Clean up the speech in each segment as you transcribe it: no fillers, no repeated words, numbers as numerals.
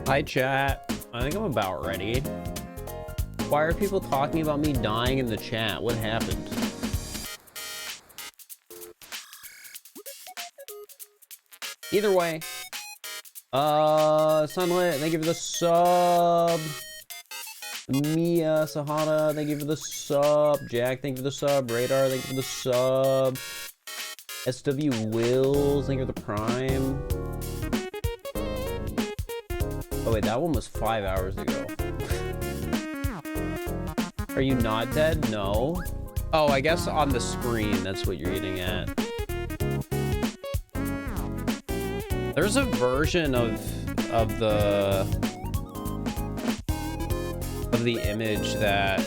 Hi chat, I think I'm about ready. Why are people talking about me dying in the chat? What happened? Either way, Sunlit, thank you for the sub. Mia Sahana, thank you for the sub. Jack, thank you for the sub. Radar, thank you for the sub. SW Wills, thank you for the prime. Oh wait, that one was 5 hours ago. Are you not dead? No. Oh, I guess on the screen, that's what you're eating at. There's a version of the image that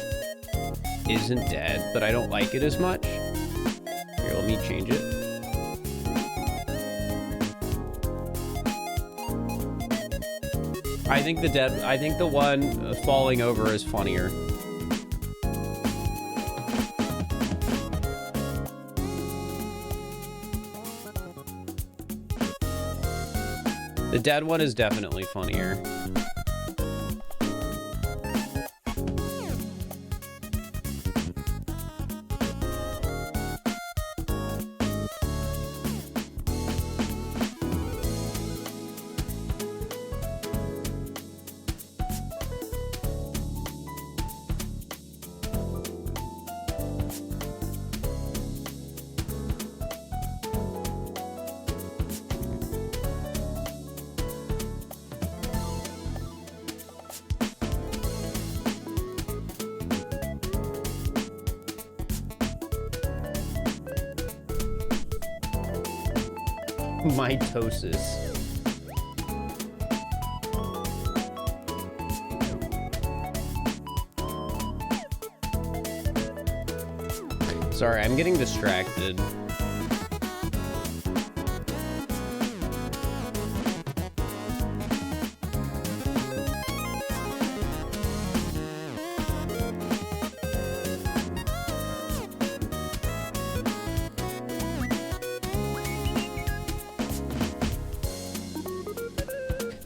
isn't dead, but I don't like it as much. Here, let me change it. I think the one falling over is funnier. The dead one is definitely funnier. Mitosis. Sorry, I'm getting distracted.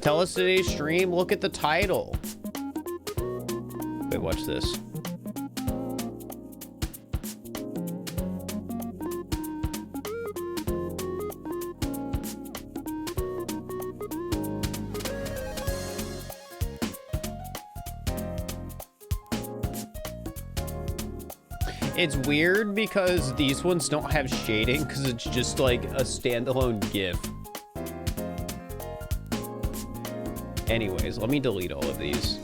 Tell us today's stream. Look at the title. Wait, watch this. It's weird because these ones don't have shading because it's just like a standalone GIF. Anyways, let me delete all of these.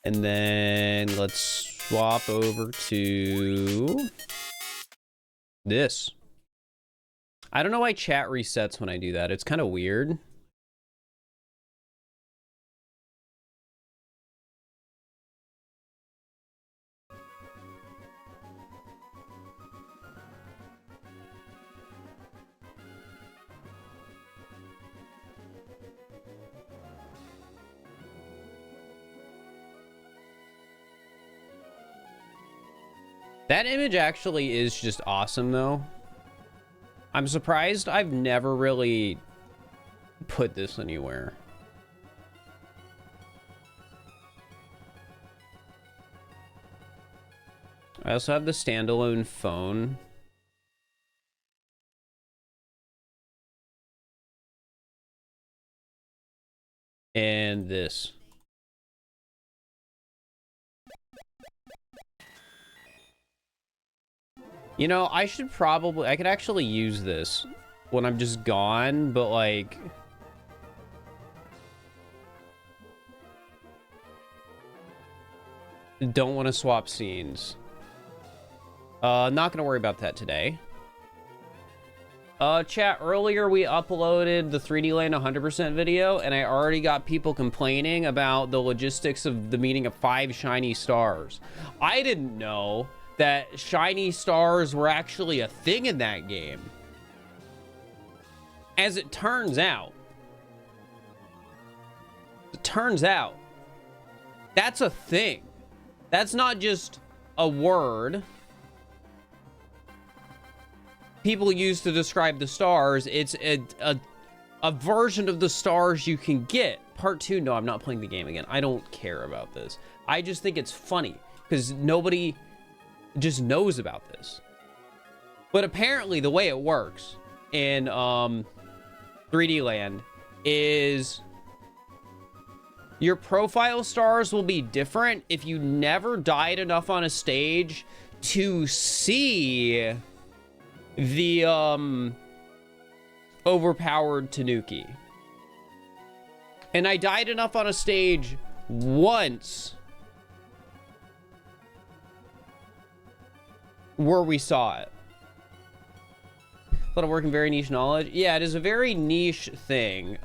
And then let's swap over to this. I don't know why chat resets when I do that. It's kind of weird. That image actually is just awesome, though. I'm surprised I've never really put this anywhere. I also have the standalone phone. And this. You know, I could actually use this when I'm just gone, but like... Don't want to swap scenes. Not gonna worry about that today. Chat, earlier we uploaded the 3D Land 100% video, and I already got people complaining about the logistics of the meaning of 5 shiny stars. I didn't know that shiny stars were actually a thing in that game. As it turns out, that's a thing. That's not just a word people use to describe the stars. It's a version of the stars you can get. Part 2, no, I'm not playing the game again. I don't care about this. I just think it's funny because nobody just knows about this. But apparently the way it works in 3D Land is your profile stars will be different if you never died enough on a stage to see the overpowered Tanuki. And I died enough on a stage once where we saw it. A lot of work and very niche knowledge. Yeah, it is a very niche thing.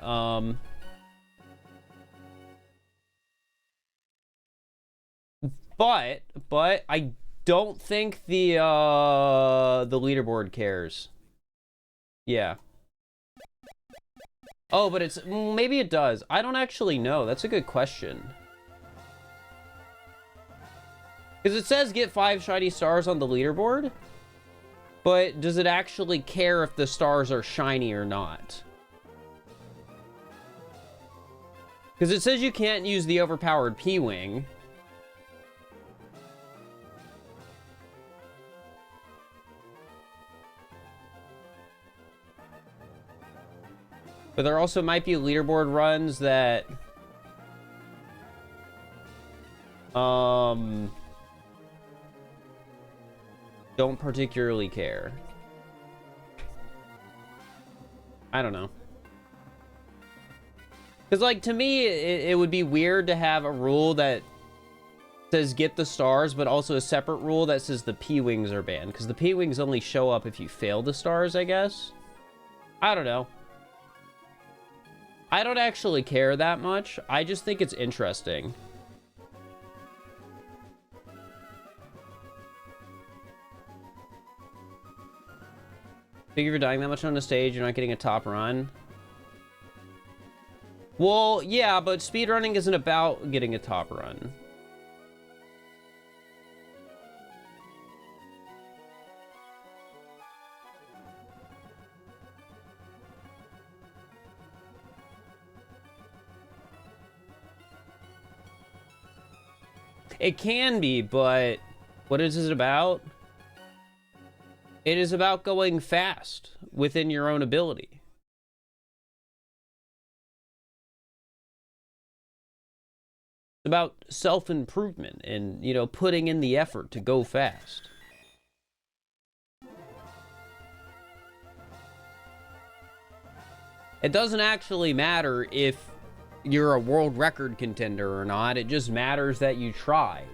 But I don't think the leaderboard cares. Yeah. Oh, but it's maybe it does. I don't actually know. That's a good question. Because it says get 5 shiny stars on the leaderboard, but does it actually care if the stars are shiny or not? Because it says you can't use the overpowered P-Wing. But there also might be leaderboard runs that don't particularly care. I don't know. Because, like, to me, it would be weird to have a rule that says get the stars, but also a separate rule that says the P-Wings are banned. Because the P-Wings only show up if you fail the stars, I guess. I don't know. I don't actually care that much. I just think it's interesting. Figure if you're dying that much on the stage, you're not getting a top run. Well, yeah, but speedrunning isn't about getting a top run. It can be, but what is it about? It is about going fast within your own ability. It's about self-improvement and, you know, putting in the effort to go fast. It doesn't actually matter if you're a world record contender or not. It just matters that you tried.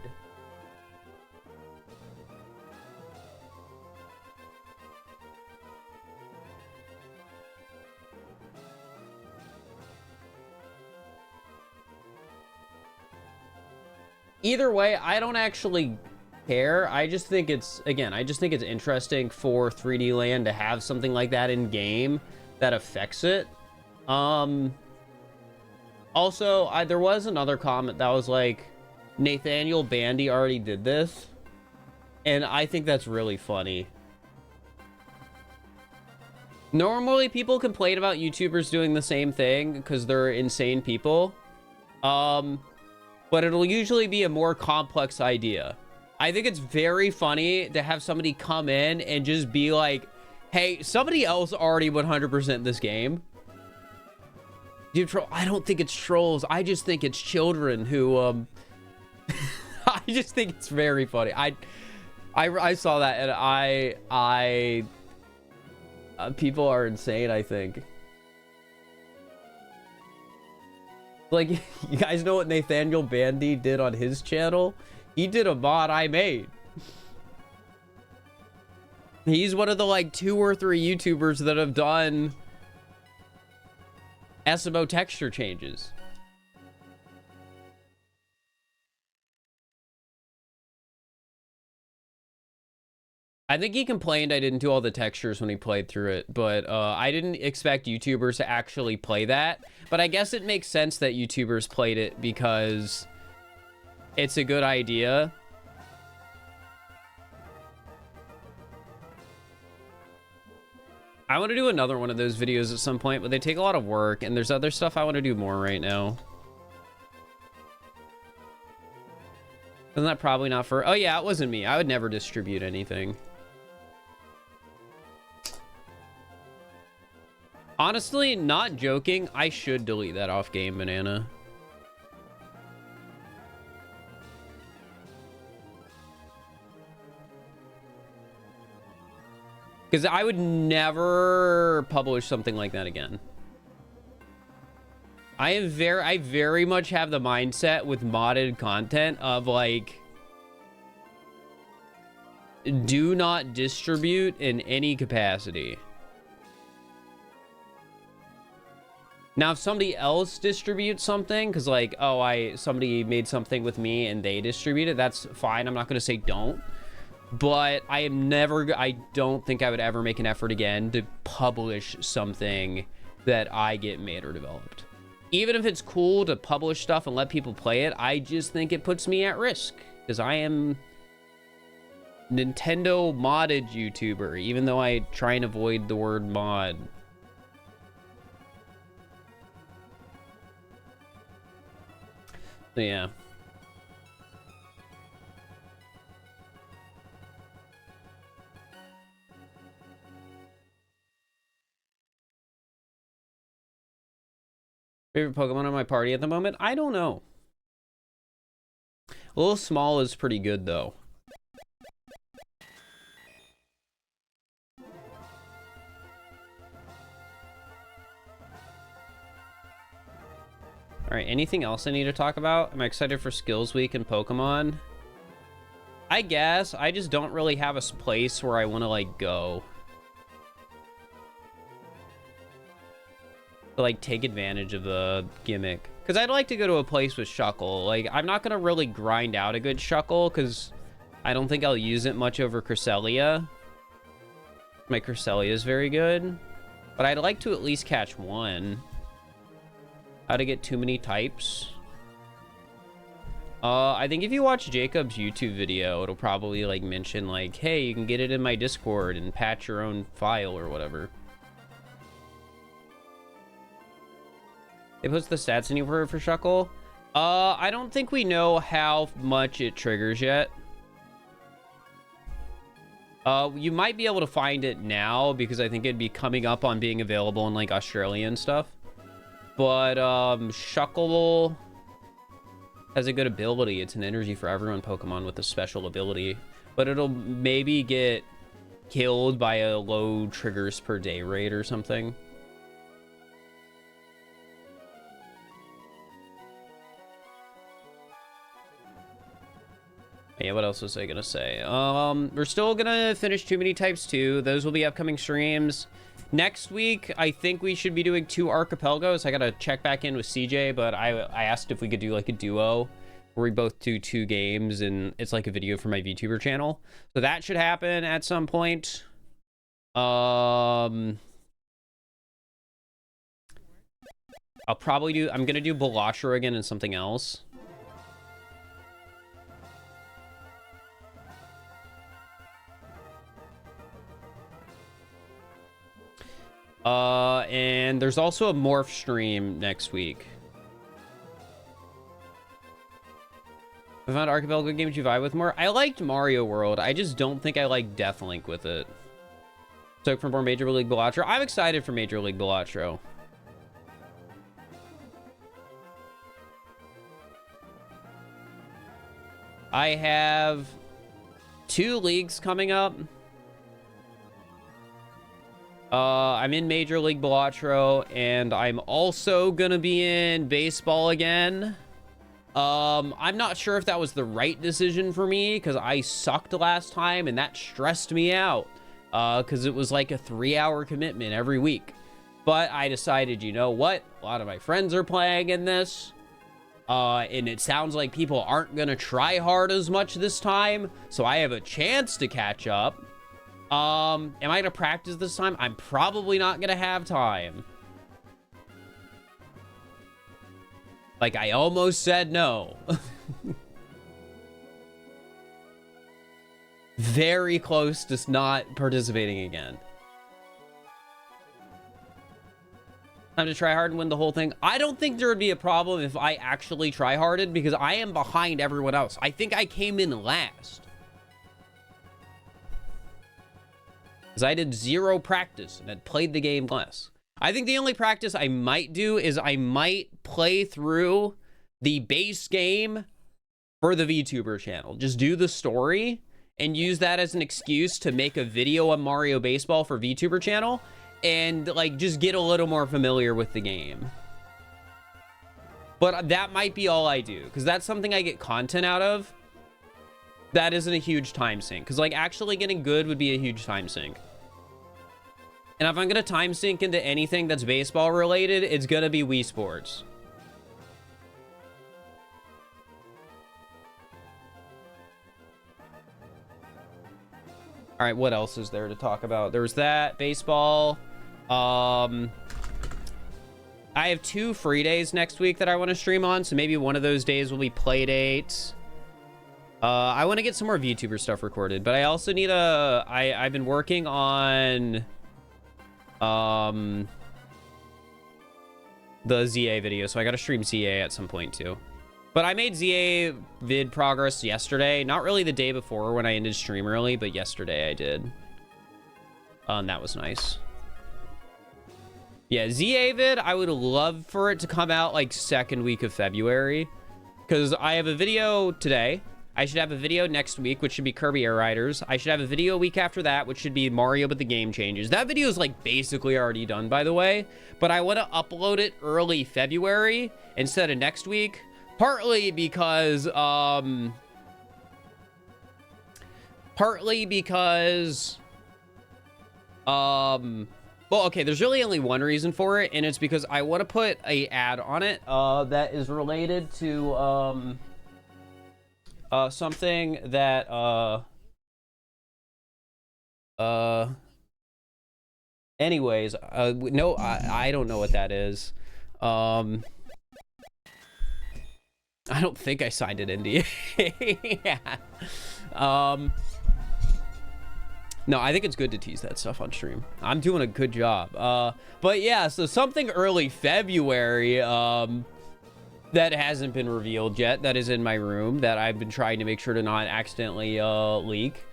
Either way, I don't actually care. I just think it's, again, I just think it's interesting for 3D Land to have something like that in game that affects it. Also, there was another comment that was like, Nathaniel Bandy already did this. And I think that's really funny. Normally, people complain about YouTubers doing the same thing because they're insane people. But it'll usually be a more complex idea. I think it's very funny to have somebody come in and just be like, hey, somebody else already 100% this game. Dude, I don't think it's trolls. I just think it's children who, I just think it's very funny. I saw that and people are insane, I think. Like, you guys know what Nathaniel Bandy did on his channel? He did a mod I made. He's one of the, like, 2 or 3 YouTubers that have done SMO texture changes. I think he complained I didn't do all the textures when he played through it, but I didn't expect YouTubers to actually play that. But I guess it makes sense that YouTubers played it because it's a good idea. I want to do another one of those videos at some point, but they take a lot of work, and there's other stuff I want to do more right now. Isn't that probably not for... Oh, yeah, it wasn't me. I would never distribute anything. Honestly, not joking, I should delete that off Game Banana. Because I would never publish something like that again. I very much have the mindset with modded content of like, do not distribute in any capacity. Now, if somebody else distributes something, because like, oh, somebody made something with me and they distribute it, that's fine. I'm not going to say don't. But I don't think I would ever make an effort again to publish something that I get made or developed. Even if it's cool to publish stuff and let people play it, I just think it puts me at risk. Because I am Nintendo modded YouTuber, even though I try and avoid the word mod. So yeah. Favorite Pokemon on my party at the moment? I don't know. A little small is pretty good, though. Alright, anything else I need to talk about? Am I excited for Skills Week and Pokemon? I guess. I just don't really have a place where I want to, like, go. To, like, take advantage of the gimmick. Because I'd like to go to a place with Shuckle. Like, I'm not going to really grind out a good Shuckle, because I don't think I'll use it much over Cresselia. My Cresselia is very good. But I'd like to at least catch one. How to get too many types. I think if you watch Jacob's YouTube video, it'll probably, like, mention, like, hey, you can get it in my Discord and patch your own file or whatever. It puts the stats anywhere for Shuckle. I don't think we know how much it triggers yet. You might be able to find it now because I think it'd be coming up on being available in like Australia and stuff. But Shuckle has a good ability. It's an energy for everyone Pokemon with a special ability, but it'll maybe get killed by a low triggers per day rate or something. Yeah, what else was I gonna say? We're still gonna finish Too Many Types 2. Those will be upcoming streams. Next week, I think we should be doing 2 archipelagos. I gotta check back in with CJ, but I asked if we could do like a duo where we both do 2 games and it's like a video for my VTuber channel. So that should happen at some point. I'm gonna do Balashra again and something else. And there's also a morph stream next week. I found Archipelago games you vibe with more. I liked Mario World. I just don't think I like Deathlink with it. Stoked for more Major League Balatro. I'm excited for Major League Balatro. I have 2 leagues coming up. I'm in Major League Balatro, and I'm also gonna be in baseball again. I'm not sure if that was the right decision for me, because I sucked last time, and that stressed me out. Because it was like a 3-hour commitment every week. But I decided, you know what? A lot of my friends are playing in this. And it sounds like people aren't gonna try hard as much this time, so I have a chance to catch up. Am I gonna practice this time? I'm probably not gonna have time. Like, I almost said no. Very close to not participating again. Time to try hard and win the whole thing. I don't think there would be a problem if I actually try harded, because I am behind everyone else. I think I came in last. Because I did 0 practice and had played the game less. I think the only practice I might do is I might play through the base game for the VTuber channel. Just do the story and use that as an excuse to make a video on Mario Baseball for VTuber channel and like just get a little more familiar with the game. But that might be all I do, because that's something I get content out of. That isn't a huge time sink, because like actually getting good would be a huge time sink. And if I'm gonna time sink into anything that's baseball related, it's gonna be Wii Sports. All right, what else is there to talk about? There's that, baseball. I have 2 free days next week that I want to stream on, so maybe one of those days will be Playdate. I want to get some more VTuber stuff recorded, but I also need I've been working on the ZA video, so I gotta stream ZA at some point too. But I made ZA vid progress yesterday. Not really the day before when I ended stream early, but yesterday I did. And that was nice. Yeah, ZA vid, I would love for it to come out like 2nd week of February. Because I have a video today. I should have a video next week, which should be Kirby Air Riders. I should have a video a week after that, which should be Mario but the game changes. That video is like basically already done, by the way. But I want to upload it early February instead of next week. Partly because, well, okay, there's really only one reason for it, and it's because I want to put a ad on it, that is related to, something that, anyways, no, I don't know what that is. I don't think I signed an NDA. Yeah. No, I think it's good to tease that stuff on stream. I'm doing a good job. But yeah, so something early February. that hasn't been revealed yet, that is in my room, that I've been trying to make sure to not accidentally leak.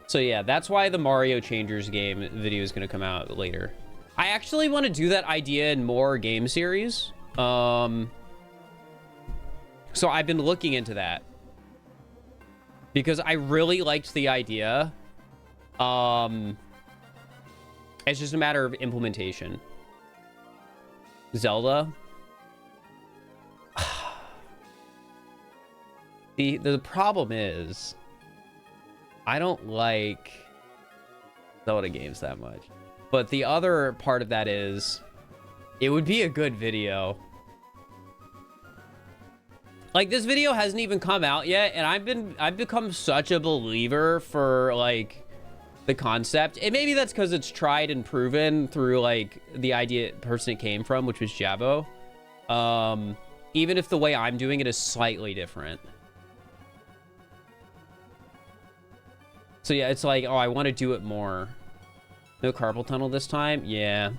So yeah, that's why the Mario Changers game video is going to come out later. I actually want to do that idea in more game series. So I've been looking into that because I really liked the idea. It's just a matter of implementation. Zelda. The problem is I don't like Zelda games that much. But the other part of that is it would be a good video. Like, this video hasn't even come out yet, and I've become such a believer for like the concept. And maybe that's because it's tried and proven through like the idea person it came from, which was Jabo. Even if the way I'm doing it is slightly different. So yeah, it's like, oh, I want to do it more. No carpal tunnel this time? Yeah.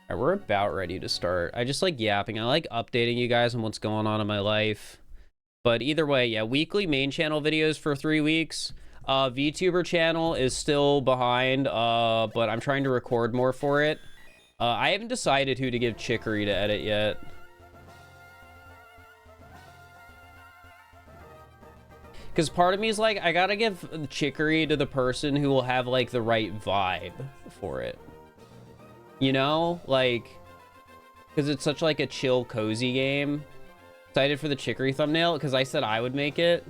All right, we're about ready to start. I just like yapping. I like updating you guys on what's going on in my life. But either way, yeah, weekly main channel videos for 3 weeks. VTuber channel is still behind, but I'm trying to record more for it. I haven't decided who to give Chicory to edit yet. Because part of me is like, I gotta give Chicory to the person who will have like the right vibe for it. You know, like, because it's such like a chill, cozy game. Excited for the Chicory thumbnail because I said I would make it.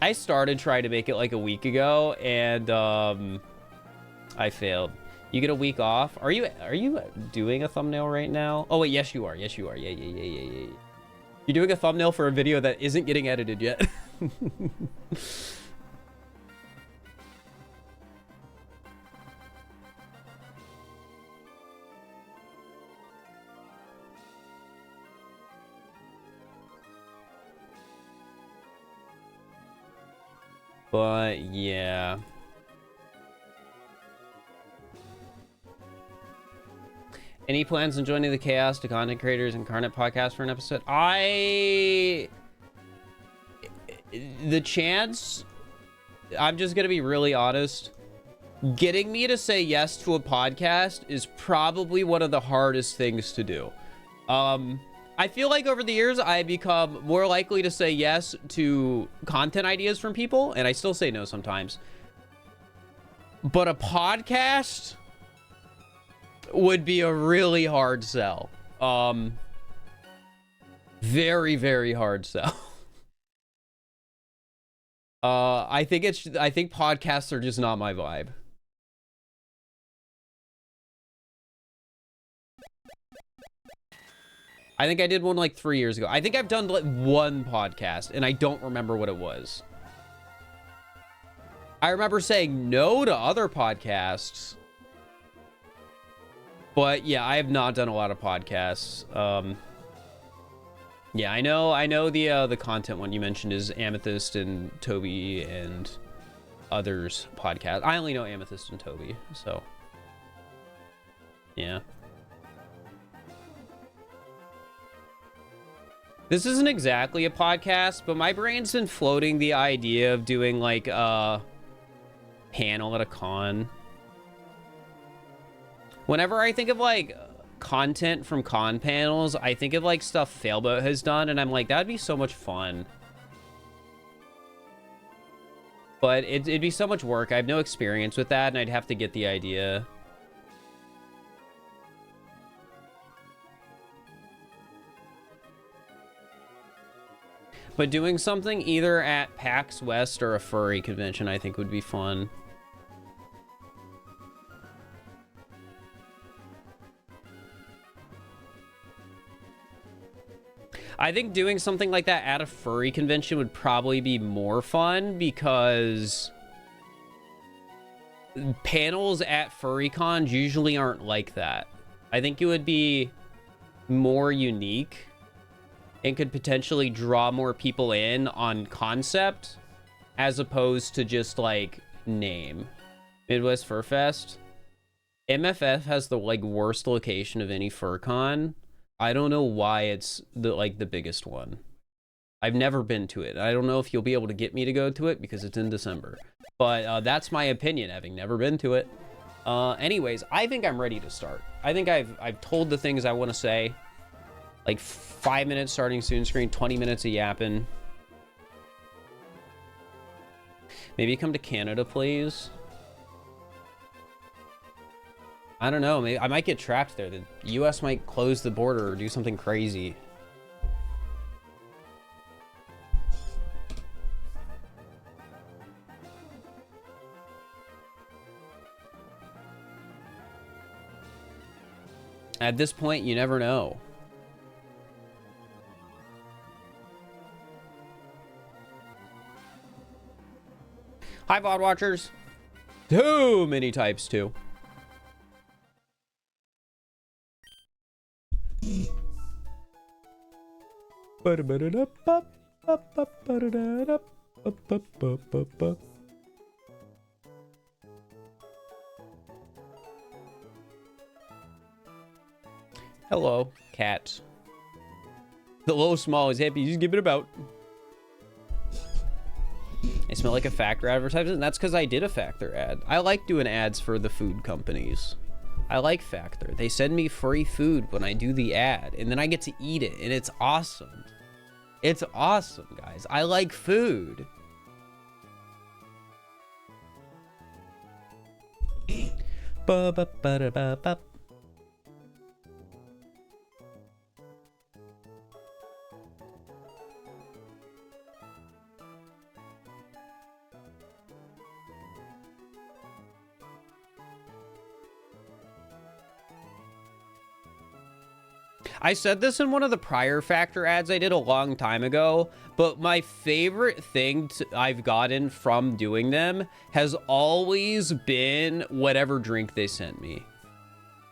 I started trying to make it like a week ago, and I failed. You get a week off. Are you doing a thumbnail right now? Oh wait, yes you are. Yes you are. Yeah. You're doing a thumbnail for a video that isn't getting edited yet. But yeah. Any plans on joining the Chaos to Content Creators Incarnate podcast for an episode? The chance, I'm just gonna be really honest, getting me to say yes to a podcast is probably one of the hardest things to do. I feel like over the years, I've become more likely to say yes to content ideas from people, and I still say no sometimes. But a podcast would be a really hard sell. Very, very hard sell. I think podcasts are just not my vibe. I think I did one like 3 years ago. I think I've done like one podcast and I don't remember what it was. I remember saying no to other podcasts. But yeah, I have not done a lot of podcasts. Yeah, I know the content one you mentioned is Amethyst and Toby and others podcast. I only know Amethyst and Toby, so yeah. This isn't exactly a podcast, but my brain's been floating the idea of doing like a panel at a con. Whenever I think of like content from con panels, I think of like stuff Failboat has done, and I'm like, that'd be so much fun. But it'd be so much work. I have no experience with that, and I'd have to get the idea. But doing something either at PAX West or a furry convention, I think would be fun. I think doing something like that at a furry convention would probably be more fun because panels at furry cons usually aren't like that. I think it would be more unique and could potentially draw more people in on concept as opposed to just like name. Midwest Fur Fest. MFF has the like worst location of any fur con. I don't know why it's the biggest one. I've never been to it. I don't know if you'll be able to get me to go to it because it's in December. But that's my opinion, having never been to it. Anyways, I think I'm ready to start. I think I've told the things I want to say. Like 5 minutes starting soon screen, 20 minutes of yapping. Maybe come to Canada, please. I don't know. Maybe I might get trapped there. The US might close the border or do something crazy. At this point, you never know. Hi, VOD watchers. Too many types, too. Hello, cat. The low small is happy. Just give it about. I smell like a Factor advertisement. That's because I did a Factor ad. I like doing ads for the food companies. I like Factor. They send me free food when I do the ad, and then I get to eat it, and it's awesome. It's awesome, guys. I like food. Ba-ba-ba-da-ba-ba. I said this in one of the prior Factor ads I did a long time ago, but my favorite thing I've gotten from doing them has always been whatever drink they sent me.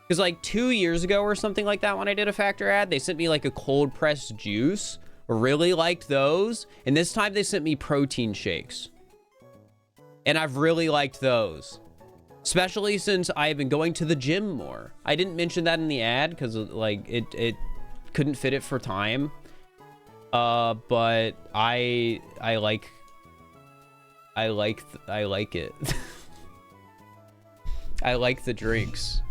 Because like 2 years ago or something like that, when I did a Factor ad, they sent me like a cold pressed juice. Really liked those. And this time they sent me protein shakes. And I've really liked those. Especially since I've been going to the gym more. I didn't mention that in the ad because like it couldn't fit it for time. But I like it. I like the drinks.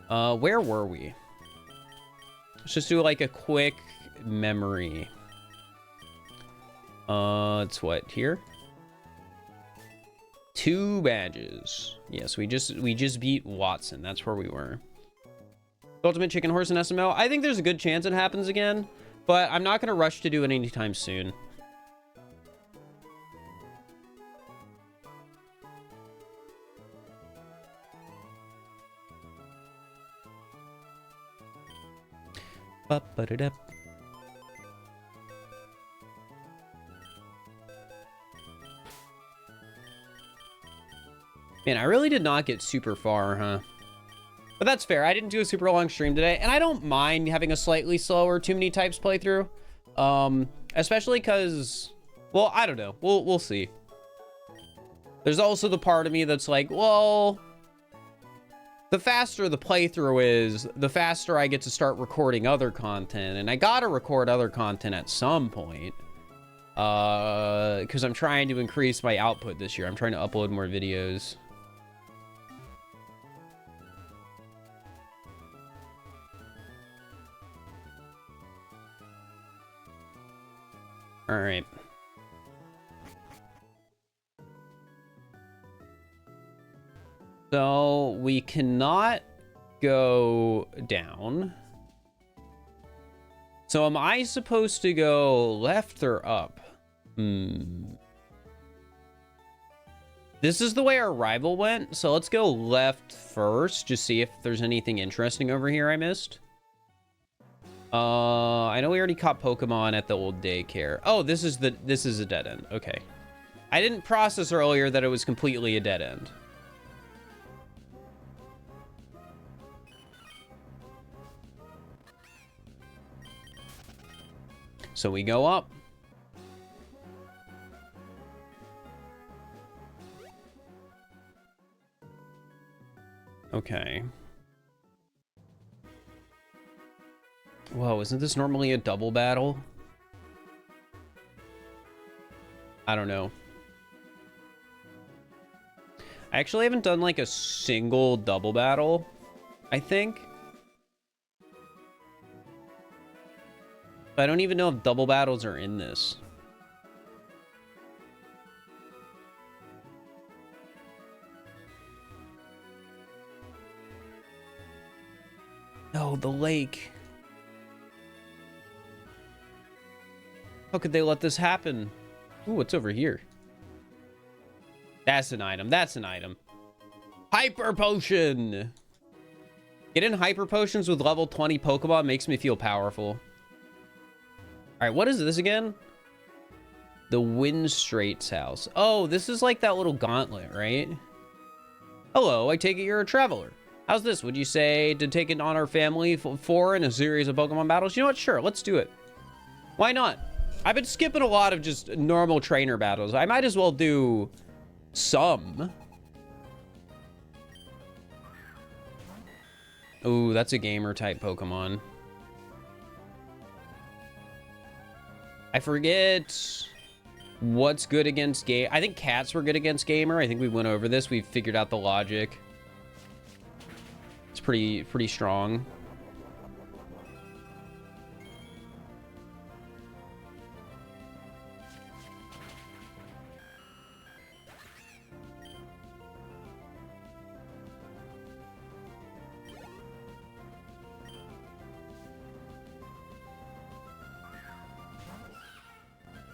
Where were we? Let's just do like a quick memory. It's what here? 2 badges. Yes, we just beat Watson. That's where we were. Ultimate Chicken Horse and SML. I think there's a good chance it happens again, but I'm not going to rush to do it anytime soon. Ba-ba-da-da. Man, I really did not get super far, huh? But that's fair. I didn't do a super long stream today, and I don't mind having a slightly slower Too Many Types playthrough. Especially because, well, I don't know. We'll see. There's also the part of me that's like, well, the faster the playthrough is, the faster I get to start recording other content, and I gotta record other content at some point. Because I'm trying to increase my output this year. I'm trying to upload more videos. All right. So we cannot go down. So am I supposed to go left or up? This is the way our rival went. So let's go left first. Just see if there's anything interesting over here I missed. I know we already caught Pokemon at the old daycare. Oh, this is a dead end. Okay. I didn't process earlier that it was completely a dead end. So we go up. Okay. Whoa, isn't this normally a double battle? I don't know. I actually haven't done like a single double battle, I think. I don't even know if double battles are in this. No, the lake. How could they let this happen? Ooh, what's over here? That's an item. That's an item. Hyper Potion! Getting Hyper Potions with level 20 Pokemon makes me feel powerful. Alright, what is this again? The Windstrait's house. Oh, this is like that little gauntlet, right? Hello, I take it you're a traveler. How's this? Would you say to take it on our family for in a series of Pokemon battles? You know what? Sure, let's do it. Why not? I've been skipping a lot of just normal trainer battles. I might as well do some. Ooh, that's a gamer type Pokemon. I forget what's good against game. I think cats were good against gamer. I think we went over this. We figured out the logic. It's pretty strong.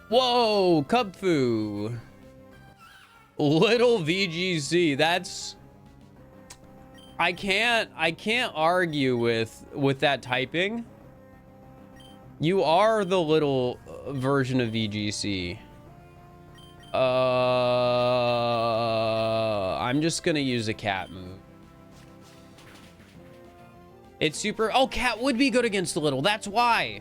Whoa, Cubfu. Little VGC. That's... I can't argue with that typing. You are the little version of VGC. I'm just gonna use a cat move. It's super... Oh, cat would be good against the little. That's why.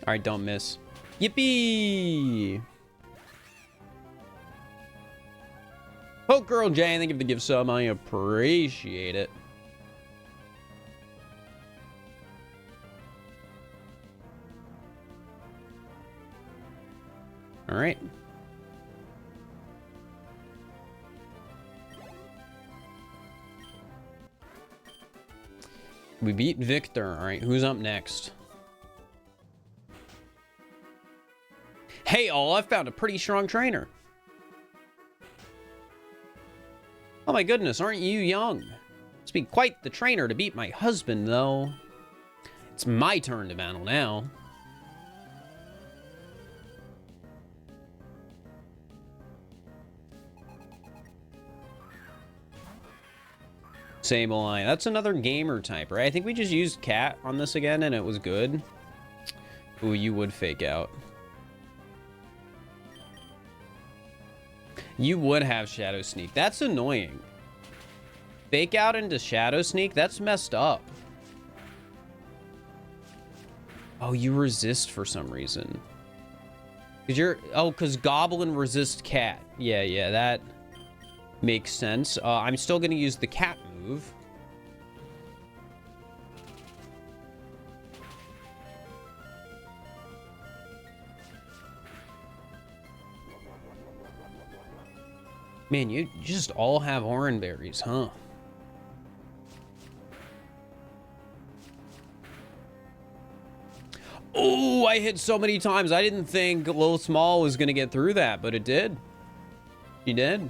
All right, don't miss. Yippee! Poke Girl Jane, thank you for the gift sub. I appreciate it. All right. We beat Victor. All right, who's up next? Hey all, I found a pretty strong trainer. Oh my goodness, aren't you young? Must be quite the trainer to beat my husband, though. It's my turn to battle now. Sableye, that's another gamer type, right? I think we just used cat on this again and it was good. Ooh, you would fake out. You would have Shadow Sneak. That's annoying. Fake out into Shadow Sneak? That's messed up. Oh, you resist for some reason. Cause you're... Oh, because Goblin resists cat. Yeah, that makes sense. I'm still going to use the cat move. Man, you just all have orange berries, huh? Oh, I hit so many times. I didn't think Lil Small was going to get through that, but it did. She did.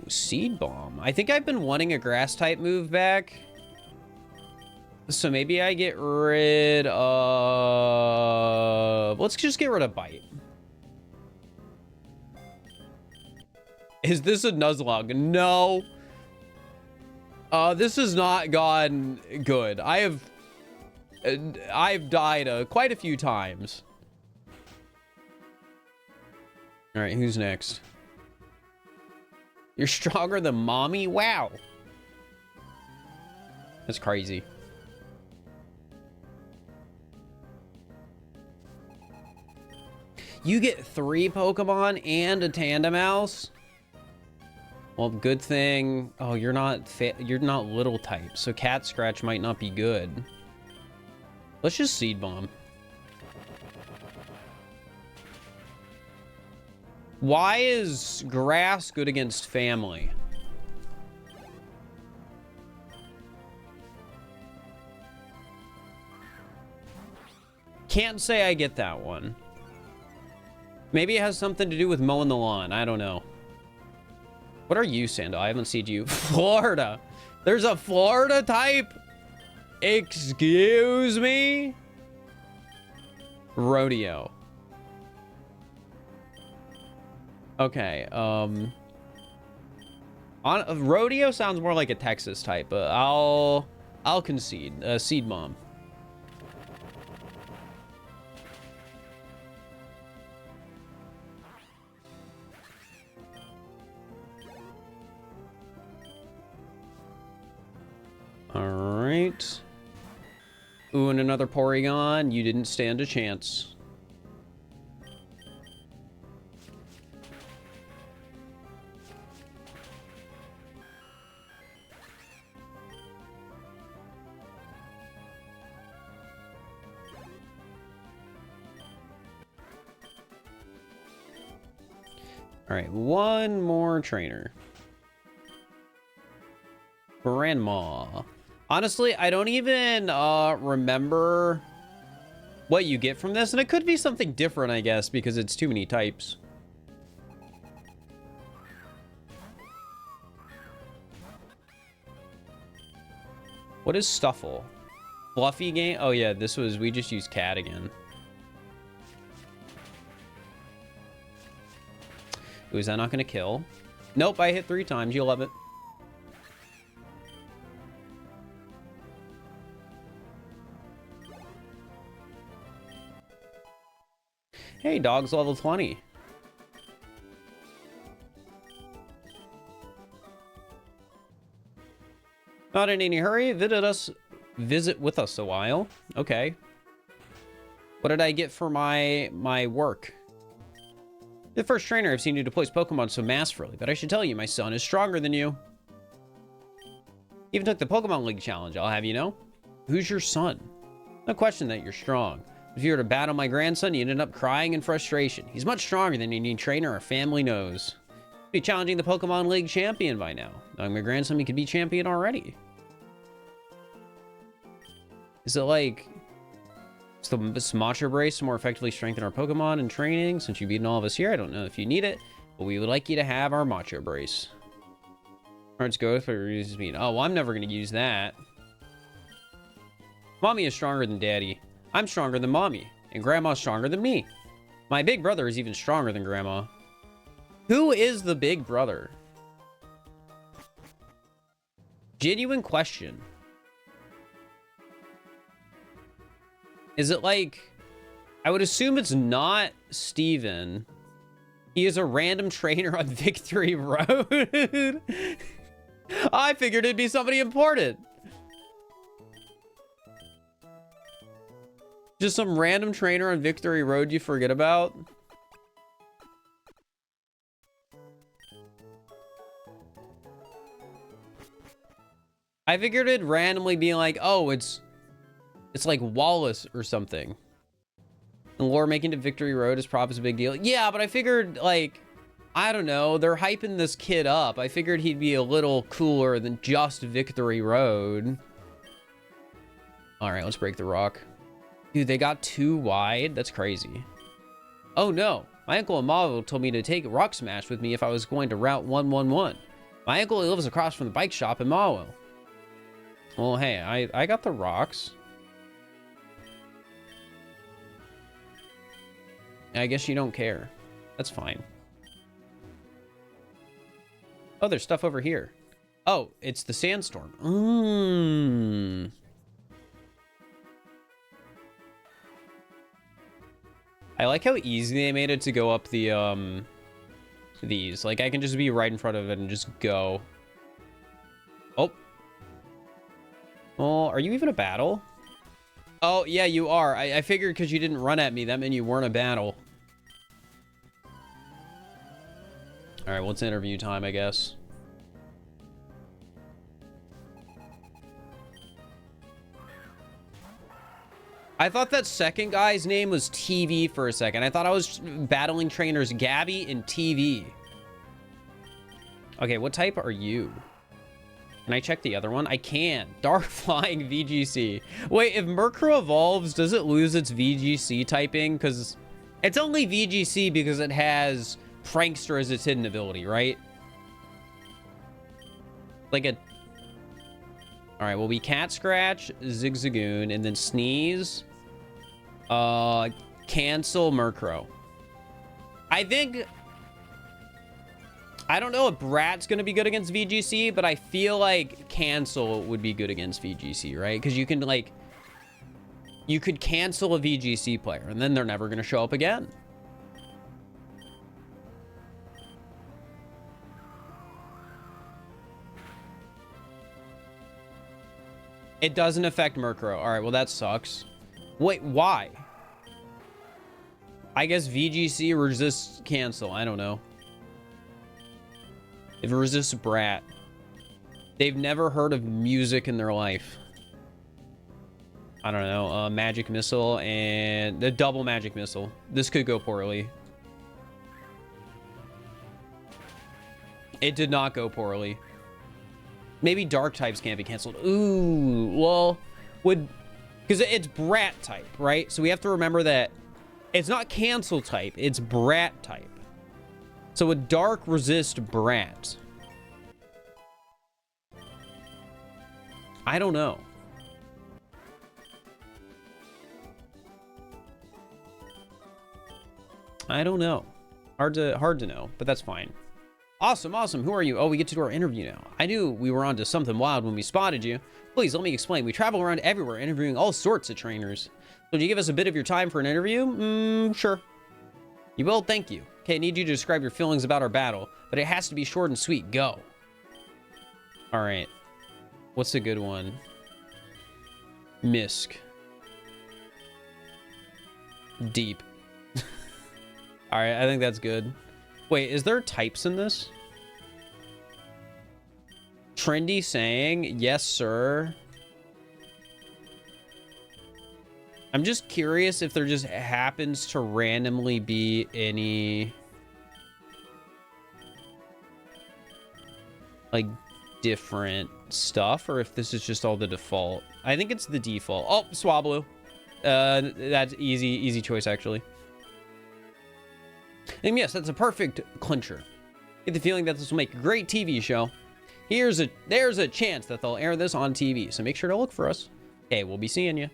Seed Bomb. I think I've been wanting a grass type move back. So maybe I get rid of... Let's just get rid of Bite. Is this a Nuzlocke? No. This has not gone good. I have I've died quite a few times. All right, who's next? You're stronger than mommy? Wow. That's crazy. You get 3 Pokemon and a Tandem Mouse? Well, good thing. Oh, you're not little type, so Cat Scratch might not be good. Let's just Seed Bomb. Why is Grass good against Family? Can't say I get that one. Maybe it has something to do with mowing the lawn. I don't know. What are you, Sandal? I haven't seen you. Florida. There's a Florida type? Excuse me? Rodeo. Okay, Rodeo sounds more like a Texas type, but I'll concede. Seed Bomb. Alright. Ooh, and another Porygon. You didn't stand a chance. Alright, one more trainer. Grandma. Honestly, I don't even remember what you get from this, and it could be something different, I guess, because it's too many types. What is Stuffle? Fluffy game? Oh yeah, we just used Cat again. Ooh, is that not gonna kill? Nope, I hit 3 times. You'll love it. Hey, dog's level 20. Not in any hurry. Visit with us a while. Okay. What did I get for my work? You're the first trainer I've seen you deploy Pokemon so masterfully, but I should tell you, my son is stronger than you. Even took the Pokemon League challenge, I'll have you know. Who's your son? No question that you're strong. If you were to battle my grandson, you ended up crying in frustration. He's much stronger than any trainer our family knows. He'd be challenging the Pokemon League champion by now. Knowing my grandson, he could be champion already. Is it like... Is the Smacha Brace to more effectively strengthen our Pokemon in training? Since you've beaten all of us here, I don't know if you need it, but we would like you to have our Macho Brace. Hearts go for uses speed. Oh, well, I'm never going to use that. Mommy is stronger than Daddy. I'm stronger than Mommy, and Grandma's stronger than me. My big brother is even stronger than Grandma. Who is the big brother? Genuine question. Is it like... I would assume it's not Steven. He is a random trainer on Victory Road. I figured it'd be somebody important. Just some random trainer on Victory Road you forget about. I figured it'd randomly be like, oh, it's like Wallace or something. And lore making to Victory Road is probably a big deal. Yeah, but I figured, like, I don't know, they're hyping this kid up. I figured he'd be a little cooler than just Victory Road. All right, let's break the rock. Dude, they got 2 wide? That's crazy. Oh no, my uncle Amavo told me to take Rock Smash with me if I was going to Route 111. My uncle lives across from the bike shop in Mawo. Well, hey, I got the rocks. I guess you don't care. That's fine. Oh, there's stuff over here. Oh, it's the sandstorm. I like how easy they made it to go up the, these. Like, I can just be right in front of it and just go. Oh. Oh, are you even a battle? Oh, yeah, you are. I figured because you didn't run at me, that meant you weren't a battle. All right, well, it's interview time, I guess. I thought that second guy's name was TV for a second. I thought I was battling trainers Gabby and TV. Okay, what type are you? Can I check the other one? I can. Dark Flying VGC. Wait, if Murkrow evolves, does it lose its VGC typing? Because it's only VGC because it has Prankster as its hidden ability, right? Like a... Alright, well, we Cat Scratch, Zigzagoon, and then Sneeze. Cancel Murkrow. I think... I don't know if Brat's going to be good against VGC, but I feel like Cancel would be good against VGC, right? Because you can, like... You could cancel a VGC player, and then they're never going to show up again. It doesn't affect Murkrow. All right, well, that sucks. Wait, why? I guess VGC resists Cancel. I don't know. If it resists Brat. They've never heard of music in their life. I don't know. Magic Missile and the double Magic Missile. This could go poorly. It did not go poorly. Maybe dark types can't be canceled. Ooh, well, because it's Brat type, right? So we have to remember that it's not cancel type, it's Brat type. So would dark resist Brat? I don't know. I don't know. Hard to know, but that's fine. Awesome, awesome. Who are you? Oh, we get to do our interview now. I knew we were onto something wild when we spotted you. Please, let me explain. We travel around everywhere, interviewing all sorts of trainers. So, would you give us a bit of your time for an interview? Sure. You will? Thank you. Okay, I need you to describe your feelings about our battle, but it has to be short and sweet. Go. All right. What's a good one? Misk. Deep. All right, I think that's good. Wait, is there types in this? Trendy saying, yes, sir. I'm just curious if there just happens to randomly be any... like, different stuff, or if this is just all the default. I think it's the default. Oh, Swablu. That's easy choice, actually. And yes, that's a perfect clincher. Get the feeling that this will make a great TV show. There's a chance that they'll air this on TV, so make sure to look for us. Okay, we'll be seeing you.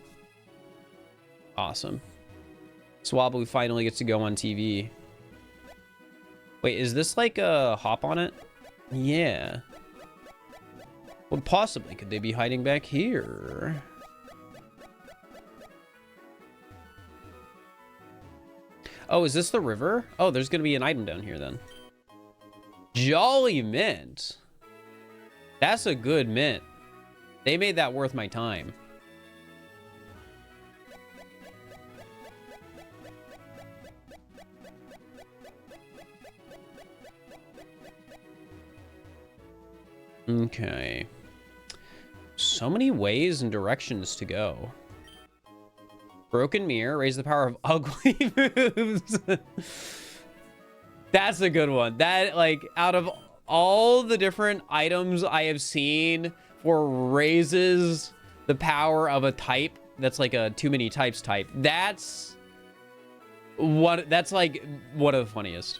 Awesome. Swablu finally gets to go on TV. Wait, is this like a hop on it? Yeah. Well, possibly. Could they be hiding back here? Oh, is this the river? Oh, there's going to be an item down here then. Jolly Mint. That's a good mint. They made that worth my time. Okay. So many ways and directions to go. Broken Mirror, raise the power of ugly moves. That's a good one. That, like, out of all the different items I have seen for raises the power of a type that's like a too many types type, that's like one of the funniest.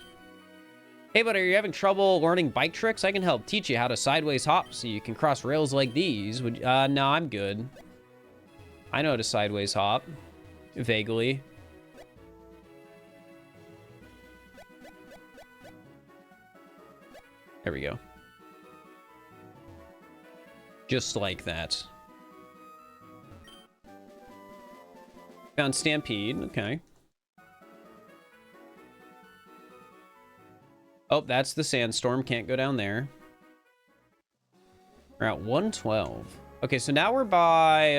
Hey, but are you having trouble learning bike tricks? I can help teach you how to sideways hop so you can cross rails like these. No, I'm good. I know how to sideways hop. Vaguely. There we go. Just like that. Found Stampede. Okay. Oh, that's the sandstorm. Can't go down there. We're at 112. Okay, so now we're by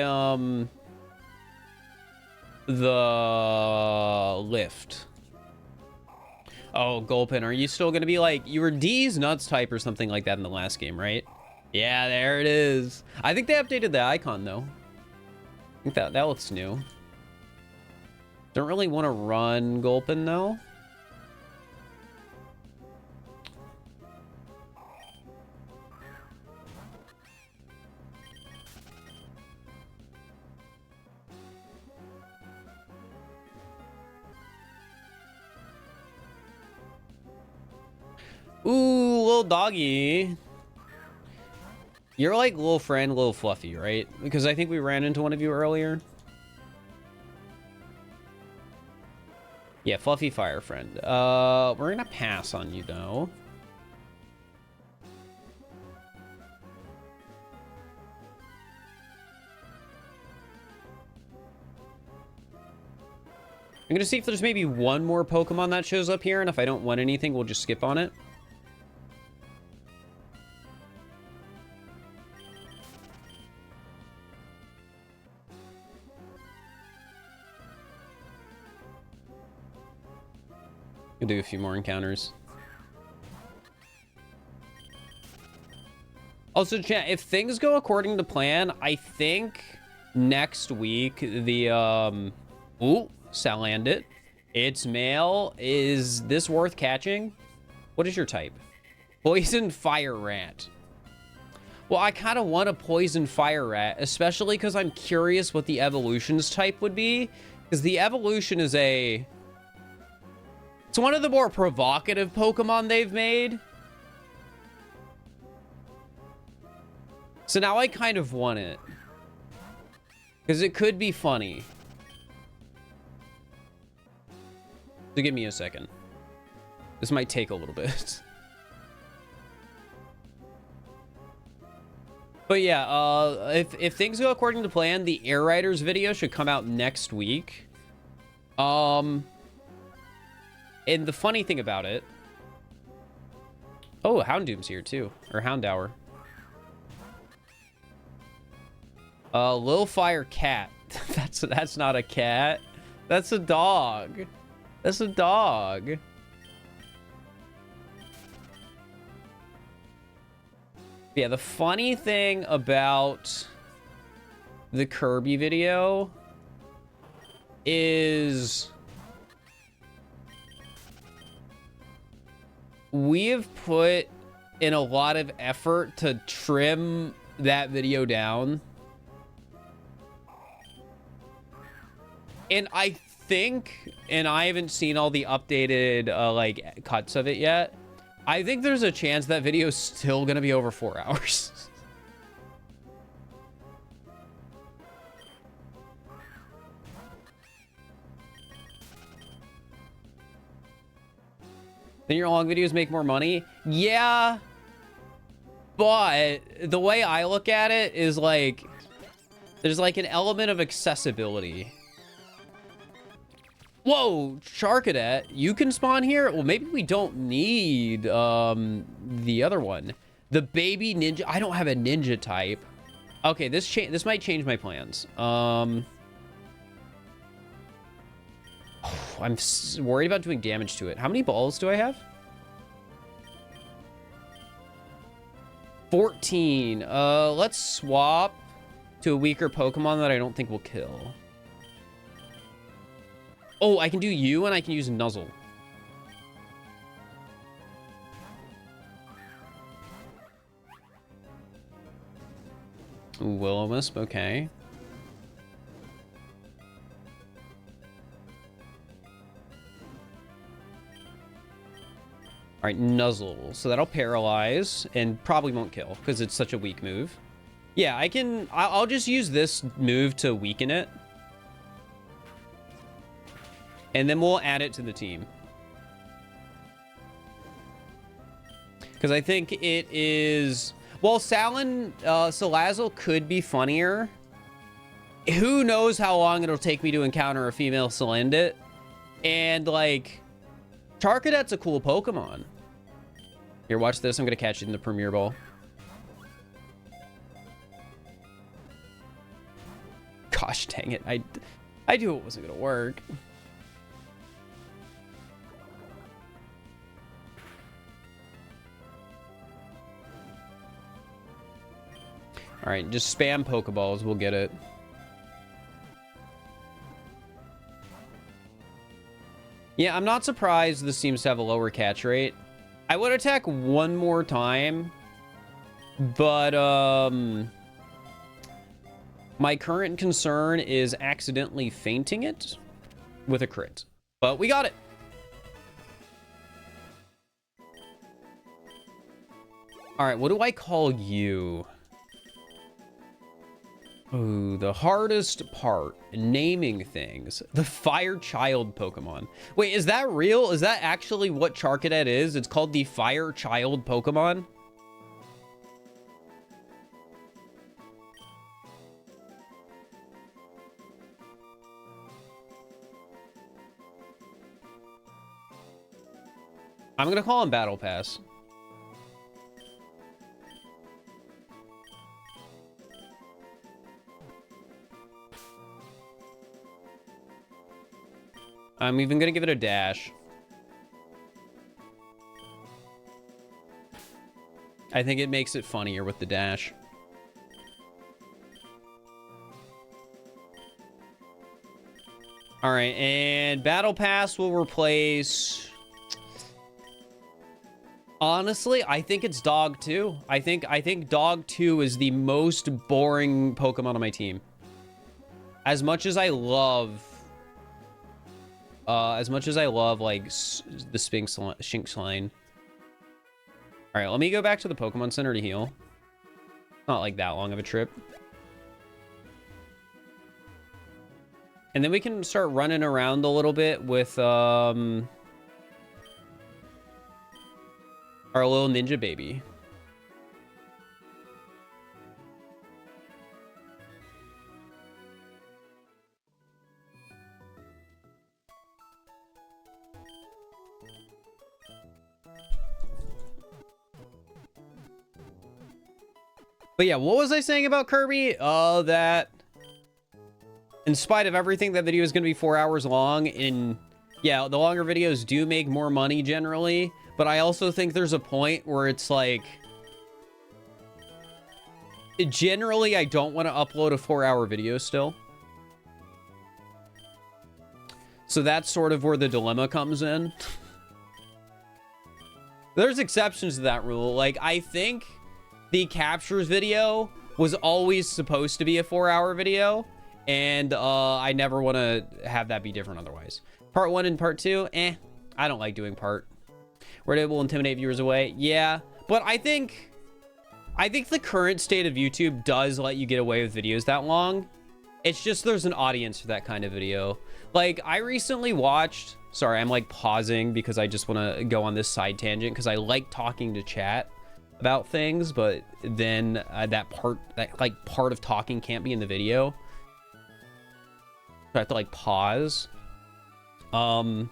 the lift. Oh, Gulpin, are you still gonna be like, you were D's nuts type or something like that in the last game, right? Yeah, there it is. I think they updated the icon though. I think that looks new. Don't really want to run Gulpin though. Ooh, little doggy. You're like little friend, little Fluffy, right? Because I think we ran into one of you earlier. Yeah, Fluffy Fire Friend. We're gonna pass on you though. I'm gonna see if there's maybe one more Pokemon that shows up here, and if I don't want anything, we'll just skip on it. We'll do a few more encounters. Also, chat, if things go according to plan, I think next week the ooh, Salandit. It's male. Is this worth catching? What is your type? Poison Fire Rat. Well, I kind of want a Poison Fire Rat, especially because I'm curious what the evolution's type would be. Because the evolution is a... It's one of the more provocative Pokemon they've made. So now I kind of want it. Because it could be funny. So give me a second. This might take a little bit. But yeah, if things go according to plan, the Air Riders video should come out next week. And the funny thing about it... Oh, Houndoom's here too. Or Houndour. Lil Fire Cat. That's not a cat. That's a dog. That's a dog. Yeah, the funny thing about the Kirby video is we have put in a lot of effort to trim that video down. And I think, and I haven't seen all the updated like cuts of it yet, I think there's a chance that video is still gonna be over 4 hours. Then your long videos make more money? Yeah, but the way I look at it is like, there's like an element of accessibility. Whoa, Charcadet, you can spawn here? Well, maybe we don't need the other one. The baby ninja. I don't have a ninja type. Okay, this might change my plans. I'm worried about doing damage to it. How many balls do I have? 14. Let's swap to a weaker Pokemon that I don't think will kill. Oh, I can do you, and I can use Nuzzle. Will-O-Wisp, okay. All right, Nuzzle. So that'll paralyze and probably won't kill because it's such a weak move. Yeah, I'll just use this move to weaken it. And then we'll add it to the team. Because I think it is... Well, Salazzle could be funnier. Who knows how long it'll take me to encounter a female Salandit. And, like, Charcadet's a cool Pokemon. Here, watch this. I'm gonna catch it in the Premier Ball. Gosh dang it. I knew it wasn't gonna work. Alright, just spam Pokeballs. We'll get it. Yeah, I'm not surprised this seems to have a lower catch rate. I would attack one more time, but my current concern is accidentally fainting it with a crit. But we got it. All right, what do I call you? Ooh, the hardest part, naming things. The Fire Child Pokemon. Wait, is that real? Is that actually what Charcadet is? It's called the Fire Child Pokemon? I'm gonna call him Battle Pass. I'm even gonna give it a dash. I think it makes it funnier with the dash. All right, and Battle Pass will replace... Honestly, I think it's Dog 2. I think Dog 2 is the most boring Pokemon on my team. As much as I love like the Shinx line. All right, let me go back to the Pokemon Center to heal. Not like that long of a trip. And then we can start running around a little bit with our little ninja baby. But yeah, what was I saying about Kirby? That in spite of everything, that video is going to be 4 hours long. And yeah, the longer videos do make more money generally. But I also think there's a point where it's like... Generally, I don't want to upload a 4-hour video still. So that's sort of where the dilemma comes in. There's exceptions to that rule. Like, I think... the captures video was always supposed to be a 4-hour video, and I never want to have that be different otherwise. Part 1 and part 2, I don't like doing part. Where it will intimidate viewers away. Yeah, but I think the current state of YouTube does let you get away with videos that long. It's just there's an audience for that kind of video. Like, I recently watched... Sorry, I'm like pausing because I just want to go on this side tangent because I like talking to chat about things, but then that part of talking can't be in the video. So I have to like pause. I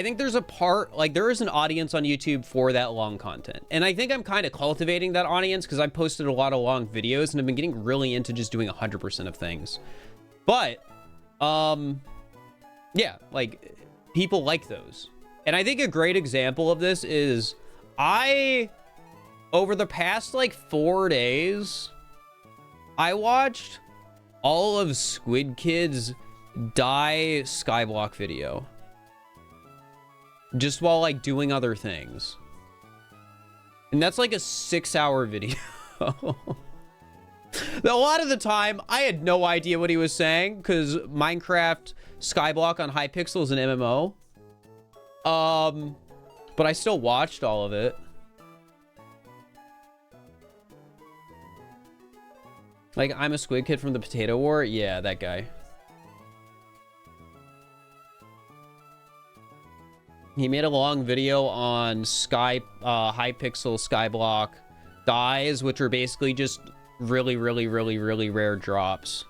think there's a part, like there is an audience on YouTube for that long content. And I think I'm kind of cultivating that audience because I've posted a lot of long videos and I've been getting really into just doing 100% of things. But, yeah, like people like those. And I think a great example of this is over the past like 4 days, I watched all of Squid Kid's die Skyblock video. Just while like doing other things. And that's like a 6-hour video. A lot of the time, I had no idea what he was saying because Minecraft Skyblock on Hypixel is an MMO. But I still watched all of it. Like, I'm a Squid Kid from the Potato War? Yeah, that guy. He made a long video on Hypixel Skyblock dies, which are basically just really, really, really, really rare drops.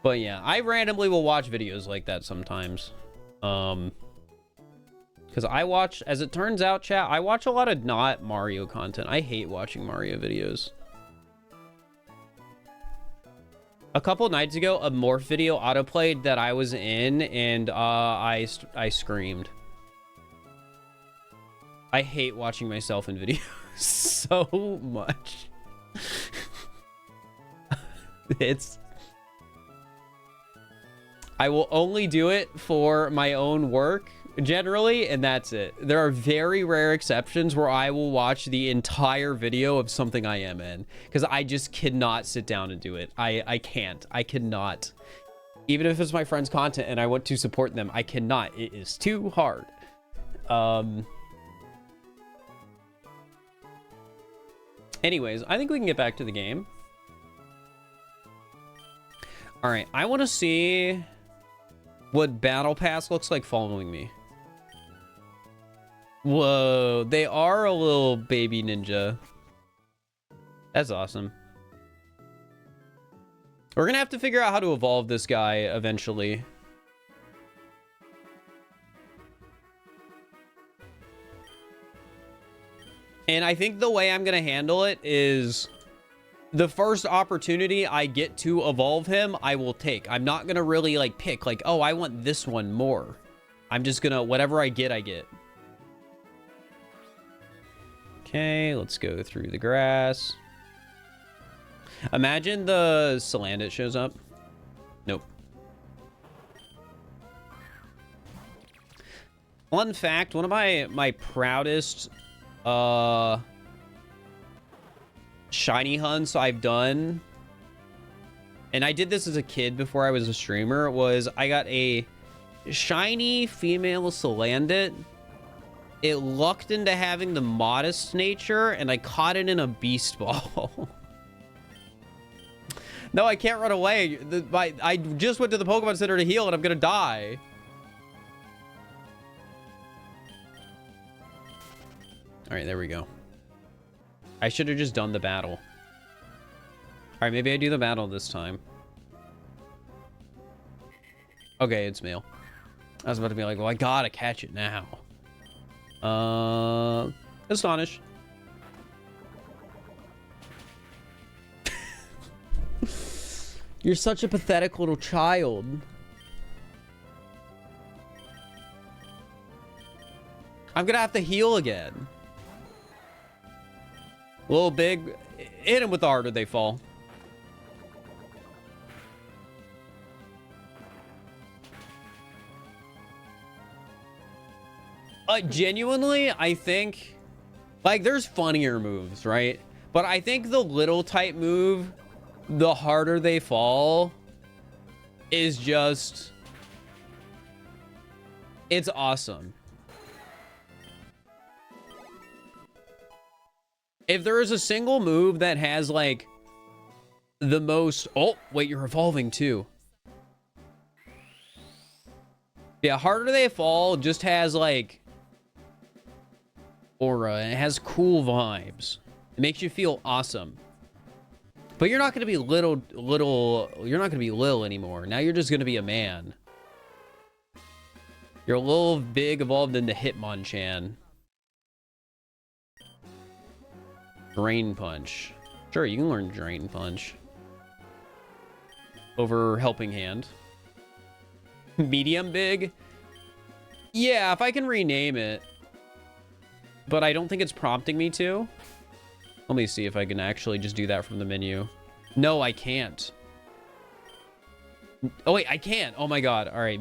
But yeah, I randomly will watch videos like that sometimes. Because I watch, as it turns out, chat, I watch a lot of not Mario content. I hate watching Mario videos. A couple nights ago, a Morph video autoplayed that I was in, and I screamed. I hate watching myself in videos so much. I will only do it for my own work, generally, and that's it. There are very rare exceptions where I will watch the entire video of something I am in, because I just cannot sit down and do it. I can't. I cannot. Even if it's my friend's content and I want to support them, I cannot. It is too hard. Anyways, I think we can get back to the game. All right, I want to see what Battle Pass looks like following me. Whoa, they are a little baby ninja. That's awesome. We're gonna have to figure out how to evolve this guy eventually. And I think the way I'm gonna handle it is the first opportunity I get to evolve him, I will take. I'm not gonna really like pick like, oh, I want this one more. I'm just gonna, whatever I get, I get. Okay, let's go through the grass. Imagine the Salandit shows up. Nope. Fun fact, one of my proudest shiny hunts I've done, and I did this as a kid before I was a streamer, was I got a shiny female Salandit. It lucked into having the modest nature, and I caught it in a beast ball. No, I can't run away. I just went to the Pokemon Center to heal, and I'm gonna die. All right, there we go. I should have just done the battle. All right, maybe I do the battle this time. Okay, it's male. I was about to be like, well, I gotta catch it now. Astonish. You're such a pathetic little child. I'm gonna have to heal again. Little big, hit him with the art or they fall. Genuinely, I think, like, there's funnier moves, right? But I think the little type move, the harder they fall, is just, it's awesome. If there is a single move that has, like, the most... Oh, wait, you're evolving, too. Yeah, harder they fall just has, like, aura. It has cool vibes. It makes you feel awesome. But you're not going to be little... You're not going to be Lil anymore. Now you're just going to be a man. You're a little big evolved into Hitmonchan. Drain Punch. Sure, you can learn Drain Punch. Over Helping Hand. Medium Big? Yeah, if I can rename it. But I don't think it's prompting me to. Let me see if I can actually just do that from the menu. No, I can't. Oh, wait, I can't. Oh, my God. All right.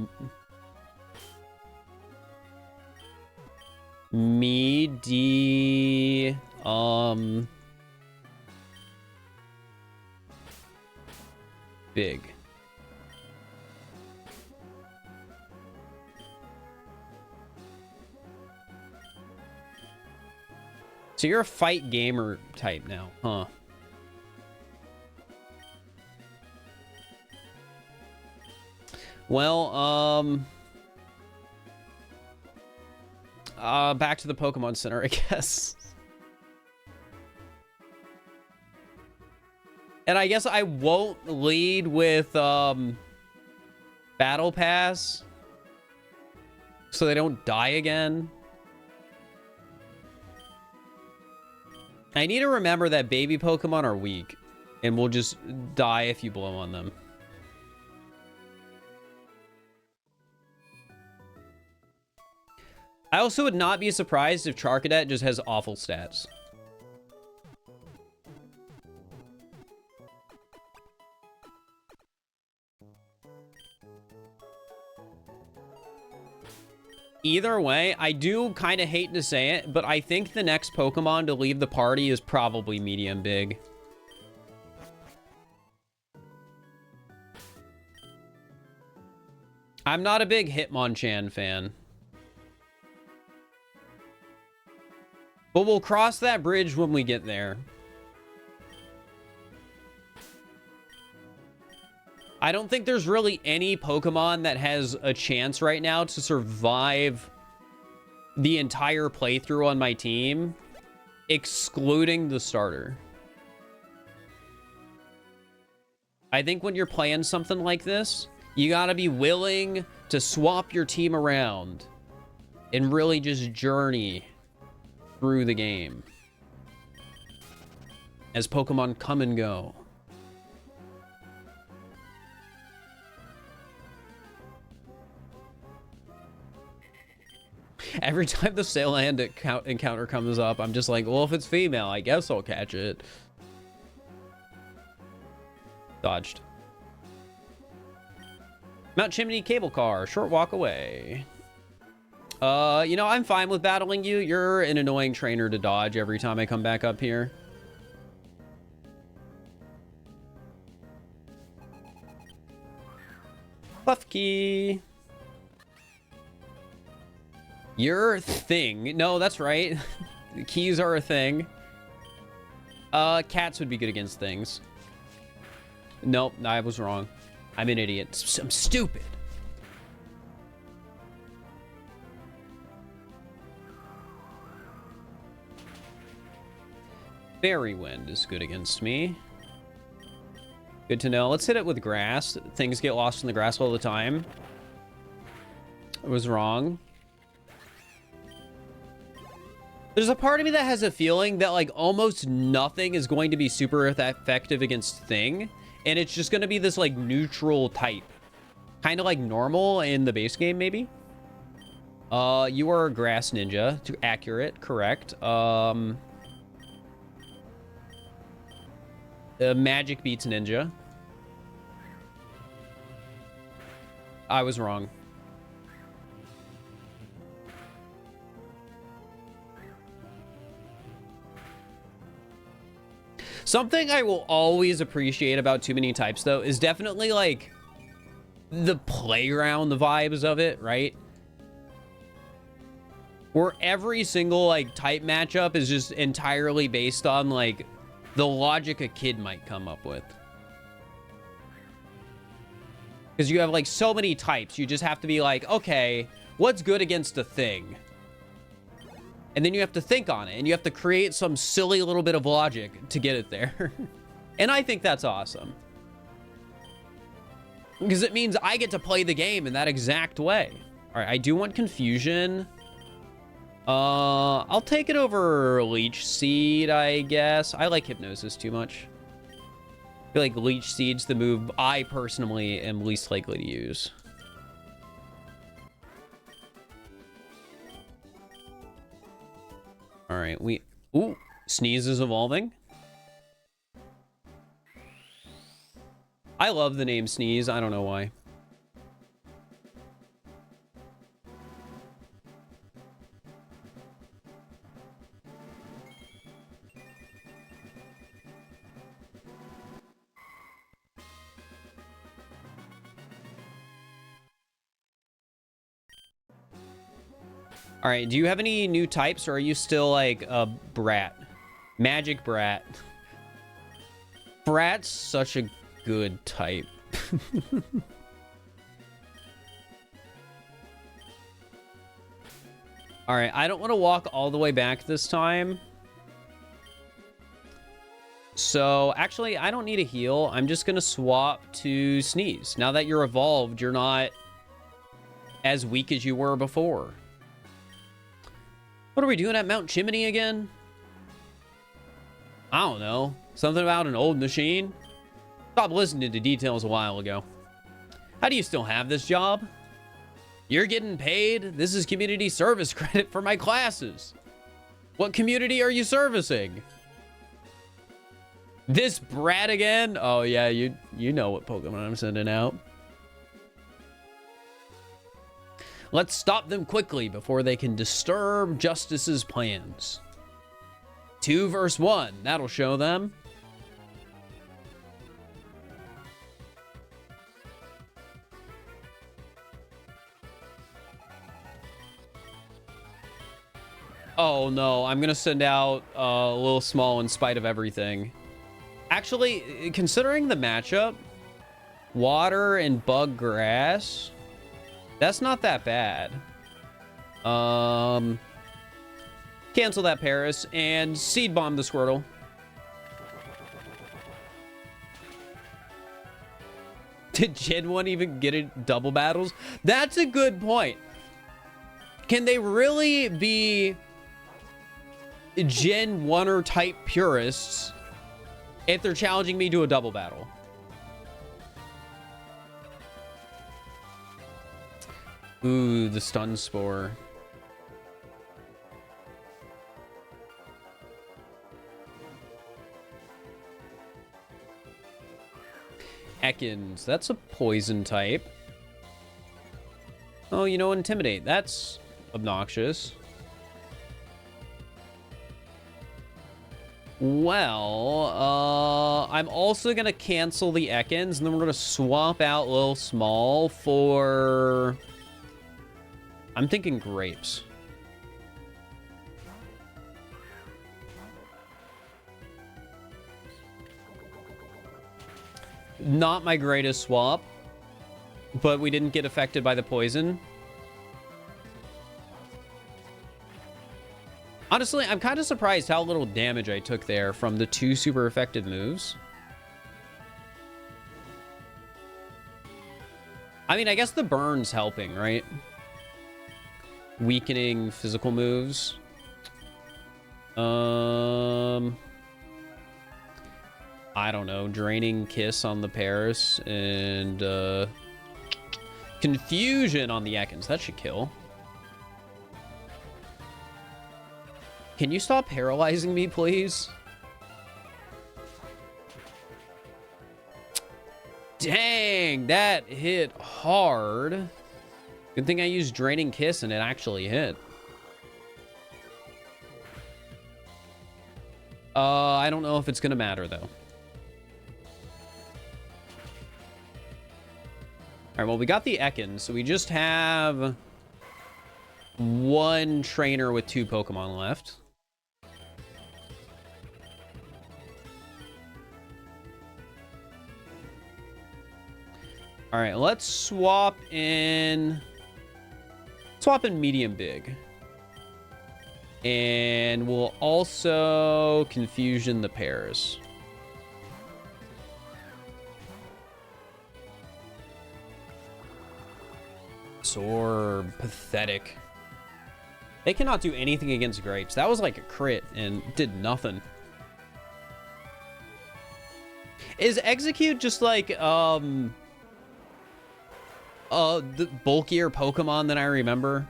Big. So you're a fight gamer type now, huh? Well, back to the Pokemon Center, I guess. And I guess I won't lead with, Battle Pass. So they don't die again. I need to remember that baby Pokemon are weak and will just die if you blow on them. I also would not be surprised if Charcadet just has awful stats. Either way, I do kind of hate to say it, but I think the next Pokemon to leave the party is probably medium big. I'm not a big Hitmonchan fan. But we'll cross that bridge when we get there. I don't think there's really any Pokemon that has a chance right now to survive the entire playthrough on my team, excluding the starter. I think when you're playing something like this, you gotta be willing to swap your team around and really just journey through the game as Pokemon come and go. Every time the Saland encounter comes up, I'm just like, well, if it's female, I guess I'll catch it. Dodged. Mount Chimney cable car, short walk away. You know, I'm fine with battling you. You're an annoying trainer to dodge every time I come back up here. Puffkey. Your thing. No, that's right. Keys are a thing. Cats would be good against things. Nope, I was wrong. I'm an idiot. I'm stupid. Fairy Wind is good against me. Good to know. Let's hit it with grass. Things get lost in the grass all the time. I was wrong. There's a part of me that has a feeling that like almost nothing is going to be super effective against Thing. And it's just going to be this like neutral type. Kind of like normal in the base game, maybe. You are a grass ninja. Accurate. Correct. Magic beats ninja. I was wrong. Something I will always appreciate about Too Many Types, though, is definitely, like, the playground, the vibes of it, right? Where every single, like, type matchup is just entirely based on, like, the logic a kid might come up with. Because you have, like, so many types, you just have to be like, okay, what's good against a thing? And then you have to think on it, and you have to create some silly little bit of logic to get it there. And I think that's awesome. Because it means I get to play the game in that exact way. All right, I do want Confusion. I'll take it over Leech Seed, I guess. I like Hypnosis too much. I feel like Leech Seed's the move I personally am least likely to use. All right, ooh, Sneeze is evolving. I love the name Sneeze. I don't know why. All right, do you have any new types, or are you still like a Brat? Magic Brat. Brat's such a good type. All right, I don't want to walk all the way back this time. So, actually, I don't need a heal. I'm just going to swap to Sneeze. Now that you're evolved, you're not as weak as you were before. What are we doing at Mount Chimney again? I don't know. Something about an old machine? Stopped listening to details a while ago. How do you still have this job? You're getting paid? This is community service credit for my classes. What community are you servicing? This brat again? Oh yeah, you know what Pokemon I'm sending out. Let's stop them quickly before they can disturb Justice's plans. 2 versus 1. That'll show them. Oh no, I'm gonna send out a little small in spite of everything. Actually, considering the matchup, water and bug grass, that's not that bad. Cancel that Paris and seed bomb the Squirtle. Did Gen 1 even get it double battles? That's a good point. Can they really be Gen 1er type purists if they're challenging me to a double battle? Ooh, the stun spore. Ekans, that's a poison type. Oh, you know, intimidate. That's obnoxious. Well, I'm also gonna cancel the Ekans, and then we're gonna swap out Lil Small for... I'm thinking grapes. Not my greatest swap, but we didn't get affected by the poison. Honestly, I'm kind of surprised how little damage I took there from the 2 super effective moves. I mean, I guess the burn's helping, right? Weakening physical moves. I don't know. Draining Kiss on the Paris and Confusion on the Ekans. That should kill. Can you stop paralyzing me, please? Dang, that hit hard. Good thing I used Draining Kiss and it actually hit. I don't know if it's gonna matter though. Alright, well, we got the Ekans, so we just have 1 trainer with 2 Pokemon left. Alright, let's swap in medium big. And we'll also Confusion the Pairs. Absorb. Pathetic. They cannot do anything against grapes. That was like a crit and did nothing. Is Execute just like the bulkier Pokemon than I remember?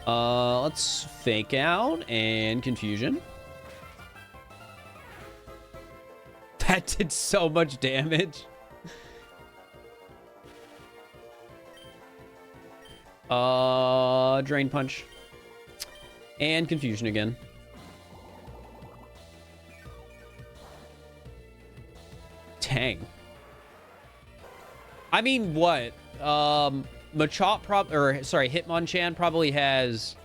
Let's Fake Out and Confusion. That did so much damage. Drain Punch. And Confusion again. Dang. I mean, what? Hitmonchan probably has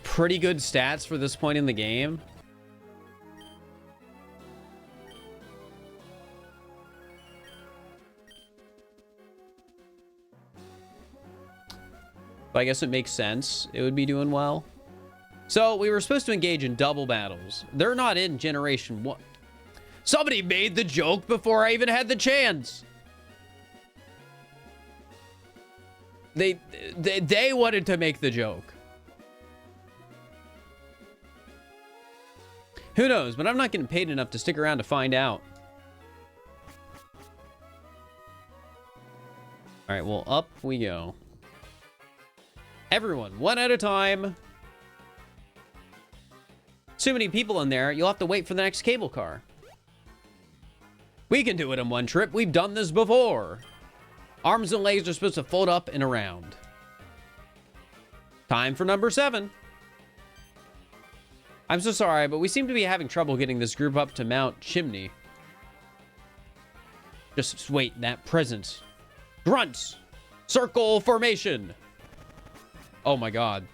pretty good stats for this point in the game. But I guess it makes sense. It would be doing well. So we were supposed to engage in double battles. They're not in Generation 1. Somebody made the joke before I even had the chance. They wanted to make the joke. Who knows? But I'm not getting paid enough to stick around to find out. All right, well, up we go. Everyone, one at a time. So many people in there, you'll have to wait for the next cable car. We can do it in one trip. We've done this before. Arms and legs are supposed to fold up and around. Time for number 7. I'm so sorry, but we seem to be having trouble getting this group up to Mount Chimney. Just wait, that presence. Grunts! Circle formation! Oh my god.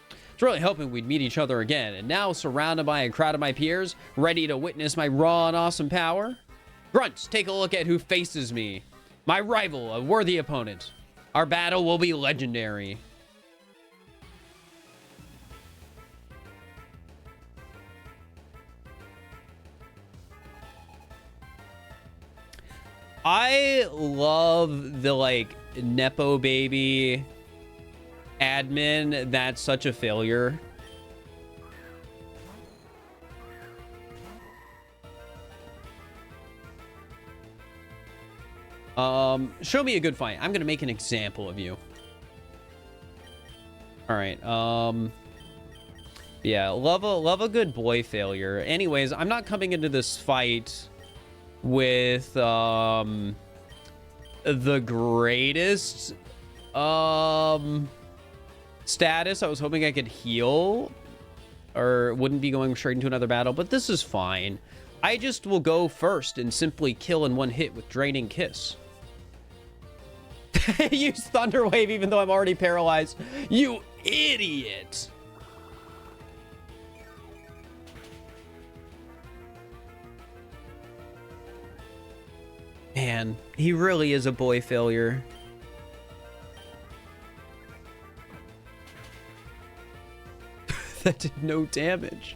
I was really hoping we'd meet each other again, and now surrounded by a crowd of my peers, ready to witness my raw and awesome power. Grunts, take a look at who faces me. My rival, a worthy opponent. Our battle will be legendary. I love the, like, Nepo baby admin that's such a failure. Show me a good fight. I'm gonna make an example of you. All right. Yeah, love a good boy failure. Anyways, I'm not coming into this fight with the greatest status. I was hoping I could heal or wouldn't be going straight into another battle, but this is fine. I just will go first and simply kill in one hit with Draining Kiss. Use Thunder Wave even though I'm already paralyzed. You idiot. Man, he really is a boy failure. That did no damage.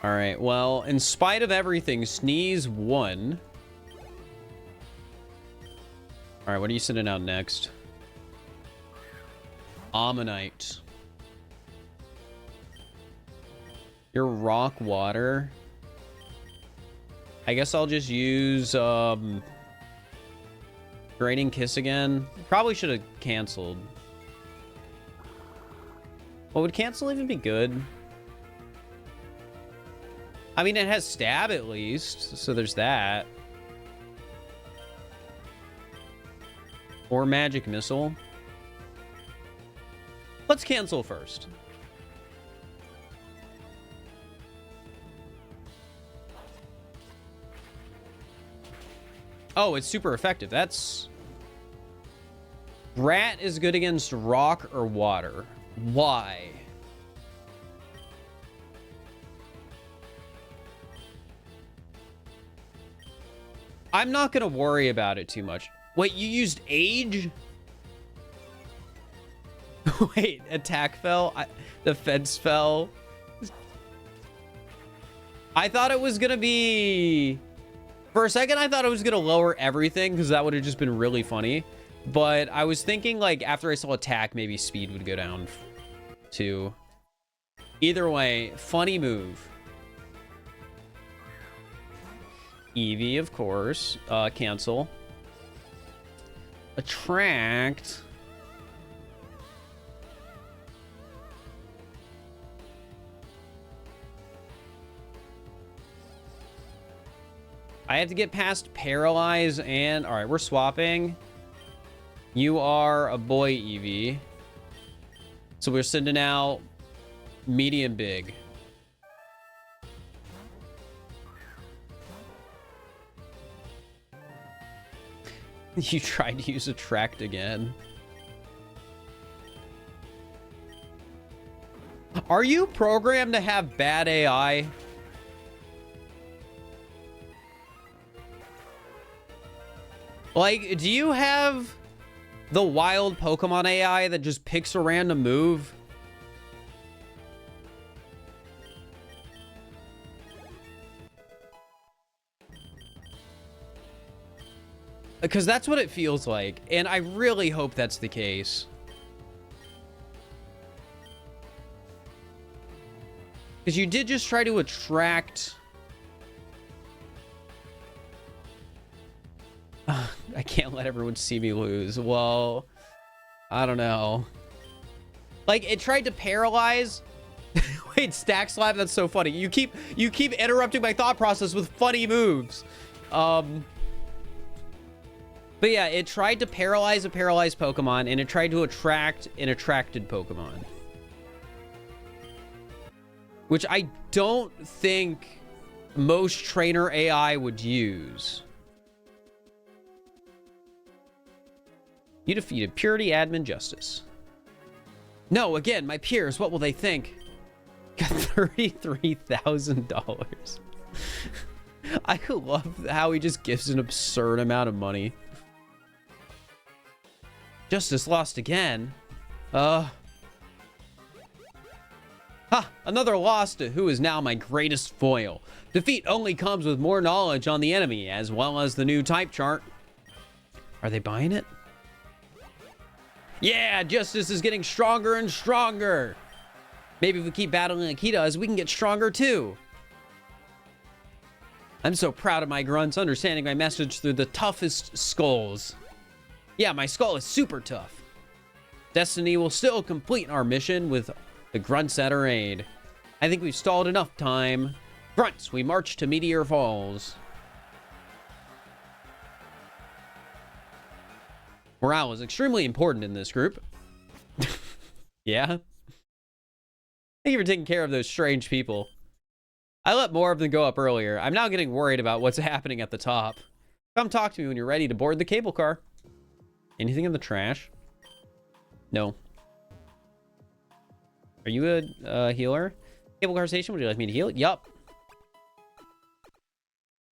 All right, well, in spite of everything, Sneeze won. All right, what are you sending out next? Ammonite. Your rock water. I guess I'll just use Draining Kiss again. Probably should have canceled. Well, would cancel even be good? I mean, it has stab at least, so there's that. Or magic missile. Let's cancel first. Oh, it's super effective. That's... Rat is good against rock or water. Why? I'm not gonna worry about it too much. Wait, you used Age? Wait, attack fell? Defense fell? I thought it was gonna be... For a second, I thought it was gonna lower everything, because that would have just been really funny. But I was thinking, like, after I saw attack, maybe speed would go down, too. Either way, funny move. Eevee, of course. Cancel. Attract. I have to get past Paralyze and... Alright, we're swapping. You are a boy, Eevee. So we're sending out medium big. You tried to use Attract again. Are you programmed to have bad AI? Like, do you have the wild Pokemon AI that just picks a random move? Because that's what it feels like, and I really hope that's the case. Because you did just try to attract... I can't let everyone see me lose. Well, I don't know. Like, it tried to paralyze... Wait, Stack Slap? That's so funny. You keep interrupting my thought process with funny moves. But yeah, it tried to paralyze a paralyzed Pokemon, and it tried to attract an attracted Pokemon. Which I don't think most trainer AI would use. You defeated Purity, Admin, Justice. No, again, my peers, what will they think? Got $33,000. I love how he just gives an absurd amount of money. Justice lost again. Another loss to who is now my greatest foil. Defeat only comes with more knowledge on the enemy, as well as the new type chart. Are they buying it? Yeah, Justice is getting stronger and stronger. Maybe if we keep battling like he does, we can get stronger too. I'm so proud of my grunts understanding my message through the toughest skulls. Yeah, my skull is super tough. Destiny will still complete our mission with the grunts at our aid. I think we've stalled enough time. Grunts, we march to Meteor Falls. Morale is extremely important in this group. Yeah. Thank you for taking care of those strange people. I let more of them go up earlier. I'm now getting worried about what's happening at the top. Come talk to me when you're ready to board the cable car. Anything in the trash? No. Are you a healer? Cable car station, would you like me to heal? Yup.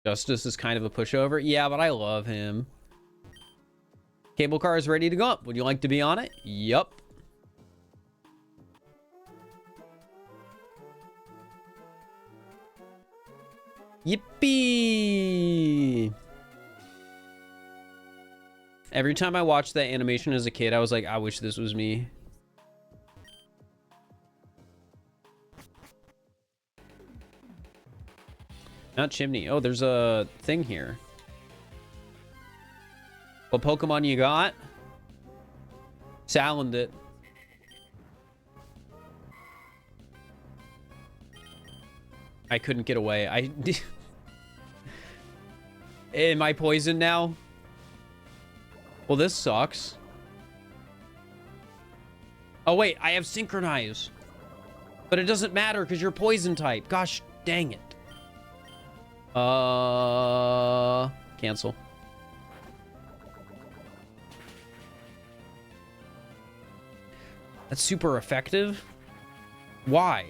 Justice is kind of a pushover. Yeah, but I love him. Cable car is ready to go up. Would you like to be on it? Yup. Yippee! Every time I watched that animation as a kid, I was like, I wish this was me. Not chimney. Oh, there's a thing here. What Pokemon you got? Salandit. I couldn't get away. Am I poisoned now? Well, this sucks. Oh, wait. I have Synchronize. But it doesn't matter because you're poison type. Gosh, dang it. Cancel. That's super effective. Why?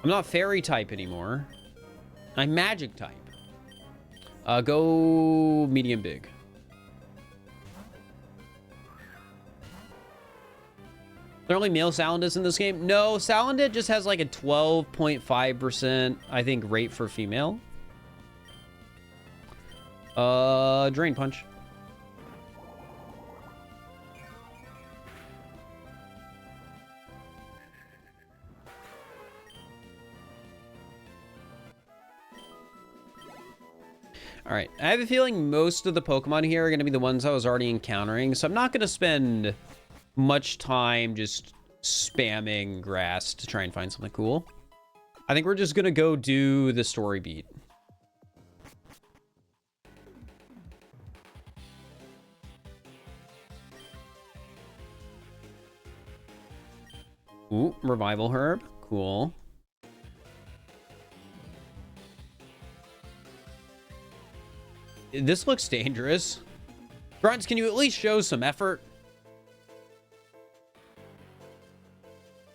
I'm not fairy type anymore. I'm magic type. Go medium big. There are only male Salandits in this game? No, Salandit just has like a 12.5%, I think, rate for female. Drain Punch. All right, I have a feeling most of the Pokemon here are going to be the ones I was already encountering, so I'm not going to spend much time just spamming grass to try and find something cool. I think we're just going to go do the story beat. Ooh, Revival Herb. Cool. This looks dangerous. Grunts, can you at least show some effort?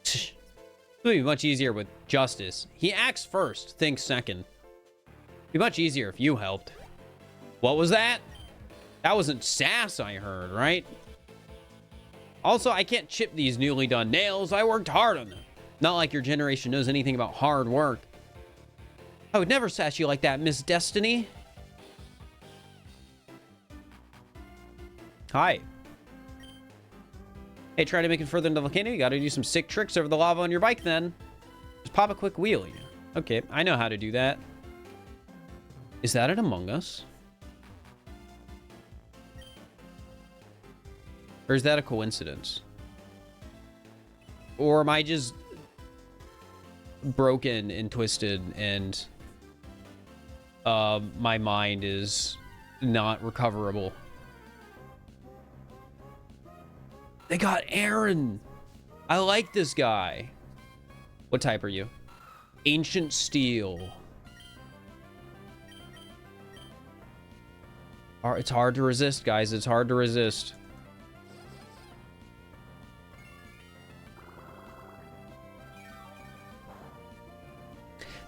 It'll be much easier with Justice. He acts first, thinks second. Be much easier if you helped. What was that? That wasn't sass I heard, right? Also, I can't chip these newly done nails. I worked hard on them. Not like your generation knows anything about hard work. I would never sass you like that, Miss Destiny. Hi. Hey, try to make it further into the volcano. You gotta do some sick tricks over the lava on your bike then. Just pop a quick wheelie. Okay, I know how to do that. Is that an Among Us? Or is that a coincidence? Or am I just broken and twisted and my mind is not recoverable? They got Aaron. I like this guy. What type are you? Ancient Steel. It's hard to resist, guys. It's hard to resist.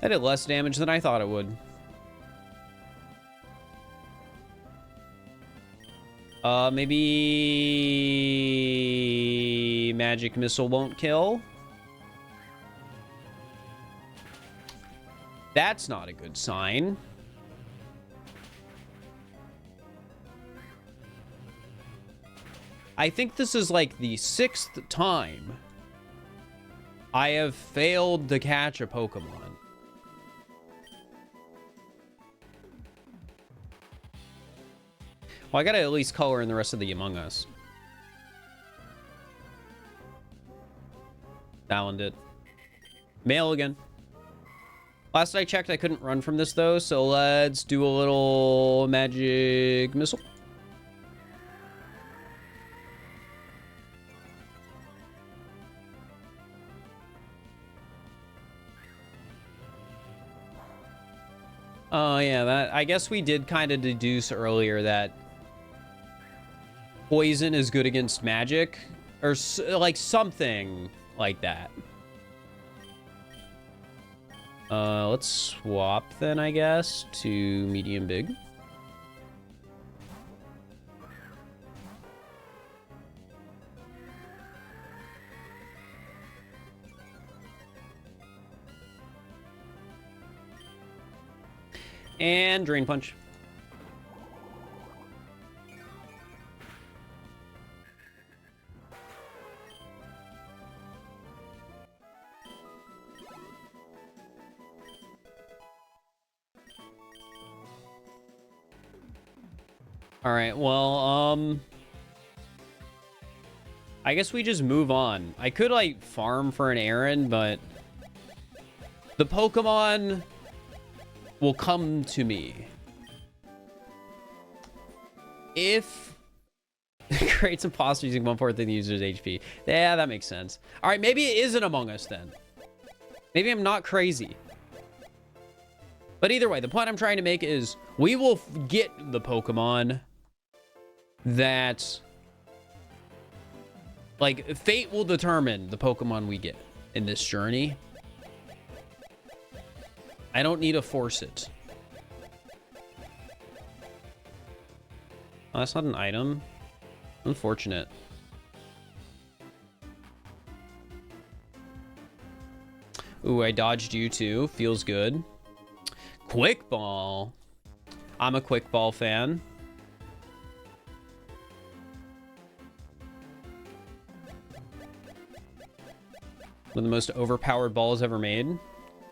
That did less damage than I thought it would. Maybe magic missile won't kill. That's not a good sign. I think this is like the 6th time I have failed to catch a Pokemon. Well, I gotta at least color in the rest of the Among Us. Found it. Mail again. Last I checked, I couldn't run from this though, so let's do a little magic missile. Oh yeah, that I guess we did kind of deduce earlier that poison is good against magic, or like something like that. Let's swap then, I guess, to medium big. And Drain Punch. All right, well, I guess we just move on. I could, like, farm for an errand, but the Pokemon will come to me. If creates imposters using 1/4 of the user's HP. Yeah, that makes sense. All right, maybe it is an Among Us then. Maybe I'm not crazy. But either way, the point I'm trying to make is we will get the Pokemon that, like, fate will determine the Pokemon we get in this journey. I don't need to force it. Oh, that's not an item. Unfortunate. Ooh, I dodged you too. Feels good. Quick Ball. I'm a Quick Ball fan. One of the most overpowered balls ever made.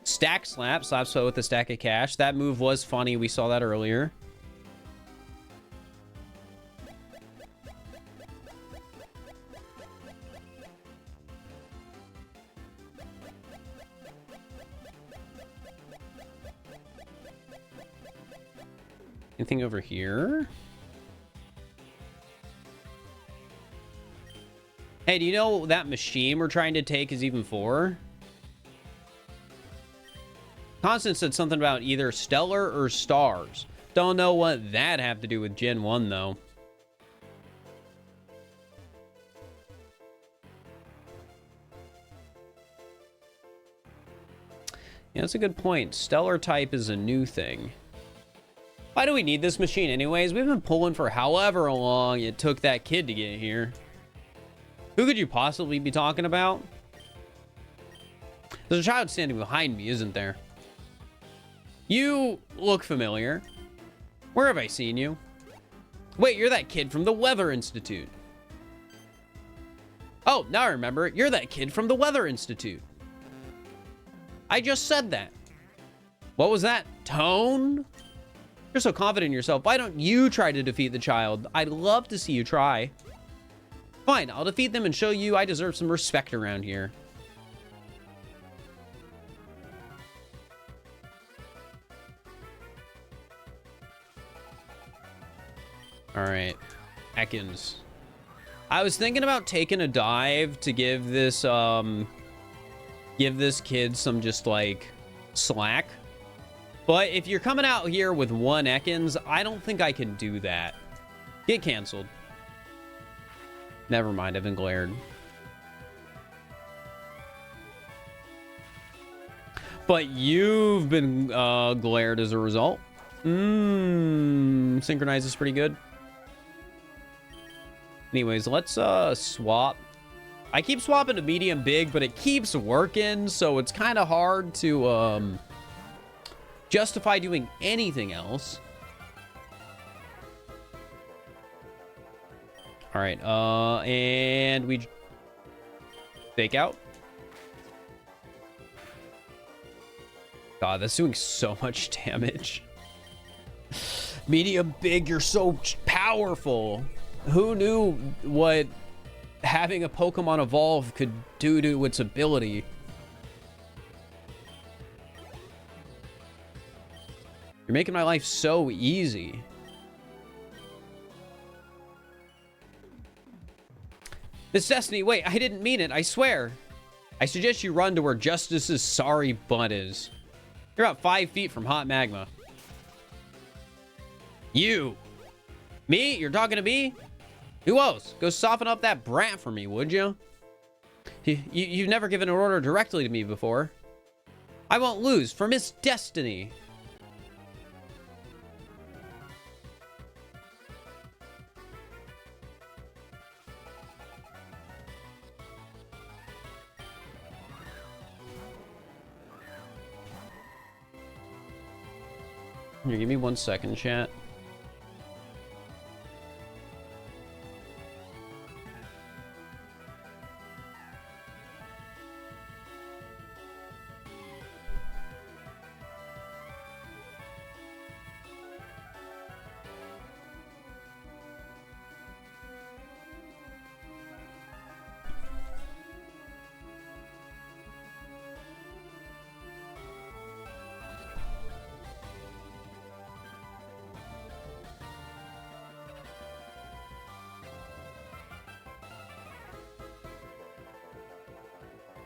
Stack Slap. Slap Spell with a stack of cash. That move was funny. We saw that earlier. Anything over here? Hey, do you know that machine we're trying to take is even for? Constance said something about either Stellar or Stars. Don't know what that have to do with Gen 1, though. Yeah, that's a good point. Stellar type is a new thing. Why do we need this machine anyways? We've been pulling for however long it took that kid to get here. Who could you possibly be talking about? There's a child standing behind me, isn't there? You look familiar. Where have I seen you? Wait, you're that kid from the Weather Institute. Oh, now I remember. You're that kid from the Weather Institute. I just said that. What was that? Tone? You're so confident in yourself. Why don't you try to defeat the child? I'd love to see you try. Fine, I'll defeat them and show you I deserve some respect around here. All right, Ekans. I was thinking about taking a dive to give this kid some just like slack. But if you're coming out here with one Ekans, I don't think I can do that. Get canceled. Never mind, I've been glared. But you've been glared as a result. Synchronize is pretty good. Anyways, let's swap. I keep swapping to medium big, but it keeps working, so it's kind of hard to justify doing anything else. All right, and we fake out. God, that's doing so much damage. Medium big, you're so powerful. Who knew what having a Pokemon evolve could do to its ability? You're making my life so easy. Miss Destiny, wait, I didn't mean it, I swear. I suggest you run to where Justice's sorry butt is. You're about 5 feet from hot magma. You. Me? You're talking to me? Who else? Go soften up that brat for me, would you? You've never given an order directly to me before. I won't lose for Miss Destiny. Here, give me 1 second, chat.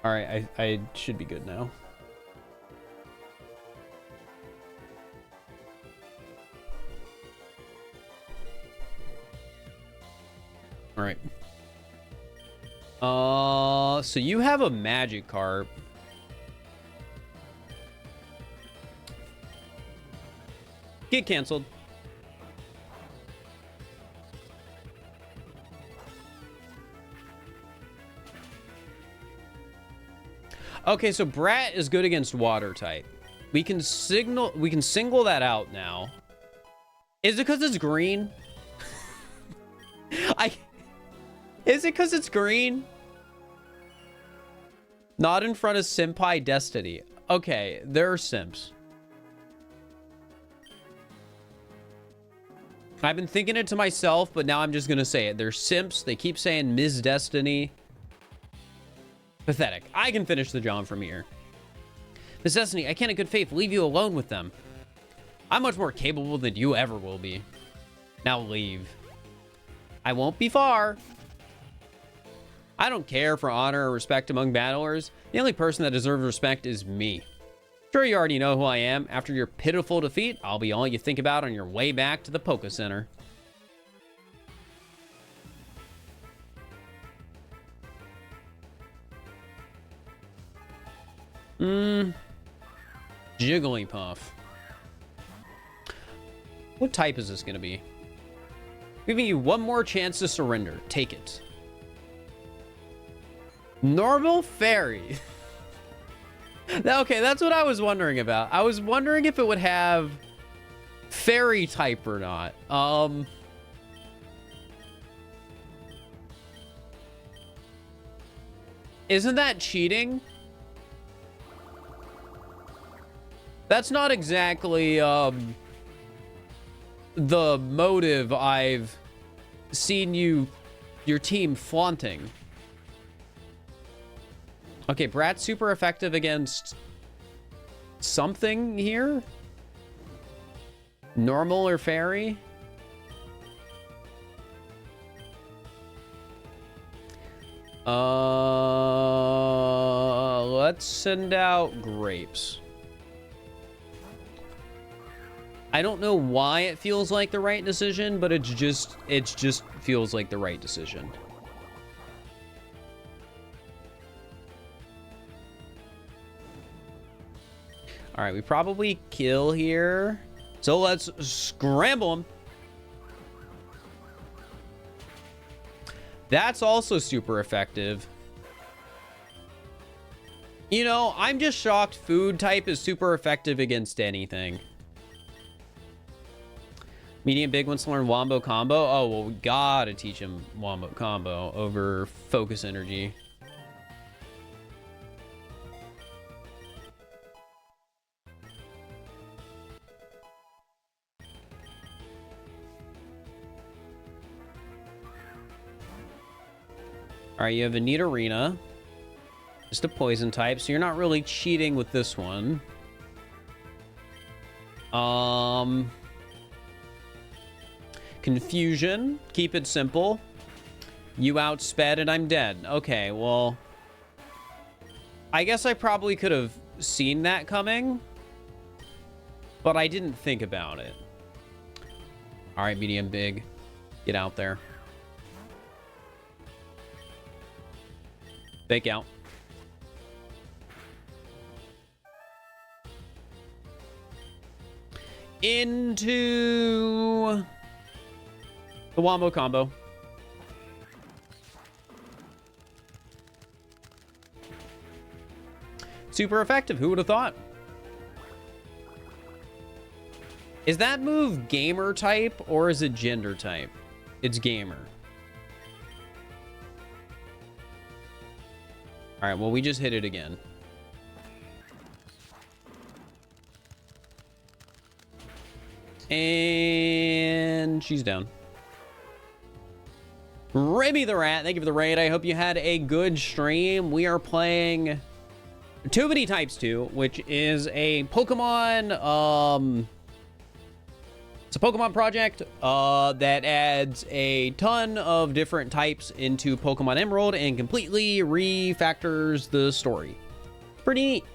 All right, I should be good now. All right. So you have a Magikarp. Get canceled. Okay, so Brat is good against water type. We can single that out now. Is it because it's green? Is it because it's green? Not in front of Senpai Destiny. Okay, there are simps. I've been thinking it to myself, but now I'm just gonna say it. They're simps. They keep saying Ms. Destiny. Pathetic. I can finish the job from here. Miss Destiny, I can't in good faith leave you alone with them. I'm much more capable than you ever will be. Now leave. I won't be far. I don't care for honor or respect among battlers. The only person that deserves respect is me. Sure, you already know who I am. After your pitiful defeat, I'll be all you think about on your way back to the Poké Center. Jigglypuff. What type is this going to be? Giving you one more chance to surrender. Take it. Normal fairy. Okay, that's what I was wondering about. I was wondering if it would have fairy type or not. Isn't that cheating? That's not exactly the motive I've seen your team flaunting. Okay, Brat's super effective against something here. Normal or fairy? Let's send out grapes. I don't know why it feels like the right decision, but it just feels like the right decision. All right, we probably kill here. So let's scramble him. That's also super effective. You know, I'm just shocked food type is super effective against anything. Medium big wants to learn Wombo Combo. Oh, well, we gotta teach him Wombo Combo over Focus Energy. All right, you have a neat arena. Just a poison type, so you're not really cheating with this one. Confusion. Keep it simple. You outsped and I'm dead. Okay, well, I guess I probably could have seen that coming, but I didn't think about it. All right, medium big. Get out there. Fake out. Into the Wombo Combo. Super effective. Who would have thought? Is that move gamer type or is it gender type? It's gamer. All right, well, we just hit it again. And she's down. Remy the Rat, thank you for the raid. I hope you had a good stream. We are playing Too Many Types 2, which is a Pokemon, it's a Pokemon project that adds a ton of different types into Pokemon Emerald and completely refactors the story. Pretty neat.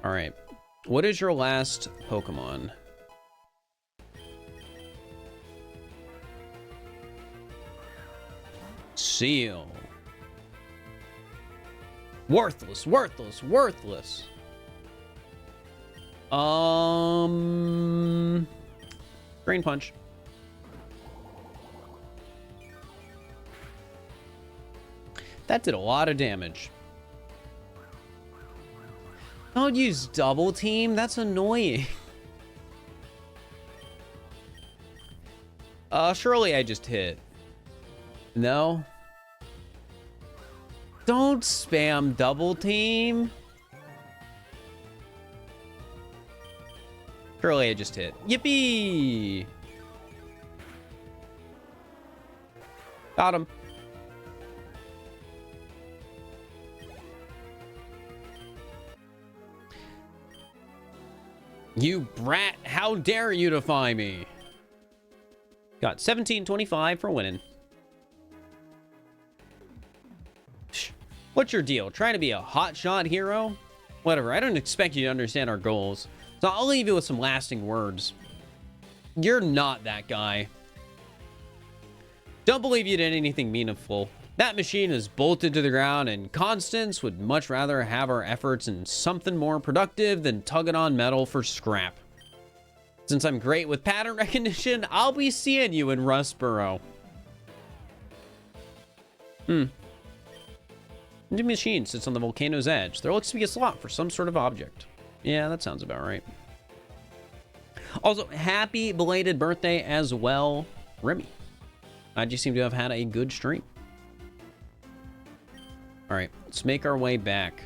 All right. What is your last Pokemon? Seal. Worthless, worthless, worthless. Drain Punch. That did a lot of damage. Don't use double team. That's annoying. Surely I just hit. No. Don't spam double team. Surely I just hit. Yippee! Got him. You brat, how dare you defy me? Got 1725 for winning. What's your deal? Trying to be a hotshot hero? Whatever, I don't expect you to understand our goals. So I'll leave you with some lasting words. You're not that guy. Don't believe you did anything meaningful. That machine is bolted to the ground, and Constance would much rather have our efforts in something more productive than tugging on metal for scrap. Since I'm great with pattern recognition, I'll be seeing you in Rustboro. The machine sits on the volcano's edge. There looks to be a slot for some sort of object. Yeah, that sounds about right. Also, happy belated birthday as well, Remy. I just seem to have had a good stream. All right, let's make our way back.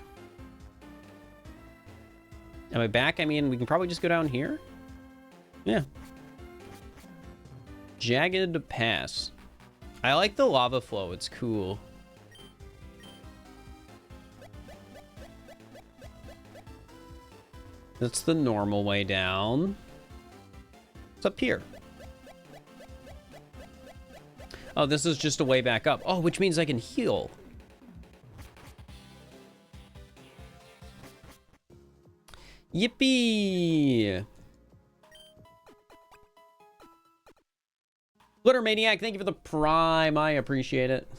Am I back? I mean, we can probably just go down here. Yeah. Jagged Pass. I like the lava flow. It's cool. That's the normal way down. What's up here? Oh, this is just a way back up. Oh, which means I can heal. Yippee! Glitter Maniac, thank you for the prime. I appreciate it.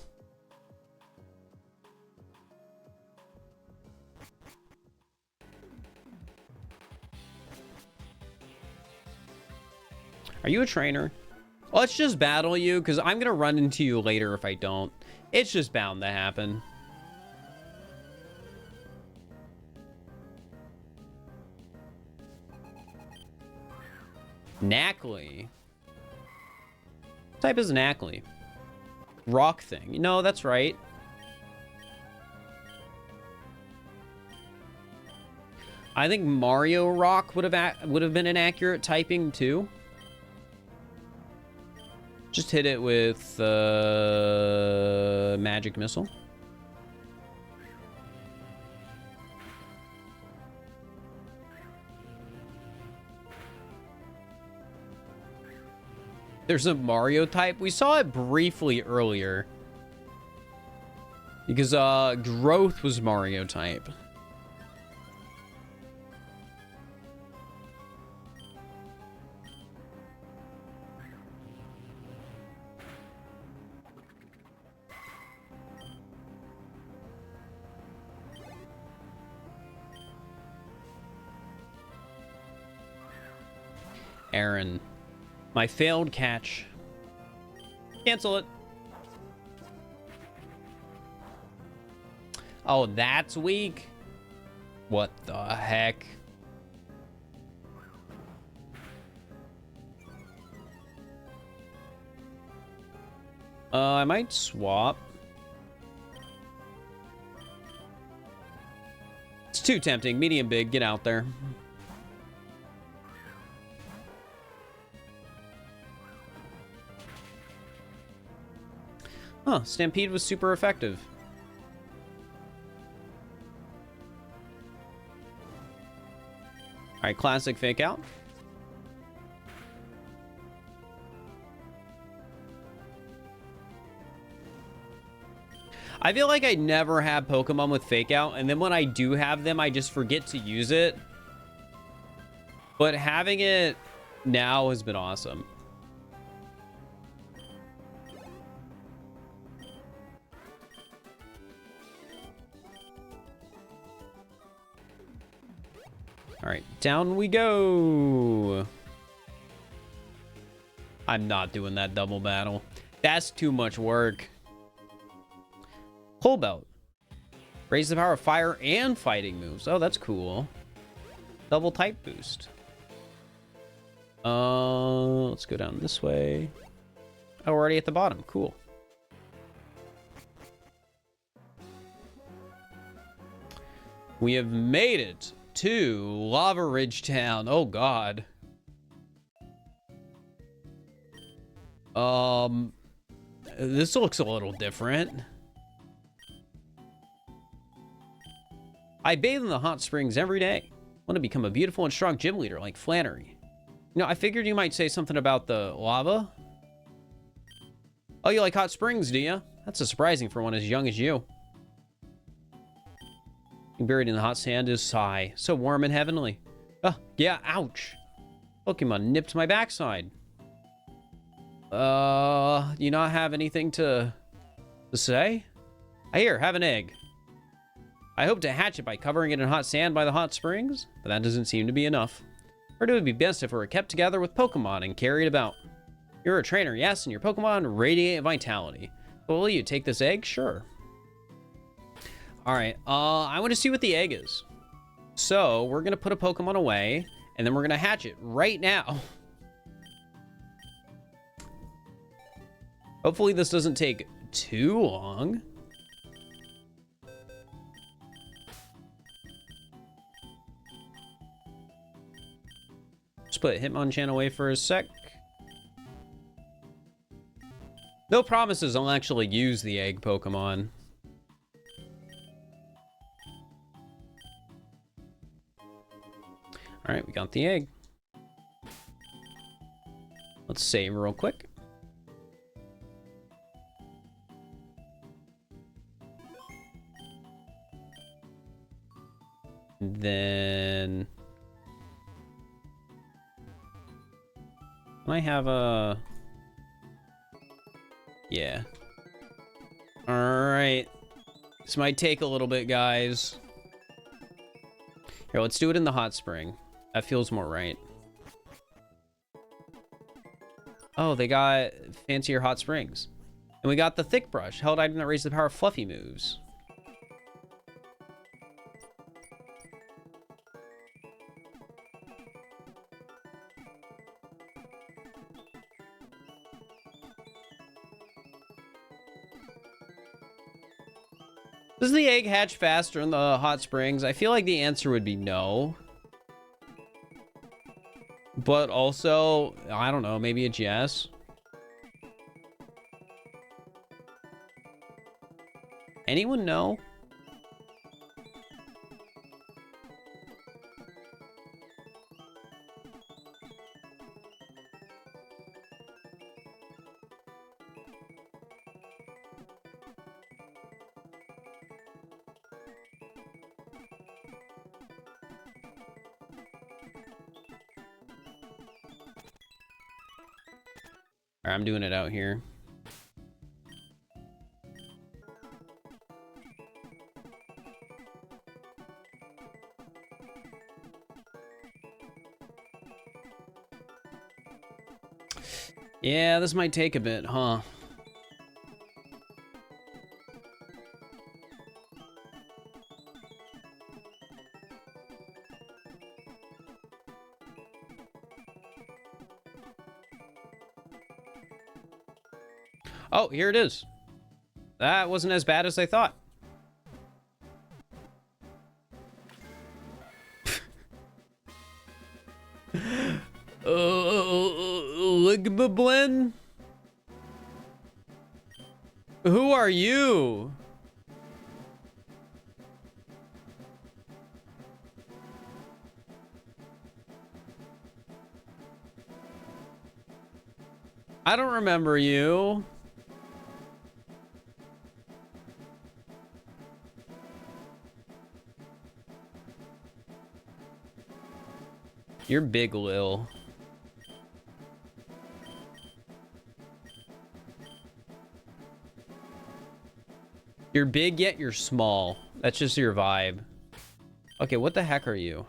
Are you a trainer? Let's just battle you, because I'm going to run into you later if I don't. It's just bound to happen. Knackley. What type is Knackley? Rock thing. No, that's right. I think Mario Rock would have been an accurate typing too. Just hit it with Magic Missile. There's a Mario type. We saw it briefly earlier. Because Growth was Mario type. Aaron. My failed catch. Cancel it. Oh, that's weak. What the heck? I might swap. It's too tempting. Medium big, get out there. Huh, Stampede was super effective. Alright, classic fake out. I feel like I never have Pokemon with fake out, and then when I do have them, I just forget to use it. But having it now has been awesome. All right, down we go. I'm not doing that double battle. That's too much work. Cold Belt. Raise the power of fire and fighting moves. Oh, that's cool. Double type boost. Let's go down this way. Oh, we're already at the bottom. Cool. We have made it to Lava Ridge Town. Oh god. This looks a little different. I bathe in the hot springs every day. Want to become a beautiful and strong gym leader like Flannery. You know, I figured you might say something about the lava. Oh, you like hot springs, do you? That's surprising for one as young as you. Buried in the hot sand is sigh. So warm and heavenly. Oh, yeah, ouch. Pokemon nipped my backside. You not have anything to To say? Here, have an egg. I hope to hatch it by covering it in hot sand by the hot springs, but that doesn't seem to be enough. Heard it would be best if we were kept together with Pokemon and carried about. You're a trainer, yes, and your Pokemon radiate vitality. Will you take this egg? Sure. Alright, I want to see what the egg is. So, we're going to put a Pokemon away, and then we're going to hatch it right now. Hopefully this doesn't take too long. Just put Hitmonchan away for a sec. No promises I'll actually use the egg Pokemon. Alright, we got the egg. Let's save real quick. Then I have a... Yeah. Alright. This might take a little bit, guys. Here, let's do it in the hot spring. That feels more right. Oh, they got fancier hot springs. And we got the thick brush. Held item that raises the power of fluffy moves. Does the egg hatch faster in the hot springs? I feel like the answer would be no. But also, I don't know, maybe it's yes. Anyone know? Alright, I'm doing it out here. Yeah, this might take a bit, huh? Oh, here it is. That wasn't as bad as I thought. Ligbablin? Who are you? I don't remember you. You're big, Lil. You're big, yet you're small. That's just your vibe. Okay, what the heck are you?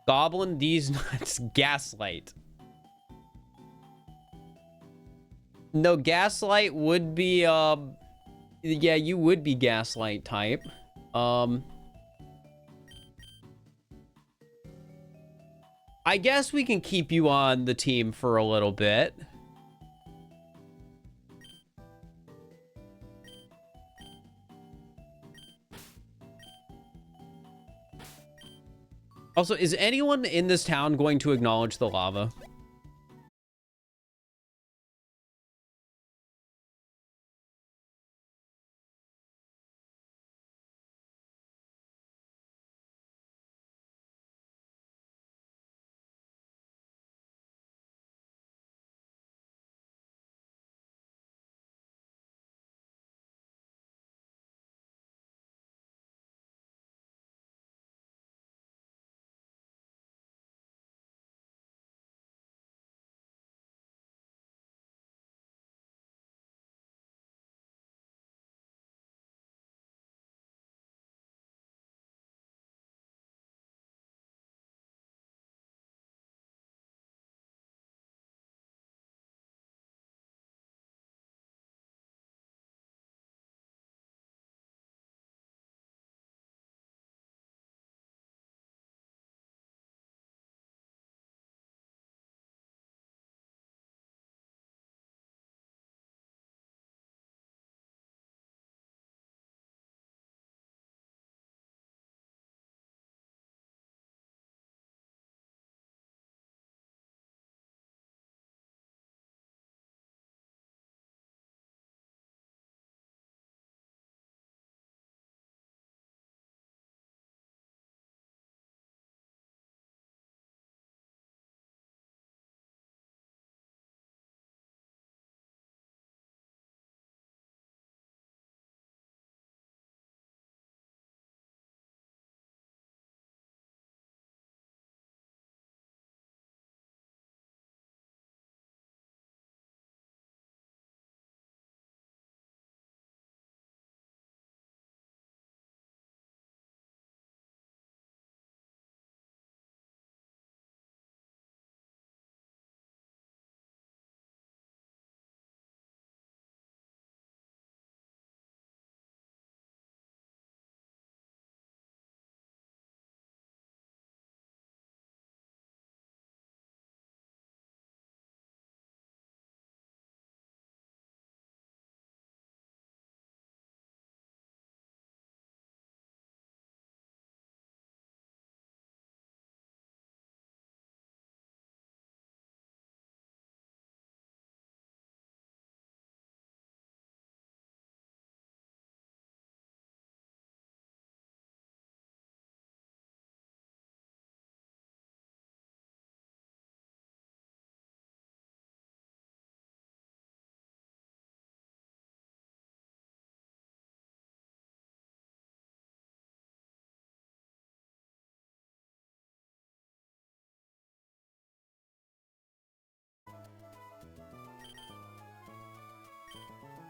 Goblin, these nuts, Gaslight. No, Gaslight would be, yeah, you would be Gaslight type. I guess we can keep you on the team for a little bit. Also, is anyone in this town going to acknowledge the lava?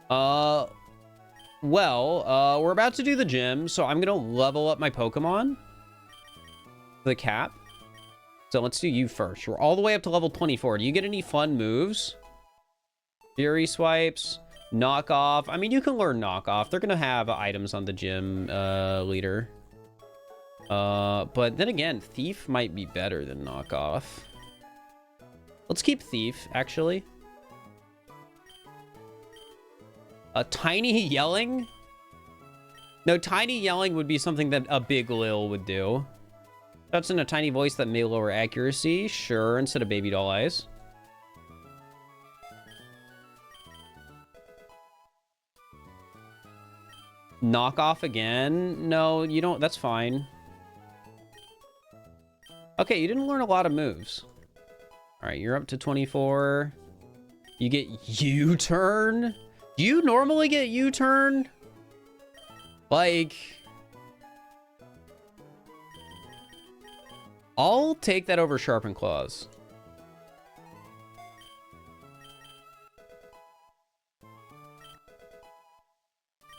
We're about to do the gym, so I'm gonna level up my Pokemon. The cap. So let's do you first. We're all the way up to level 24. Do you get any fun moves? Fury swipes, knockoff. I mean, you can learn knockoff. They're gonna have items on the gym leader. But then again, thief might be better than knockoff. Let's keep thief, actually. A tiny yelling? No, tiny yelling would be something that a big Lil would do. That's in a tiny voice that may lower accuracy. Sure, instead of baby doll eyes. Knock off again? No, you don't. That's fine. Okay, you didn't learn a lot of moves. All right, you're up to 24. You get U-turn? Do you normally get U-turn? Like... I'll take that over Sharpened Claws.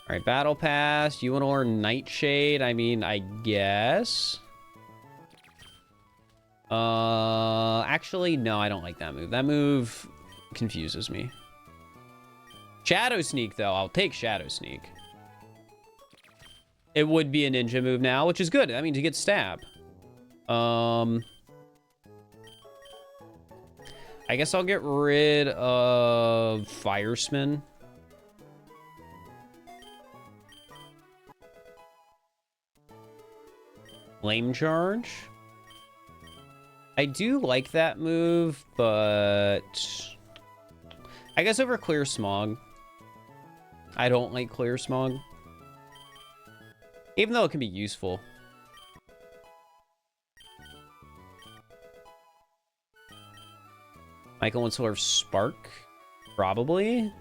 Alright, Battle Pass. You want to learn Nightshade? I mean, I guess. Actually, no, I don't like that move. That move confuses me. Shadow Sneak, though. I'll take Shadow Sneak. It would be a ninja move now, which is good. That means you get stab. I guess I'll get rid of Fireman. Flame Charge. I do like that move, but I guess over Clear Smog. I don't like Clear Smog. Even though it can be useful. Michael wants to learn Spark. Probably.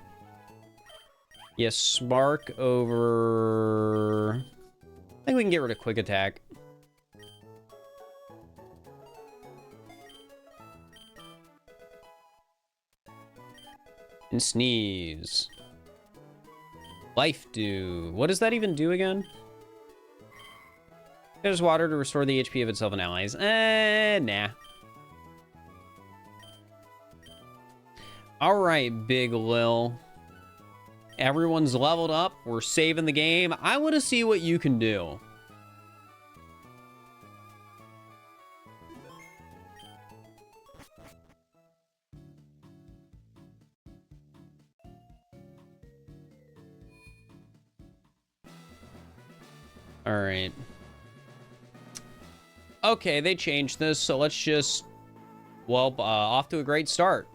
Yes, Spark over... I think we can get rid of Quick Attack. And Sneeze. Life Dew. What does that even do again? There's water to restore the HP of itself and allies. Nah. Alright, Big Lil. Everyone's leveled up. We're saving the game. I want to see what you can do. Alright. Okay, they changed this, so let's just... Well, off to a great start.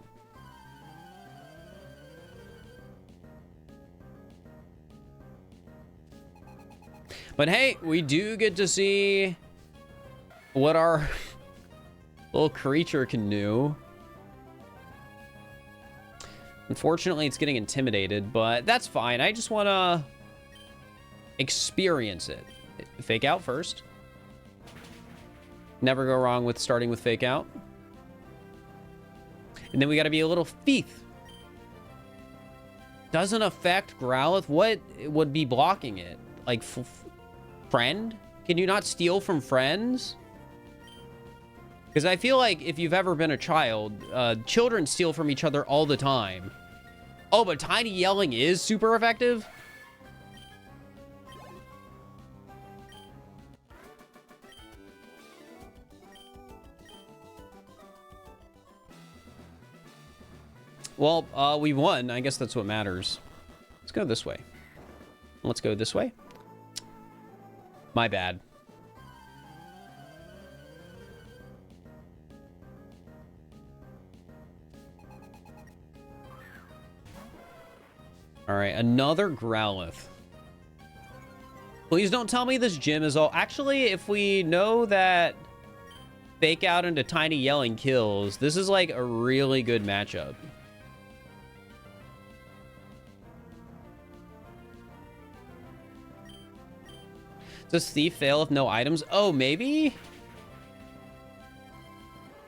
But hey, we do get to see what our little creature can do. Unfortunately, it's getting intimidated, but that's fine. I just want to experience it. Fake out first. Never go wrong with starting with fake out. And then we got to be a little thief. Doesn't affect Growlithe. What would be blocking it? Like, friend? Can you not steal from friends? Because I feel like if you've ever been a child, children steal from each other all the time. Oh, but tiny yelling is super effective? Well, we won. I guess that's what matters. Let's go this way. Let's go this way. My bad. All right, another Growlithe. Please don't tell me this gym is all... Actually, if we know that fake out into tiny yelling kills, this is like a really good matchup. Does Thief fail if no items? Oh, maybe?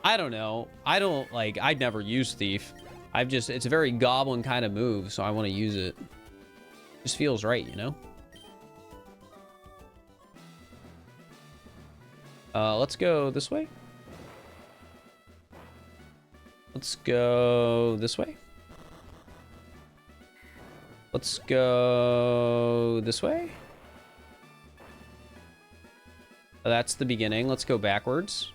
I don't know. I don't, like, I'd never use Thief. It's a very goblin kind of move, so I want to use it. Just feels right, you know? Let's go this way. Let's go this way. Let's go this way. That's the beginning. Let's go backwards.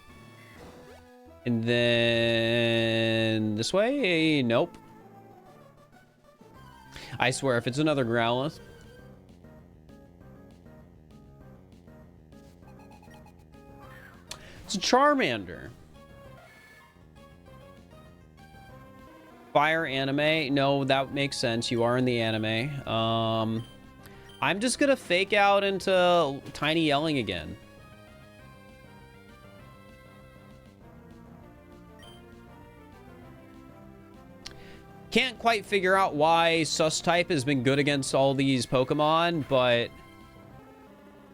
And then this way? Nope. I swear, if it's another Growlithe. It's a Charmander. Fire anime. No, that makes sense. You are in the anime. I'm just gonna fake out into Tiny yelling again. Can't quite figure out why Sus type has been good against all these Pokemon, but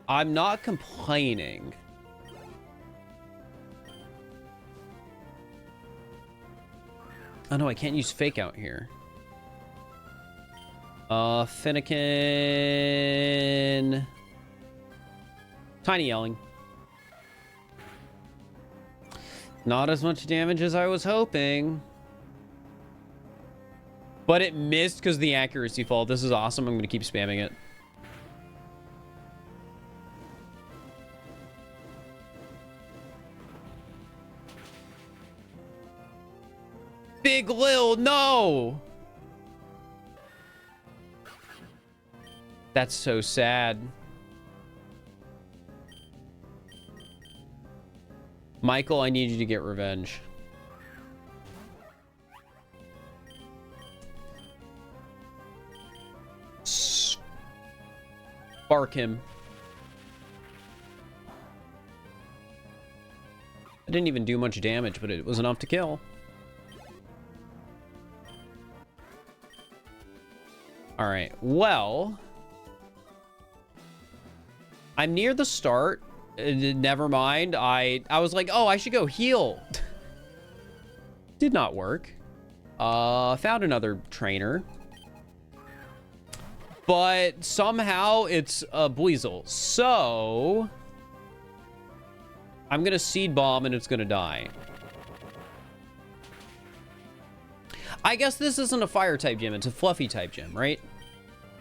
I'm not complaining. Oh no, I can't use fake out here. Finnegan. Tiny yelling. Not as much damage as I was hoping. But it missed because of the accuracy fault. This is awesome. I'm going to keep spamming it. Big Lil, no! That's so sad. Michael, I need you to get revenge. Spark him. I didn't even do much damage, but it was enough to kill. All right, well, I'm near the start. Never mind. I was like, oh, I should go heal. Did not work. Found another trainer. But somehow it's a Buizel. So I'm going to Seed Bomb and it's going to die. I guess this isn't a fire type gym. It's a fluffy type gym, right?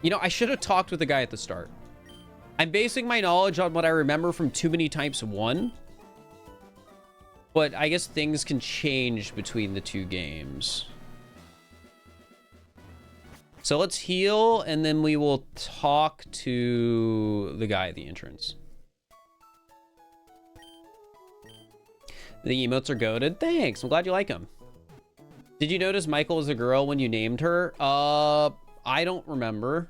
You know, I should have talked with the guy at the start. I'm basing my knowledge on what I remember from Too Many Types 1. But I guess things can change between the two games. So let's heal, and then we will talk to the guy at the entrance. The emotes are goated. Thanks. I'm glad you like them. Did you notice Michael was a girl when you named her? I don't remember.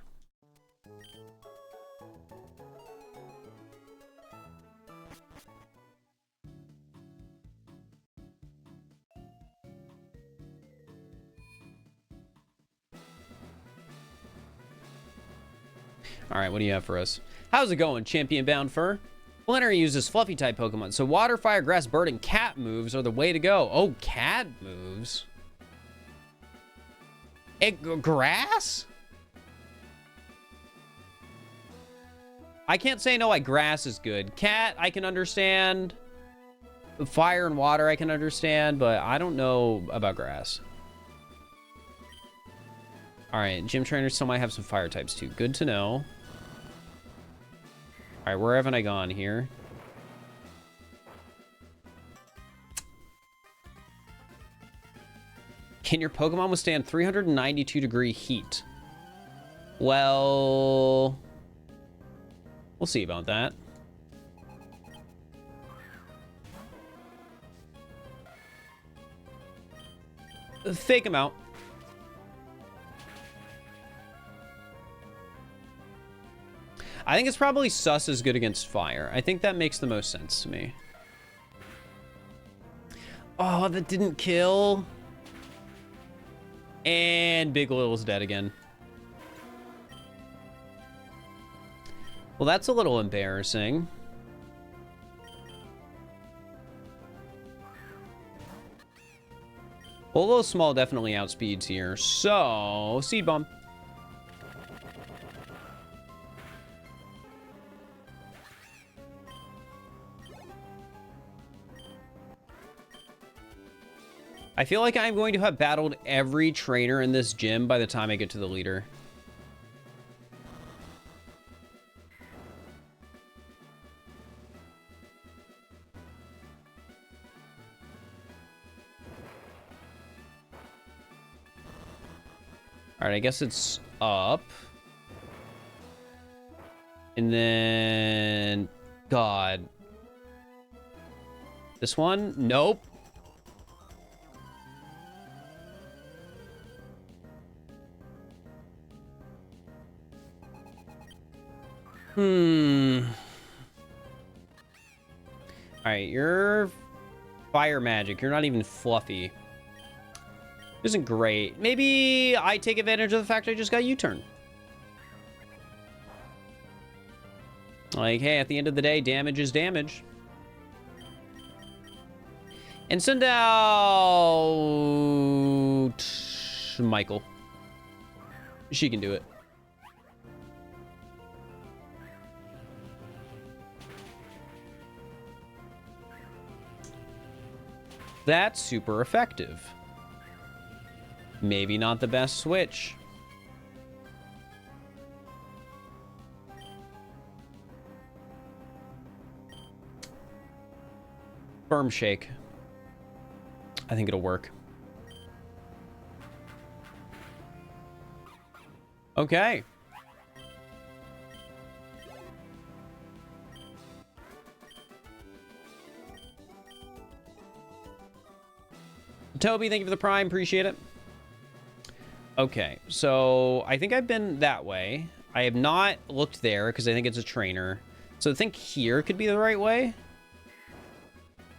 All right, what do you have for us? How's it going, Champion Bound Fur? Flannery uses fluffy type Pokemon, so water, fire, grass, bird, and cat moves are the way to go. Oh, cat moves? Grass? I can't say no, like grass is good. Cat, I can understand. Fire and water, I can understand, but I don't know about grass. All right, gym trainers still might have some fire types too. Good to know. All right, where haven't I gone here? Can your Pokemon withstand 392-degree heat? Well, we'll see about that. Fake them out. I think it's probably Sus is good against fire. I think that makes the most sense to me. Oh, that didn't kill. And Big Little's dead again. Well, that's a little embarrassing. Well, a little small definitely outspeeds here. So, Seed Bomb. I feel like I'm going to have battled every trainer in this gym by the time I get to the leader. All right, I guess it's up. And then... God. This one? Nope. All right, you're fire magic. You're not even fluffy. Isn't great. Maybe I take advantage of the fact I just got U-turn. Like, hey, at the end of the day, damage is damage. And send out Michael. She can do it. That's super effective. Maybe not the best switch. Firm shake. I think it'll work. Okay. Toby, thank you for the prime. Appreciate it. Okay, so I think I've been that way. I have not looked there because I think it's a trainer. So I think here could be the right way.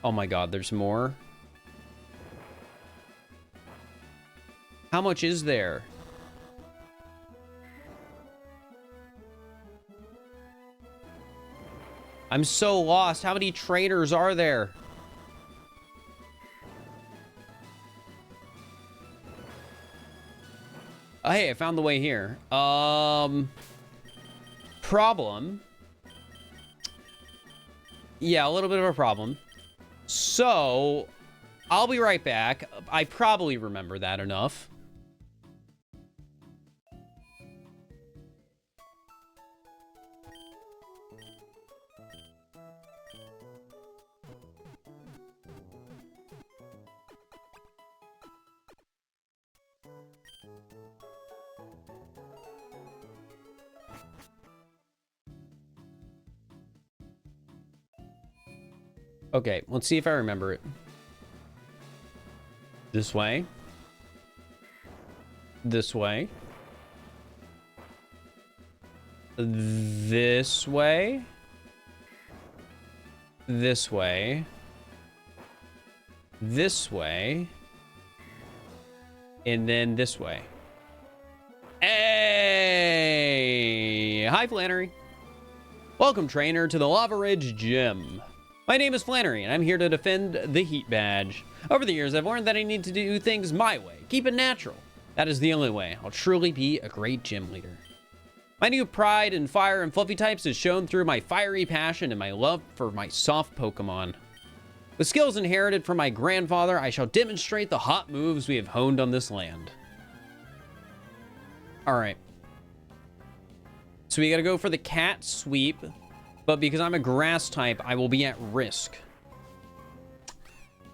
Oh my god, there's more. How much is there? I'm so lost. How many trainers are there? Oh, hey, I found the way here. Problem. Yeah, a little bit of a problem. So, I'll be right back. I probably remember that enough. Okay, let's see if I remember it. This way. This way. This way. This way. This way. And then this way. Hey! Hi, Flannery. Welcome, trainer, to the Lava Ridge Gym. My name is Flannery, and I'm here to defend the Heat Badge. Over the years, I've learned that I need to do things my way. Keep it natural. That is the only way I'll truly be a great gym leader. My new pride in fire and fluffy types is shown through my fiery passion and my love for my soft Pokemon. With skills inherited from my grandfather, I shall demonstrate the hot moves we have honed on this land. Alright. So we gotta go for the cat sweep. But because I'm a grass type, I will be at risk.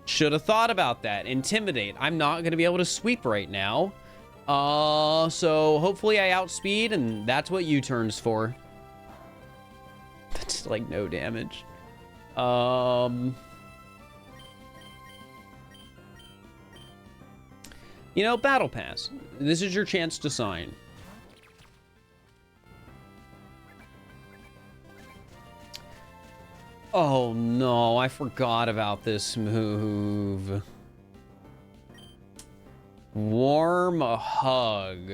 Should have thought about that. Intimidate. I'm not going to be able to sweep right now. So hopefully I outspeed, and that's what U-turn's for. That's like no damage. You know, Battle Pass. This is your chance to sign. Oh no, I forgot about this move. Warm hug.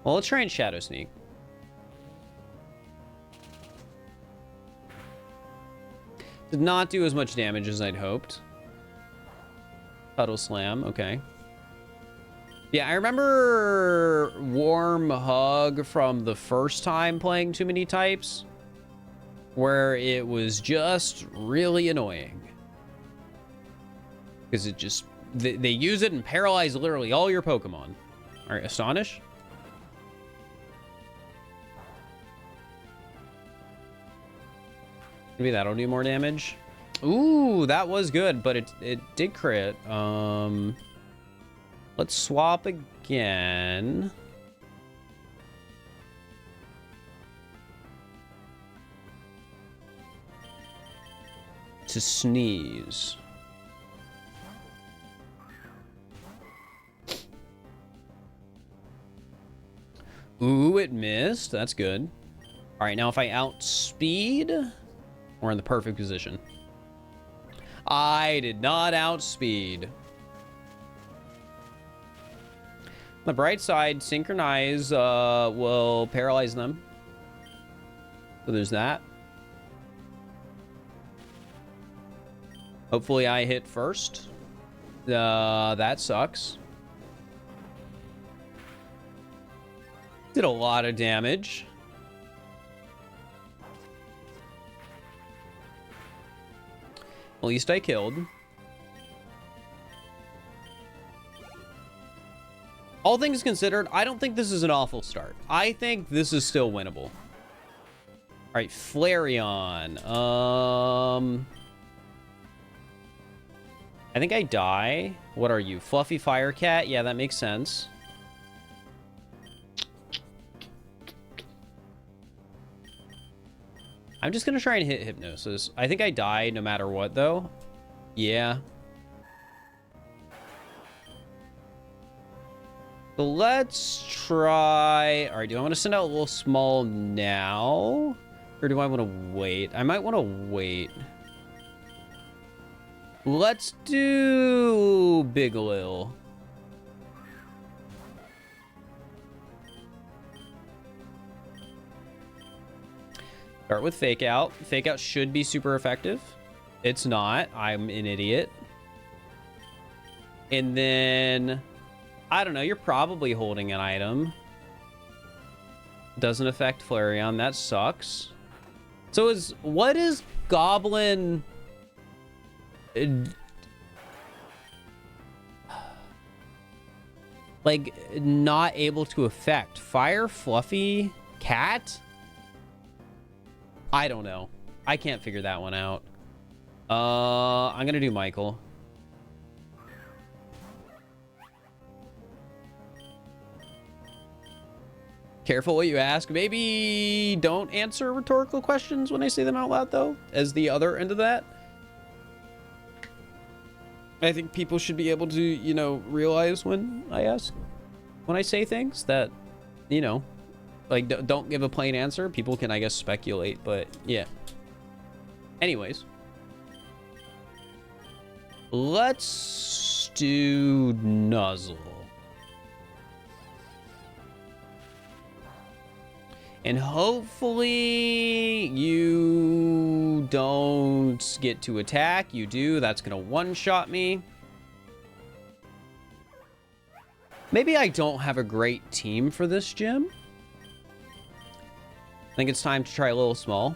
Well, let's try and Shadow Sneak. Did not do as much damage as I'd hoped. Puddle Slam, okay. Yeah, I remember Warm Hug from the first time playing Too Many Types, where it was just really annoying. Because it just... They use it and paralyze literally all your Pokemon. All right, Astonish. Maybe that'll do more damage. Ooh, that was good, but it did crit. Let's swap again. To sneeze. Ooh, it missed. That's good. All right, now if I outspeed, we're in the perfect position. I did not outspeed. On the bright side, Synchronize will paralyze them. So there's that. Hopefully I hit first. That sucks. Did a lot of damage. At least I killed. All things considered, I don't think this is an awful start. I think this is still winnable. All right, Flareon. I think I die. What are you? Fluffy Fire Cat? Yeah, that makes sense. I'm just going to try and hit Hypnosis. I think I die no matter what, though. Yeah. So let's try... All right, do I want to send out a little small now? Or do I want to wait? I might want to wait. Let's do Big Lil. Start with Fake Out. Fake Out should be super effective. It's not. I'm an idiot. And then, I don't know. You're probably holding an item. Doesn't affect Flareon. That sucks. So what is Goblin... like, not able to affect? Fire Fluffy Cat? I don't know. I can't figure that one out. I'm gonna do Michael. Careful what you ask. Maybe don't answer rhetorical questions when I say them out loud, though, as the other end of that. I think people should be able to, you know, realize when I say things that, you know, like, don't give a plain answer. People can, I guess, speculate, but yeah. Anyways. Let's do Nuzzle. And hopefully you don't get to attack. You do. That's going to one-shot me. Maybe I don't have a great team for this gym. I think it's time to try a little small.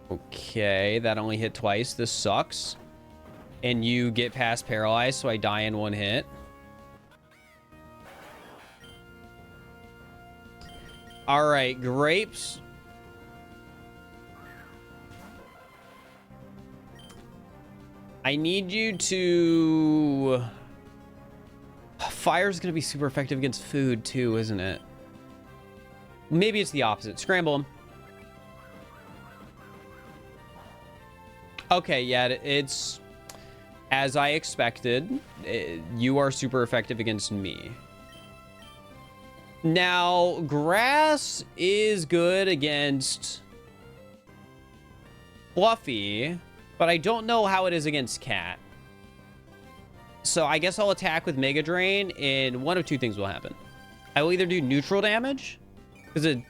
Okay, that only hit twice. This sucks. And you get past paralyzed, so I die in one hit. All right, Grapes. I need you to... Fire's going to be super effective against food, too, isn't it? Maybe it's the opposite. Scramble him. Okay, yeah, it's... As I expected, you are super effective against me. Now, Grass is good against Fluffy, but I don't know how it is against Cat. So I guess I'll attack with Mega Drain, and one of two things will happen. I will either do neutral damage, because it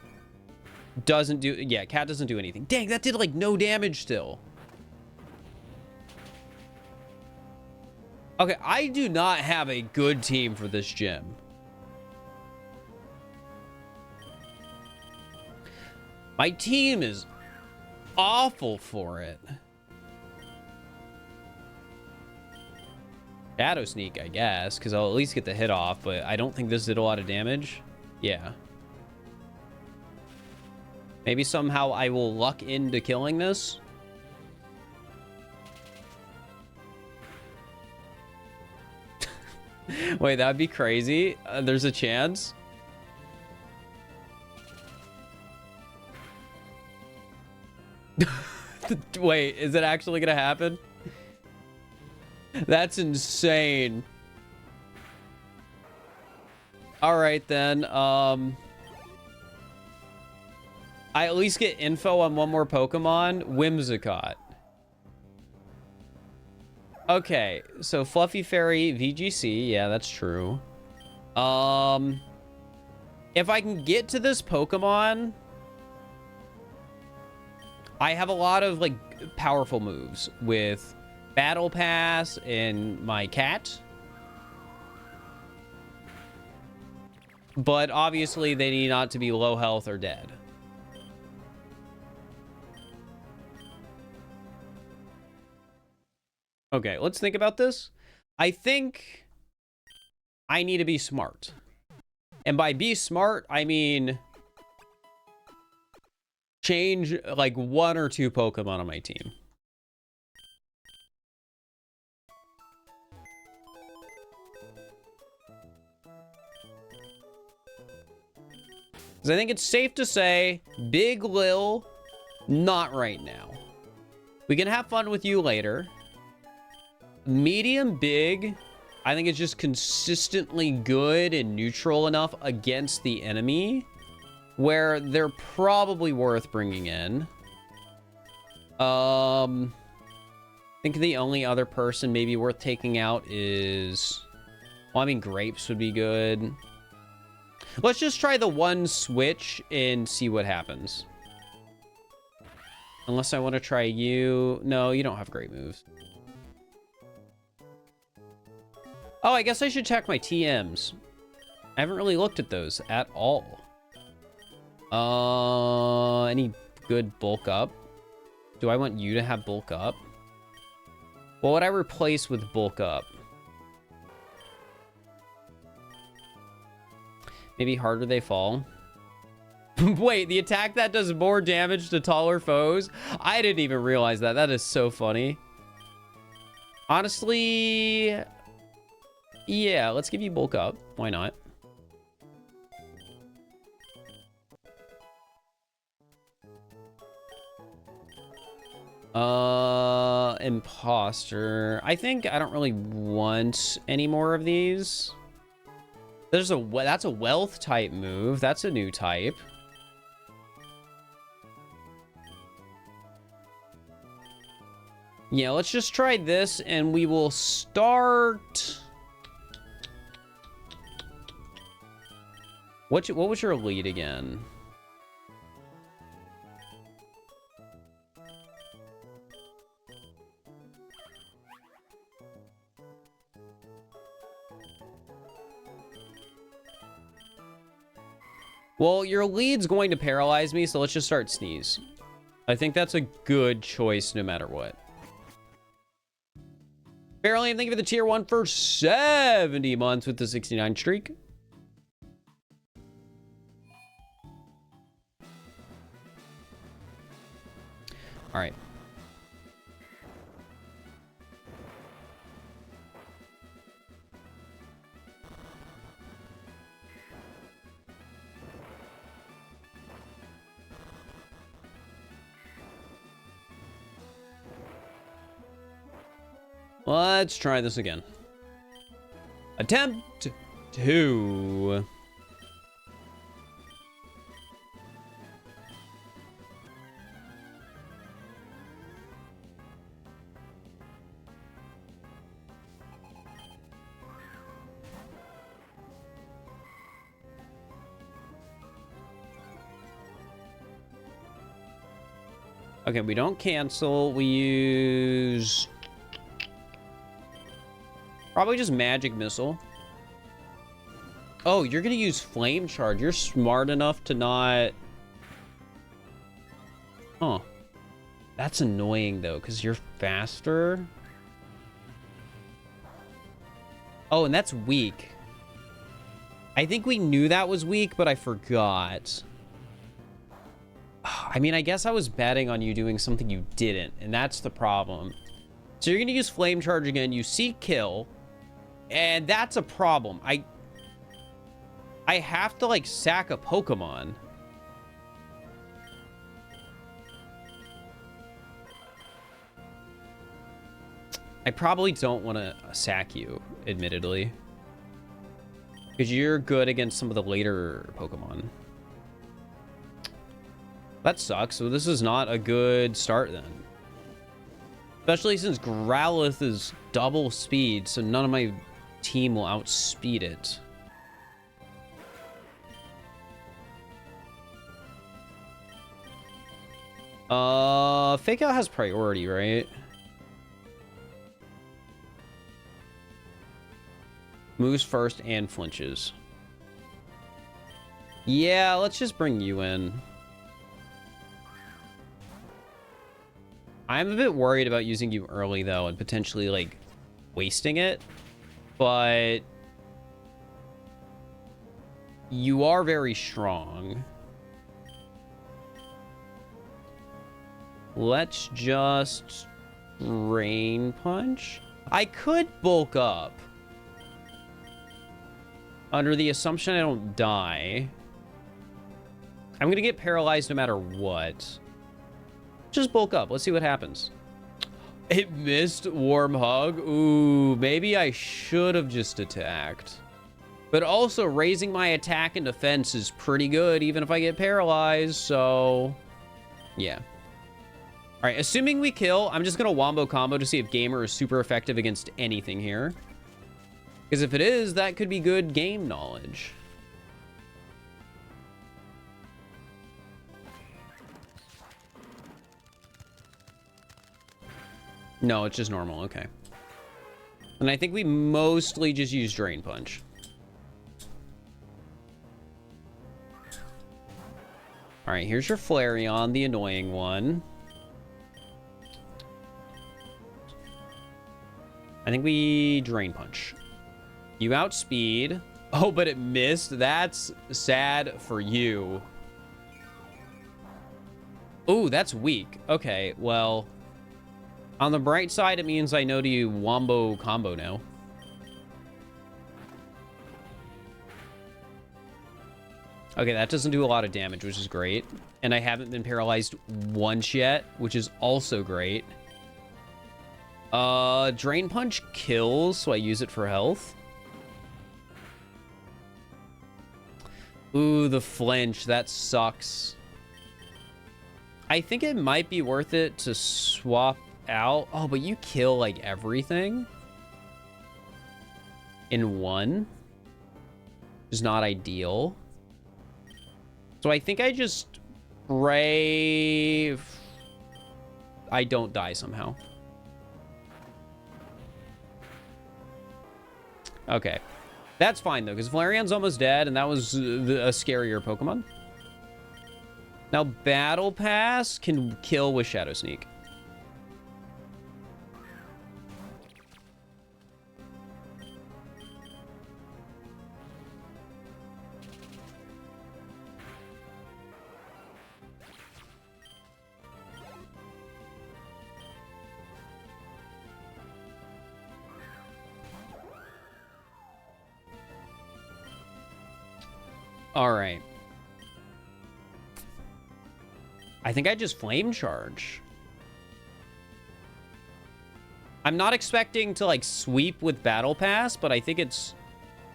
doesn't do... Yeah, Cat doesn't do anything. Dang, that did, like, no damage still. Okay, I do not have a good team for this gym. My team is awful for it. Shadow Sneak, I guess, because I'll at least get the hit off, but I don't think this did a lot of damage. Yeah. Maybe somehow I will luck into killing this. Wait, that'd be crazy. There's a chance. Wait, is it actually gonna happen? That's insane. All right, then. I at least get info on one more Pokemon, Whimsicott. Okay, so Fluffy Fairy, VGC, yeah, that's true. If I can get to this Pokemon, I have a lot of, like, powerful moves with Battle Pass and my cat. But obviously, they need not to be low health or dead. Okay, let's think about this. I think I need to be smart. And by be smart, I mean change like 1 or 2 Pokemon on my team. Because I think it's safe to say, Big Lil, not right now. We can have fun with you later. Medium Big, I think it's just consistently good and neutral enough against the enemy where they're probably worth bringing in. I think the only other person maybe worth taking out is... Well, I mean, Grapes would be good. Let's just try the one switch and see what happens. Unless I want to try you. No, you don't have great moves. Oh, I guess I should check my TMs. I haven't really looked at those at all. Any good bulk up? Do I want you to have bulk up? What would I replace with bulk up? Maybe Harder They Fall. Wait, the attack that does more damage to taller foes? I didn't even realize that. That is so funny. Honestly... Yeah, let's give you bulk up. Why not? Imposter. I think I don't really want any more of these. That's a wealth type move. That's a new type. Yeah, let's just try this and we will start... What was your lead again? Well, your lead's going to paralyze me, so let's just start Sneeze. I think that's a good choice no matter what. Barely, thank you for the tier 1 for 70 months with the 69 streak. All right. Let's try this again. Attempt 2. Okay, we don't cancel. We use... Probably just Magic Missile. Oh, you're going to use Flame Charge. You're smart enough to not... Huh. That's annoying, though, because you're faster. Oh, and that's weak. I think we knew that was weak, but I forgot. I mean, I guess I was betting on you doing something you didn't, and that's the problem. So you're going to use Flame Charge again. You see kill, and that's a problem. I have to, like, sack a Pokemon. I probably don't want to sack you, admittedly. Because you're good against some of the later Pokemon. That sucks. So this is not a good start then. Especially since Growlithe is double speed, so none of my team will outspeed it. Fake Out has priority, right? Moves first and flinches. Yeah, let's just bring you in. I'm a bit worried about using you early, though, and potentially, like, wasting it. But you are very strong. Let's just Rain Punch. I could bulk up. Under the assumption I don't die. I'm going to get paralyzed no matter what. Just bulk up. Let's see what happens. It missed Warm Hug. Ooh, maybe I should have just attacked. But also, raising my attack and defense is pretty good, even if I get paralyzed, so... yeah. Alright, assuming we kill, I'm just going to Wombo Combo to see if Gamer is super effective against anything here. Because if it is, that could be good game knowledge. No, it's just normal. Okay. And I think we mostly just use Drain Punch. All right, here's your Flareon, the annoying one. I think we Drain Punch. You outspeed. Oh, but it missed. That's sad for you. Ooh, that's weak. Okay, well... on the bright side, it means I know to Wombo Combo now. Okay, that doesn't do a lot of damage, which is great. And I haven't been paralyzed once yet, which is also great. Drain Punch kills, so I use it for health. Ooh, the flinch. That sucks. I think it might be worth it to swap out. Oh, but you kill, like, everything in one. Is not ideal. So I think I just pray I don't die somehow. Okay. That's fine, though, because Flareon's almost dead, and that was a scarier Pokemon. Now, Battle Pass can kill with Shadow Sneak. All right. I think I just Flame Charge. I'm not expecting to, like, sweep with Battle Pass, but I think it's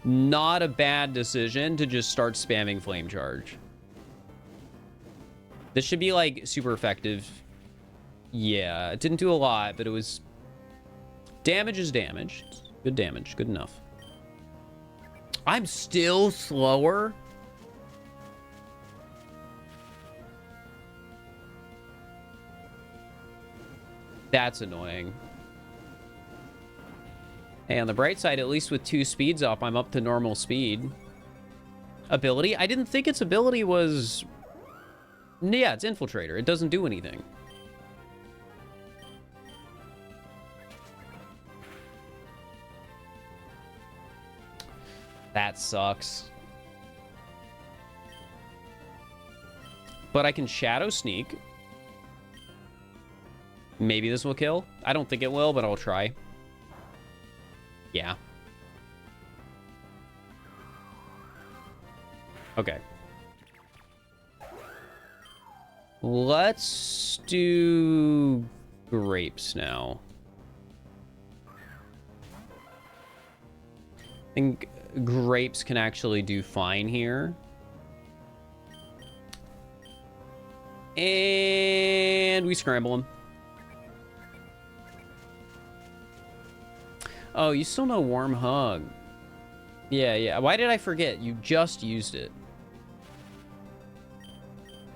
not a bad decision to just start spamming Flame Charge. This should be, like, super effective. Yeah, it didn't do a lot, but it was... damage is damage. Good damage. Good enough. I'm still slower? That's annoying. Hey, on the bright side, at least with 2 speeds up, I'm up to normal speed. Ability? I didn't think its ability was Yeah, it's Infiltrator. It doesn't do anything. That sucks. But I can Shadow Sneak. Maybe this will kill. I don't think it will, but I'll try. Yeah. Okay. Let's do grapes now. I think grapes can actually do fine here. And we scramble them. Oh, you still know Warm Hug. Yeah, yeah. Why did I forget? You just used it.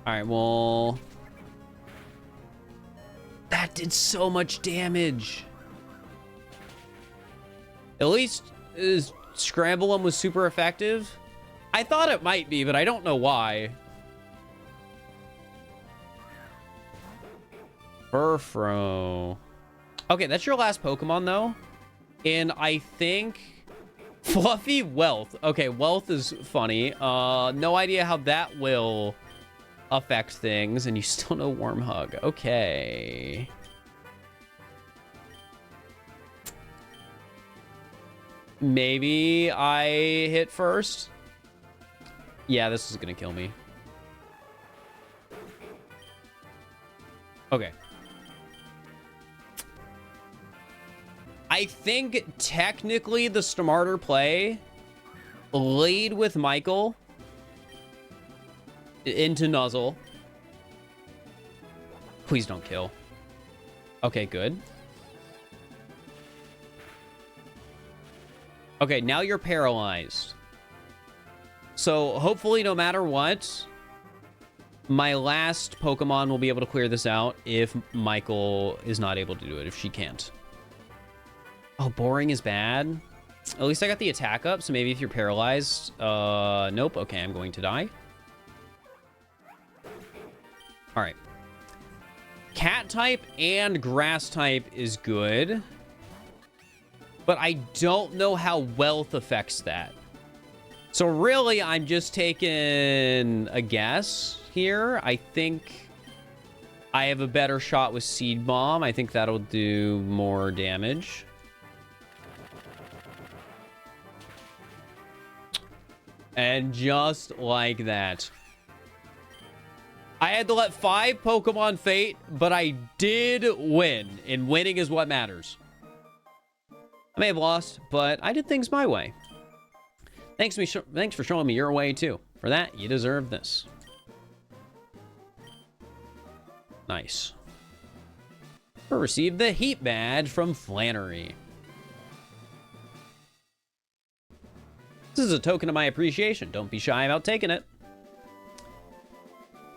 Alright, well... That did so much damage. At least Scramble 'em was super effective. I thought it might be, but I don't know why. Furfro. Okay, that's your last Pokemon, though. And I think... Fluffy Wealth. Okay, Wealth is funny. No idea how that will affect things. And you still know Warm Hug. Okay. Maybe I hit first. Yeah, this is gonna kill me. Okay. I think technically the smarter play, lead with Michael into Nuzzle. Please don't kill. Okay, good. Okay, now you're paralyzed. So hopefully no matter what, my last Pokemon will be able to clear this out if Michael is not able to do it, if she can't. Oh, boring is bad. At least I got the attack up, so maybe if you're paralyzed... nope. Okay, I'm going to die. Alright. Cat type and grass type is good. But I don't know how Wealth affects that. So really, I'm just taking a guess here. I think I have a better shot with Seed Bomb. I think that'll do more damage. And just like that, I had to let 5 Pokemon fate, but I did win. And winning is what matters. I may have lost, but I did things my way. Thanks for showing me your way, too. For that, you deserve this. Nice. Received the Heat Badge from Flannery. This is a token of my appreciation. Don't be shy about taking it.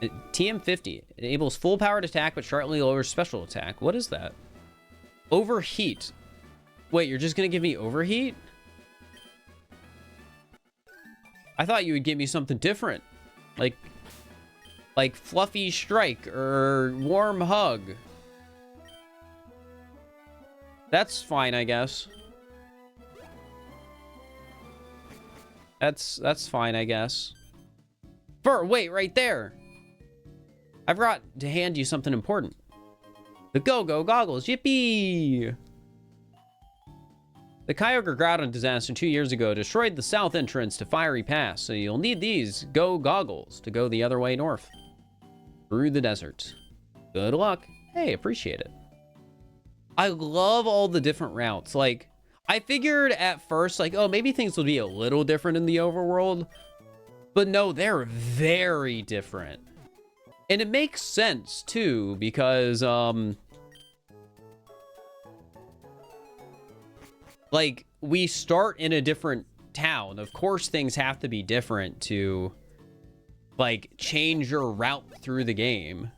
TM50 enables full-powered attack, but sharply lowers special attack. What is that? Overheat. Wait, you're just going to give me Overheat? I thought you would give me something different. Like Fluffy Strike or Warm Hug. That's fine, I guess. That's fine, I guess. Wait, right there. I forgot to hand you something important. The Go-Go Goggles. Yippee! The Kyogre Groudon disaster 2 years ago destroyed the south entrance to Fiery Pass, so you'll need these Go Goggles to go the other way north. Through the desert. Good luck. Hey, appreciate it. I love all the different routes. Like, I figured at first, like, oh, maybe things will be a little different in the overworld. But no, they're very different. And it makes sense, too, because, like, we start in a different town. Of course, things have to be different to, like, change your route through the game.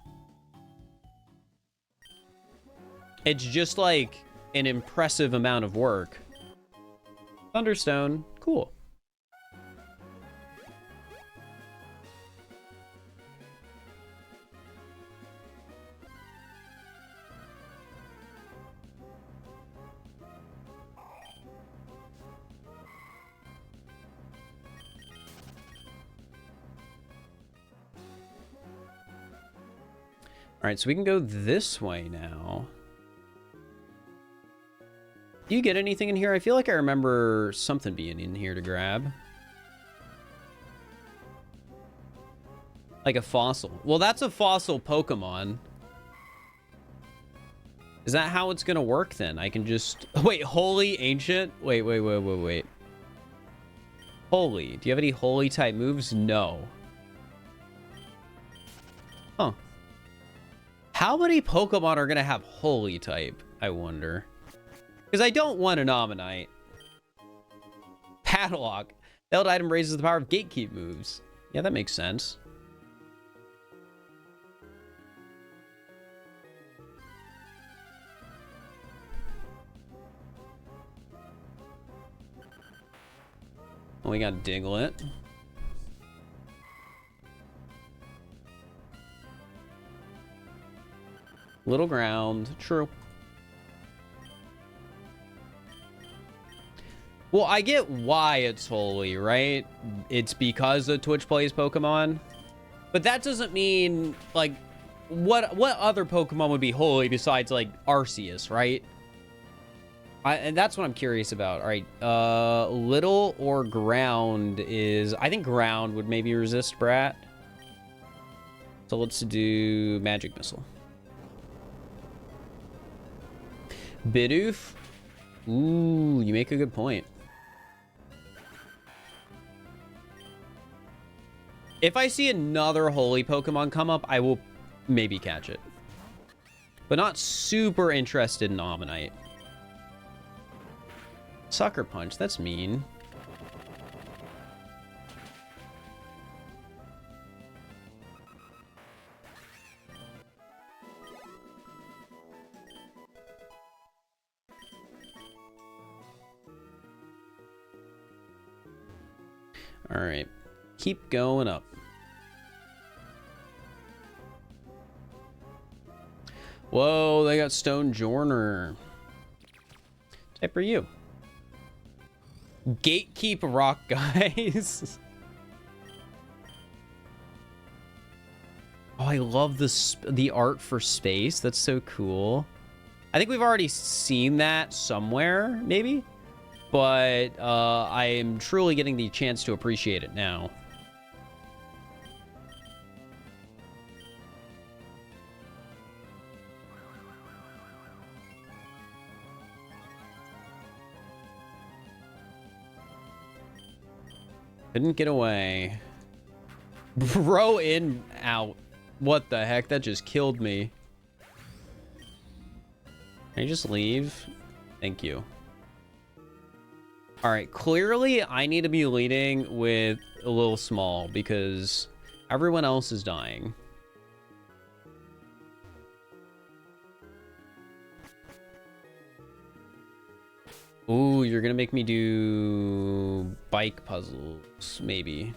It's just, like, an impressive amount of work. Thunderstone. Cool. right, so we can go this way now. Do you get anything in here? I feel like I remember something being in here to grab. Like a fossil. Well, that's a fossil Pokemon. Is that how it's gonna work then? I can just... Wait, holy ancient? Wait. Holy. Do you have any holy type moves? No. Huh. How many Pokemon are gonna have holy type, I wonder? Because I don't want an Ammonite. Padlock. The held item raises the power of gatekeep moves. Yeah, that makes sense. We got Diglett. Little ground. True. Well, I get why it's holy, right? It's because of Twitch plays Pokemon. But that doesn't mean, like, what other Pokemon would be holy besides, like, Arceus, right? And that's what I'm curious about. All right, little or ground is... I think ground would maybe resist Brat. So let's do Magic Missile. Bidoof. Ooh, you make a good point. If I see another holy Pokemon come up, I will maybe catch it. But not super interested in Ammonite. Sucker Punch, that's mean. All right, keep going up. Whoa, they got Stone Journer. Type are you? Gatekeep rock, guys. Oh, I love the art for space. That's so cool. I think we've already seen that somewhere, maybe. But I am truly getting the chance to appreciate it now. Couldn't get away. Bro in, out. What the heck? That just killed me. Can I just leave? Thank you. Alright, clearly I need to be leading with a little small because everyone else is dying. Ooh, you're gonna make me do bike puzzles, maybe.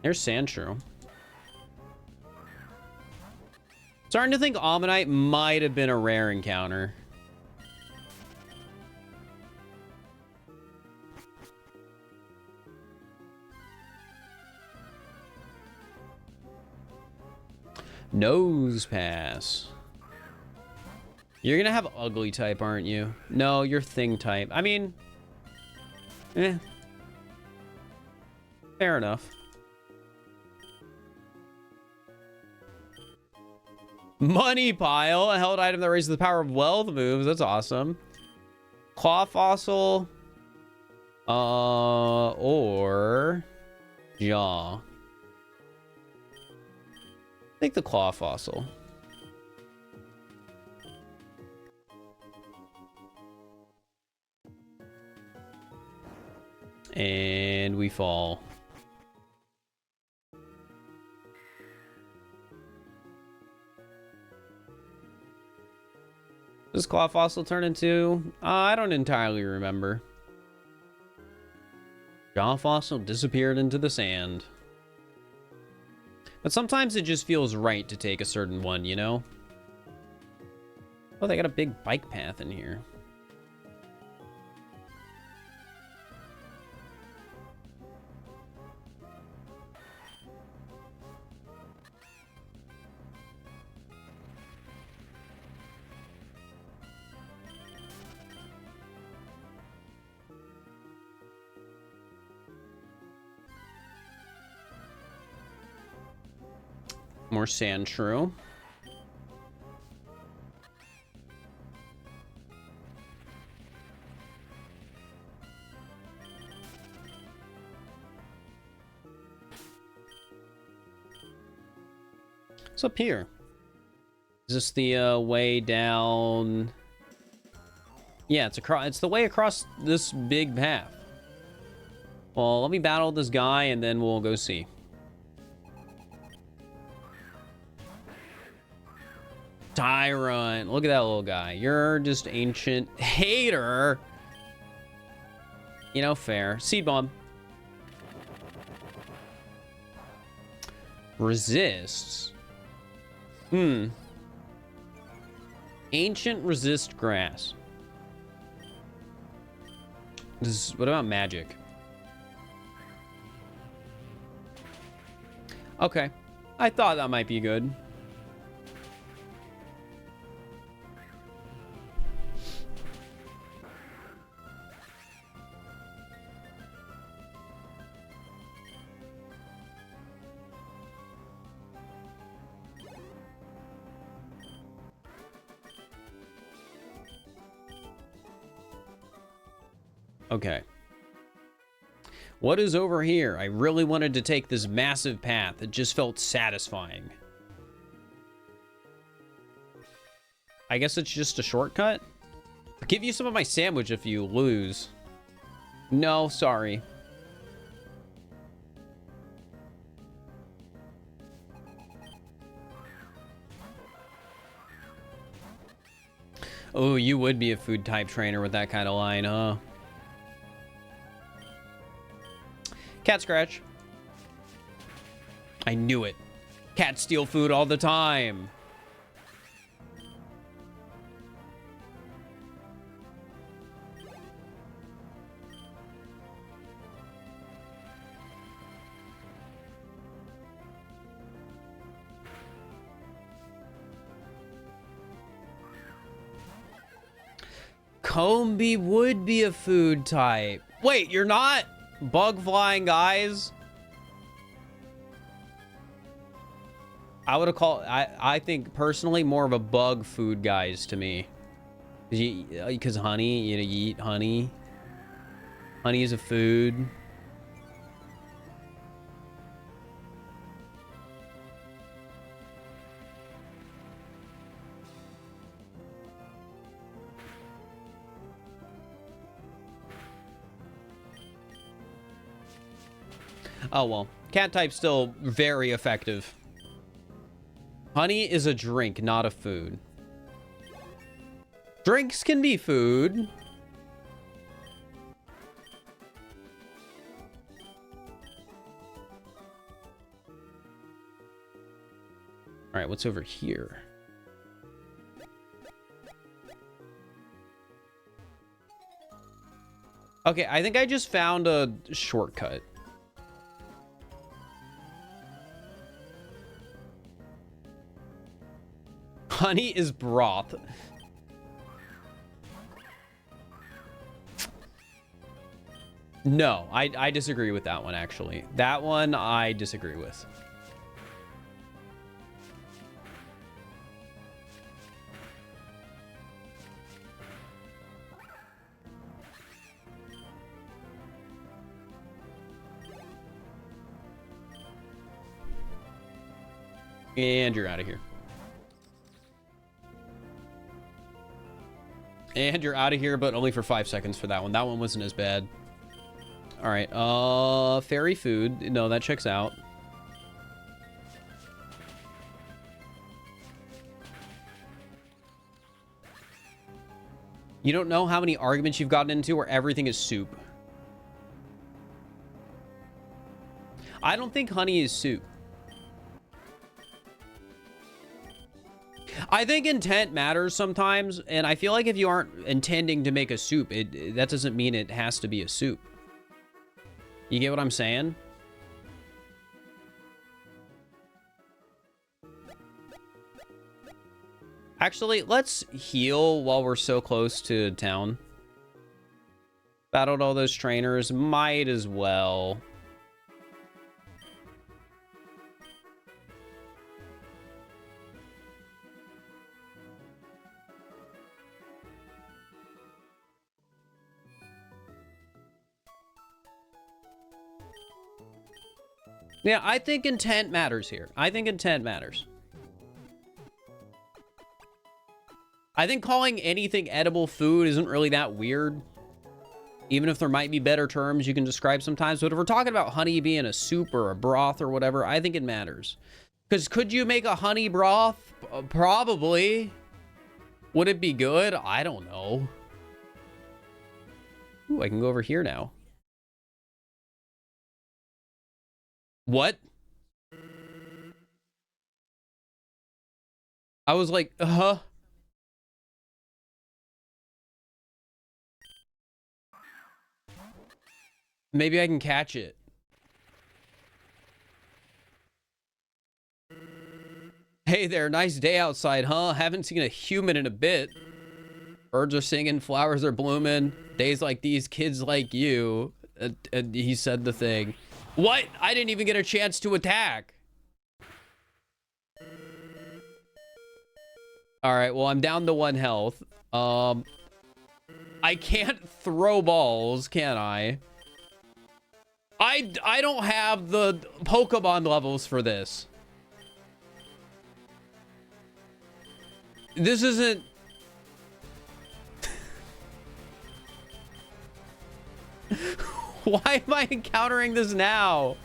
There's Sandshrew. Starting to think Ammonite might have been a rare encounter. Nose pass. You're gonna have ugly type, aren't you? No, you're thing type. I mean, fair enough. Money pile, a held item that raises the power of wealth moves. That's awesome. Claw fossil, or jaw. Take the claw fossil. And we fall. Does claw fossil turn into? I don't entirely remember. Jaw fossil disappeared into the sand. But sometimes it just feels right to take a certain one, you know? Oh, they got a big bike path in here. More sand shrew. What's up here? Is this the way down? Yeah, it's the way across this big path. Well, let me battle this guy and then we'll go see. Tyrant. Look at that little guy. You're just ancient hater. You know, fair. Seed bomb. Resists. Ancient resist grass. What about magic? Okay. I thought that might be good. Okay. What is over here? I really wanted to take this massive path. It just felt satisfying. I guess it's just a shortcut? I'll give you some of my sandwich if you lose. No, sorry. Oh, you would be a food type trainer with that kind of line, huh? Cat scratch. I knew it. Cats steal food all the time. Combi would be a food type. Wait, you're not? Bug flying guys? I would have called, I think personally more of a bug food guys to me. Because honey, you know, you eat honey. Honey is a food. Oh, well. Cat type's still very effective. Honey is a drink, not a food. Drinks can be food. All right, what's over here? Okay, I think I just found a shortcut. Honey is broth. No, I disagree with that one, actually. That one I disagree with. And you're out of here. And you're out of here, but only for 5 seconds for that one. That one wasn't as bad. All right. Fairy food. No, that checks out. You don't know how many arguments you've gotten into where everything is soup. I don't think honey is soup. I think intent matters sometimes, and I feel like if you aren't intending to make a soup, that doesn't mean it has to be a soup. You get what I'm saying? Actually, let's heal while we're so close to town. Battled all those trainers, might as well. Yeah, I think intent matters here. I think intent matters. I think calling anything edible food isn't really that weird. Even if there might be better terms you can describe sometimes. But if we're talking about honey being a soup or a broth or whatever, I think it matters. Because could you make a honey broth? Probably. Would it be good? I don't know. Ooh, I can go over here now. What? I was like, huh? Maybe I can catch it. Hey there, nice day outside, huh? Haven't seen a human in a bit. Birds are singing, flowers are blooming. Days like these, kids like you. He said the thing. What? I didn't even get a chance to attack. All right, well, I'm down to 1 health. I can't throw balls, can I? I don't have the Pokemon levels for this. This isn't... Why am I encountering this now?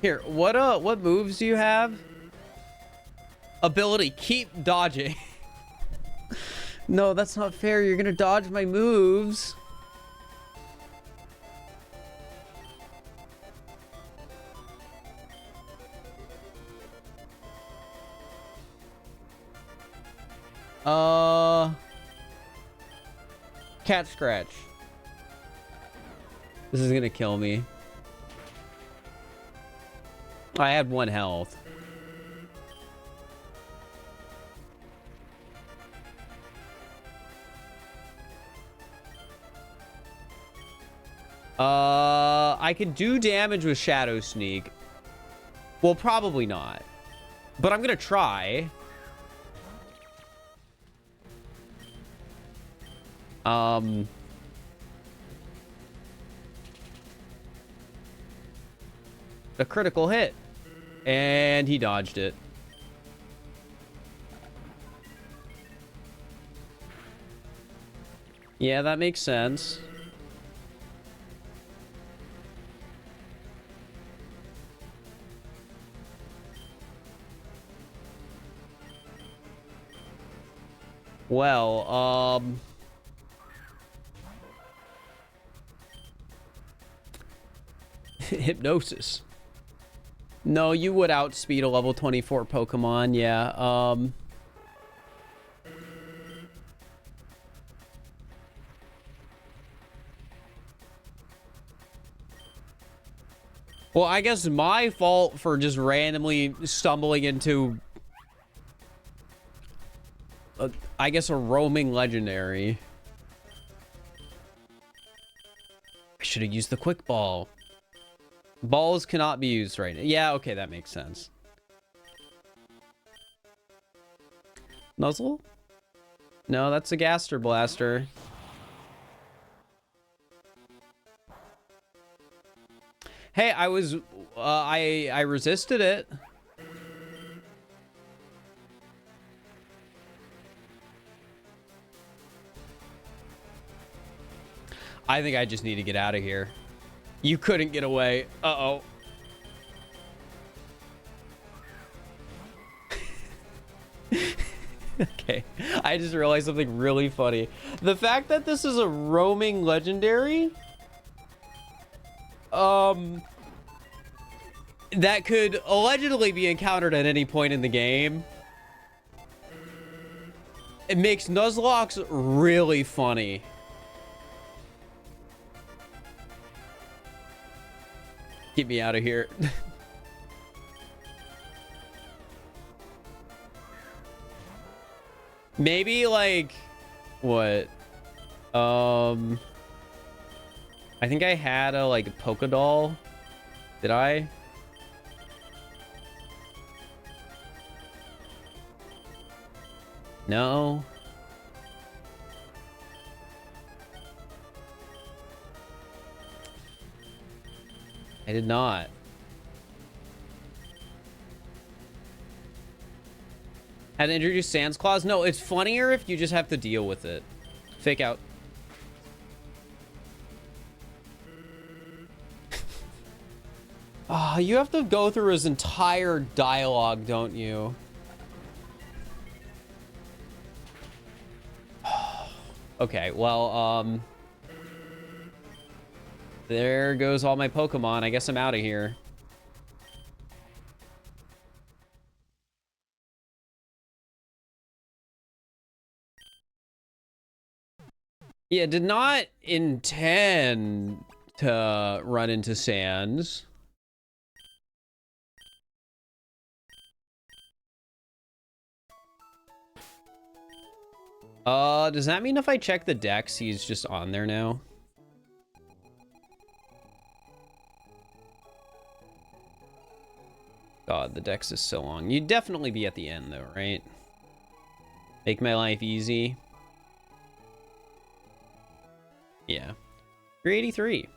Here, what moves do you have? Ability, keep dodging. No, that's not fair. You're gonna dodge my moves. Cat scratch. This is gonna kill me. I had 1 health. I can do damage with Shadow Sneak. Well, probably not. But I'm gonna try. A critical hit. And he dodged it. Yeah, that makes sense. Well, Hypnosis. No, you would outspeed a level 24 Pokemon, yeah. Well, I guess my fault for just randomly stumbling into... I guess a roaming legendary. I should have used the quick ball. Balls cannot be used right now. Yeah, okay, that makes sense. Nuzzle? No, that's a Gaster Blaster. Hey, I was... I resisted it. I think I just need to get out of here. You couldn't get away. Uh-oh. Okay. I just realized something really funny. The fact that this is a roaming legendary... that could allegedly be encountered at any point in the game. It makes Nuzlocke really funny. Get me out of here. Maybe like what? I think I had a like Pokédoll. Did I? No. I did not. Had to introduce Sans Claws? No, it's funnier if you just have to deal with it. Fake out. Ah, you have to go through his entire dialogue, don't you? Okay, well, there goes all my Pokemon. I guess I'm out of here. Yeah, did not intend to run into Sans. Does that mean if I check the Dex, he's just on there now? God, the Dex is so long. You'd definitely be at the end, though, right? Make my life easy. Yeah. 383.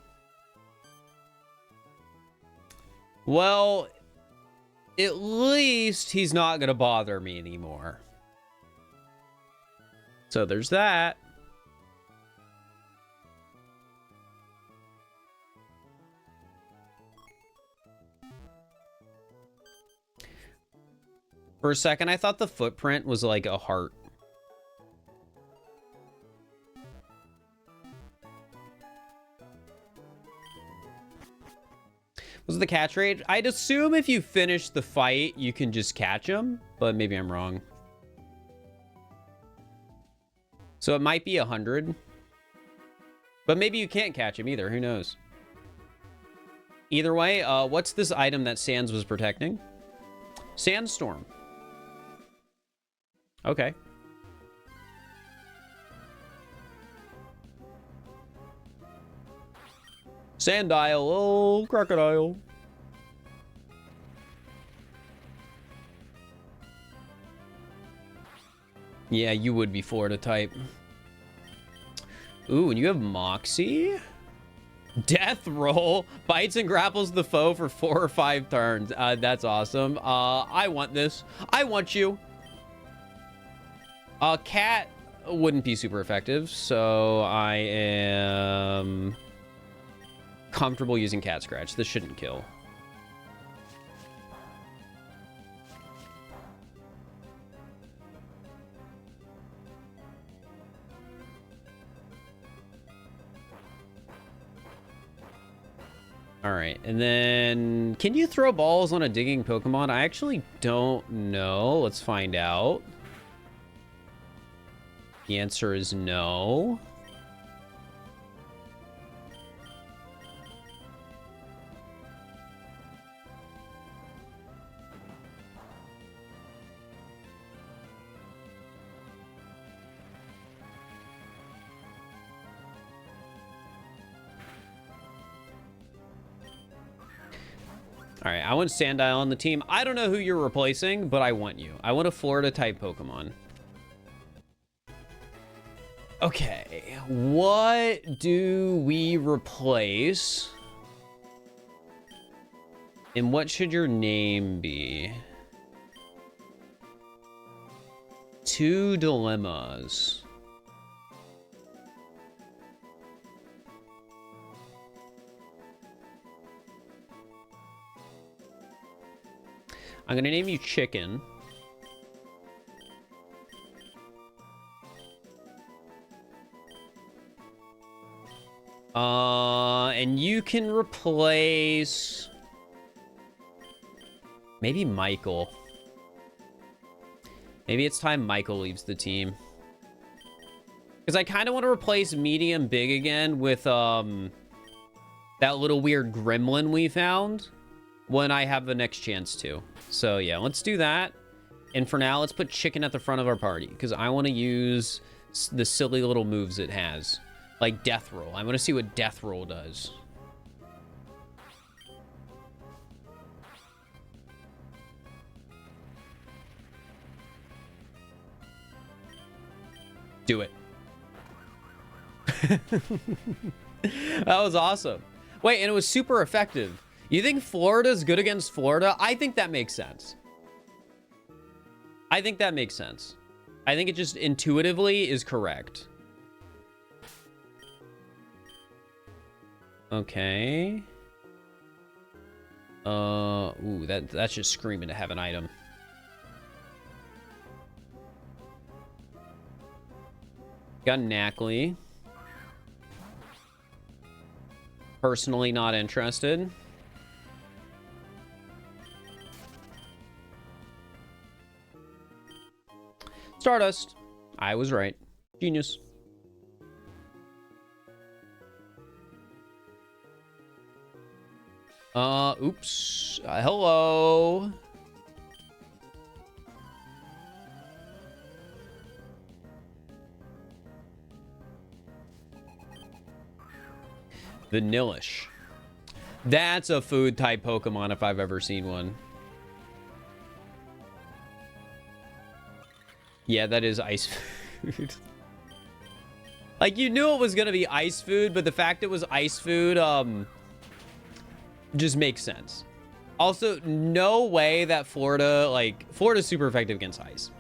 Well, at least he's not gonna bother me anymore. So there's that. For a second, I thought the footprint was like a heart. Was the catch rate? I'd assume if you finish the fight, you can just catch him, but maybe I'm wrong. So it might be 100. But maybe you can't catch him either. Who knows? Either way, what's this item that Sans was protecting? Sandstorm. Okay. Sandile. Oh, crocodile. Yeah, you would be Florida type. Ooh, and you have Moxie? Death roll. Bites and grapples the foe for 4 or 5 turns. That's awesome. I want this. I want you. Cat wouldn't be super effective, so I am comfortable using Cat Scratch. This shouldn't kill. All right, and then can you throw balls on a digging Pokemon? I actually don't know. Let's find out. The answer is no. All right, I want Sandile on the team. I don't know who you're replacing, but I want you. I want a Florida-type Pokemon. Okay, what do we replace? And what should your name be? 2 dilemmas. I'm gonna name you Chicken. And you can replace maybe Michael. Maybe it's time Michael leaves the team. Because I kind of want to replace Medium Big again with that little weird gremlin we found when I have the next chance to. So yeah, let's do that. And for now, let's put Chicken at the front of our party because I want to use the silly little moves it has. Like Death Roll. I want to see what Death Roll does. Do it. That was awesome. Wait, and it was super effective. You think Florida's good against Florida? I think that makes sense. I think that makes sense. I think it just intuitively is correct. Okay. Ooh, that's just screaming to have an item. Got Knackley. Personally not interested. Stardust. I was right. Genius. Oops. Hello. Vanillish. That's a food type Pokemon if I've ever seen one. Yeah, that is ice food. Like, you knew it was gonna be ice food, but the fact it was ice food, just makes sense. Also, no way that Florida's super effective against ice.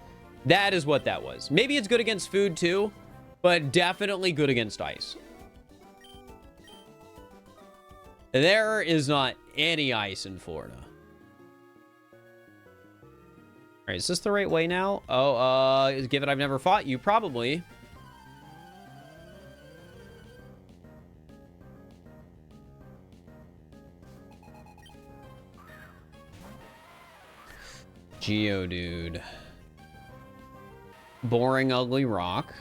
That is what that was. Maybe it's good against food too, but definitely good against ice. There is not any ice in Florida. All right, is this the right way now? Oh, given I've never fought you, probably. Geodude. Boring, ugly rock.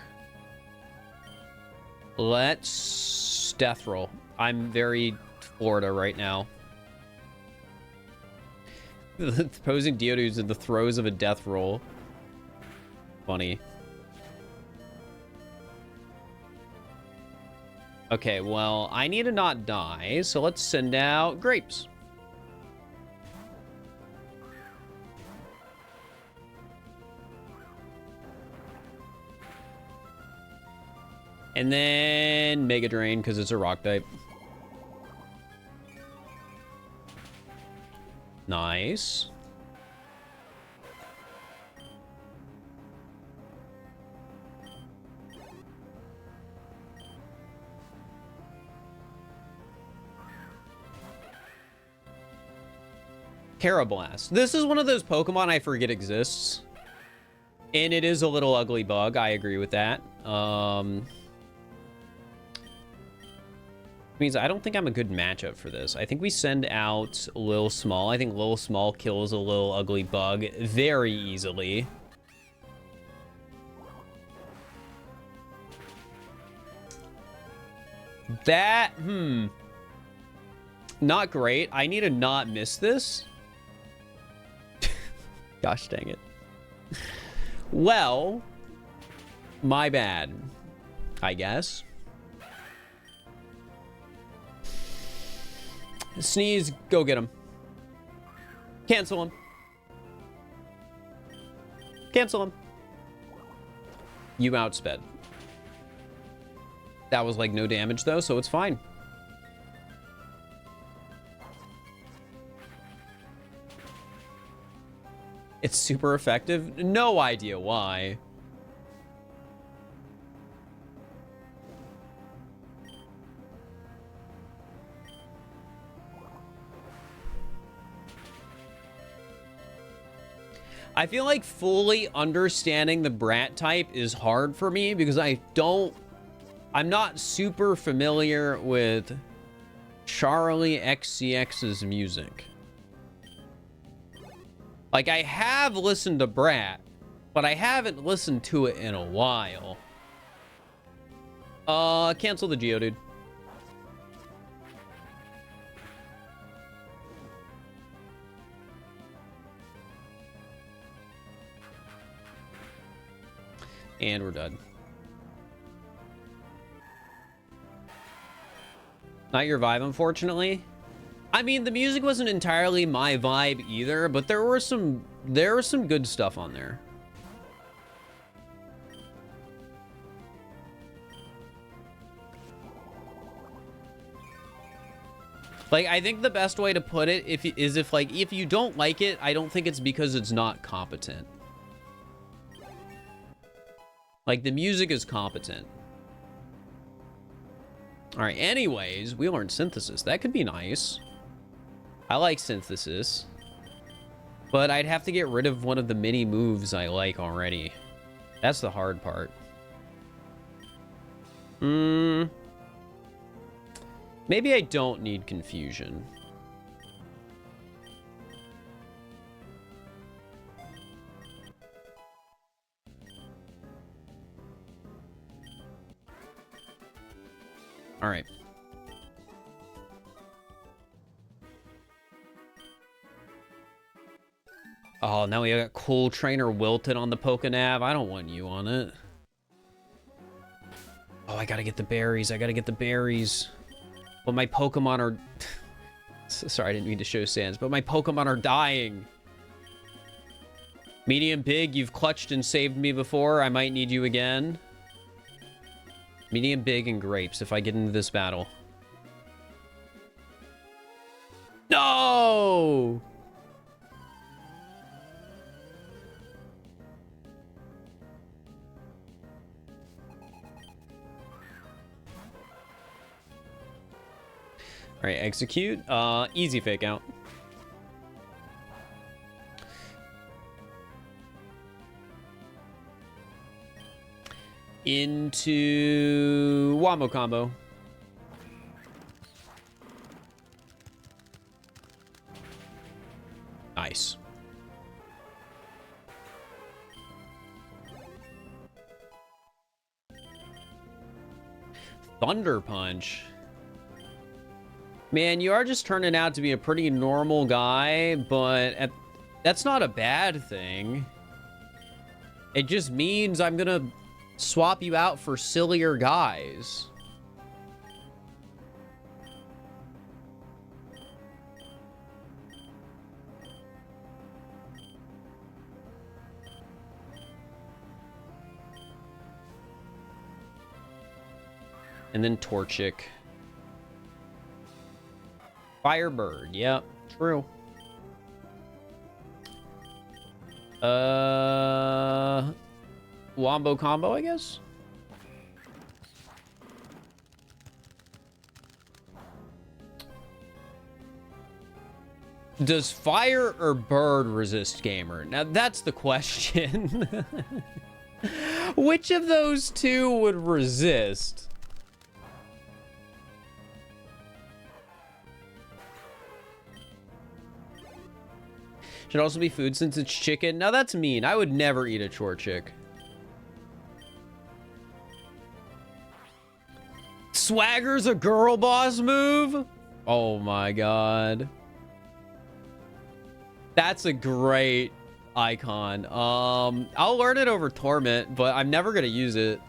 Let's death roll. I'm very Florida right now. Posing Geodude's in the throes of a death roll. Funny. Okay, well, I need to not die, so let's send out grapes. And then Mega Drain, because it's a rock type. Nice. Carablast. This is one of those Pokemon I forget exists. And it is a little ugly bug. I agree with that. Means I don't think I'm a good matchup for this. I think we send out Lil Small. I think Lil Small kills a little ugly bug very easily. That, not great. I need to not miss this. Gosh dang it. Well, my bad, I guess. Sneeze, go get him. Cancel him. Cancel him. You outsped. That was like no damage though, so it's fine. It's super effective. No idea why. I feel like fully understanding the Brat type is hard for me because I'm not super familiar with Charlie XCX's music. Like, I have listened to Brat, but I haven't listened to it in a while. Cancel the Geodude. And we're done. Not your vibe, unfortunately. I mean, the music wasn't entirely my vibe either, but there was some good stuff on there. Like, I think the best way to put it is if you don't like it, I don't think it's because it's not competent. Like, the music is competent. All right, anyways, we learned synthesis. That could be nice. I like synthesis. But I'd have to get rid of one of the mini moves I like already. That's the hard part. Maybe I don't need confusion. All right. Oh, now we got Cool Trainer Wilted on the Pokenav. I don't want you on it. Oh, I gotta get the berries. I gotta get the berries. But my Pokemon are... Sorry, I didn't mean to show Sans, but my Pokemon are dying. Medium Big, you've clutched and saved me before. I might need you again. Medium Big and Grapes if I get into this battle. No! All right, execute. Easy fake out. Into Wombo combo. Nice. Thunder Punch. Man, you are just turning out to be a pretty normal guy, but that's not a bad thing. It just means I'm gonna swap you out for sillier guys. And then Torchic. Firebird, yep, true. Wombo combo, I guess. Does fire or bird resist Gamer? Now that's the question. Which of those two would resist? Should also be food since it's chicken. Now that's mean. I would never eat a Torchic. Swagger's a girl boss move? Oh my god. That's a great icon. I'll learn it over Torment, but I'm never gonna use it.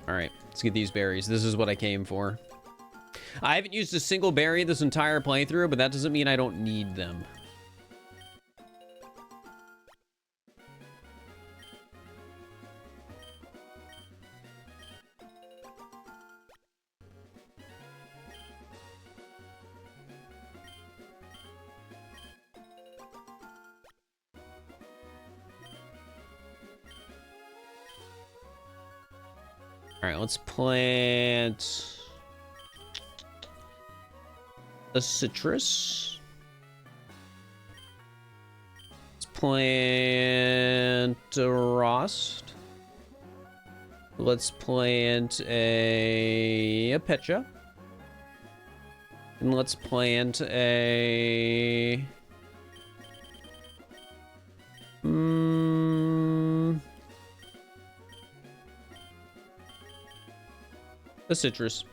All right, let's get these berries. This is what I came for. I haven't used a single berry this entire playthrough, but that doesn't mean I don't need them. All right, let's plant a citrus. Let's plant a Rost. Let's plant a Pecha. And let's plant a... a citrus.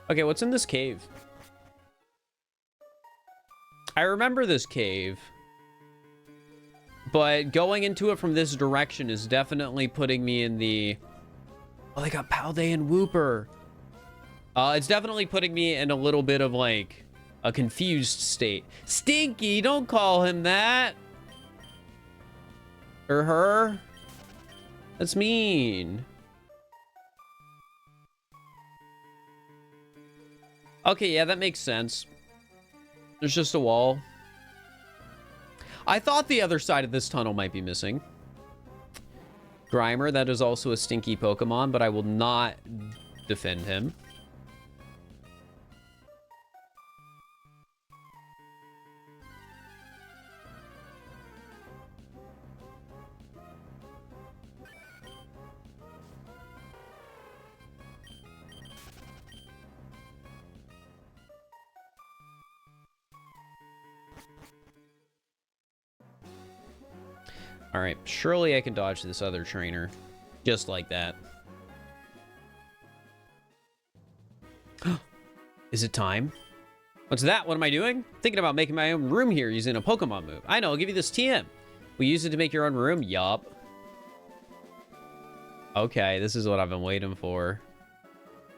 Okay, what's in this cave? I remember this cave, but going into it from this direction is definitely putting me in the... Oh, they got Palday and Wooper. It's definitely putting me in a little bit of, like, A confused state. Stinky, don't call him that. Or her. That's mean. Okay, yeah, that makes sense. There's just a wall. I thought the other side of this tunnel might be missing. Grimer, that is also a stinky Pokemon, but I will not defend him. All right, surely I can dodge this other trainer. Just like that. Is it time? What's that? What am I doing? Thinking about making my own room here using a Pokemon move. I know, I'll give you this TM. We use it to make your own room? Yup. Okay, this is what I've been waiting for.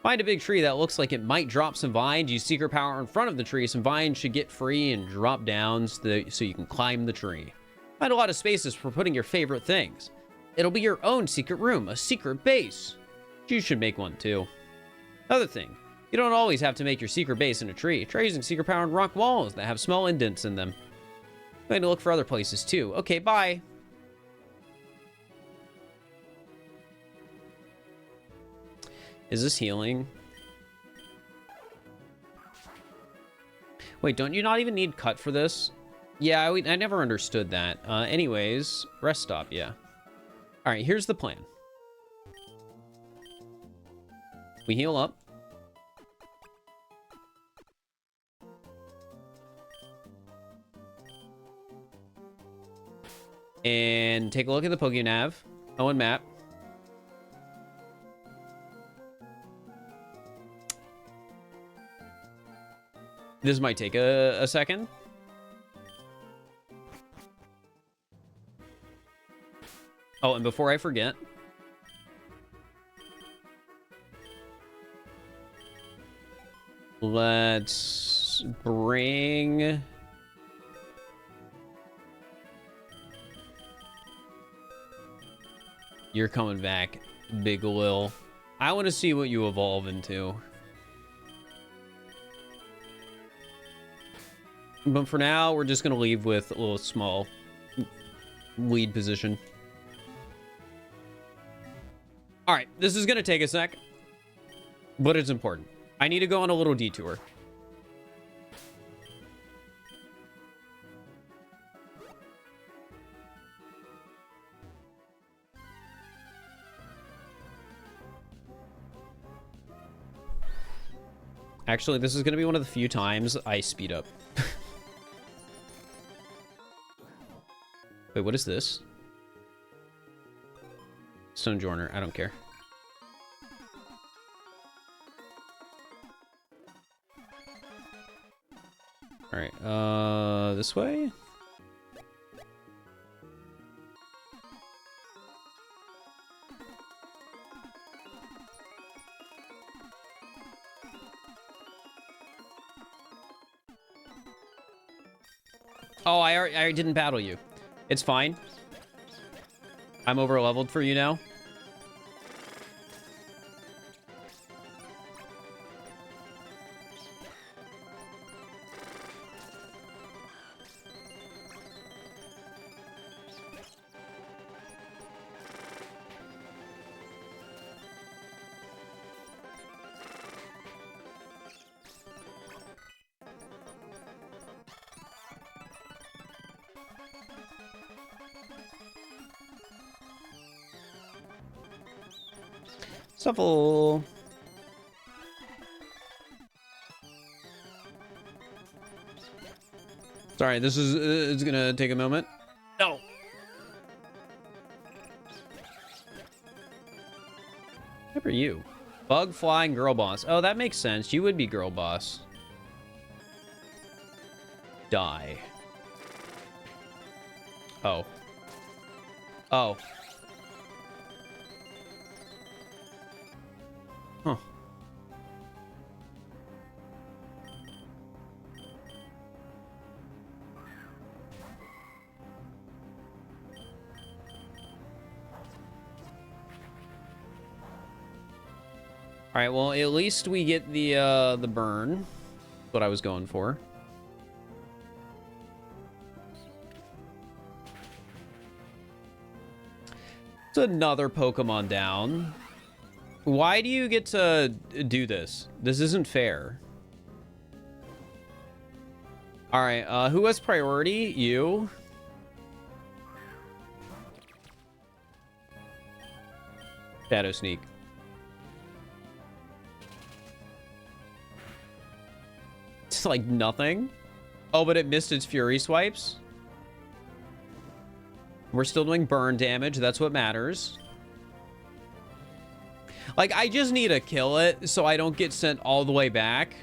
Find a big tree that looks like it might drop some vines. Use secret power in front of the tree. Some vines should get free and drop down so you can climb the tree. Find a lot of spaces for putting your favorite things. It'll be your own secret room, a secret base. You should make one too. Another thing, you don't always have to make your secret base in a tree. Try using secret power in rock walls that have small indents in them. I'm going to look for other places too. Okay, bye. Is this healing? Wait, don't you not even need cut for this? Yeah, I never understood that. Anyways, rest stop, yeah. All right, here's the plan. We heal up. And take a look at the Pokénav. Oh, and map. This might take a second. Oh, and before I forget, let's bring you're coming back, Big Lil. I want to see what you evolve into. But for now, we're just going to leave with a little small lead position. All right, this is going to take a sec, but it's important. I need to go on a little detour. Actually, this is going to be one of the few times I speed up. Wait, what is this? Stonejourner, I don't care. All right, this way? Oh, I didn't battle you. It's fine. I'm over leveled for you now. Shuffle. Sorry, this is it's gonna take a moment. No. What are you? Bug flying girl boss. Oh, that makes sense. You would be girl boss. Die. Oh. Oh. Huh. All right, well, at least we get the burn. What I was going for. It's another Pokemon down. Why do you get to do this? This isn't fair. All right, who has priority? You. Shadow Sneak. It's like nothing. Oh, but it missed its Fury Swipes. We're still doing burn damage. That's what matters. Like, I just need to kill it so I don't get sent all the way back.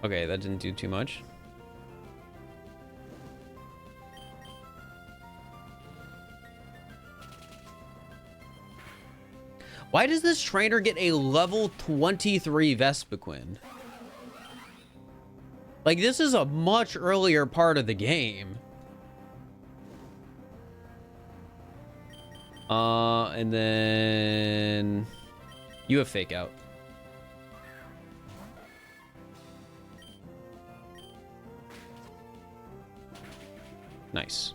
Okay, that didn't do too much. Why does this trainer get a level 23 Vespiquen? Like, this is a much earlier part of the game. And then you have Fake Out. Nice.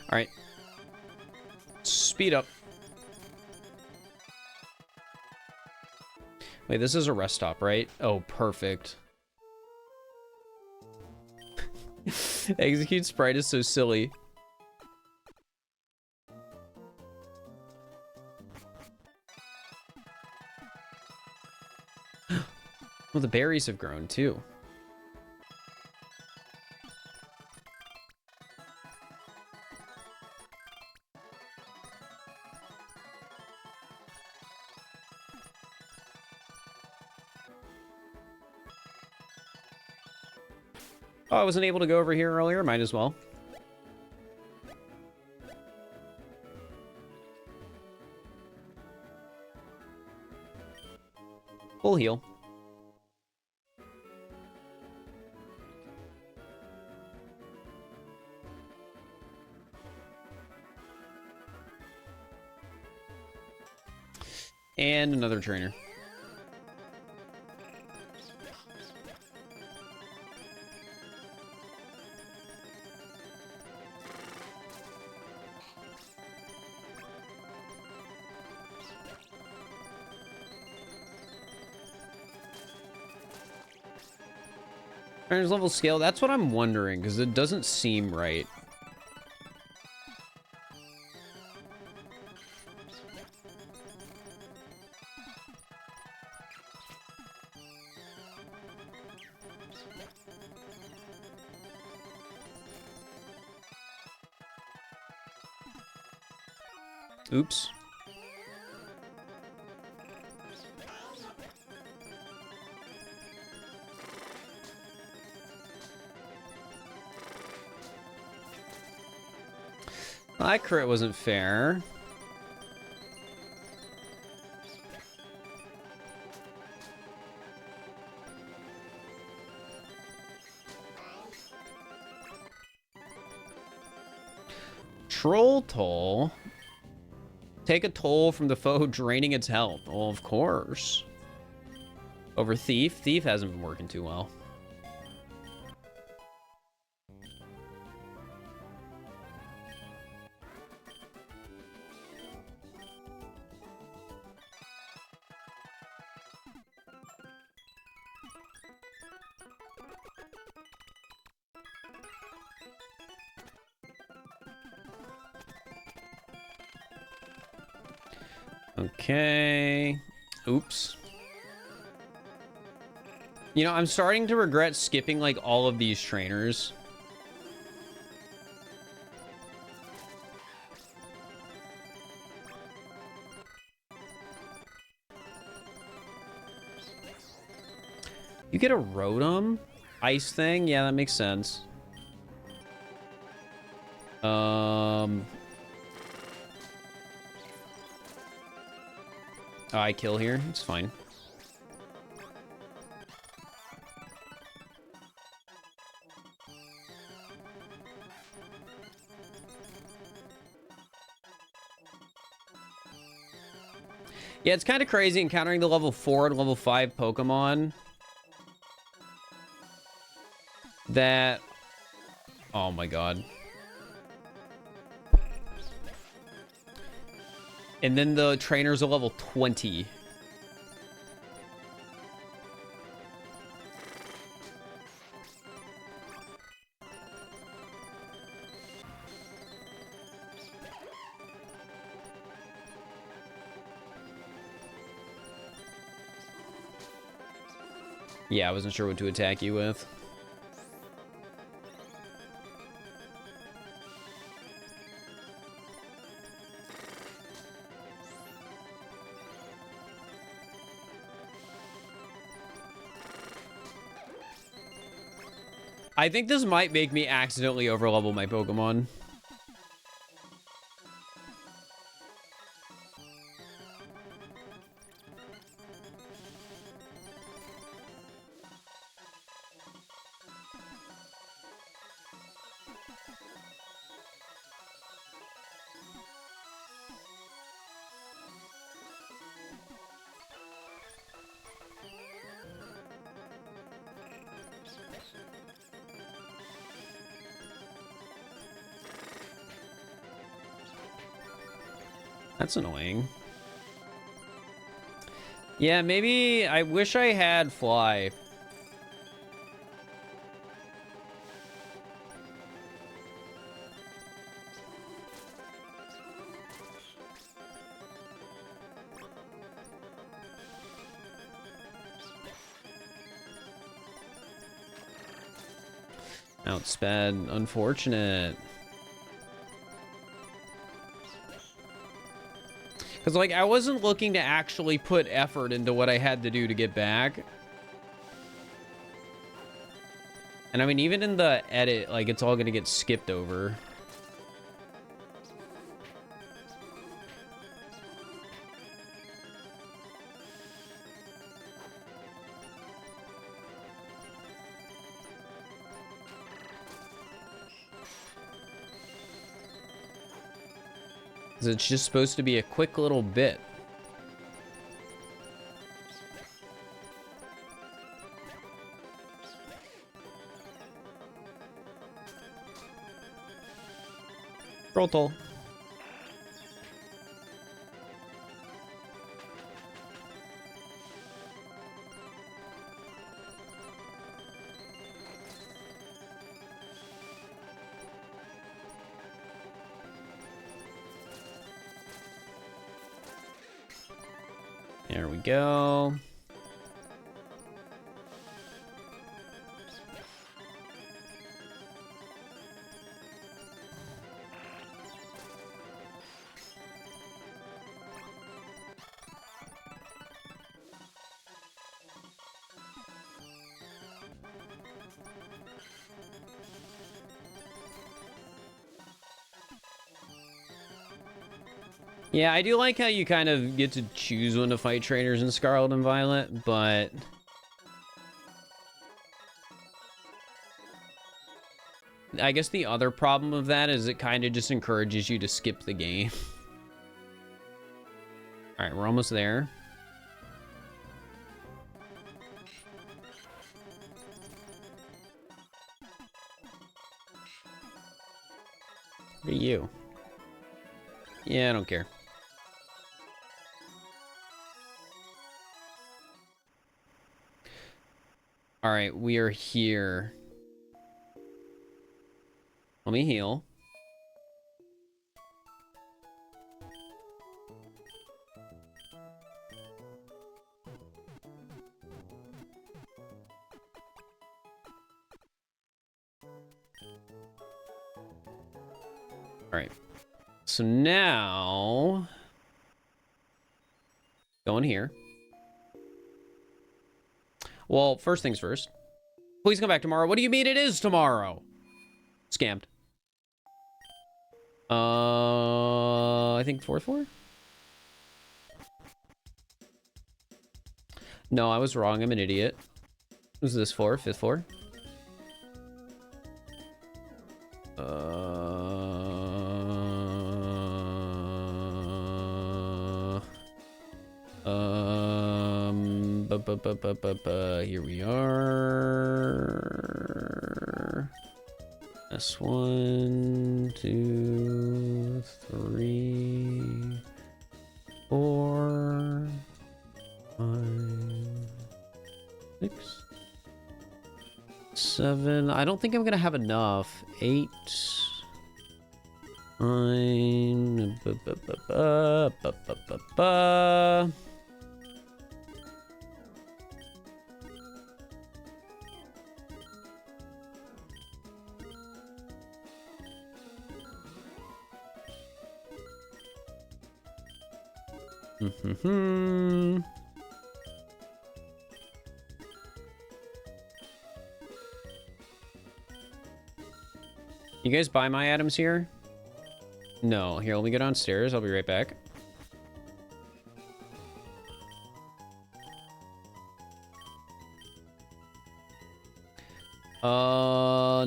All right. Speed up. Wait, this is a rest stop, right? Oh, perfect. Execute Sprite is so silly. Well, the berries have grown too. Oh, I wasn't able to go over here earlier. Might as well. Full heal. And another trainer. Trainer's level scale, that's what I'm wondering, because it doesn't seem right. Oops. That crit wasn't fair. Troll toll. Take a toll from the foe, draining its health. Well, of course. Over Thief. Thief hasn't been working too well. Okay. Oops. You know, I'm starting to regret skipping, like, all of these trainers. You get a Rotom ice thing? Yeah, that makes sense. I kill here. It's fine. Yeah, it's kind of crazy encountering the level 4 and level 5 Pokemon that... Oh my god. And then the trainers are level 20. Yeah, I wasn't sure what to attack you with. I think this might make me accidentally overlevel my Pokemon. That's annoying. Yeah, maybe I wish I had Fly. Outsped, unfortunate. Because, like, I wasn't looking to actually put effort into what I had to do to get back. And, I mean, even in the edit, like, it's all going to get skipped over. It's just supposed to be a quick little bit. Roll toll. There we go. Yeah, I do like how you kind of get to choose when to fight trainers in Scarlet and Violet, but... I guess the other problem of that is it kind of just encourages you to skip the game. Alright, we're almost there. What are you? Yeah, I don't care. All right, we are here. Let me heal. All right. So now, going here. Well, first things first. Please come back tomorrow. What do you mean it is tomorrow? Scammed. I think 4th floor? No, I was wrong. I'm an idiot. Who's this for? 5th floor? Here we are. That's 1, 2, 3, 4, 5, 6, 7. I don't think I'm gonna have enough. 8, 9. You guys buy my items here? No. Here, let me go downstairs. I'll be right back.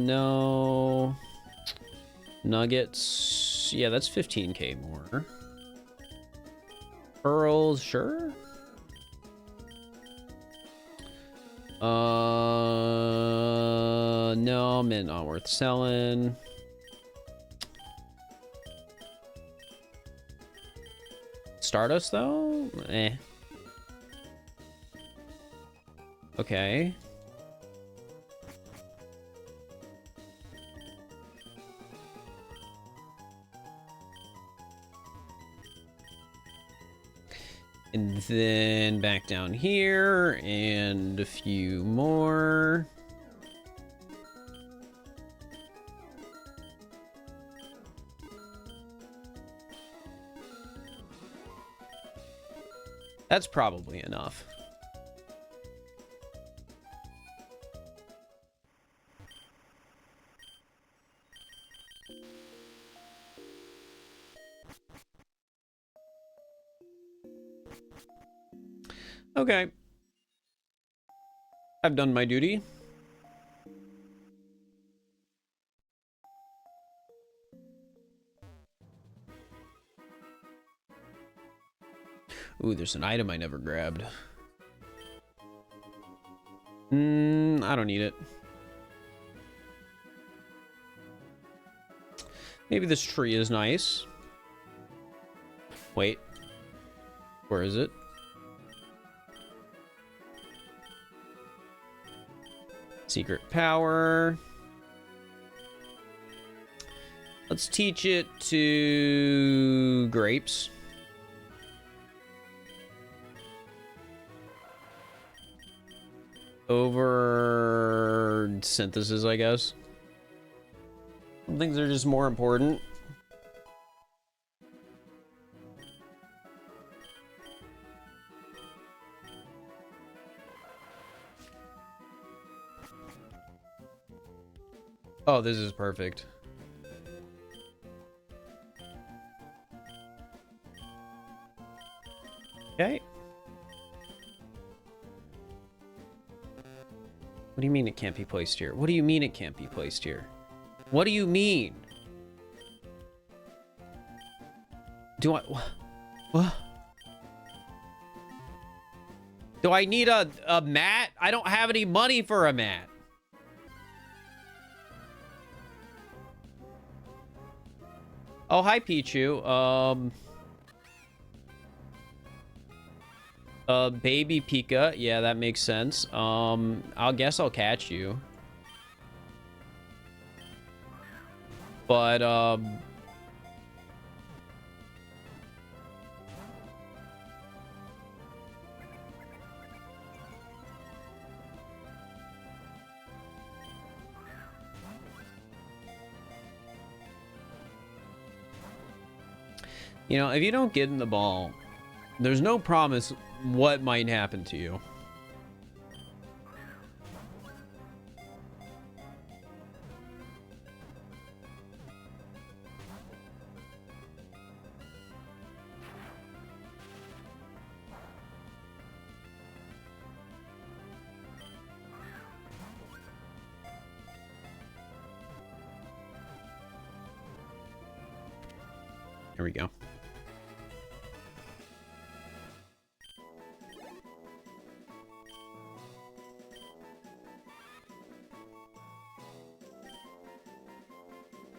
No. Nuggets. Yeah, that's 15k more. Pearls, sure. No, mint not worth selling. Stardust, though? Eh. Okay. And then back down here, and a few more. That's probably enough. Okay. I've done my duty. Ooh, there's an item I never grabbed. I don't need it. Maybe this tree is nice. Wait. Where is it? Secret power. Let's teach it to grapes. Over synthesis, I guess. Some things are just more important. Oh, this is perfect. Okay. What do you mean it can't be placed here? What do you mean it can't be placed here? What do you mean? Do I... What? Do I need a mat? I don't have any money for a mat. Oh, hi, Pichu. Baby Pika. Yeah, that makes sense. I'll guess I'll catch you. But, you know, if you don't get in the ball, there's no promise what might happen to you. Here we go.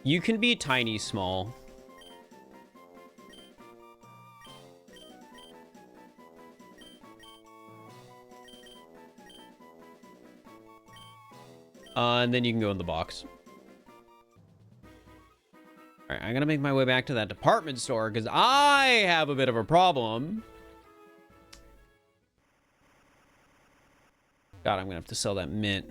You can be tiny small. And then you can go in the box. All right, I'm gonna make my way back to that department store because I have a bit of a problem. God, I'm gonna have to sell that mint.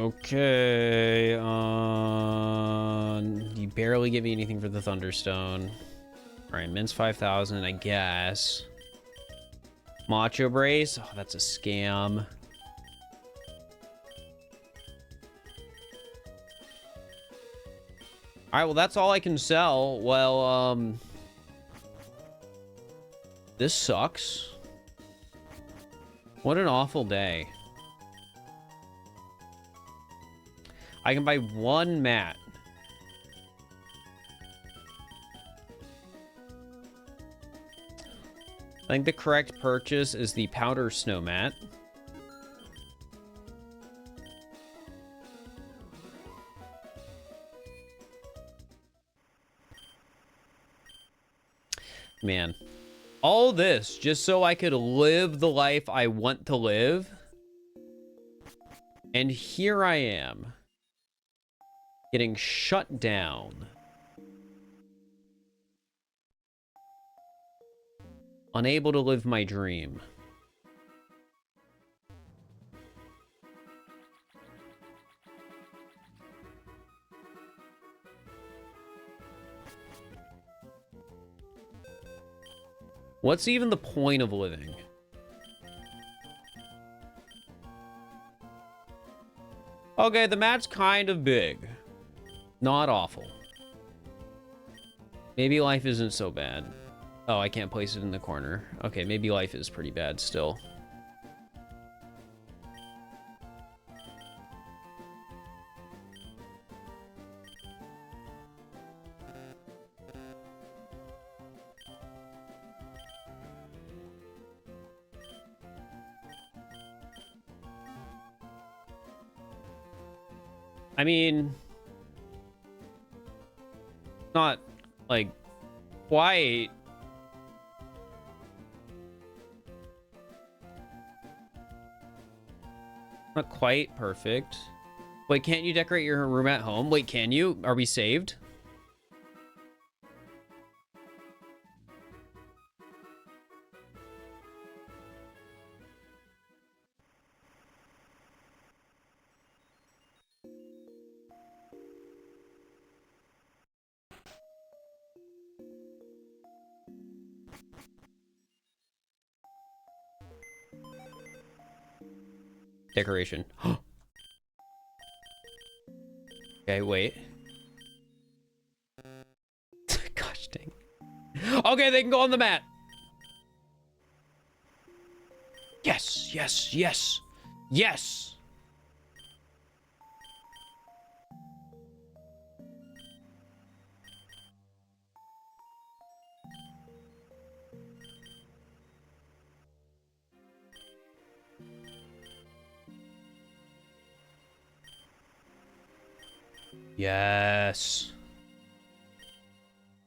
Okay, you barely give me anything for the Thunderstone. All right, mint's 5,000, I guess. Macho Brace, oh, that's a scam. All right, well, that's all I can sell. Well, this sucks. What an awful day. I can buy one mat. I think the correct purchase is the powder snow mat. Man. All this just so I could live the life I want to live. And here I am. Getting shut down. Unable to live my dream. What's even the point of living? Okay, the mat's kind of big. Not awful. Maybe life isn't so bad. Oh, I can't place it in the corner. Okay, maybe life is pretty bad still. I mean, not like quite. Not quite perfect. Wait, can't you decorate your room at home? Wait, can you? Are we saved? Decoration. Okay, wait. Gosh dang. Okay, they can go on the mat. Yes, yes, yes. Yes. Yes.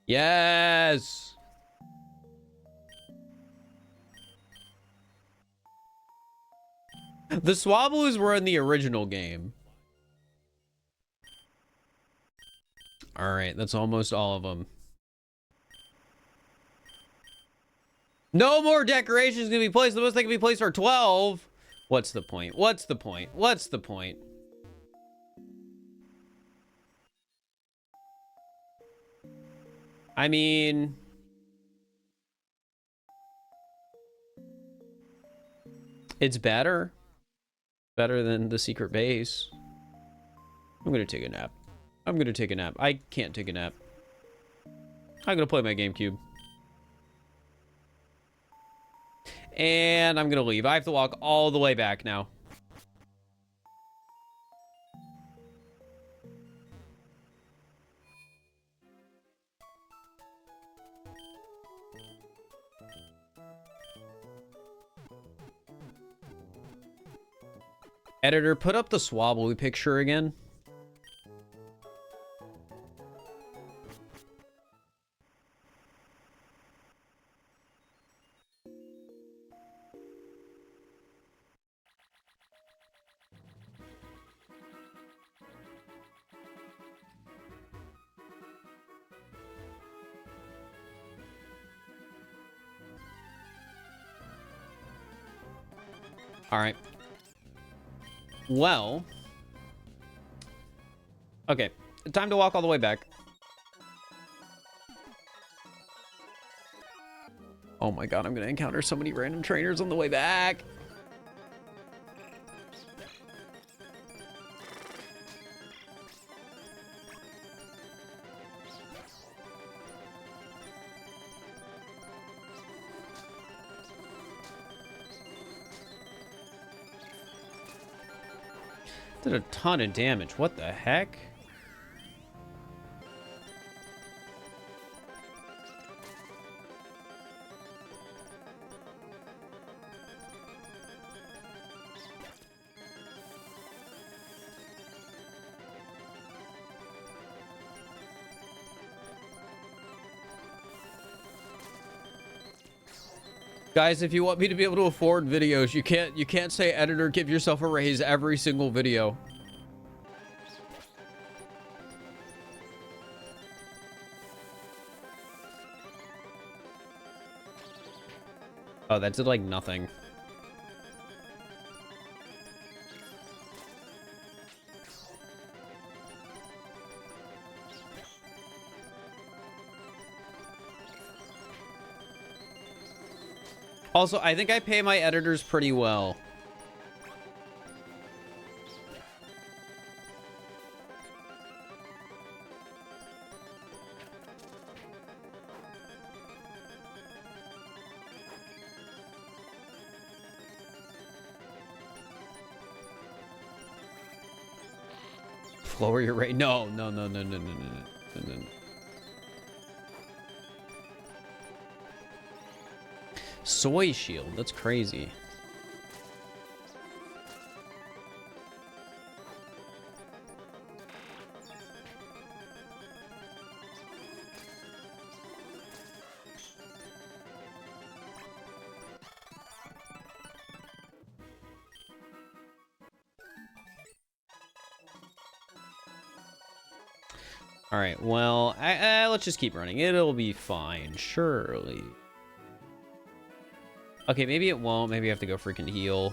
Yes. The Swablues were in the original game. All right, that's almost all of them. No more decorations gonna be placed. The most they can be placed are 12. What's the point? What's the point? What's the point? I mean, it's better. Better than the secret base. I'm gonna take a nap. I'm gonna take a nap. I can't take a nap. I'm gonna play my GameCube. And I'm gonna leave. I have to walk all the way back now. Editor, put up the Swablu picture again. All right. Well. Okay. Time to walk all the way back. Oh my god, I'm gonna encounter so many random trainers on the way back. Did a ton of damage. What the heck? Guys, if you want me to be able to afford videos, you can't say editor, give yourself a raise every single video. Oh, that did like nothing. Also, I think I pay my editors pretty well. Lower your rate. No. Soy shield. That's crazy. All right. Well, let's just keep running. It'll be fine, surely. Okay, maybe it won't. Maybe I have to go freaking heal.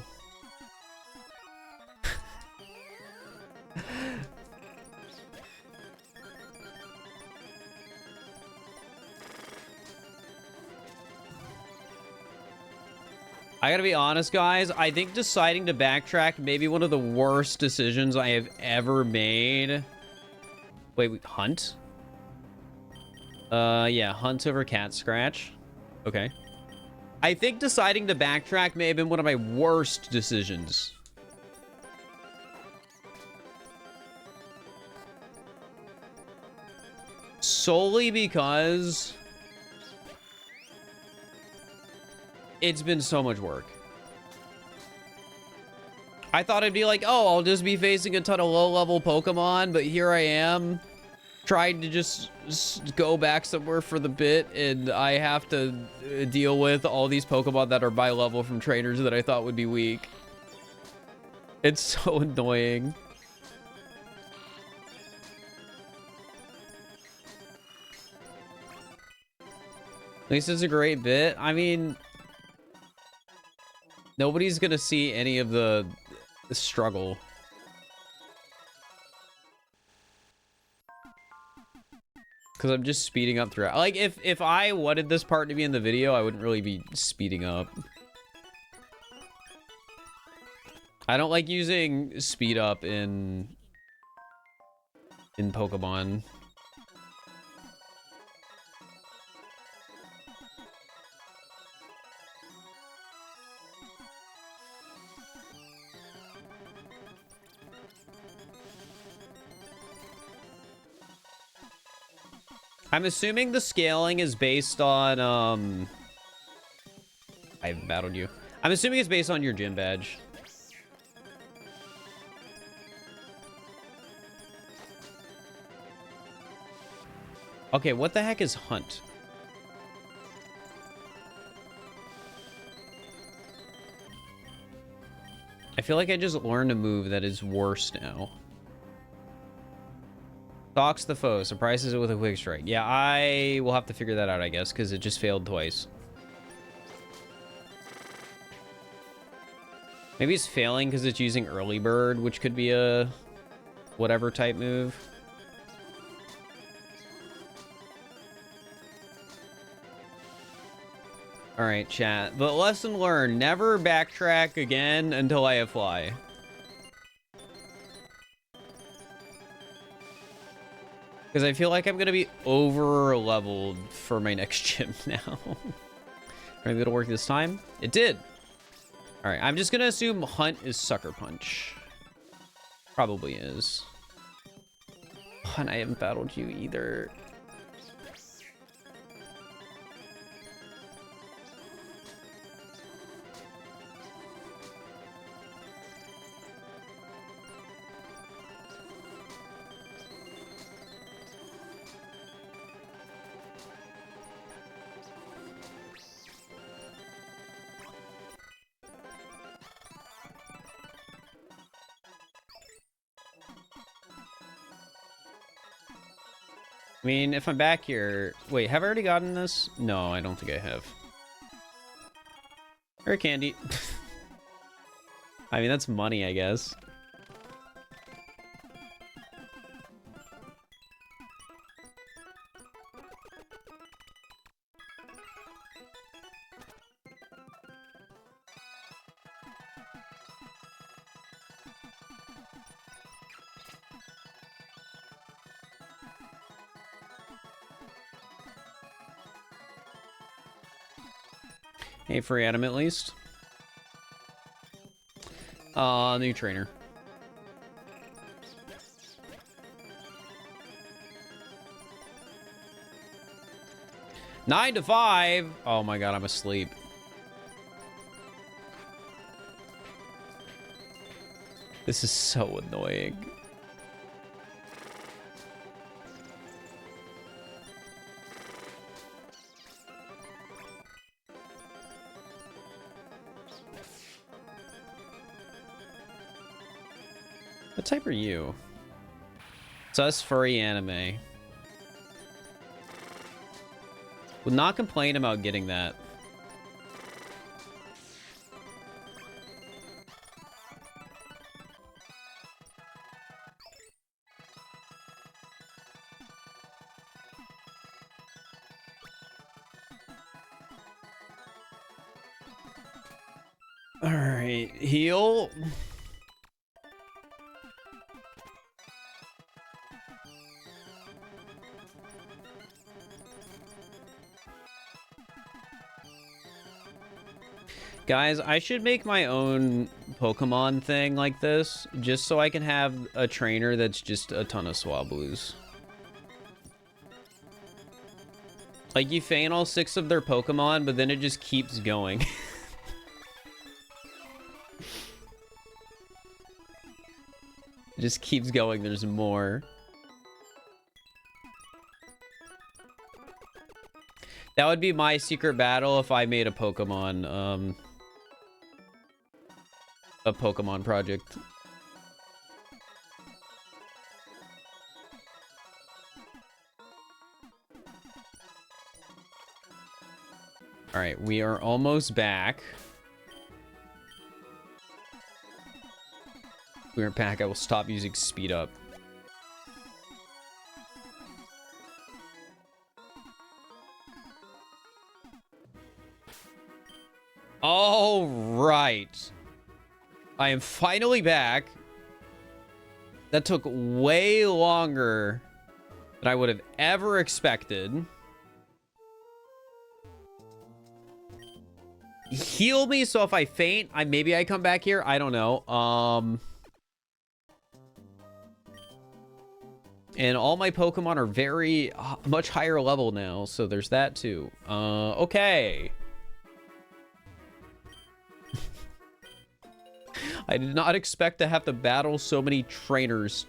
I gotta be honest, guys. I think deciding to backtrack may be one of the worst decisions I have ever made. Wait, hunt? Yeah, hunt over cat scratch. Okay. I think deciding to backtrack may have been one of my worst decisions. Solely because it's been so much work. I thought it'd be like, oh, I'll just be facing a ton of low-level Pokemon, but here I am, trying to just go back somewhere for the bit, and I have to deal with all these Pokemon that are by level from trainers that I thought would be weak. It's so annoying. At least it's a great bit. I mean, nobody's gonna see any of the struggle. Because I'm just speeding up throughout. Like, if I wanted this part to be in the video, I wouldn't really be speeding up. I don't like using speed up in Pokemon. I'm assuming the scaling is based on, I battled you. I'm assuming it's based on your gym badge. Okay, what the heck is Hunt? I feel like I just learned a move that is worse now. Stalks the foe, surprises it with a quick strike. Yeah, I will have to figure that out, I guess, because it just failed twice. Maybe it's failing because it's using early bird, which could be a whatever type move. All right, chat. But lesson learned, never backtrack again until I have fly. Because I feel like I'm going to be over-leveled for my next gym now. Maybe it'll work this time. It did. All right, I'm just going to assume Hunt is Sucker Punch. Probably is. Hunt, I haven't battled you either. I mean, if I'm back here... Wait, have I already gotten this? No, I don't think I have. Or candy. I mean, that's money, I guess. Hey, free item at least. New trainer. Nine to 5. Oh my god, I'm asleep. This is so annoying. What type are you? Sus furry anime. Would not complain about getting that. All right, heal. Guys, I should make my own Pokemon thing like this, just so I can have a trainer that's just a ton of Swablues. Like, you feign all 6 of their Pokemon, but then it just keeps going. It just keeps going, there's more. That would be my secret battle if I made a Pokemon, a Pokemon project. All right, we are almost back. If we aren't back, I will stop using speed up. All right. I am finally back. That took way longer than I would have ever expected. Heal me, so if I faint, maybe I come back here. I don't know. And all my Pokemon are very much higher level now, so there's that too. Okay. I did not expect to have to battle so many trainers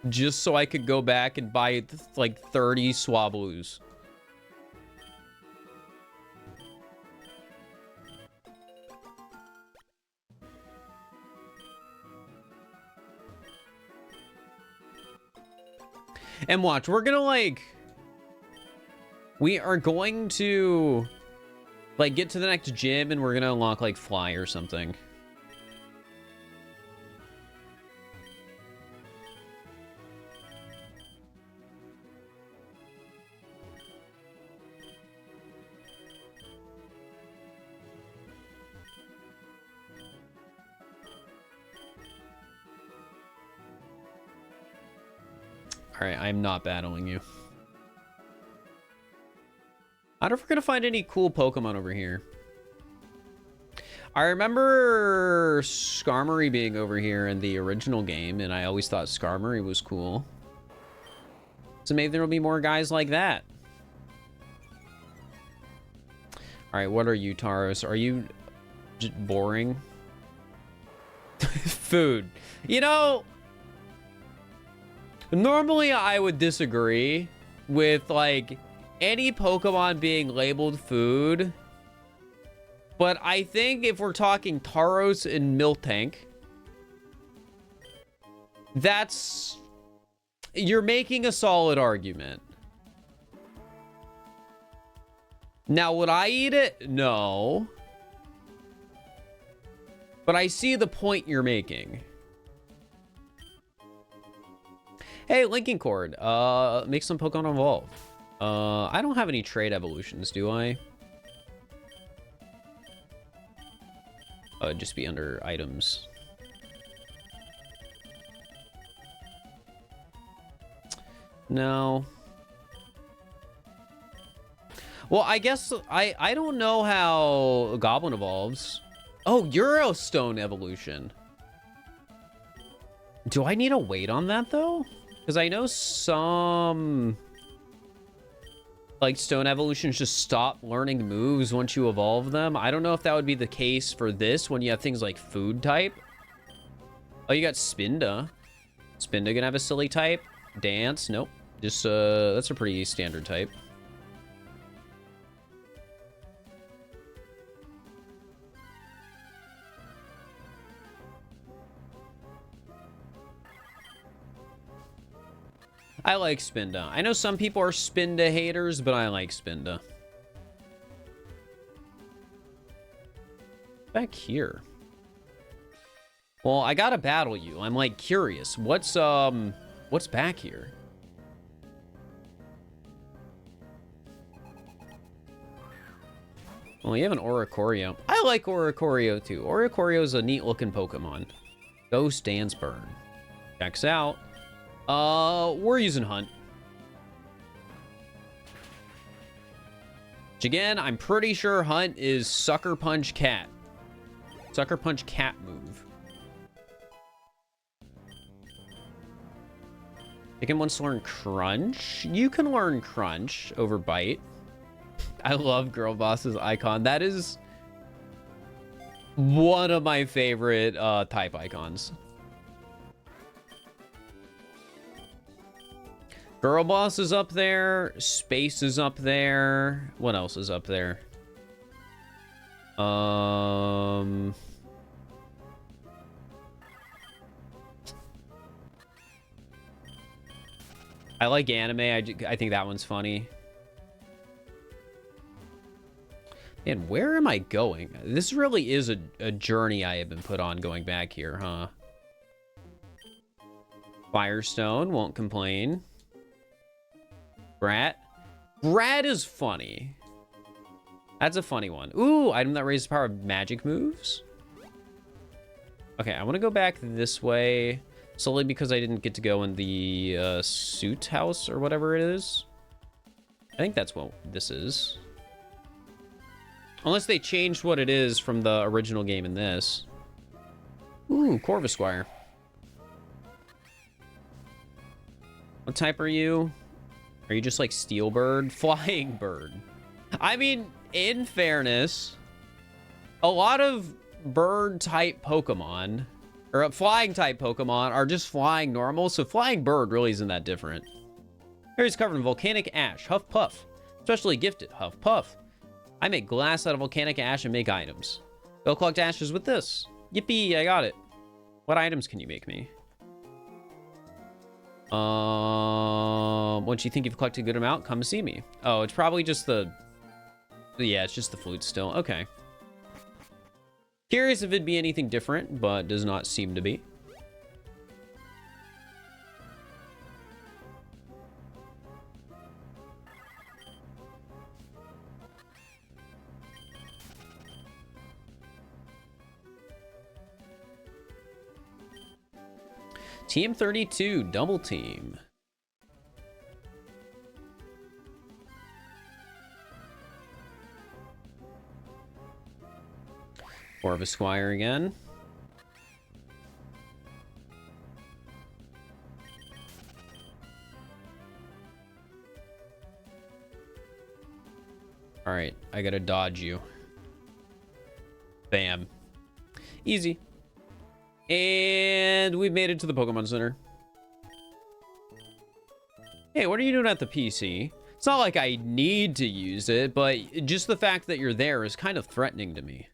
just so I could go back and buy like 30 Swablues. And watch, we're gonna like... We are going to like get to the next gym and we're gonna unlock like Fly or something. Alright, I'm not battling you. I don't know if we're gonna find any cool Pokemon over here. I remember Skarmory being over here in the original game, and I always thought Skarmory was cool. So maybe there'll be more guys like that. Alright, what are you, Taros? Are you just boring? Food. You know... Normally, I would disagree with, like, any Pokemon being labeled food. But I think if we're talking Tauros and Miltank, that's... You're making a solid argument. Now, would I eat it? No. But I see the point you're making. Hey, Linking Cord, make some Pokemon evolve. I don't have any trade evolutions, do I? It'd just be under items. No. Well, I guess I don't know how Goblin evolves. Oh, Eurostone evolution. Do I need to wait on that, though? Because I know some... like, stone evolutions just stop learning moves once you evolve them. I don't know if that would be the case for this when you have things like food type. Oh, you got Spinda. Spinda gonna have a silly type? Dance? Nope. Just, that's a pretty standard type. I like Spinda. I know some people are Spinda haters, but I like Spinda. Back here. Well, I gotta battle you. I'm like curious. What's back here? Well, you have an Oricorio. I like Oricorio too. Oricorio is a neat looking Pokemon. Ghost Dance Burn. Checks out. We're using Hunt. Which again, I'm pretty sure Hunt is Sucker Punch Cat. Sucker Punch Cat move. Chicken wants to learn Crunch. You can learn Crunch over Bite. I love Girl Boss's icon. That is one of my favorite type icons. Girl Boss is up there. Space is up there. What else is up there? I like anime. I think that one's funny. And where am I going? This really is a journey I have been put on going back here, huh? Firestone, won't complain. Brat. Brat is funny. That's a funny one. Ooh, item that raises the power of magic moves. Okay, I want to go back this way. Solely because I didn't get to go in the suit house or whatever it is. I think that's what this is. Unless they changed what it is from the original game in this. Ooh, Corvisquire. What type are you? Are you just like Steel Bird? Flying Bird. I mean, in fairness, a lot of bird type Pokemon or flying type Pokemon are just flying normal, so flying bird really isn't that different. Here he's covered in volcanic ash, Huff Puff. Especially gifted, Huff Puff. I make glass out of volcanic ash and make items. Go collect ashes with this. Yippee, I got it. What items can you make me? Once you think you've collected a good amount, come see me. Oh, it's probably just the... Yeah, it's just the flute still. Okay. Curious if it'd be anything different, but does not seem to be. Team 32, double team. More of a Squire again. All right, I gotta dodge you. Bam. Easy. And we've made it to the Pokemon Center. Hey, what are you doing at the PC? It's not like I need to use it, but just the fact that you're there is kind of threatening to me.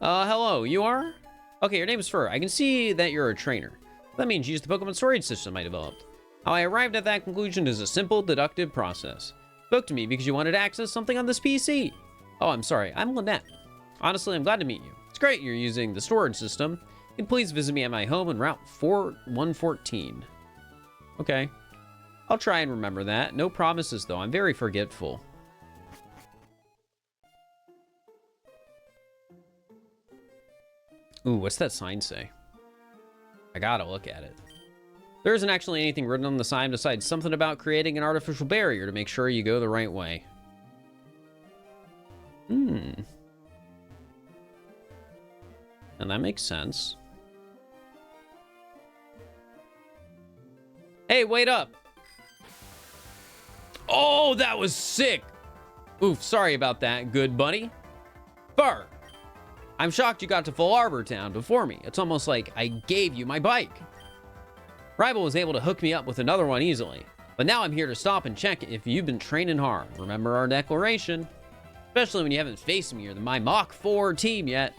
Hello, you are? Okay, your name is Fir. I can see that you're a trainer. That means you use the Pokemon storage system I developed. How I arrived at that conclusion is a simple, deductive process. Spoke to me because you wanted to access something on this PC. Oh, I'm sorry. I'm Lynette. Honestly, I'm glad to meet you. It's great you're using the storage system. And please visit me at my home in Route 114. Okay. I'll try and remember that. No promises, though. I'm very forgetful. Ooh, what's that sign say? I gotta look at it. There isn't actually anything written on the sign besides something about creating an artificial barrier to make sure you go the right way. And that makes sense. Hey, wait up. Oh, that was sick. Oof, sorry about that, good buddy. Fir, I'm shocked you got to Full Arbor Town before me. It's almost like I gave you my bike. Rival was able to hook me up with another one easily. But now I'm here to stop and check if you've been training hard. Remember our declaration? Especially when you haven't faced me or my Mach 4 team yet.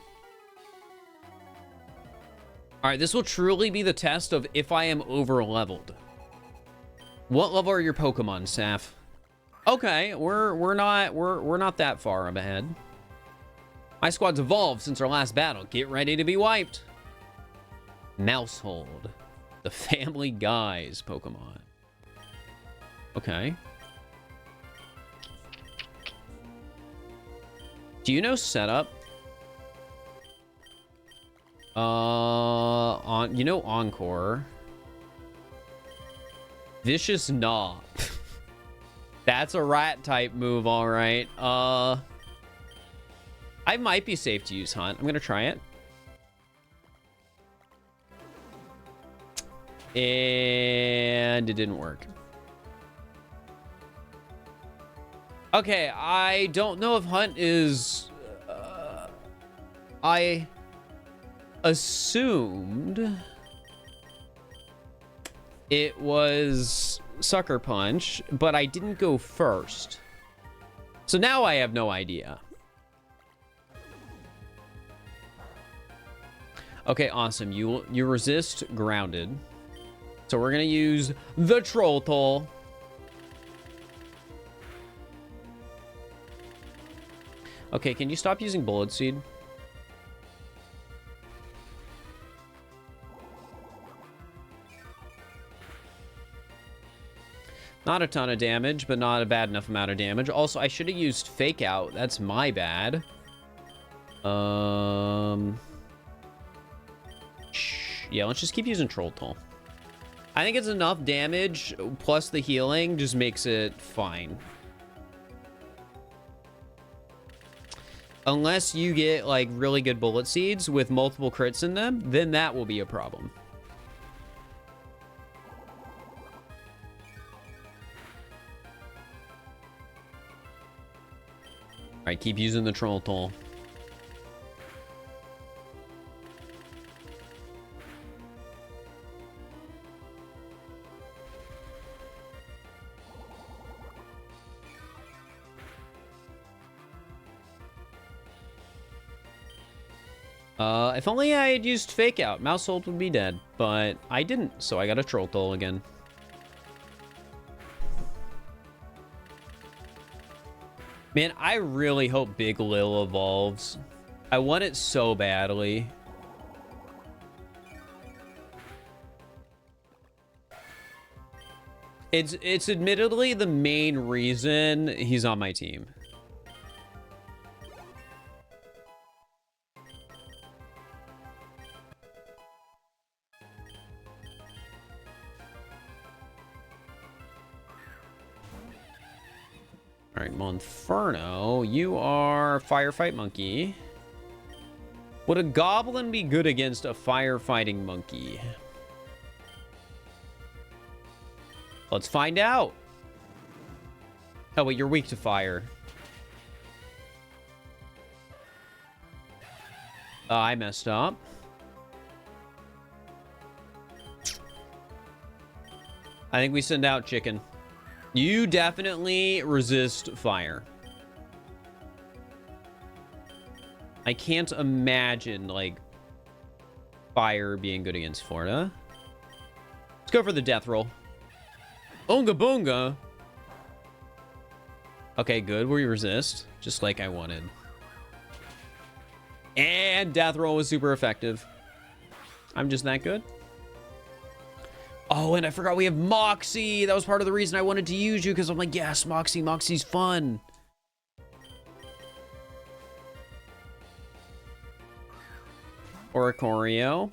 Alright, this will truly be the test of if I am over-leveled. What level are your Pokemon, Saf? Okay, we're not that far up ahead. My squad's evolved since our last battle. Get ready to be wiped. Mousehold. The Family Guy's Pokemon. Okay. Do you know setup? You know Encore. Vicious Gnaw. That's a rat type move, all right. I might be safe to use Hunt. I'm gonna try it. And it didn't work. Okay, I don't know if Hunt is... I assumed it was Sucker Punch, but I didn't go first. So now I have no idea. Okay, awesome. You resist grounded. So we're gonna use the Troll Toll. Okay, can you stop using Bullet Seed? Not a ton of damage, but not a bad enough amount of damage. Also, I should have used Fake Out. That's my bad. Yeah, let's just keep using Troll Toll. I think it's enough damage, plus the healing just makes it fine. Unless you get, like, really good Bullet Seeds with multiple crits in them, then that will be a problem. Alright, keep using the troll toll. If only I had used Fake Out, Mouse Ult would be dead, but I didn't, so I got a troll toll again. Man, I really hope Big Lil evolves. I want it so badly. It's admittedly the main reason he's on my team. All right, Monferno, you are Firefight Monkey. Would a Goblin be good against a Firefighting Monkey? Let's find out. Oh, wait, you're weak to fire. I messed up. I think we send out Chicken. You definitely resist fire. I can't imagine, like, fire being good against Florida. Let's go for the death roll. Oonga boonga. Okay, good. We resist, just like I wanted. And death roll was super effective. I'm just that good. Oh, and I forgot we have Moxie. That was part of the reason I wanted to use you, because I'm like, yes, Moxie. Moxie's fun. Oricorio.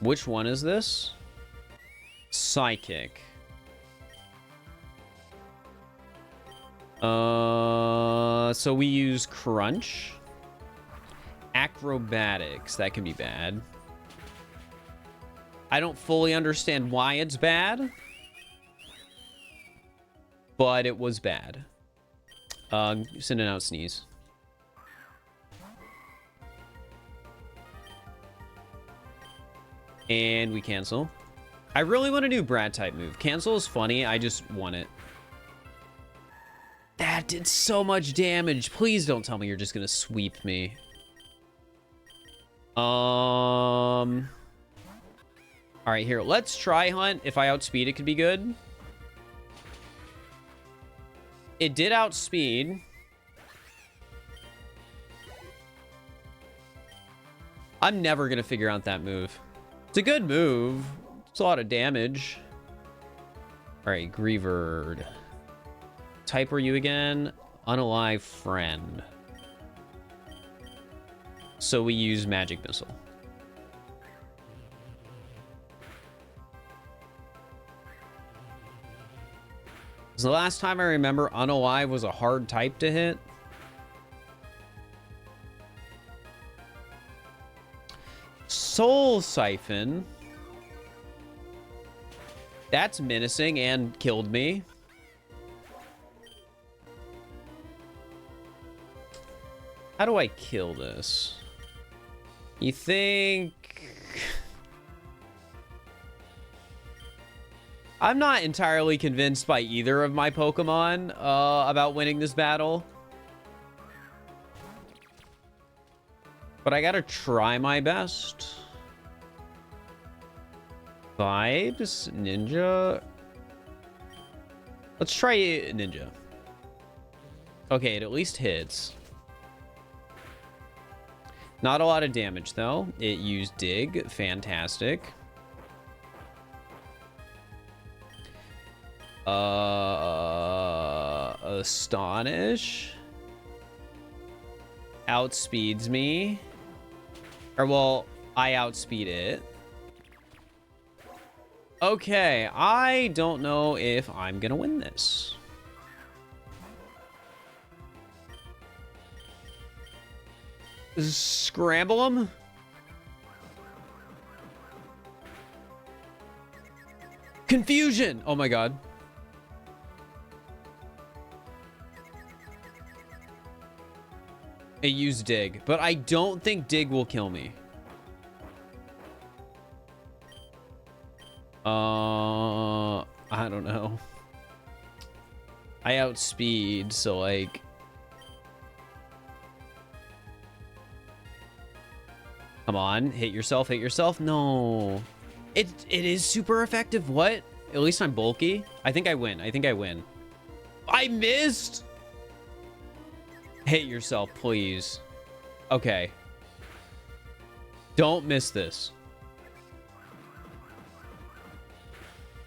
Which one is this? Psychic. So we use Crunch. Acrobatics. That can be bad. I don't fully understand why it's bad, but it was bad. Sending out Sneeze. And we cancel. I really want to do Brad type move. Cancel is funny. I just want it. That did so much damage. Please don't tell me you're just gonna sweep me. All right, here. Let's try Hunt. If I outspeed, it could be good. It did outspeed. I'm never gonna figure out that move. It's a good move. It's a lot of damage. All right, Grievered. Type were you again? Unalive Friend. So we use Magic Missile. Because the last time I remember, Unalive was a hard type to hit. Soul Siphon. That's menacing and killed me. How do I kill this? You think... I'm not entirely convinced by either of my Pokemon about winning this battle. But I gotta try my best. Vibes? Ninja? Let's try Ninja. Okay, it at least hits. Not a lot of damage, though. It used Dig. Fantastic. Astonish. Outspeeds me. Or, well, I outspeed it. Okay, I don't know if I'm gonna win this. Scramble them. Confusion. Oh my god. I use dig, but I don't think dig will kill me. I don't know. I outspeed, so like... Come on, hit yourself, hit yourself. No. It is super effective. What? At least I'm bulky. I think I win. I think I win. I missed! Hit yourself, please. Okay. Don't miss this.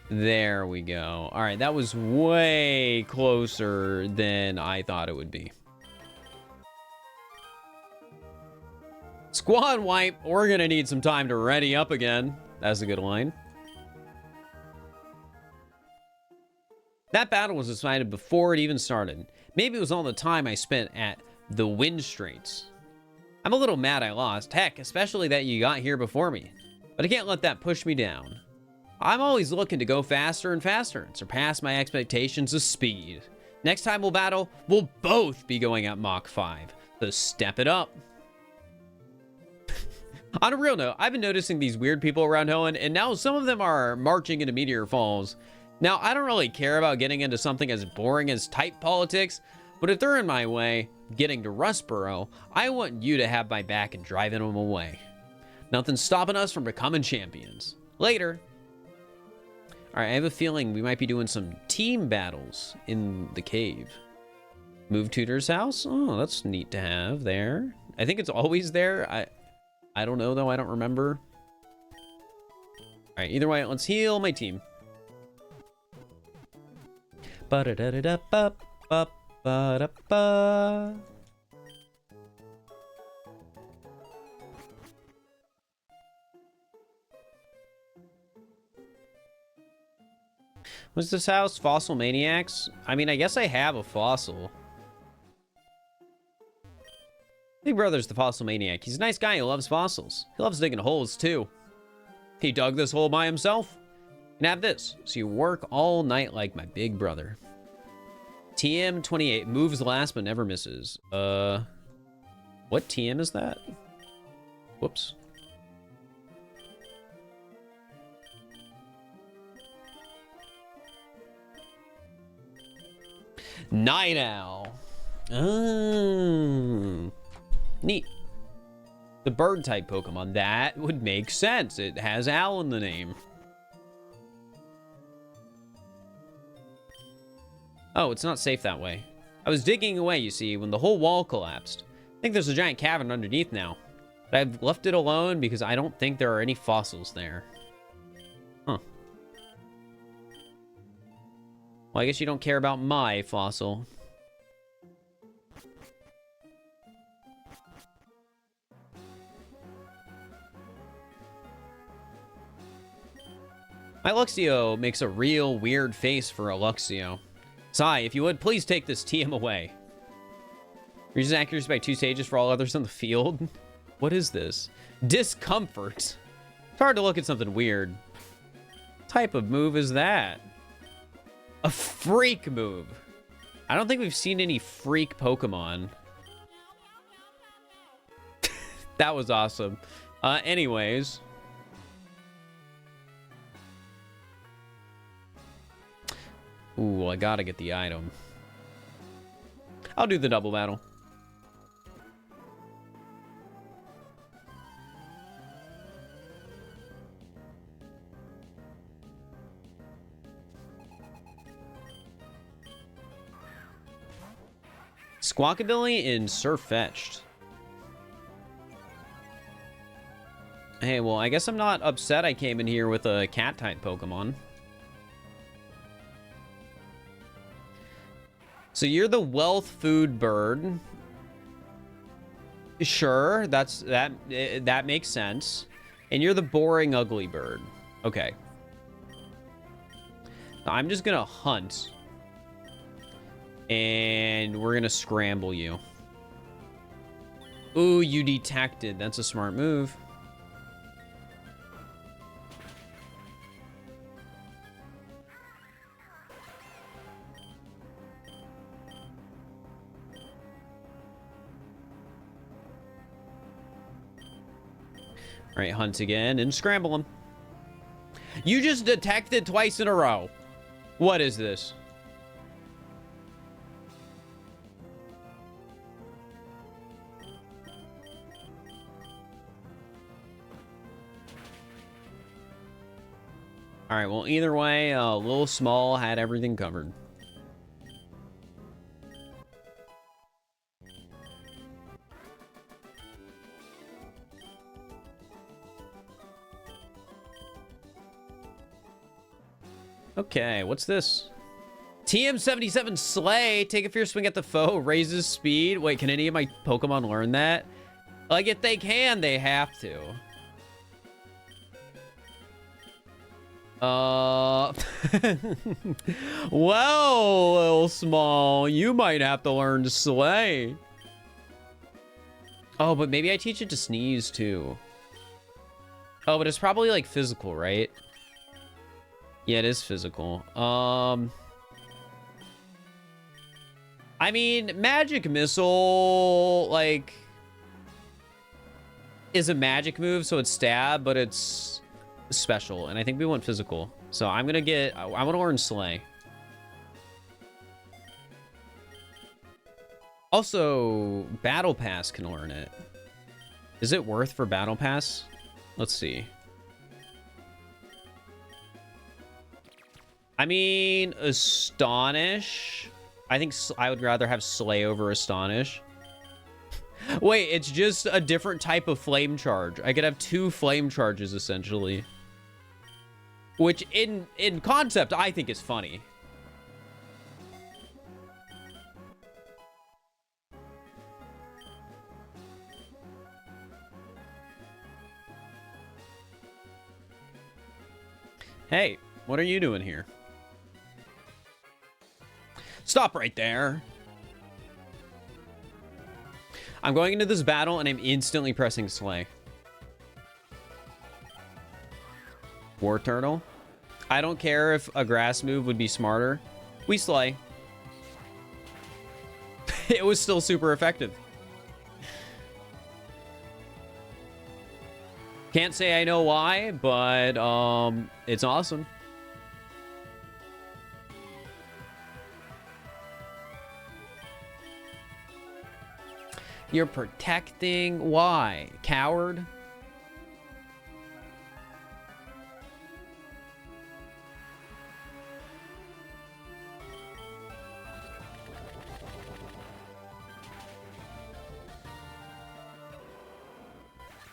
There we go. All right, that was way closer than I thought it would be. Squad wipe. We're gonna need some time to ready up again. That's a good line. That battle was decided before it even started. Maybe it was all the time I spent at the wind straits. I'm a little mad I lost. Heck, especially that you got here before me. But I can't let that push me down. I'm always looking to go faster and faster and surpass my expectations of speed. Next time we'll battle, we'll both be going at Mach 5. So step it up. On a real note, I've been noticing these weird people around Hoenn, and now some of them are marching into Meteor Falls. Now, I don't really care about getting into something as boring as type politics, but if they're in my way, getting to Rustboro, I want you to have my back and driving them away. Nothing's stopping us from becoming champions. Later. All right, I have a feeling we might be doing some team battles in the cave. Move Tutor's house? Oh, that's neat to have there. I think it's always there. I don't know, though. I don't remember. All right, either way, let's heal my team. Ba-da-da-da-ba-ba-ba-da-ba. What's this house? Fossil Maniacs? I mean, I guess I have a fossil. Big Brother's the Fossil Maniac. He's a nice guy who loves fossils. He loves digging holes, too. He dug this hole by himself. And have this, so you work all night like my big brother. TM28 moves last but never misses. What TM is that? Whoops. Night Owl. Oh. Neat. The bird type Pokemon. That would make sense. It has owl in the name. Oh, it's not safe that way. I was digging away, you see, when the whole wall collapsed. I think there's a giant cavern underneath now. But I've left it alone because I don't think there are any fossils there. Huh. Well, I guess you don't care about my fossil. My Luxio makes a real weird face for a Luxio. Sai, if you would, please take this TM away. Reason accuracy by 2 stages for all others on the field. What is this? Discomfort. It's hard to look at something weird. What type of move is that? A freak move. I don't think we've seen any freak Pokemon. That was awesome. Anyways. Ooh, I gotta get the item. I'll do the double battle. Squawkabilly in Surfetched. Hey, well, I guess I'm not upset I came in here with a cat-type Pokemon. So you're the wealth food bird. Sure, that makes sense. And you're the boring ugly bird. Okay. I'm just gonna hunt. And we're gonna scramble you. Ooh, you detected. That's a smart move. All right, hunt again and scramble him. You just detected twice in a row. What is this? All right, well, either way, Lil Small had everything covered. Okay, what's this? TM77 Slay. Take a fierce swing at the foe. Raises speed. Wait, can any of my Pokemon learn that? Like, if they can, they have to. Well, Lil Small, you might have to learn to Slay. Oh, but maybe I teach it to sneeze, too. Oh, but it's probably, like, physical, right? Yeah, it is physical. I mean, Magic Missile, like, is a magic move, so it's stab, but it's special, and I think we want physical. So I'm gonna get, I want to learn Slay. Also, Battle Pass can learn it. Is it worth for Battle Pass? Let's see. I mean, Astonish. I think I would rather have Slay over Astonish. Wait, it's just a different type of flame charge. I could have 2 flame charges, essentially. Which, in concept, I think is funny. Hey, what are you doing here? Stop right there. I'm going into this battle and I'm instantly pressing Slay. War Turtle. I don't care if a grass move would be smarter. We Slay. It was still super effective. Can't say I know why, but it's awesome. You're protecting. Why? Coward?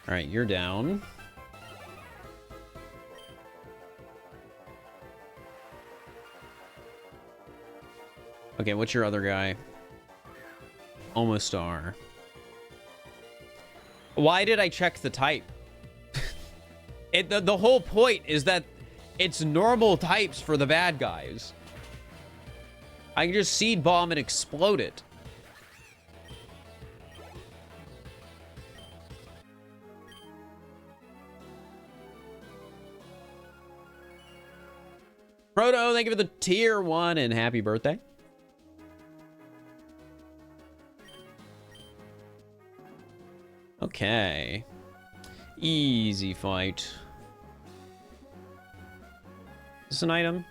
All right, you're down. Okay, what's your other guy? Almost Star. Why did I check the type? The whole point is that it's normal types for the bad guys. I can just Seed Bomb and explode it. Proto, thank you for the tier 1 and happy birthday. Okay. Easy fight. Is this an item?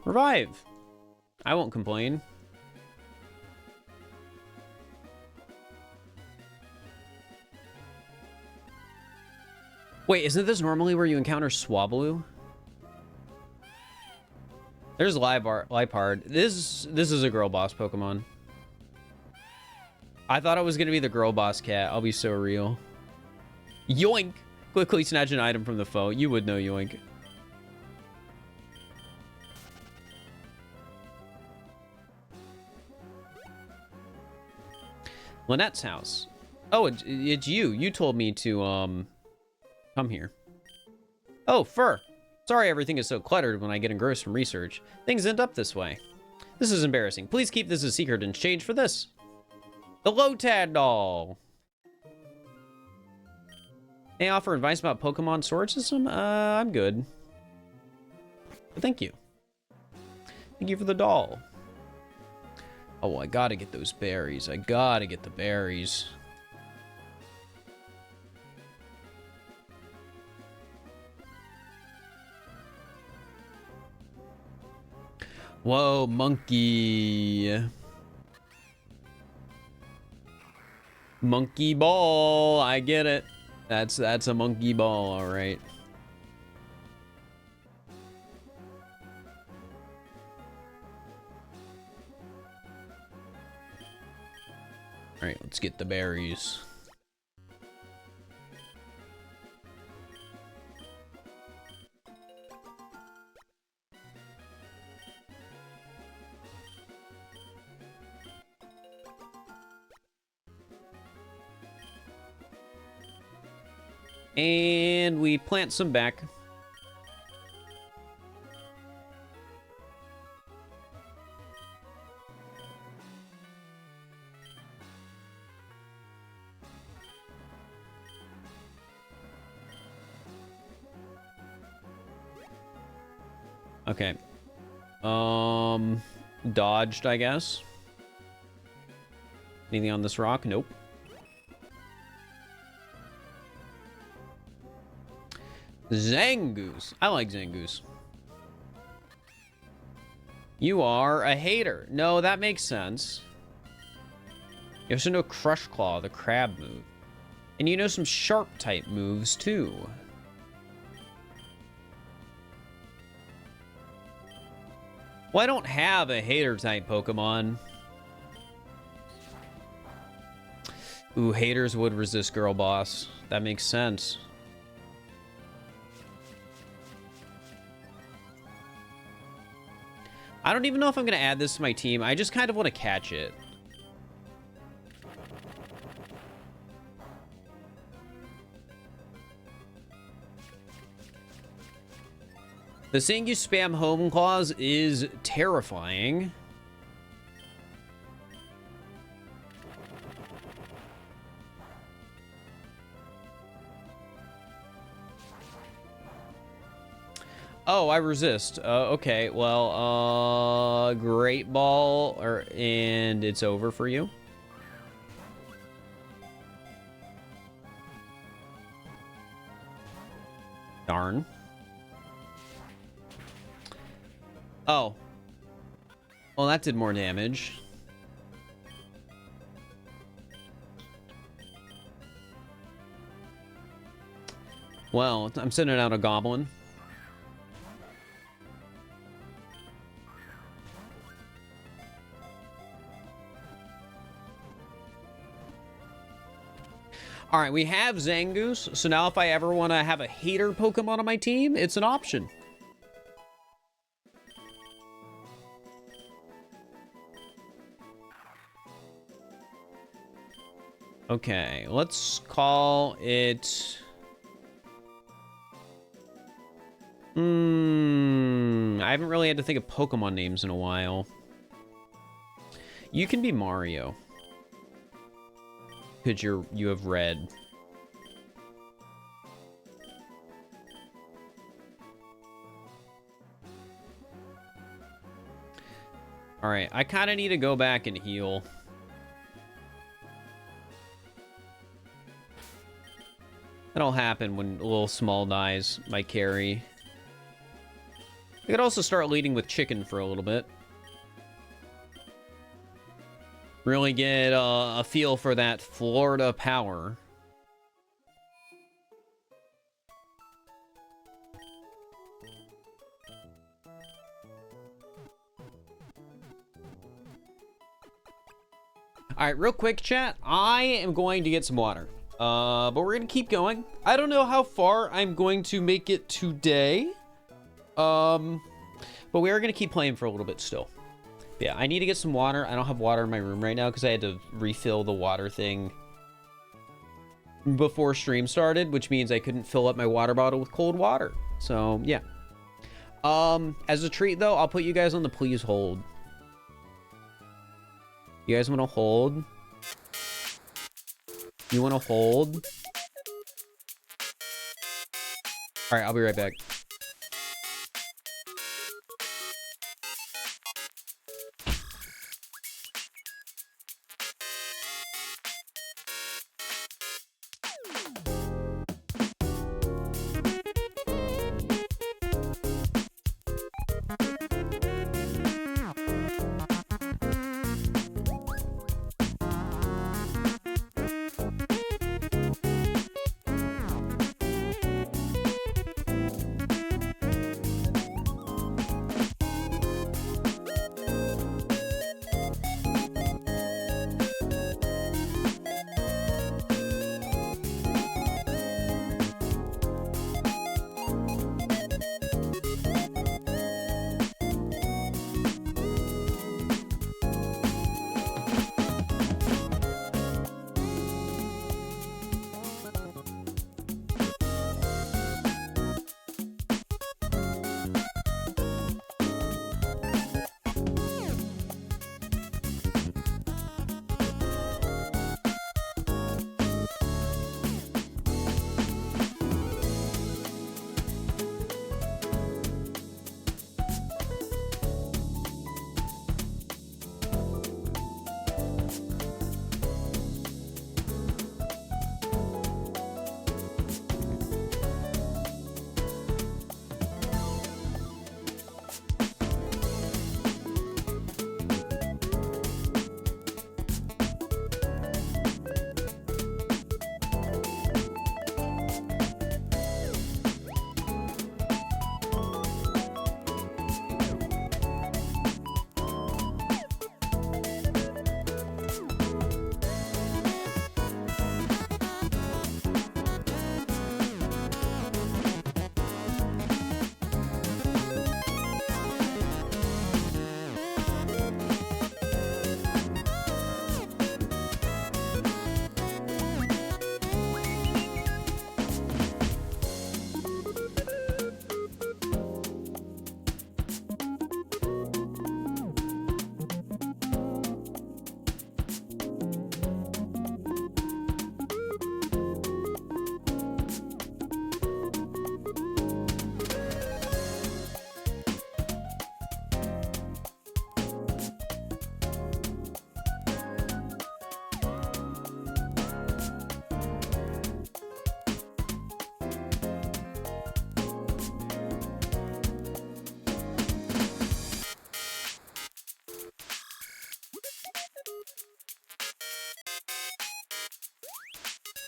Revive. I won't complain. Wait, isn't this normally where you encounter Swablu? There's Liepard. This is a girl boss Pokemon. I thought it was gonna be the girl boss cat. I'll be so real. Yoink! Quickly snatch an item from the foe. You would know Yoink. Lynette's house. Oh, it's you. You told me to come here. Oh, Fir. Sorry everything is so cluttered when I get engrossed from research. Things end up this way. This is embarrassing. Please keep this a secret in exchange for this. The Lotad doll. They offer advice about Pokemon Sword System? I'm good. But thank you. Thank you for the doll. Oh, I gotta get those berries. I gotta get the berries. Whoa, monkey. Monkey ball. I get it. That's a monkey ball, all right. All right, let's get the berries. And we plant some back. Okay. Dodged, I guess. Anything on this rock? Nope. Zangoose. I like Zangoose. You are a hater. No, that makes sense. You also know Crush Claw, the crab move. And you know some sharp type moves too. Well, I don't have a hater type Pokemon. Ooh, haters would resist Girl Boss. That makes sense. I don't even know if I'm going to add this to my team. I just kind of want to catch it. The seeing you spam home clause is terrifying. Oh, I resist. Okay, well, Great Ball, and it's over for you. Darn. Oh. Well, that did more damage. Well, I'm sending out a goblin. All right, we have Zangoose, so now if I ever want to have a hater Pokemon on my team, it's an option. Okay, let's call it... I haven't really had to think of Pokemon names in a while. You can be Mario. Because you have red. Alright, I kind of need to go back and heal. That'll happen when a little small dies my carry. I could also start leading with chicken for a little bit. Really get a feel for that Florida power. Alright, real quick, chat. I am going to get some water. But we're going to keep going. I don't know how far I'm going to make it today. But we are going to keep playing for a little bit still. Yeah, I need to get some water. I don't have water in my room right now because I had to refill the water thing before stream started, which means I couldn't fill up my water bottle with cold water. So, yeah. As a treat, though, I'll put you guys on the please hold. You guys want to hold? You want to hold? All right, I'll be right back.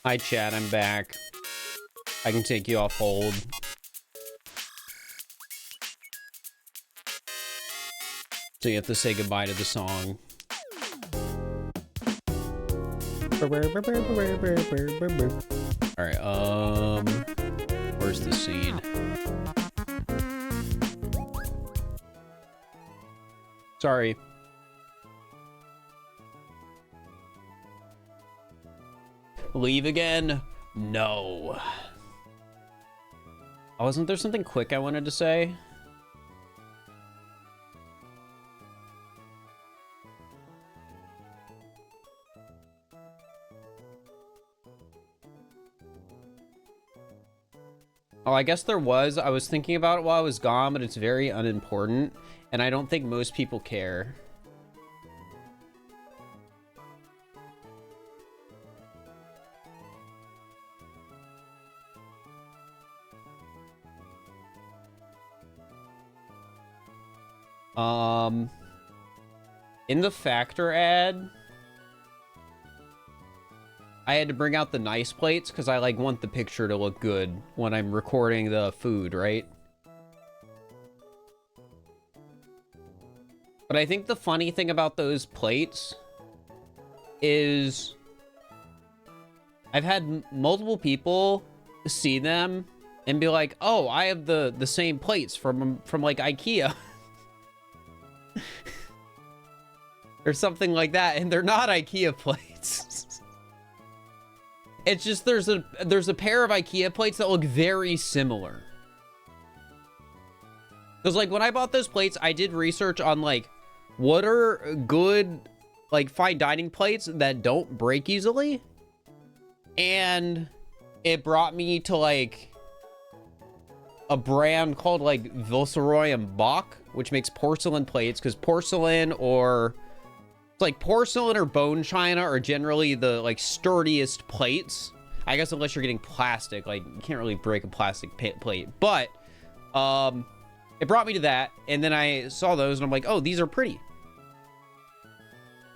Hi, chat. I'm back. I can take you off hold. So you have to say goodbye to the song. Alright, where's the scene? Sorry. Leave again? No. Oh, wasn't there something quick I wanted to say? Oh, I guess there was. I was thinking about it while I was gone, but it's very unimportant, and I don't think most people care. In the Factor ad, I had to bring out the nice plates because I like want the picture to look good when I'm recording the food, right? But I think the funny thing about those plates is I've had multiple people see them and be like, "Oh, I have the same plates from like IKEA." Or something like that, and they're not IKEA plates. It's just there's a pair of IKEA plates that look very similar. Because like when I bought those plates, I did research on like what are good like fine dining plates that don't break easily, and it brought me to like a brand called like Viceroy and Bach, which makes porcelain plates, because porcelain or like porcelain or bone china are generally the like sturdiest plates, I guess, unless you're getting plastic. Like you can't really break a plastic plate, but it brought me to that, and then I saw those and I'm like, oh, these are pretty.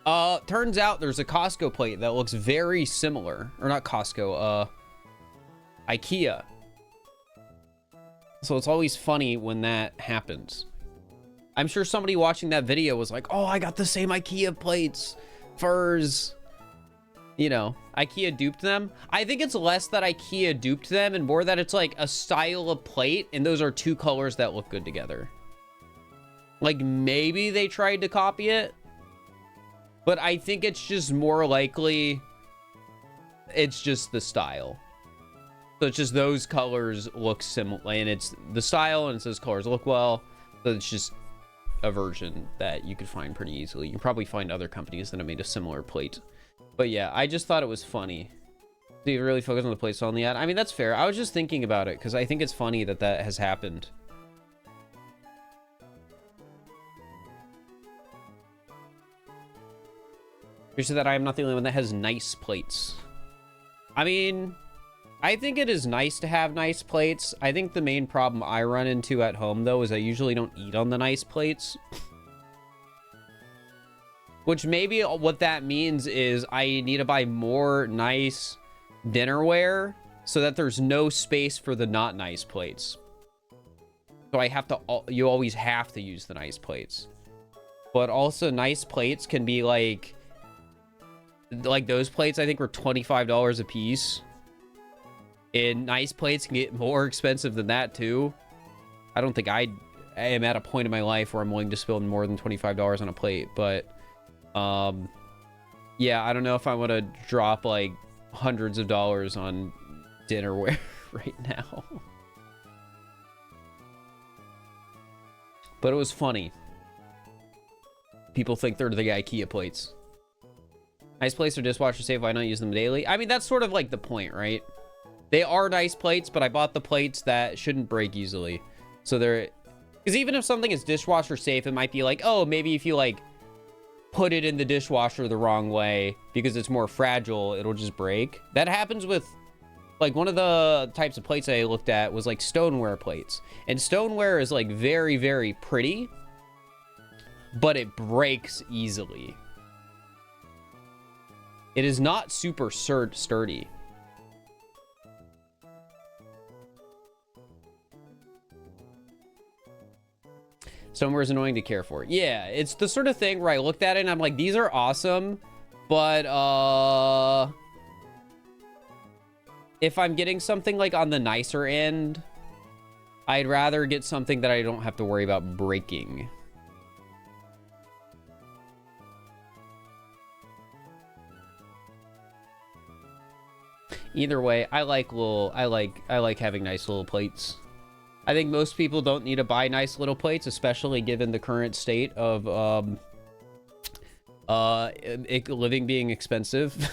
Turns out there's a Costco plate that looks very similar, or not Costco, IKEA. So it's always funny when that happens. I'm sure somebody watching that video was like, oh, I got the same IKEA plates. Firs. You know, IKEA duped them. I think it's less that IKEA duped them and more that it's like a style of plate, and those are two colors that look good together. Like maybe they tried to copy it, but I think it's just more likely it's just the style. So it's just those colors look similar, and it's the style, and it's those colors look well. So it's just a version that you could find pretty easily. You can probably find other companies that have made a similar plate. But yeah, I just thought it was funny. Do you really focus on the plate style in the ad? I mean, that's fair. I was just thinking about it because I think it's funny that that has happened. You said that I am not the only one that has nice plates. I mean, I think it is nice to have nice plates. I think the main problem I run into at home, though, is I usually don't eat on the nice plates. Which maybe what that means is I need to buy more nice dinnerware so that there's no space for the not nice plates. So I have to, you always have to use the nice plates. But also nice plates can be like those plates I think were $25 a piece. And nice plates can get more expensive than that too. I don't think I am at a point in my life where I'm willing to spend more than $25 on a plate, but yeah, I don't know if I want to drop like hundreds of dollars on dinnerware right now. But it was funny. People think they're the IKEA plates. Nice plates are dishwasher safe. Why not use them daily? I mean, that's sort of like the point, right? They are nice plates, but I bought the plates that shouldn't break easily. So they're... Because even if something is dishwasher safe, it might be like, oh, maybe if you like put it in the dishwasher the wrong way because it's more fragile, it'll just break. That happens with... Like one of the types of plates I looked at was like stoneware plates. And stoneware is like very, very pretty, but it breaks easily. It is not super sturdy. Somewhere's annoying to care for. Yeah, it's the sort of thing where I looked at it and I'm like, these are awesome, but if I'm getting something like on the nicer end, I'd rather get something that I don't have to worry about breaking. Either way, I like having nice little plates. I think most people don't need to buy nice little plates, especially given the current state of living being expensive.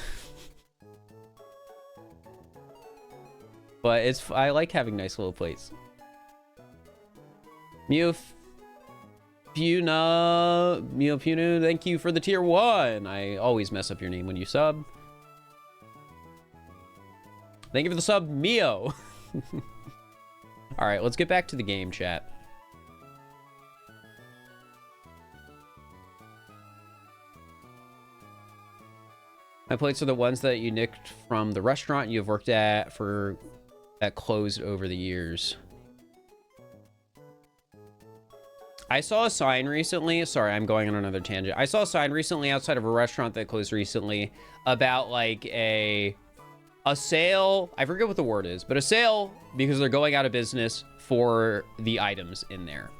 But I like having nice little plates. Miofunu, thank you for the tier 1. I always mess up your name when you sub. Thank you for the sub, Mio. All right, let's get back to the game, chat. My plates are the ones that you nicked from the restaurant you've worked at that closed over the years. I saw a sign recently. Sorry, I'm going on another tangent. I saw a sign recently outside of a restaurant that closed recently about like a sale. I forget what the word is, but a sale because they're going out of business for the items in there.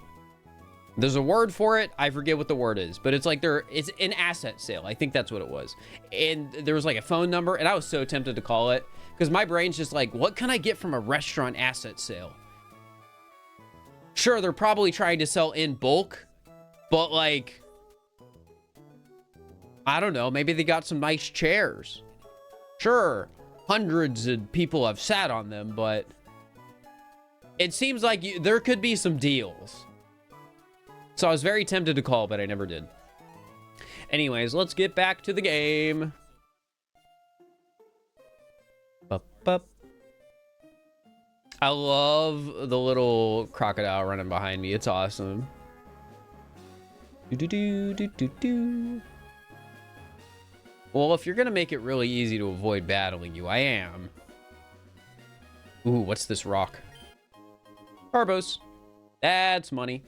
There's a word for it. I forget what the word is, but it's like it's an asset sale. I think that's what it was. And there was like a phone number, and I was so tempted to call it because my brain's just like, what can I get from a restaurant asset sale? Sure, they're probably trying to sell in bulk, but like, I don't know. Maybe they got some nice chairs. Sure, hundreds of people have sat on them, but it seems like there could be some deals. So I was very tempted to call, but I never did. Anyways, let's get back to the game. I love the little crocodile running behind me. It's awesome. Well, if you're gonna make it really easy to avoid battling you, I am. Ooh, what's this rock? Carbos. That's money.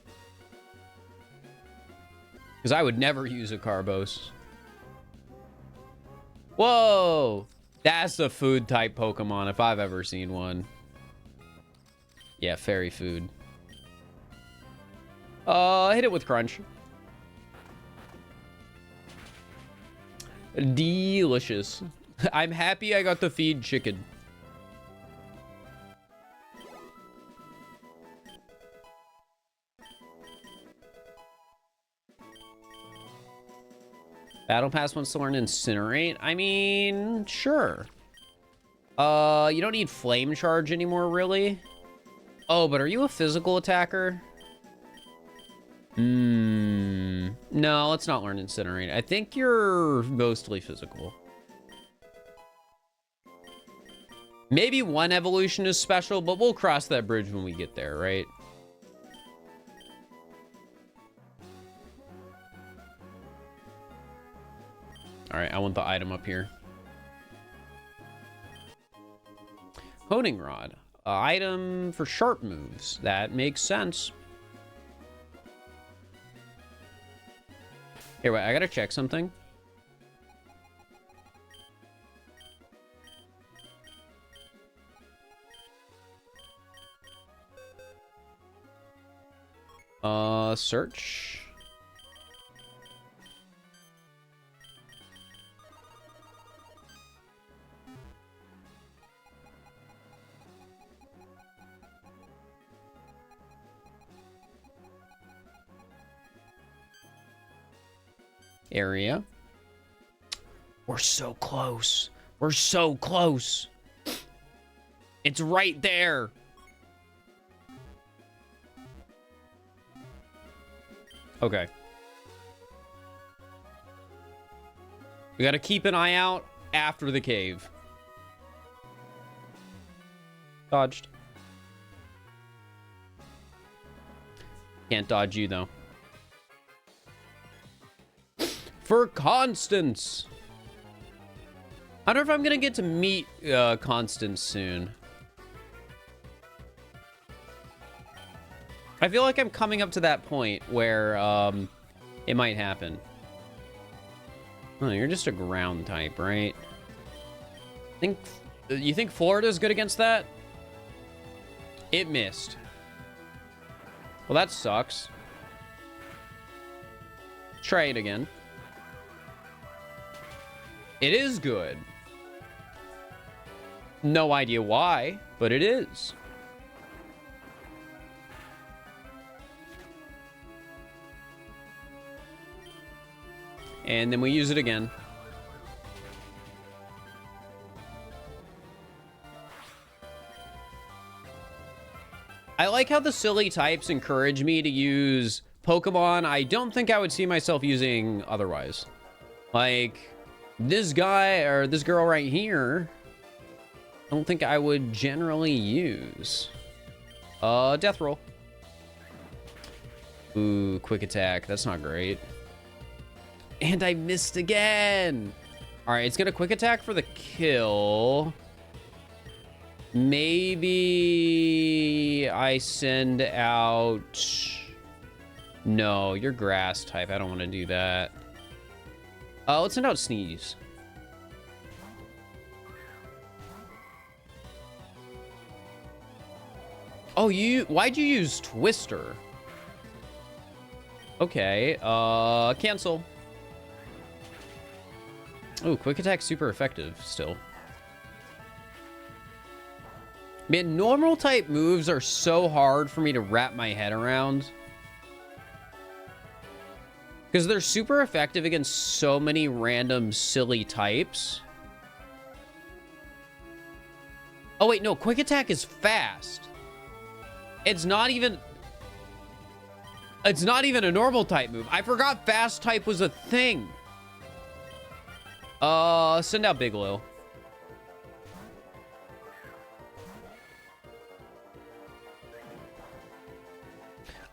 Because I would never use a Carbos. Whoa! That's a food type Pokemon if I've ever seen one. Yeah, fairy food. Hit it with Crunch. Delicious. I'm happy I got to feed chicken. Battle Pass wants to learn Incinerate. I mean, sure. You don't need Flame Charge anymore, really. Oh, but are you a physical attacker? No, let's not learn Incinerate. I think you're mostly physical. Maybe one evolution is special, but we'll cross that bridge when we get there, right? All right, I want the item up here. Honing Rod. Item for sharp moves. That makes sense. Here, wait, I gotta check something. Search. Area. We're so close. We're so close. It's right there. Okay. We gotta keep an eye out after the cave. Dodged. Can't dodge you, though. For Constance. I wonder if I'm gonna get to meet Constance soon. I feel like I'm coming up to that point where it might happen. Oh, you're just a ground type, right? You think Florida's good against that? It missed. Well, that sucks. Try it again. It is good. No idea why, but it is. And then we use it again. I like how the silly types encourage me to use Pokemon I don't think I would see myself using otherwise. Like, this guy or this girl right here, I don't think I would generally use. Death roll. Ooh, quick attack. That's not great. And I missed again. All right, it's gonna quick attack for the kill. Maybe I send out... No, you're grass type. I don't want to do that. Let's send out Sneeze. Oh, why'd you use Twister? Okay, cancel. Oh, quick attack super effective still. Man, normal type moves are so hard for me to wrap my head around. Because they're super effective against so many random silly types. Oh wait, no, quick attack is fast. It's not even a normal type move. I forgot fast type was a thing. Send out Bigelow.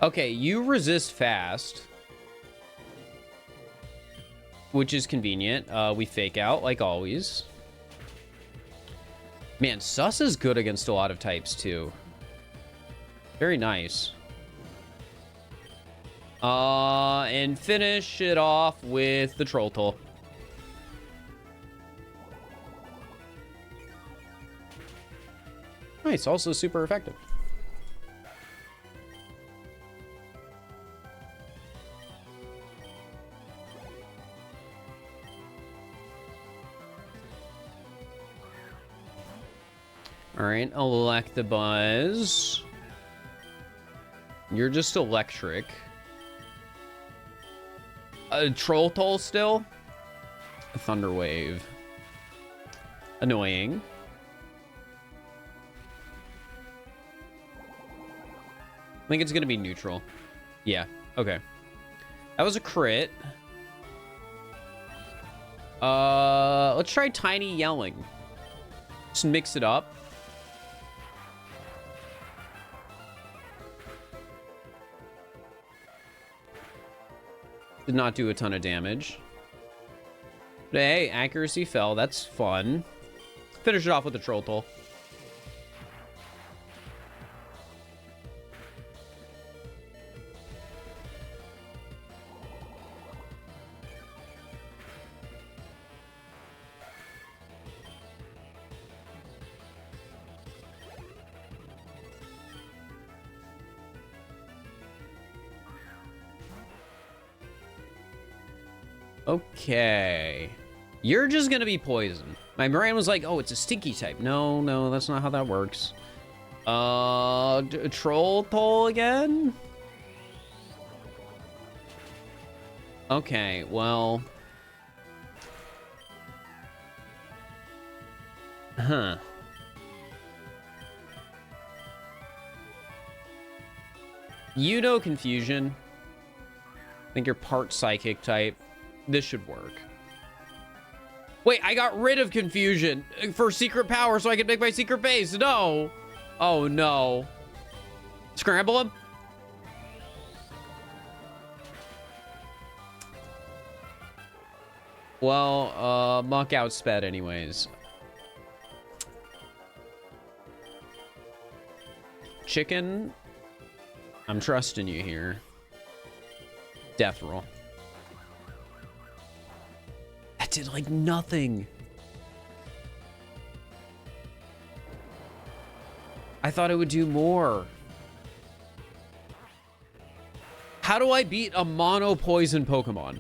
Okay, you resist fast, which is convenient. We fake out like always. Man, Sus is good against a lot of types too. Very nice. And finish it off with the Troll Toll. Nice, also super effective. All right, Electabuzz. You're just electric. Troll Toll still? Thunder Wave. Annoying. I think it's gonna be neutral. Yeah, okay. That was a crit. Let's try Tiny Yelling. Just mix it up. Did not do a ton of damage. But hey, accuracy fell. That's fun. Finish it off with a Troll Toll. Okay. You're just gonna be poison. My brain was like, oh, it's a stinky type. No, no, that's not how that works. Troll Toll again? Okay, well. Huh. You know Confusion. I think you're part Psychic type. This should work. Wait, I got rid of Confusion for secret power so I can make my secret base. No. Oh, no. Scramble him. Well, Muck outsped anyways. Chicken. I'm trusting you here. Death roll. That did like nothing. I thought it would do more. How do I beat a mono poison Pokemon?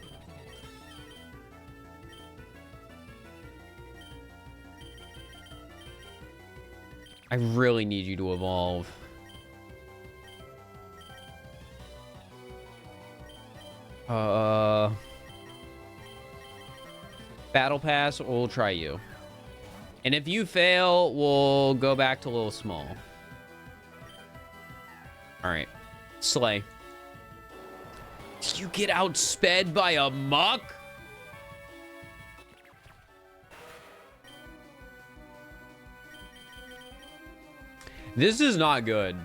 I really need you to evolve. Battle Pass, we'll try you. And if you fail, we'll go back to Little Small. Alright. Slay. Did you get outsped by a muck? This is not good.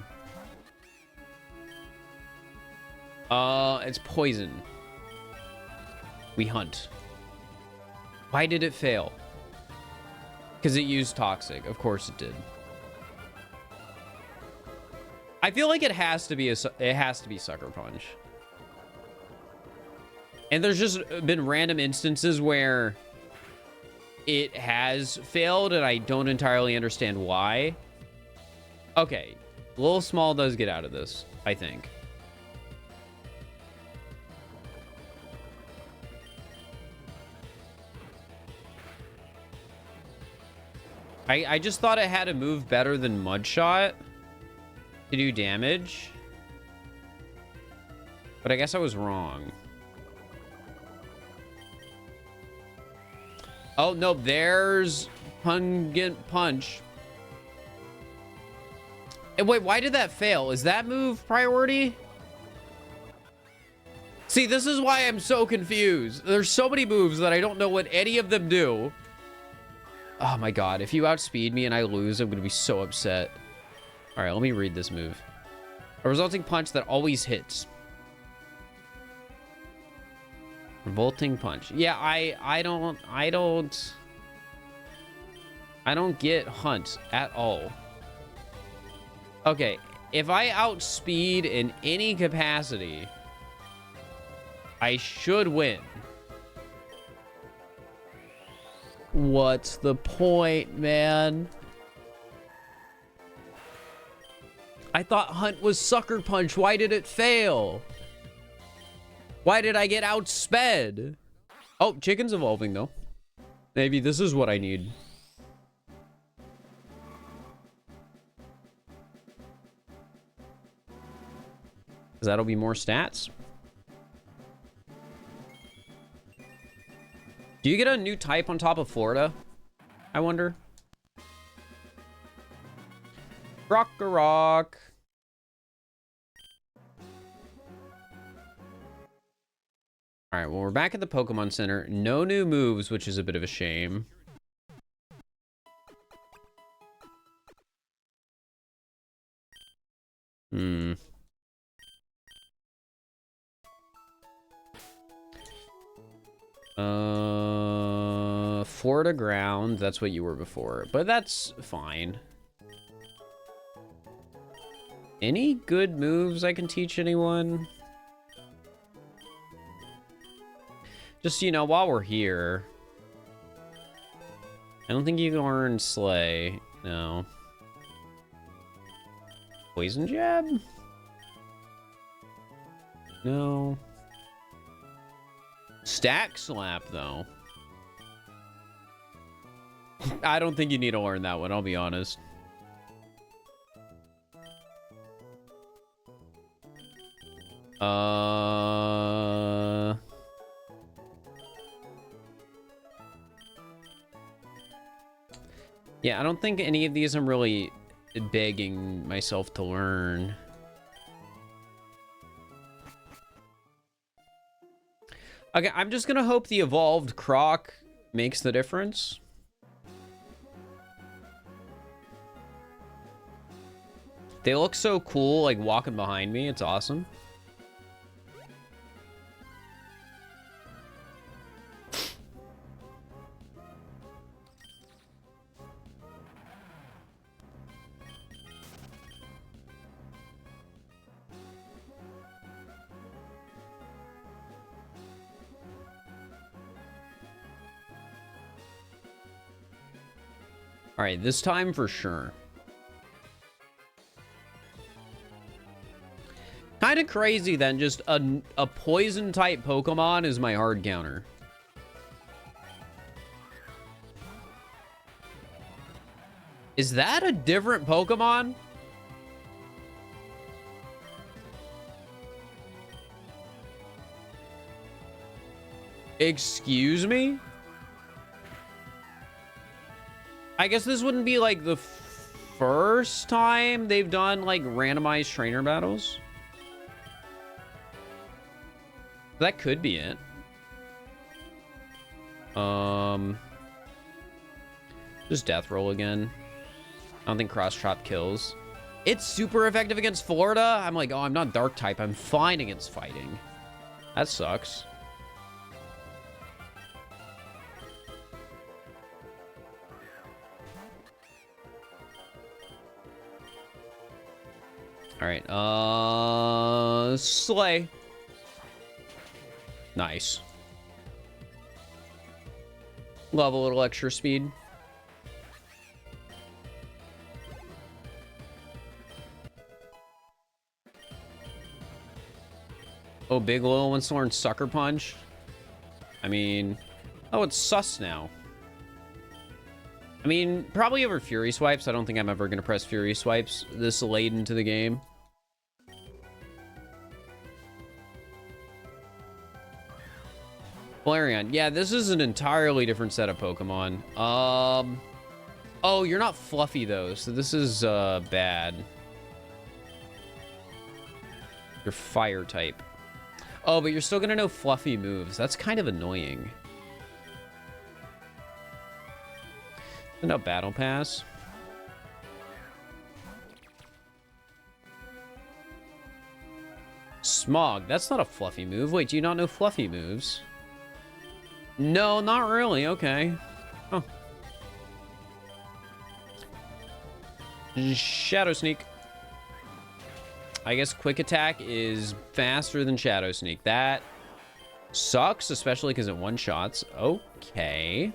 It's poison. We hunt. Why did it fail? Because it used toxic. Of course it did. I feel like it has to be Sucker Punch. And there's just been random instances where it has failed, and I don't entirely understand why. Okay, Little Small does get out of this, I think. I just thought it had to move better than Mudshot to do damage. But I guess I was wrong. Oh, no, there's Pungent Punch. And wait, why did that fail? Is that move priority? See, this is why I'm so confused. There's so many moves that I don't know what any of them do. Oh my god, if you outspeed me and I lose, I'm gonna be so upset. Alright, let me read this move. A resulting punch that always hits. Revolting punch. Yeah, I don't get hunt at all. Okay, if I outspeed in any capacity, I should win. What's the point, man? I thought Hunt was Sucker Punch. Why did it fail? Why did I get outsped? Oh, Chicken's evolving, though. Maybe this is what I need. Because that'll be more stats. Do you get a new type on top of Florida? I wonder. Rock-a-rock. Alright, well, we're back at the Pokemon Center. No new moves, which is a bit of a shame. Florida ground, that's what you were before, but that's fine. Any good moves I can teach anyone? Just, you know, while we're here. I don't think you can learn Slay. No. Poison Jab? No. Stack Slap, though. I don't think you need to learn that one, I'll be honest. Yeah, I don't think any of these I'm really begging myself to learn. Okay, I'm just gonna hope the evolved Croc makes the difference. They look so cool, like, walking behind me. It's awesome. All right, this time for sure. Kind of crazy then, just a poison type Pokemon is my hard counter. Is that a different Pokemon? Excuse me? I guess this wouldn't be like the first time they've done like randomized trainer battles. That could be it. Just death roll again. I don't think cross chop kills. It's super effective against Florida. I'm like, oh, I'm not dark type. I'm fine against fighting. That sucks. All right, Slay. Nice. Love a little extra speed. Oh, Big Lil wants to learn Sucker Punch. I mean, oh, it's sus now. I mean, probably over Fury Swipes. I don't think I'm ever going to press Fury Swipes this late into the game. Flareon. Yeah, this is an entirely different set of Pokemon. Oh, you're not Fluffy, though, so this is bad. You're Fire type. Oh, but you're still going to know Fluffy moves. That's kind of annoying. No Battle Pass. Smog. That's not a Fluffy move. Wait, do you not know Fluffy moves? No, not really. Okay. Oh. Shadow Sneak. I guess Quick Attack is faster than Shadow Sneak. That sucks, especially because it one-shots. Okay.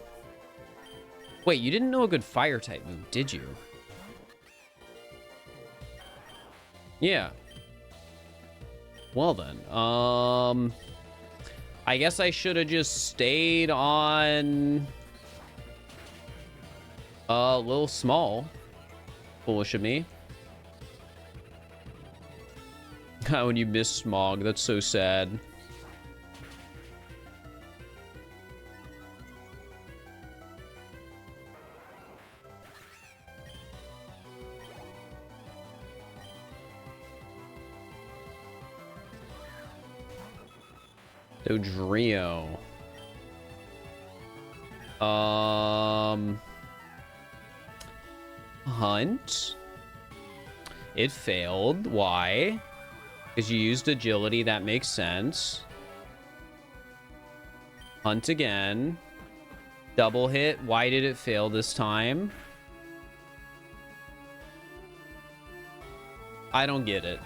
Wait, you didn't know a good fire type move, did you? Yeah. Well then, I guess I should have just stayed on a little small. Foolish of me. When you miss Smog, that's so sad. Dodrio. Hunt. It failed. Why? Because you used agility. That makes sense. Hunt again. Double hit. Why did it fail this time? I don't get it.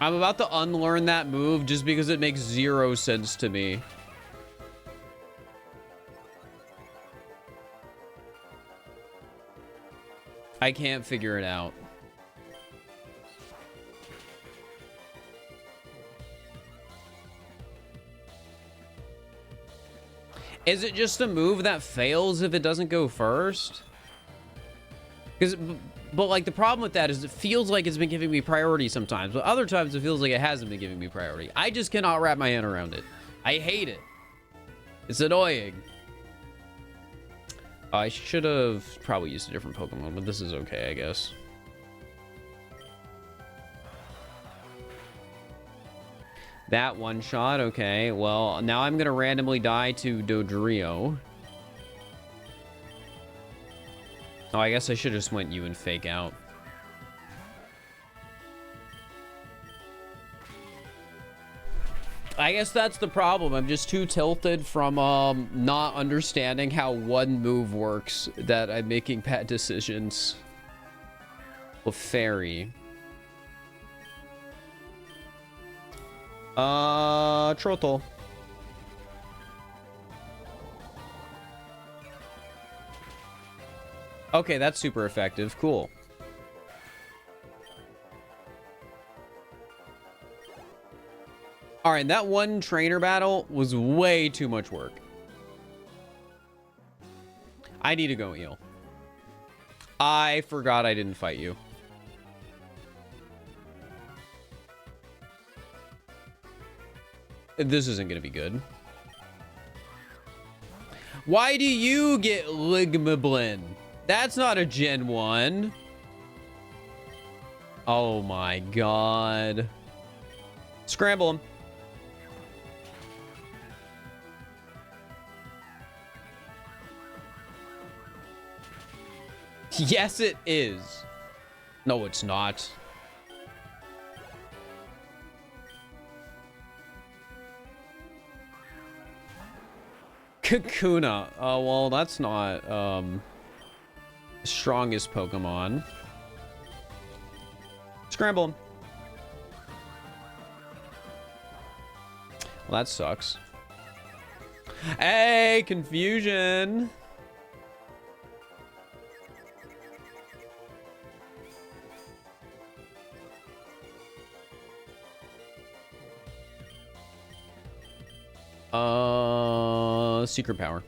I'm about to unlearn that move just because it makes zero sense to me. I can't figure it out. Is it just a move that fails if it doesn't go first? But like the problem with that is it feels like it's been giving me priority sometimes, but other times it feels like it hasn't been giving me priority. I just cannot wrap my head around it. I hate it. It's annoying. I should have probably used a different Pokemon, but this is okay, I guess. That one shot, okay. Well, now I'm gonna randomly die to Dodrio. Oh, I guess I should have just went you and fake out. I guess that's the problem. I'm just too tilted from not understanding how one move works that I'm making bad decisions. Well, Fairy. Trottle. Okay, that's super effective. Cool. All right, that one trainer battle was way too much work. I need to go heal. I forgot I didn't fight you. This isn't going to be good. Why do you get Ligmablin? That's not a Gen 1. Oh my god. Scramble him. Yes, it is. No, it's not. Kakuna. Oh, well, that's not strongest Pokemon. Scramble him. Well, that sucks. Hey, confusion. Secret power.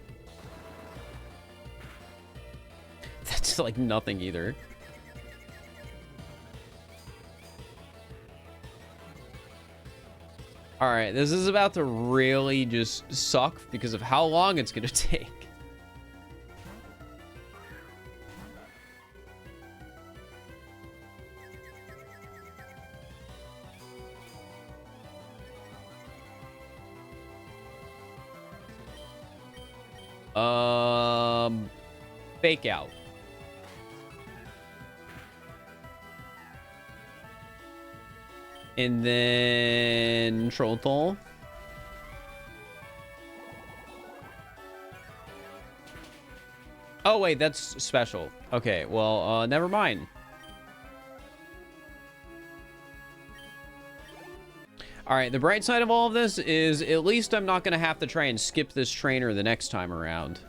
That's like nothing either. All right, this is about to really just suck because of how long it's gonna take. Fake out. And then Trolltol. Oh wait, that's special. Okay, well, never mind. All right, the bright side of all of this is at least I'm not going to have to try and skip this trainer the next time around.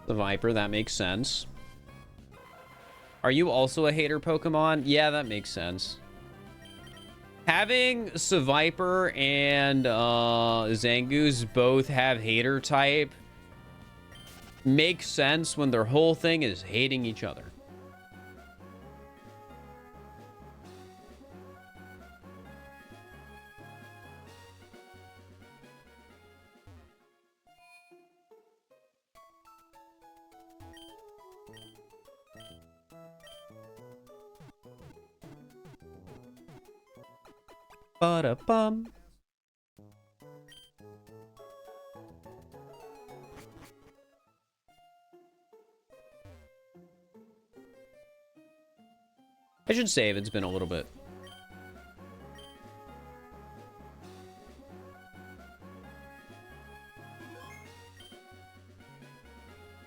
The Viper, that makes sense. Are you also a hater Pokemon? Yeah, that makes sense. Having Seviper and Zangoose both have hater type makes sense when their whole thing is hating each other. Ba-da-bum. I should save. It's been a little bit.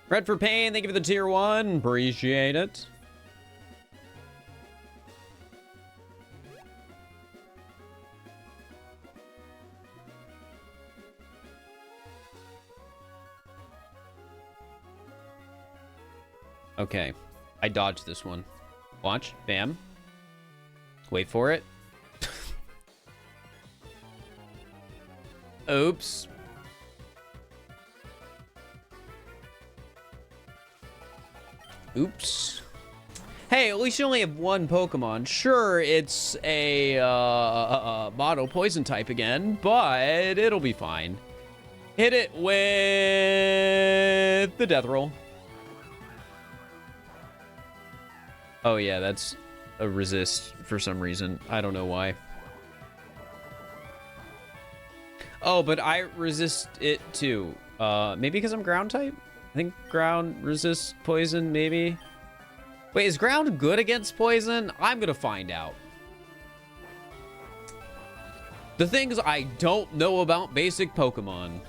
Red for Pain, thank you for the tier 1. Appreciate it. Okay, I dodged this one. Watch, bam. Wait for it. Oops. Oops. Hey, at least you only have one Pokemon. Sure, it's a mono poison type again, but it'll be fine. Hit it with the death roll. Oh yeah, that's a resist for some reason. I don't know why. Oh, but I resist it too. Maybe because I'm ground type? I think ground resists poison, maybe. Wait, is ground good against poison? I'm gonna find out. The things I don't know about basic Pokemon.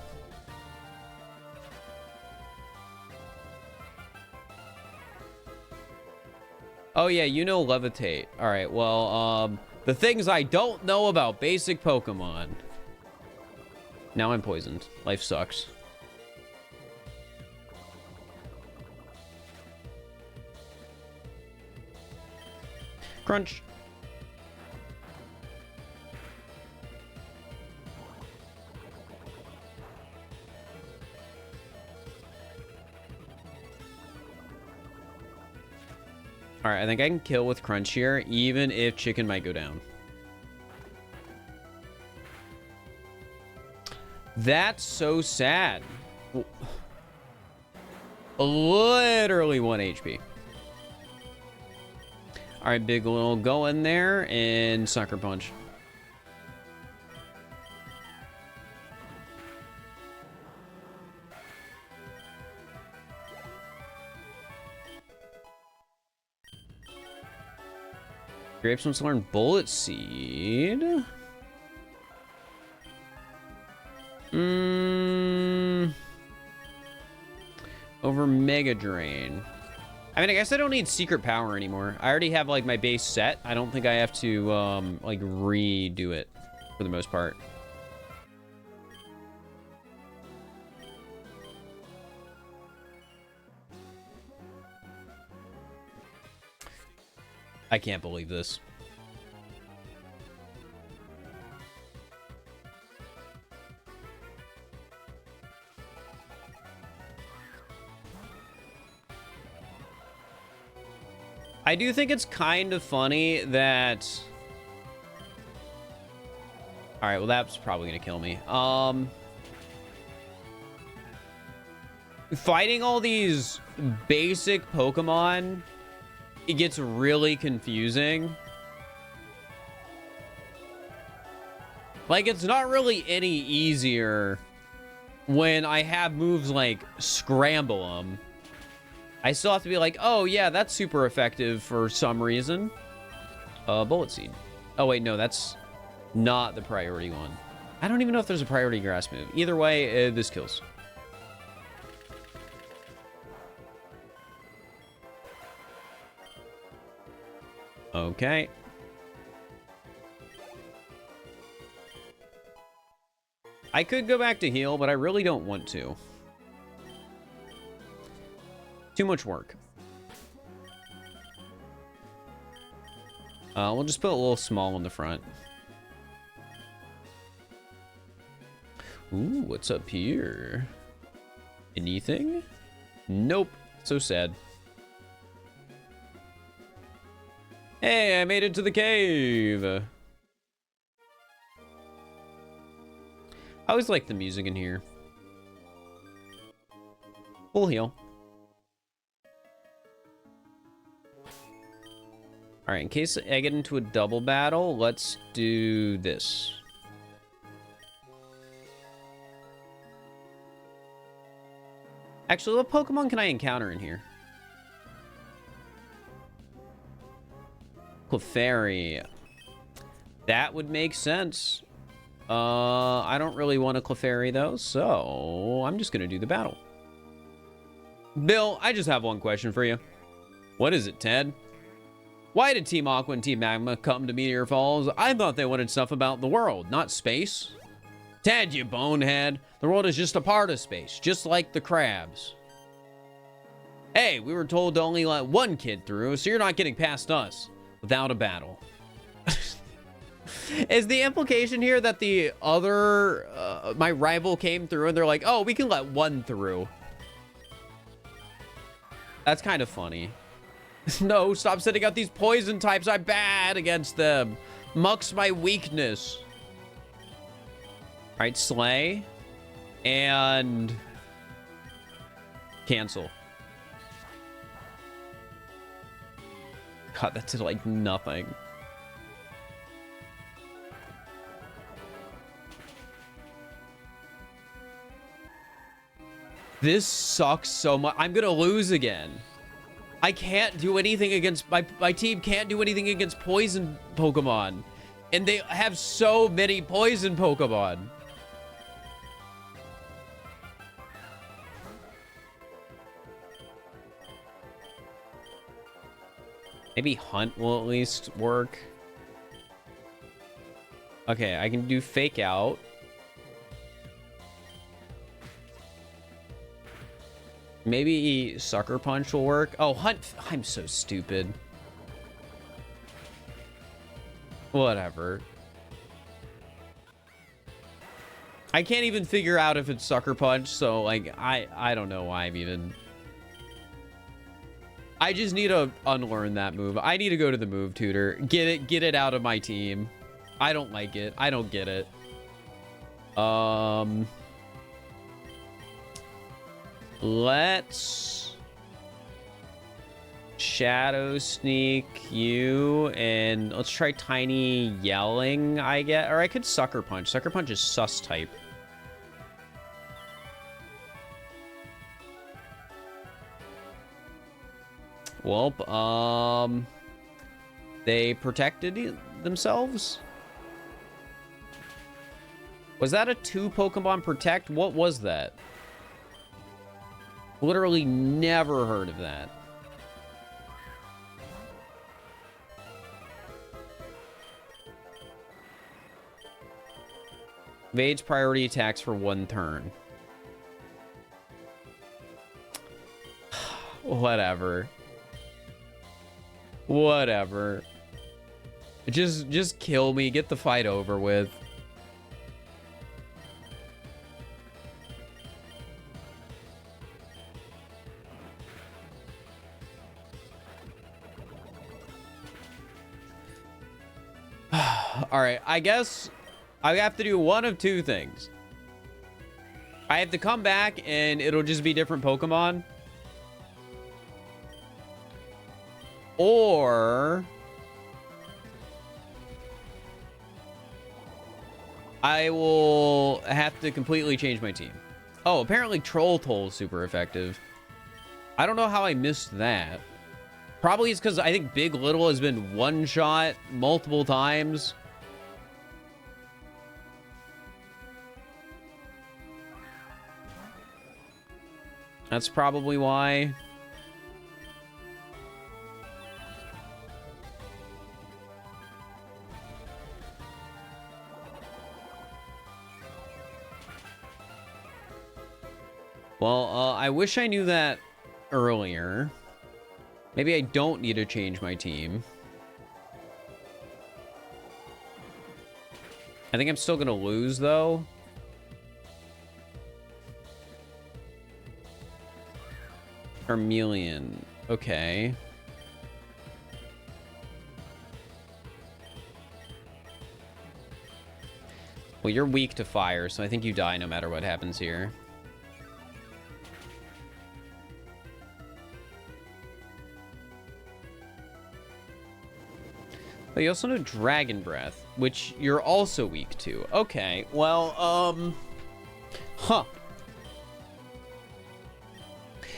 Oh yeah, you know Levitate. Alright, well, the things I don't know about basic Pokemon. Now I'm poisoned. Life sucks. Crunch. Alright, I think I can kill with Crunch here, even if Chicken might go down. That's so sad. Literally 1 HP. Alright, Big Lil, go in there and Sucker Punch. Grapes wants to learn Bullet Seed. Over Mega Drain. I mean, I guess I don't need Secret Power anymore. I already have, like, my base set. I don't think I have to, like, redo it for the most part. I can't believe this. I do think it's kind of funny that... Alright, well that's probably gonna kill me. Fighting all these basic Pokemon, it gets really confusing. Like, it's not really any easier when I have moves like Scramble 'em. I still have to be like, oh yeah, that's super effective for some reason. Bullet Seed. Oh wait, no, that's not the priority one. I don't even know if there's a priority grass move. Either way, this kills. Okay. I could go back to heal, but I really don't want to. Too much work. We'll just put a little small in the front. Ooh, what's up here? Anything? Nope. So sad. Hey, I made it to the cave. I always like the music in here. Full heal. All right, in case I get into a double battle, let's do this. Actually, what Pokemon can I encounter in here? Clefairy. That would make sense. I don't really want a Clefairy, though, so I'm just going to do the battle. Bill, I just have one question for you. What is it, Ted? Why did Team Aqua and Team Magma come to Meteor Falls? I thought they wanted stuff about the world, not space. Ted, you bonehead. The world is just a part of space, just like the crabs. Hey, we were told to only let one kid through, so you're not getting past us without a battle. Is the implication here that the other, my rival came through and they're like, oh, we can let one through? That's kind of funny. No, stop sending out these poison types. I'm bad against them. Muck's my weakness. All right, Slay. And cancel. God, that did like nothing. This sucks so much. I'm gonna lose again. I can't do anything against... My team can't do anything against poison Pokemon. And they have so many poison Pokemon. Maybe Hunt will at least work. Okay, I can do Fake Out. Maybe Sucker Punch will work. Oh, Hunt. I'm so stupid. Whatever. I can't even figure out if it's Sucker Punch, so, like, I don't know why I'm even... I just need to unlearn that move. I need to go to the move tutor. Get it out of my team. I don't like it. I don't get it. Let's Shadow Sneak you, and let's try Tiny Yelling, I get. Or I could Sucker Punch. Sucker Punch is sus type. Well, they protected themselves? Was that a 2 Pokemon protect? What was that? Literally never heard of that. Evades priority attacks for 1 turn. Whatever. Whatever. Just kill me. Get the fight over with. All right, I guess I have to do one of 2 things. I have to come back and it'll just be different Pokemon. Or I will have to completely change my team. Oh, apparently Troll Toll is super effective. I don't know how I missed that. Probably it's because I think Big Little has been one-shot multiple times. That's probably why. Well, I wish I knew that earlier. Maybe I don't need to change my team. I think I'm still gonna lose, though. Charmeleon. Okay. Well, you're weak to fire, so I think you die no matter what happens here. But you also know Dragon Breath, which you're also weak to. Okay, well, huh.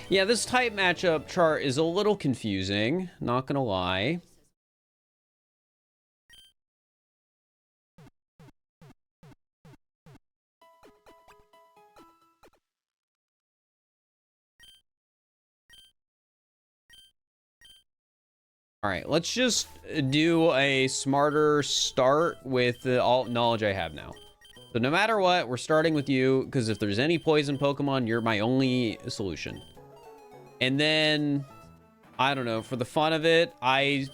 Yeah, this type matchup chart is a little confusing, not gonna lie. All right, let's just do a smarter start with the all knowledge I have now. So no matter what, we're starting with you, because if there's any poison Pokemon, you're my only solution. And then, I don't know, for the fun of it, I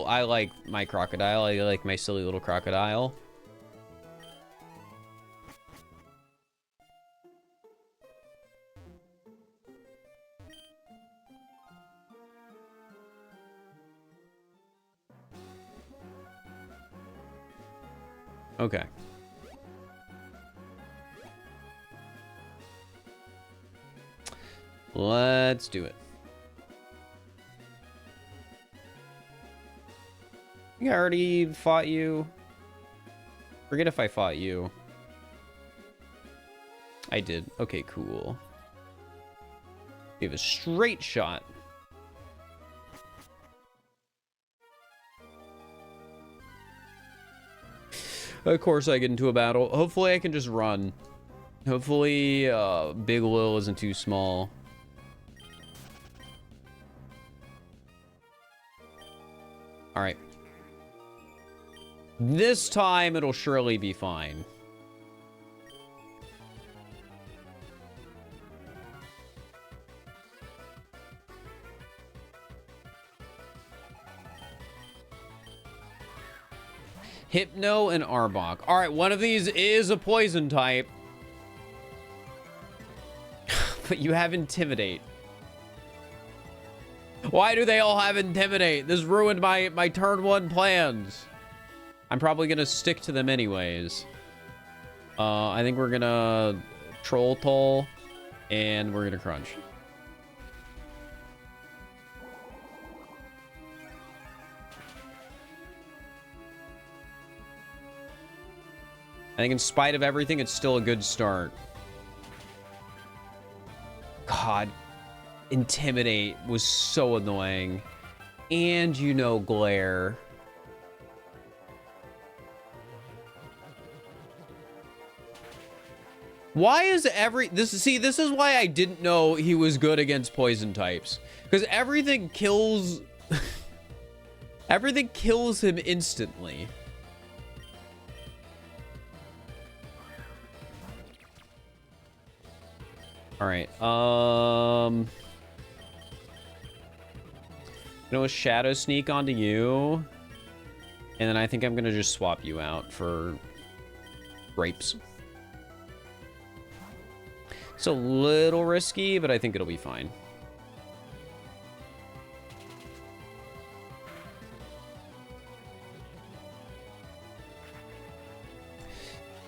like my crocodile. I like my silly little crocodile. Okay. Let's do it. I think I already fought you. Forget if I fought you. I did. Okay, cool. We have a straight shot. Of course I get into a battle. Hopefully I can just run. Hopefully Big Lil isn't too small. All right. This time it'll surely be fine. Hypno and Arbok. All right, one of these is a poison type. But you have Intimidate. Why do they all have Intimidate? This ruined my turn 1 plans. I'm probably going to stick to them anyways. I think we're going to Troll Toll, and we're going to Crunch. I think in spite of everything, it's still a good start. God, Intimidate was so annoying. And, you know, Glare. Why is this is why I didn't know he was good against poison types. Because everything kills... everything kills him instantly. All right. You know, a Shadow Sneak onto you. And then I think I'm going to just swap you out for Grapes. It's a little risky, but I think it'll be fine.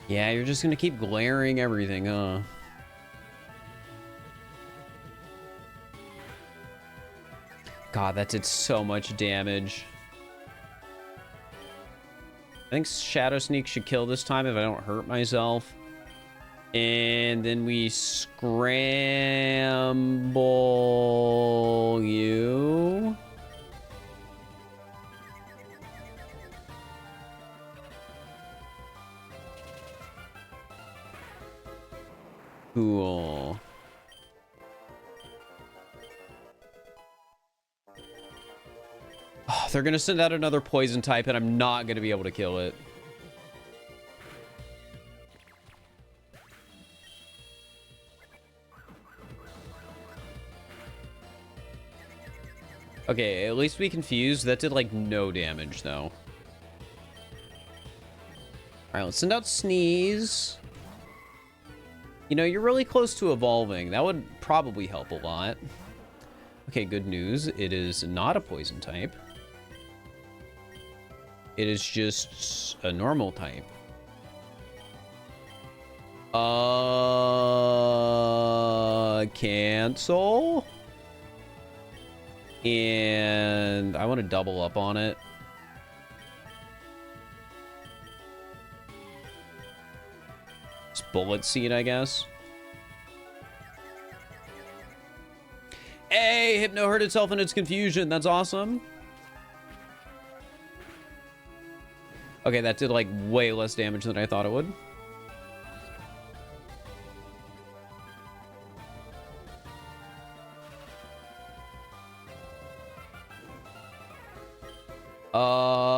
Yeah, you're just going to keep glaring everything, huh? God, that did so much damage. I think Shadow Sneak should kill this time if I don't hurt myself. And then we scramble you. Cool. Oh, they're going to send out another poison type, and I'm not going to be able to kill it. Okay, at least we confused. That did, like, no damage, though. Alright, let's send out Sneeze. You know, you're really close to evolving. That would probably help a lot. Okay, good news. It is not a poison type. It is just a normal type. Cancel. And I want to double up on it. It's Bullet Seed, I guess. Hey, Hypno hurt itself in its confusion. That's awesome. Okay, that did like way less damage than I thought it would.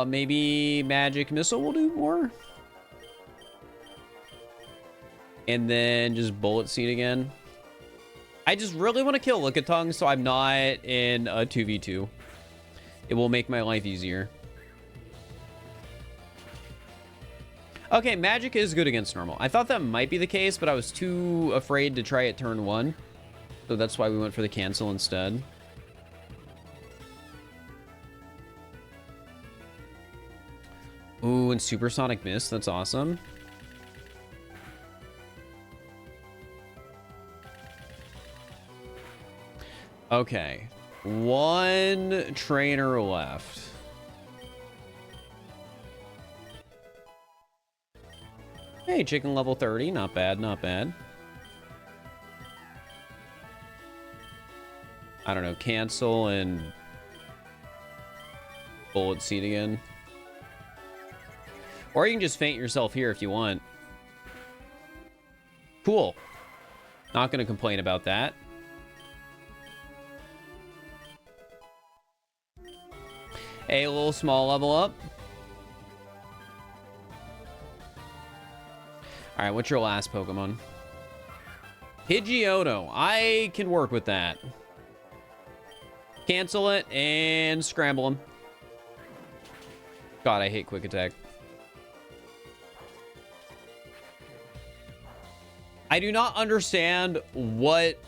Maybe Magic Missile will do more. And then just Bullet Seed again. I just really want to kill Lickitung, so I'm not in a 2v2. It will make my life easier. Okay, Magic is good against normal. I thought that might be the case, but I was too afraid to try it turn 1. So that's why we went for the cancel instead. Ooh, and Supersonic Mist. That's awesome. Okay. 1 trainer left. Hey, chicken level 30. Not bad, not bad. I don't know. Cancel and Bullet Seed again. Or you can just faint yourself here if you want. Cool. Not gonna complain about that. A little small level up. Alright, what's your last Pokemon? Pidgeotto. I can work with that. Cancel it and scramble him. God, I hate quick attack. I do not understand what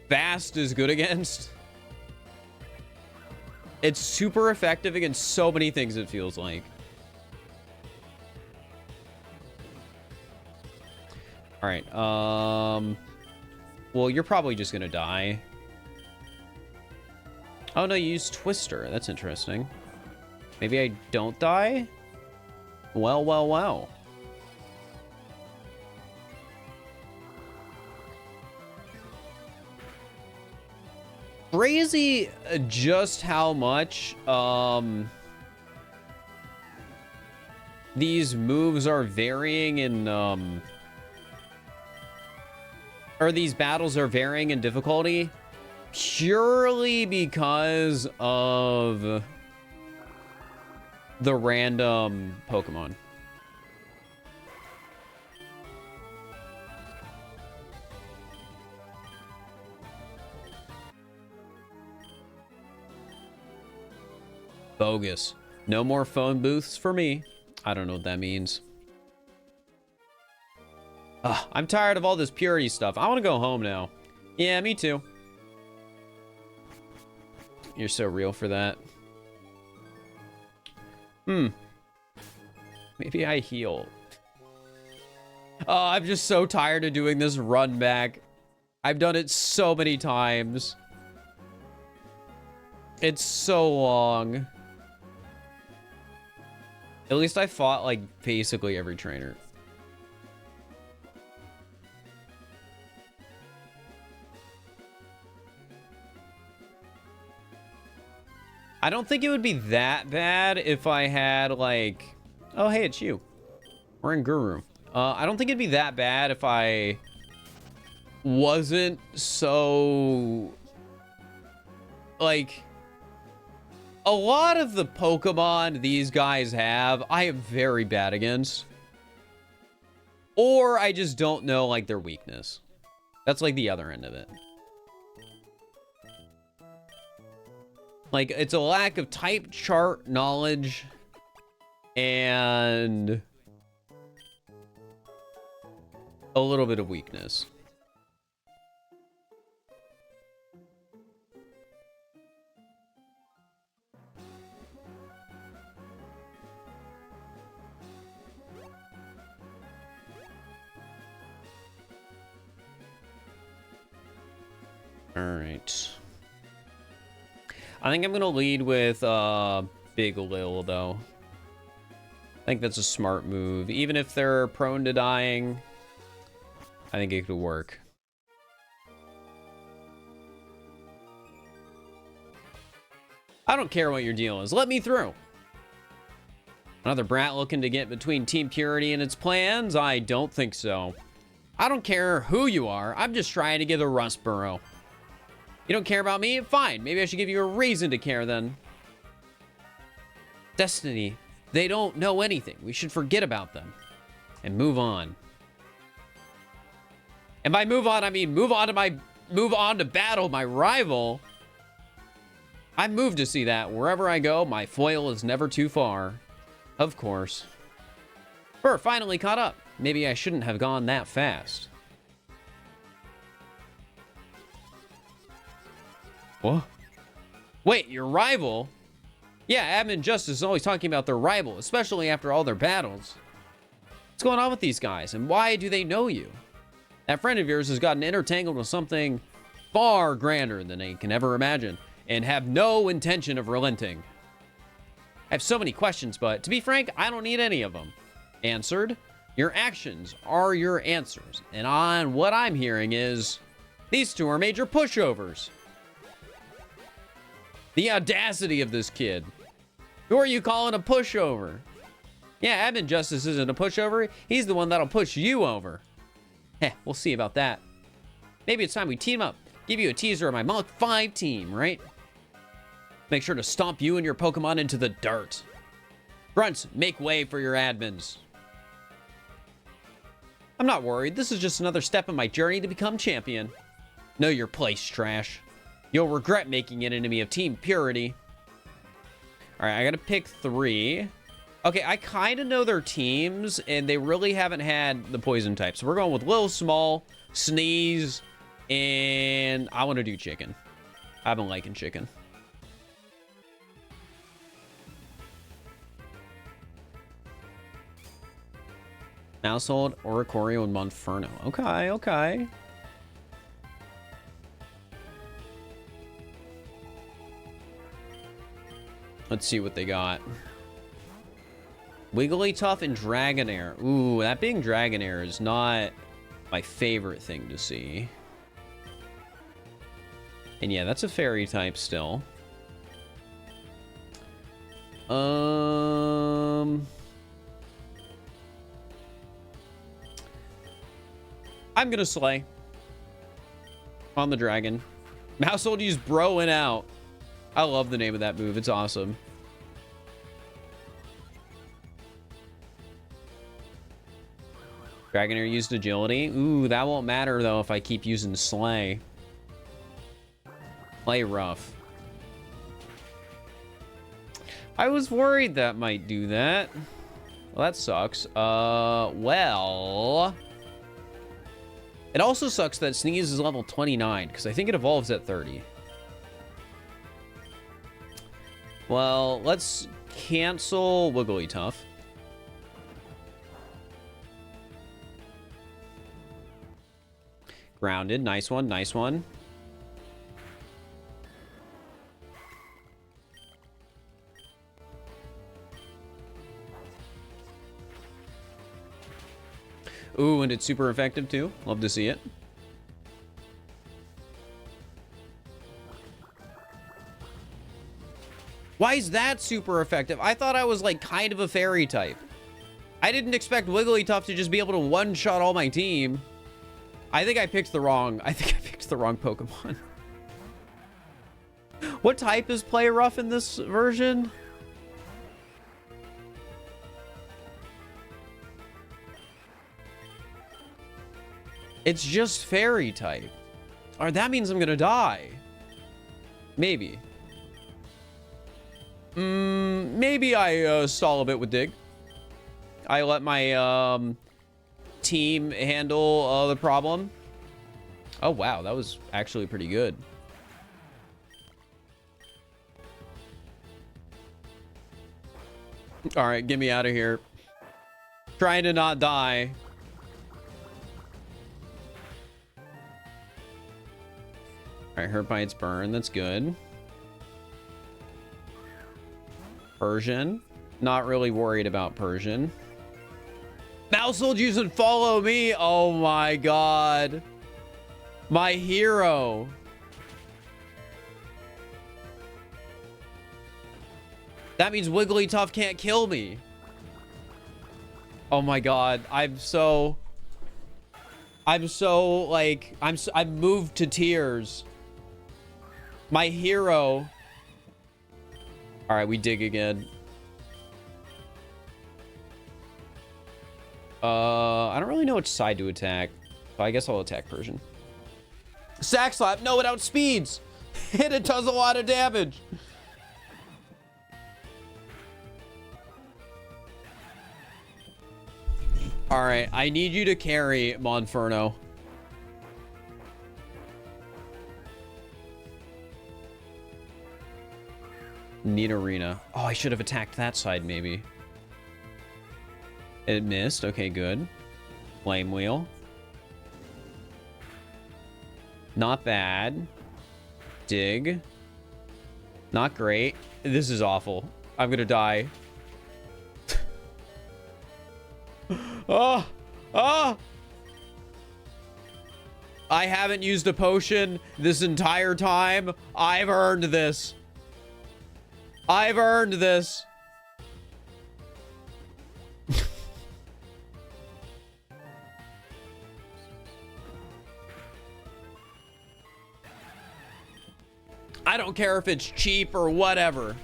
fast is good against. It's super effective against so many things, it feels like. All right. Well, you're probably just gonna die. Oh no, you used Twister. That's interesting. Maybe I don't die? Well, well, well. Crazy just how much these moves are varying in or these battles are varying in difficulty purely because of the random Pokemon. Bogus. No more phone booths for me. I don't know what that means. Ugh, I'm tired of all this purity stuff. I want to go home now. Yeah, me too. You're so real for that. Maybe I heal. Oh, I'm just so tired of doing this run back. I've done it so many times. It's so long. At least I fought, like, basically every trainer. I don't think it would be that bad if I had, like... Oh, hey, it's you. We're in Guru. I don't think it'd be that bad if I wasn't so... Like... A lot of the Pokemon these guys have, I am very bad against. Or I just don't know, like, their weakness. That's, like, the other end of it. Like, it's a lack of type chart knowledge and a little bit of weakness. All right. I think I'm going to lead with Big Lil, though. I think that's a smart move. Even if they're prone to dying, I think it could work. I don't care what your deal is. Let me through. Another brat looking to get between Team Purity and its plans? I don't think so. I don't care who you are. I'm just trying to get a Rust Burrow. You don't care about me? Fine. Maybe I should give you a reason to care then. Destiny. They don't know anything. We should forget about them. And move on. And by move on, I mean move on to battle my rival. I moved to see that. Wherever I go, my foil is never too far. Of course. Fir finally caught up. Maybe I shouldn't have gone that fast. What? Wait, your rival? Yeah, Admin Justice is always talking about their rival, especially after all their battles. What's going on with these guys, and why do they know you? That friend of yours has gotten intertangled with something far grander than they can ever imagine, and have no intention of relenting. I have so many questions, but to be frank, I don't need any of them answered. Your actions are your answers, and on what I'm hearing is these two are major pushovers. The audacity of this kid. Who are you calling a pushover? Yeah, admin justice isn't a pushover. He's the one that'll push you over. Heh, we'll see about that. Maybe it's time we team up. Give you a teaser of my Month 5 team, right? Make sure to stomp you and your Pokemon into the dirt. Grunts, make way for your admins. I'm not worried. This is just another step in my journey to become champion. Know your place, trash. You'll regret making an enemy of Team Purity. All right, I gotta pick 3. Okay, I kind of know their teams, and they really haven't had the poison type. So we're going with Lil Small, Sneeze, and I want to do Chicken. I've been liking Chicken. Mousehold, Oricorio, and Monferno. Okay, okay. Let's see what they got. Wigglytuff and Dragonair. Ooh, that being Dragonair is not my favorite thing to see. And yeah, that's a fairy type still. I'm gonna slay on the dragon. Mousehold used broing out. I love the name of that move. It's awesome. Dragonair used agility. Ooh, that won't matter though if I keep using Slay. Play rough. I was worried that might do that. Well, that sucks. Well... It also sucks that Sneeze is level 29, because I think it evolves at 30. Well, let's cancel Wigglytuff. Grounded. Nice one. Nice one. Ooh, and it's super effective too. Love to see it. Why is that super effective? I thought I was like kind of a fairy type. I didn't expect Wigglytuff to just be able to one-shot all my team. I think I picked the wrong Pokemon. What type is Play Rough in this version? It's just fairy type. Or that means I'm gonna die. Maybe. Maybe I stall a bit with Dig. I let my team handle the problem. Oh wow, that was actually pretty good. All right, get me out of here. Trying to not die. All right, Hurt Bites Burn. That's good. Persian. Not really worried about Persian. Mousehold using Follow Me. Oh my god. My hero. That means Wigglytuff can't kill me. Oh my god. I'm like, I'm moved to tears. My hero. All right, we dig again. I don't really know which side to attack. So I guess I'll attack Persian. Sack Slap. No, it outspeeds. And it does a lot of damage. All right, I need you to carry Monferno. Need Arena. Oh, I should have attacked that side, maybe. It missed. Okay, good. Flame Wheel. Not bad. Dig. Not great. This is awful. I'm gonna die. Oh! Oh! I haven't used a potion this entire time. I've earned this. I've earned this. I don't care if it's cheap or whatever.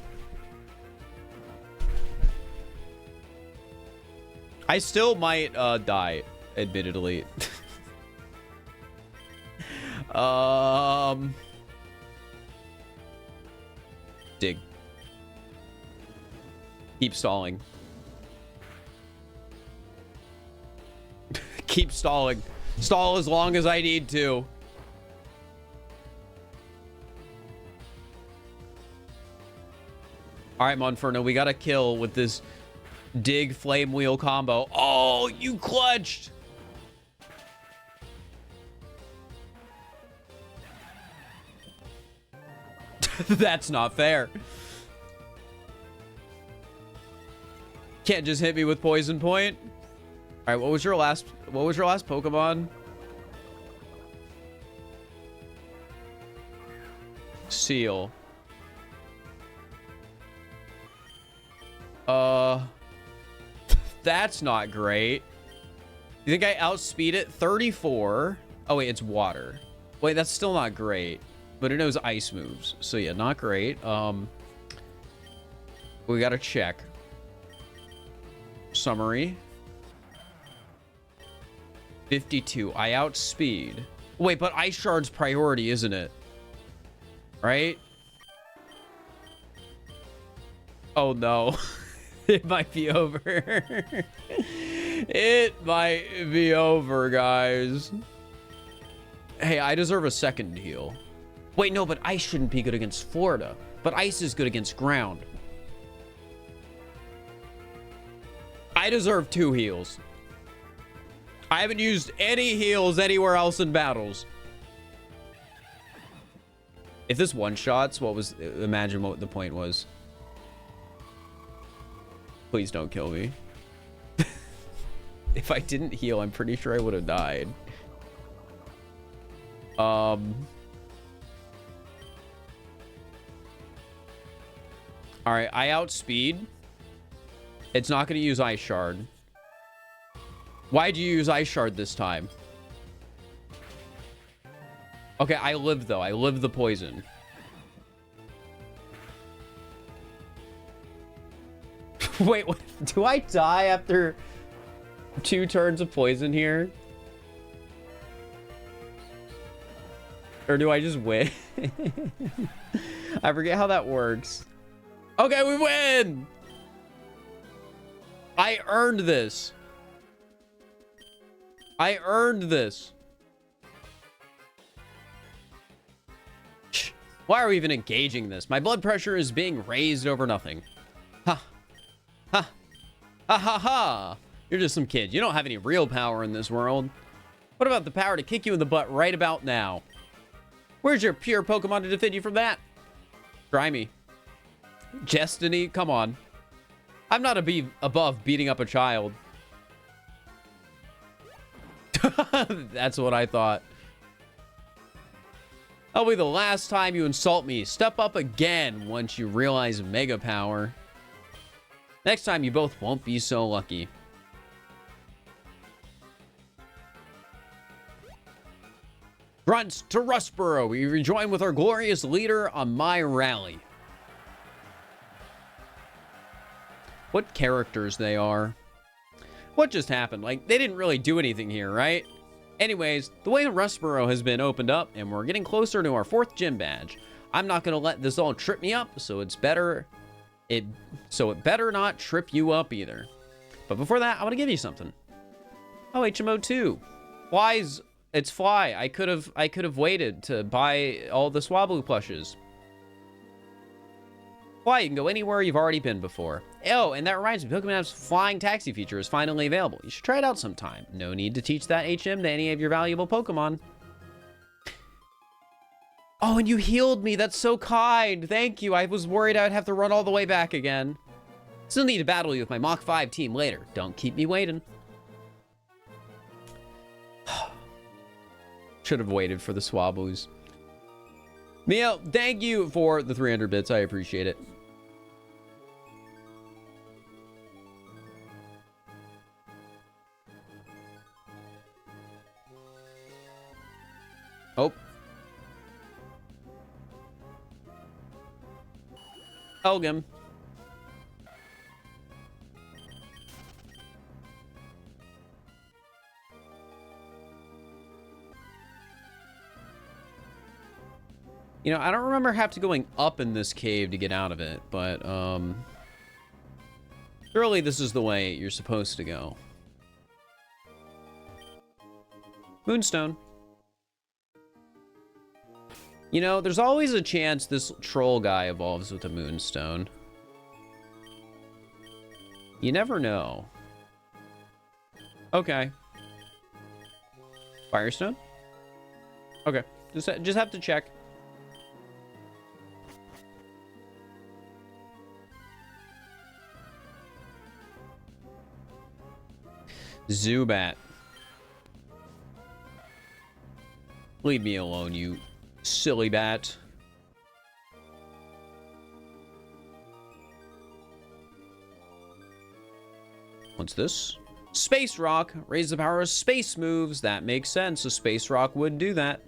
I still might die, admittedly. Dig. Keep stalling. Keep stalling. Stall as long as I need to. All right, Monferno, we got a kill with this dig flame wheel combo. Oh, you clutched. That's not fair. Can't just hit me with poison point. All right, what was your last Pokemon? Seal. That's not great. You think I outspeed it? 34. Oh wait, it's water. Wait, that's still not great. But it knows ice moves. So yeah, not great. We gotta check. Summary. 52. I outspeed. Wait, but Ice Shard's priority, isn't it? Right? Oh no. It might be over. It might be over, guys. Hey, I deserve a second heal. Wait, no, but ice shouldn't be good against Florida. But ice is good against ground. I deserve 2 heals. I haven't used any heals anywhere else in battles. If this one-shots, imagine what the point was. Please don't kill me. If I didn't heal, I'm pretty sure I would have died. All right, I outspeed. It's not going to use Ice Shard. Why'd you use Ice Shard this time? Okay, I live though. I live the poison. Wait, what? Do I die after 2 turns of poison here? Or do I just win? I forget how that works. Okay, we win! I earned this. I earned this. Why are we even engaging this? My blood pressure is being raised over nothing. Ha. Ha. Ha ha ha. You're just some kid. You don't have any real power in this world. What about the power to kick you in the butt right about now? Where's your pure Pokemon to defend you from that? Try me. Destiny, come on. I'm not above beating up a child. That's what I thought. That'll be the last time you insult me. Step up again once you realize Mega Power. Next time you both won't be so lucky. Grunts to Rustboro. We rejoin with our glorious leader on my rally. What characters they are. What just happened? Like, they didn't really do anything here, right? Anyways, the way Rustboro has been opened up, and we're getting closer to our 4th gym badge. I'm not going to let this all trip me up, so it better not trip you up either. But before that, I want to give you something. Oh, HMO 2. Flies. It's Fly. I could have waited to buy all the Swablu plushes. Fly, you can go anywhere you've already been before. Oh, and that reminds me, Pokemon App's flying taxi feature is finally available. You should try it out sometime. No need to teach that HM to any of your valuable Pokemon. Oh, and you healed me. That's so kind. Thank you. I was worried I'd have to run all the way back again. Still need to battle you with my Mach 5 team later. Don't keep me waiting. Should have waited for the Swablu's. Mio, thank you for the 300 bits. I appreciate it. Oh. Elgim. You know, I don't remember have to going up in this cave to get out of it, but surely this is the way you're supposed to go. Moonstone. You know, there's always a chance this troll guy evolves with a moonstone. You never know. Okay. Firestone? Okay. Just have to check. Zubat. Leave me alone, you silly bat. What's this? Space Rock. Raise the power of space moves. That makes sense. A Space Rock would do that.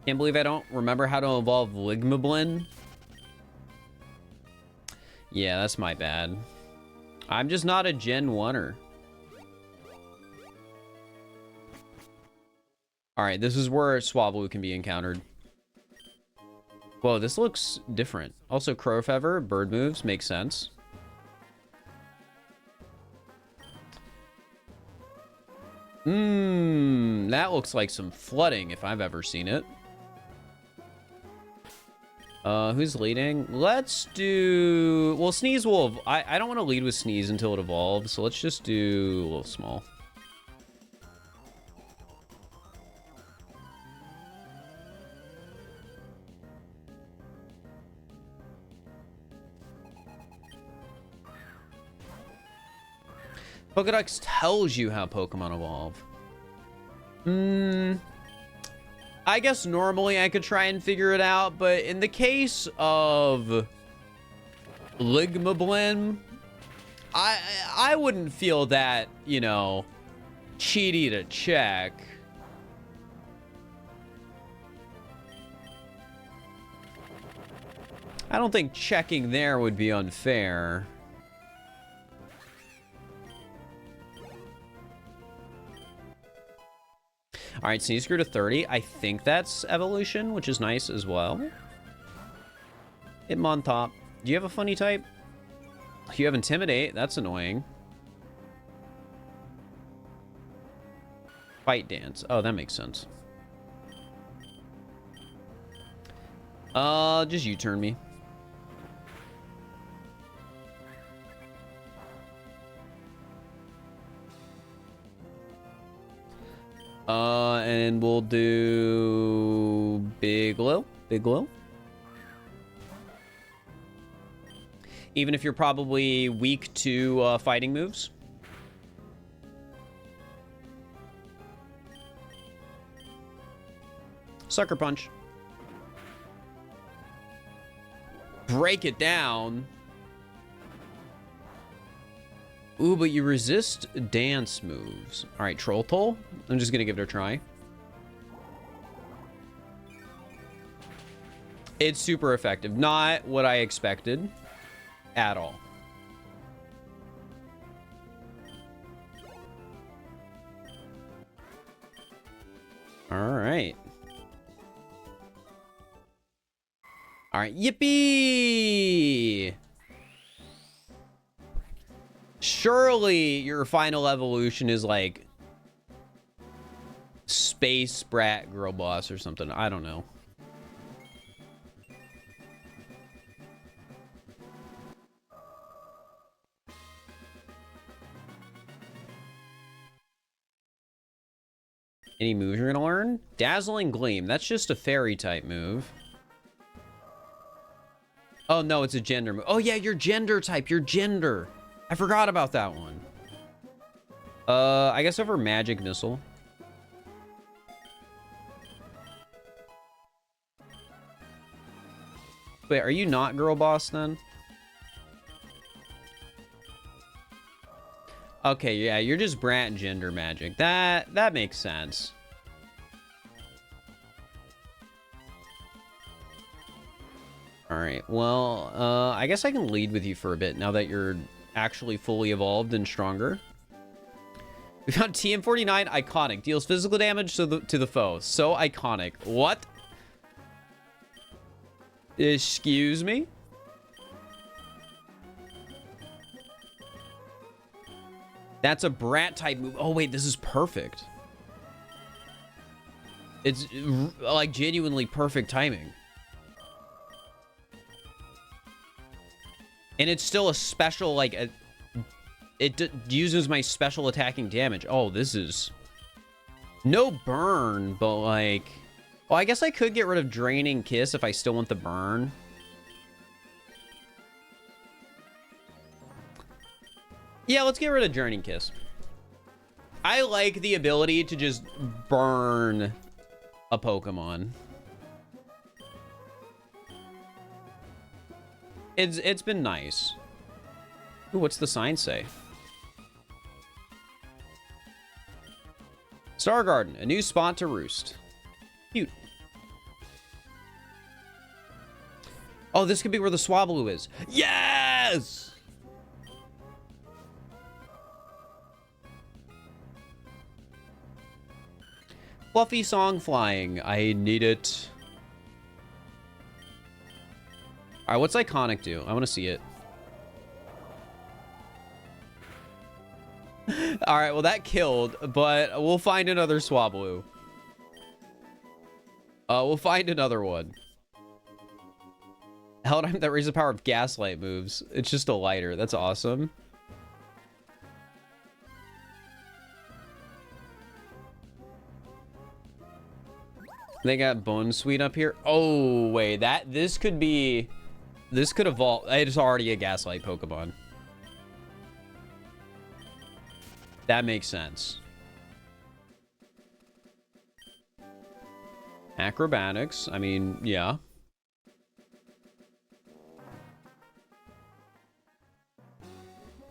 Can't believe I don't remember how to evolve Ligmablin. Yeah, that's my bad. I'm just not a Gen 1-er. Alright, this is where Swablu can be encountered. Whoa, this looks different. Also, Crowfeather, bird moves, makes sense. That looks like some flooding if I've ever seen it. Who's leading? Let's do... Well, Sneeze will... I don't want to lead with Sneeze until it evolves, so let's just do a little small. Pokedex tells you how Pokemon evolve. I guess normally I could try and figure it out, but in the case of Ligmablin, I wouldn't feel that, you know, cheaty to check. I don't think checking there would be unfair. All right, Sneeze grew to 30. I think that's evolution, which is nice as well. Hitmontop. Do you have a funny type? You have Intimidate. That's annoying. Fight Dance. Oh, that makes sense. Just U-turn me. And we'll do Big Lil. Big Lil. Even if you're probably weak to fighting moves. Sucker Punch. Break it down. Ooh, but you resist dance moves. All right, Troll Toll. I'm just going to give it a try. It's super effective. Not what I expected at all. All right. All right, yippee! Surely your final evolution is like Space Brat Girl Boss or something. I don't know. Any moves you're gonna learn? Dazzling Gleam. That's just a fairy type move. Oh no, it's a gender move. Oh yeah, your gender type. Your gender. I forgot about that one. I guess over Magic Missile. Wait, are you not Girl Boss then? Okay, yeah, you're just Brat gender magic. That makes sense. All right, well, I guess I can lead with you for a bit now that you're actually fully evolved and stronger. We found TM49 iconic. Deals physical damage to the foe. So iconic. What? Excuse me? That's a Brat type move. Oh, wait, this is perfect. It's like genuinely perfect timing. And it's still a special, like, it uses my special attacking damage. Oh, this is... No burn, but, like... Well, I guess I could get rid of Draining Kiss if I still want the burn. Yeah, let's get rid of Draining Kiss. I like the ability to just burn a Pokemon. It's been nice. Ooh, what's the sign say? Star Garden, a new spot to roost. Cute. Oh, this could be where the Swablu is. Yes! Fluffy song flying. I need it. All right, what's iconic do? I want to see it. All right, well, that killed, but we'll find another Swablu. We'll find another one. Held item that raises the power of Gaslight moves. It's just a lighter. That's awesome. They got Bone Sweet up here. Oh, wait. This could evolve. It's already a Gaslight Pokemon. That makes sense. Acrobatics. I mean, yeah.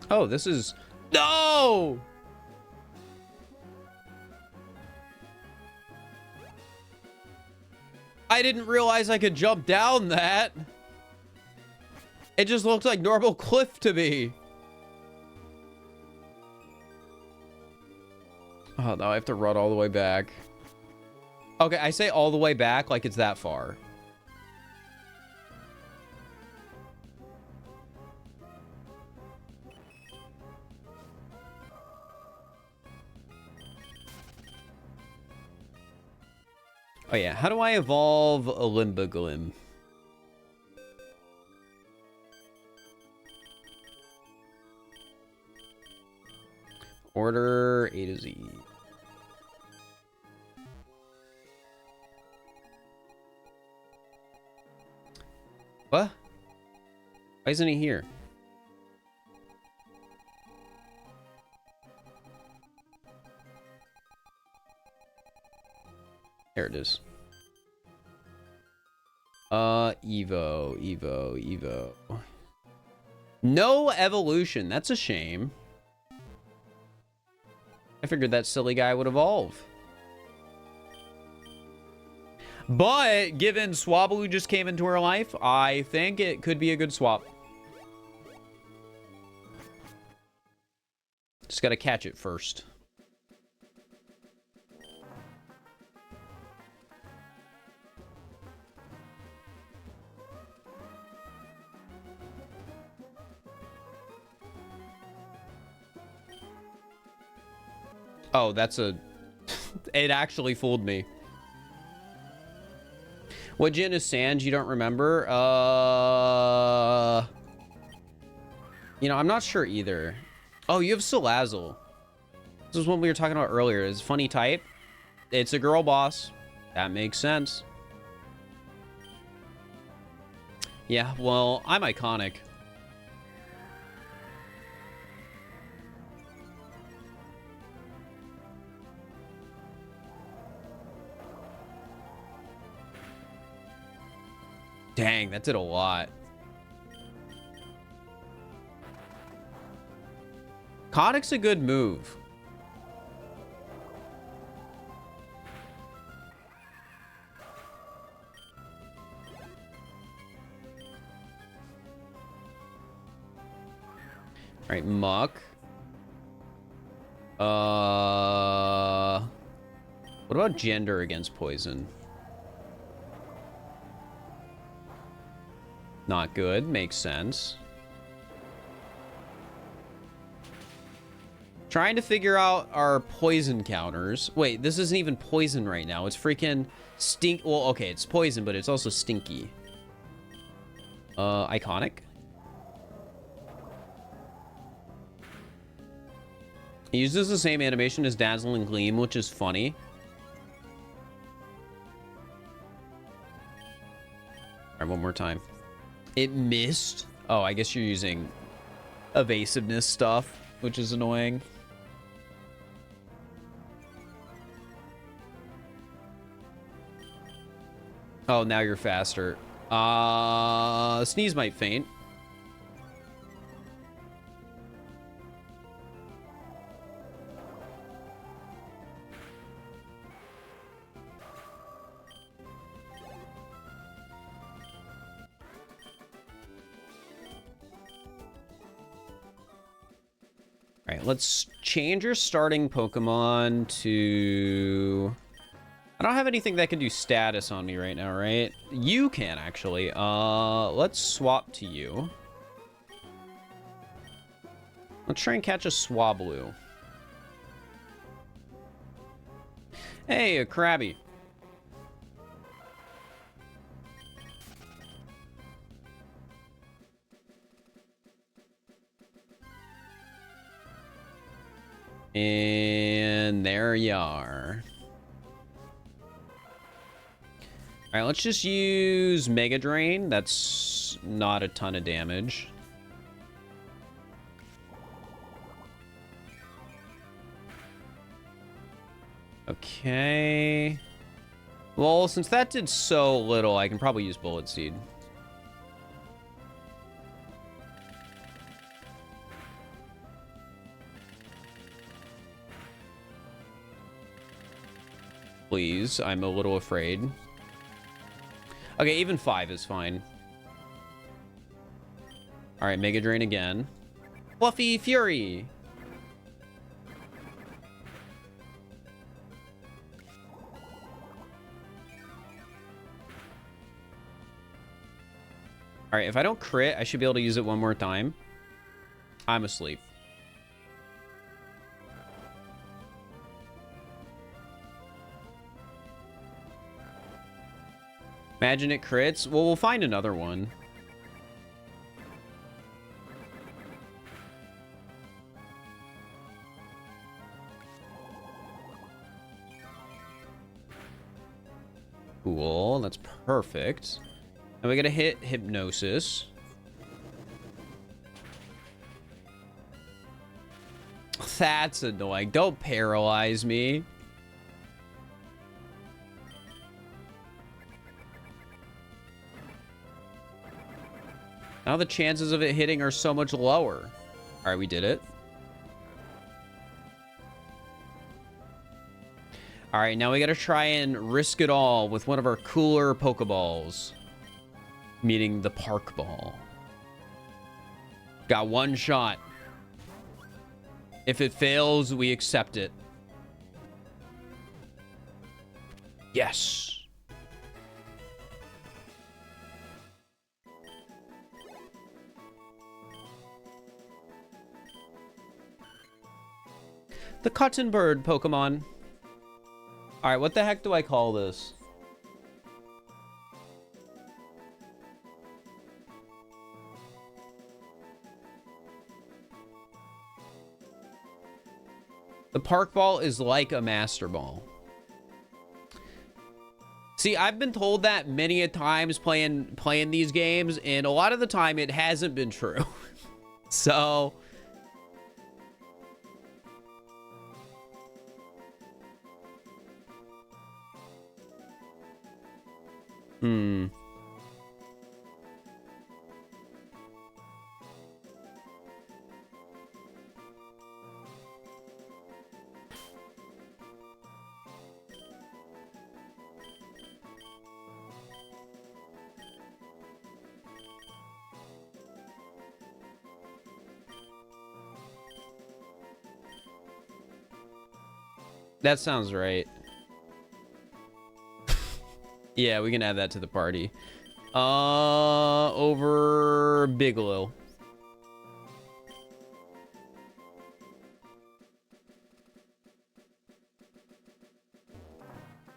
Oh, this is... No! I didn't realize I could jump down that. It just looked like normal cliff to me. Oh, no, I have to run all the way back. Okay, I say all the way back like it's that far. Oh, yeah. How do I evolve a Limbaglim? Order A to Z. What? Why isn't he here? There it is. Evo. No evolution. That's a shame. I figured that silly guy would evolve. But given Swablu just came into her life, I think it could be a good swap. Just gotta catch it first. Oh, that's a... It actually fooled me. What gen is Sand you don't remember? You know, I'm not sure either. Oh, you have Salazzle. This is what we were talking about earlier. It's funny type. It's a girl boss. That makes sense. Yeah, well, I'm iconic. Dang, that did a lot. Ikonic's a good move. All right, Muck. What about gender against poison? Not good. Makes sense. Trying to figure out our poison counters. Wait, this isn't even poison right now. It's freaking stink. Well, okay, it's poison, but it's also stinky. Iconic. He uses the same animation as Dazzle and Gleam, which is funny. All right, one more time. It missed. Oh, I guess you're using evasiveness stuff, which is annoying. Oh, now you're faster. Sneeze might faint. All right, let's change your starting Pokemon to... I don't have anything that can do status on me right now, right? You can, actually. Let's swap to you. Let's try and catch a Swablu. Hey, a Krabby. And there you are. All right, let's just use Mega Drain. That's not a ton of damage. Okay. Well, since that did so little, I can probably use Bullet Seed. Please, I'm a little afraid. Okay, even 5 is fine. All right, Mega Drain again. Fluffy Fury. All right, if I don't crit, I should be able to use it one more time. I'm asleep. Imagine it crits. Well, we'll find another one. Cool. That's perfect. And we gotta hit Hypnosis. That's annoying. Don't paralyze me. Now the chances of it hitting are so much lower. All right, we did it. All right, now we got to try and risk it all with one of our cooler Pokeballs. Meaning the Park Ball. Got one shot. If it fails, we accept it. Yes. The Cotton Bird Pokemon. All right, what the heck do I call this? The Park Ball is like a Master Ball. See, I've been told that many a times playing these games, and a lot of the time it hasn't been true. So... That sounds right. Yeah, we can add that to the party. Over Bigelow.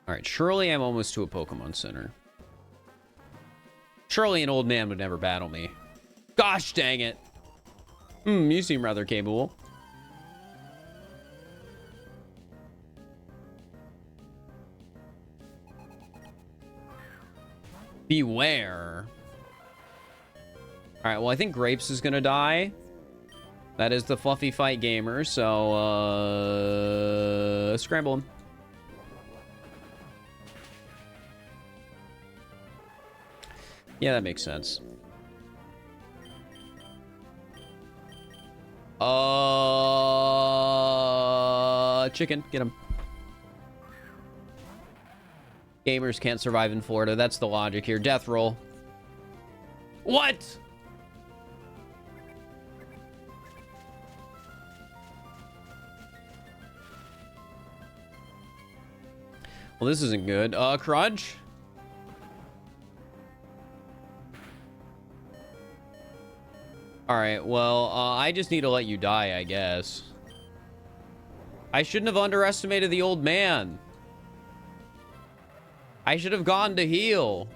Alright, surely I'm almost to a Pokemon Center. Surely an old man would never battle me. Gosh dang it. You seem rather capable. Beware. Alright, well, I think Grapes is gonna die. That is the Fluffy Fight Gamer, so, scramble him. Yeah, that makes sense. Chicken, get him. Gamers can't survive in Florida. That's the logic here. Death roll. What? Well, this isn't good. Crunch? Alright, well, I just need to let you die, I guess. I shouldn't have underestimated the old man. I should have gone to heal.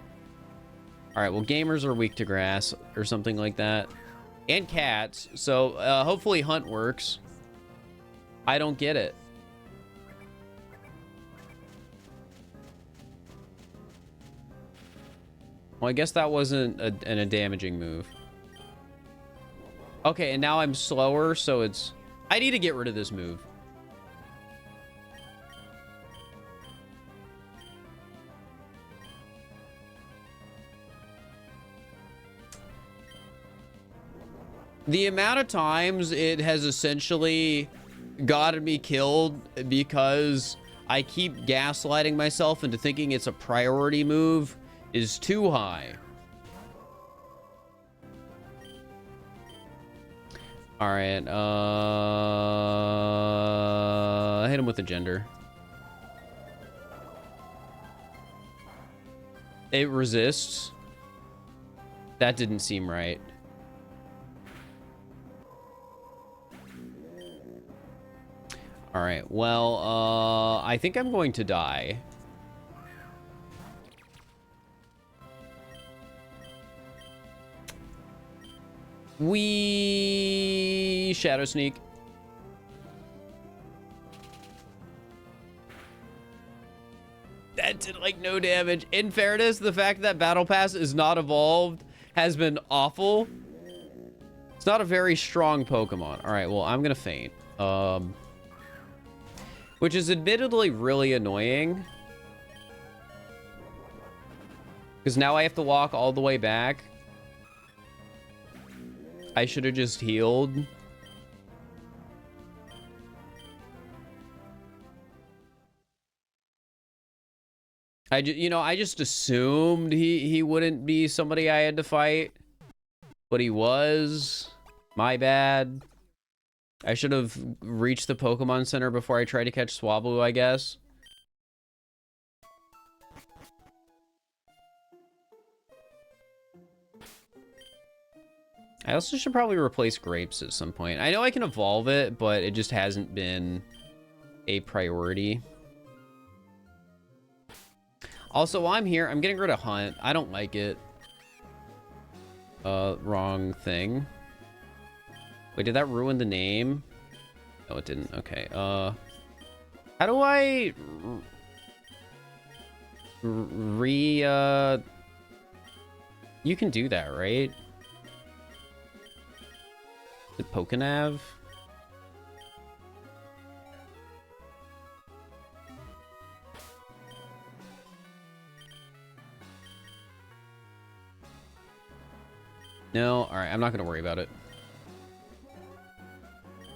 Alright, well, gamers are weak to grass or something like that. And cats, so hopefully hunt works. I don't get it. Well, I guess that wasn't a damaging move. Okay, and now I'm slower, so it's... I need to get rid of this move. The amount of times it has essentially gotten me killed because I keep gaslighting myself into thinking it's a priority move is too high. All right, hit him with the gender. It resists. That didn't seem right. All right, well, I think I'm going to die. We Shadow Sneak. That did like no damage. In fairness, the fact that Battle Pass is not evolved has been awful. It's not a very strong Pokemon. All right, well, I'm gonna faint. Which is admittedly really annoying. Because now I have to walk all the way back. I should have just healed. I just assumed he wouldn't be somebody I had to fight. But he was. My bad. I should have reached the Pokemon Center before I tried to catch Swablu, I guess. I also should probably replace Grapes at some point. I know I can evolve it, but it just hasn't been a priority. Also, while I'm here, I'm getting rid of Hunt. I don't like it. Wrong thing. Wait, did that ruin the name? No, it didn't. Okay. How do I... You can do that, right? The Pokenav? No? Alright, I'm not gonna worry about it.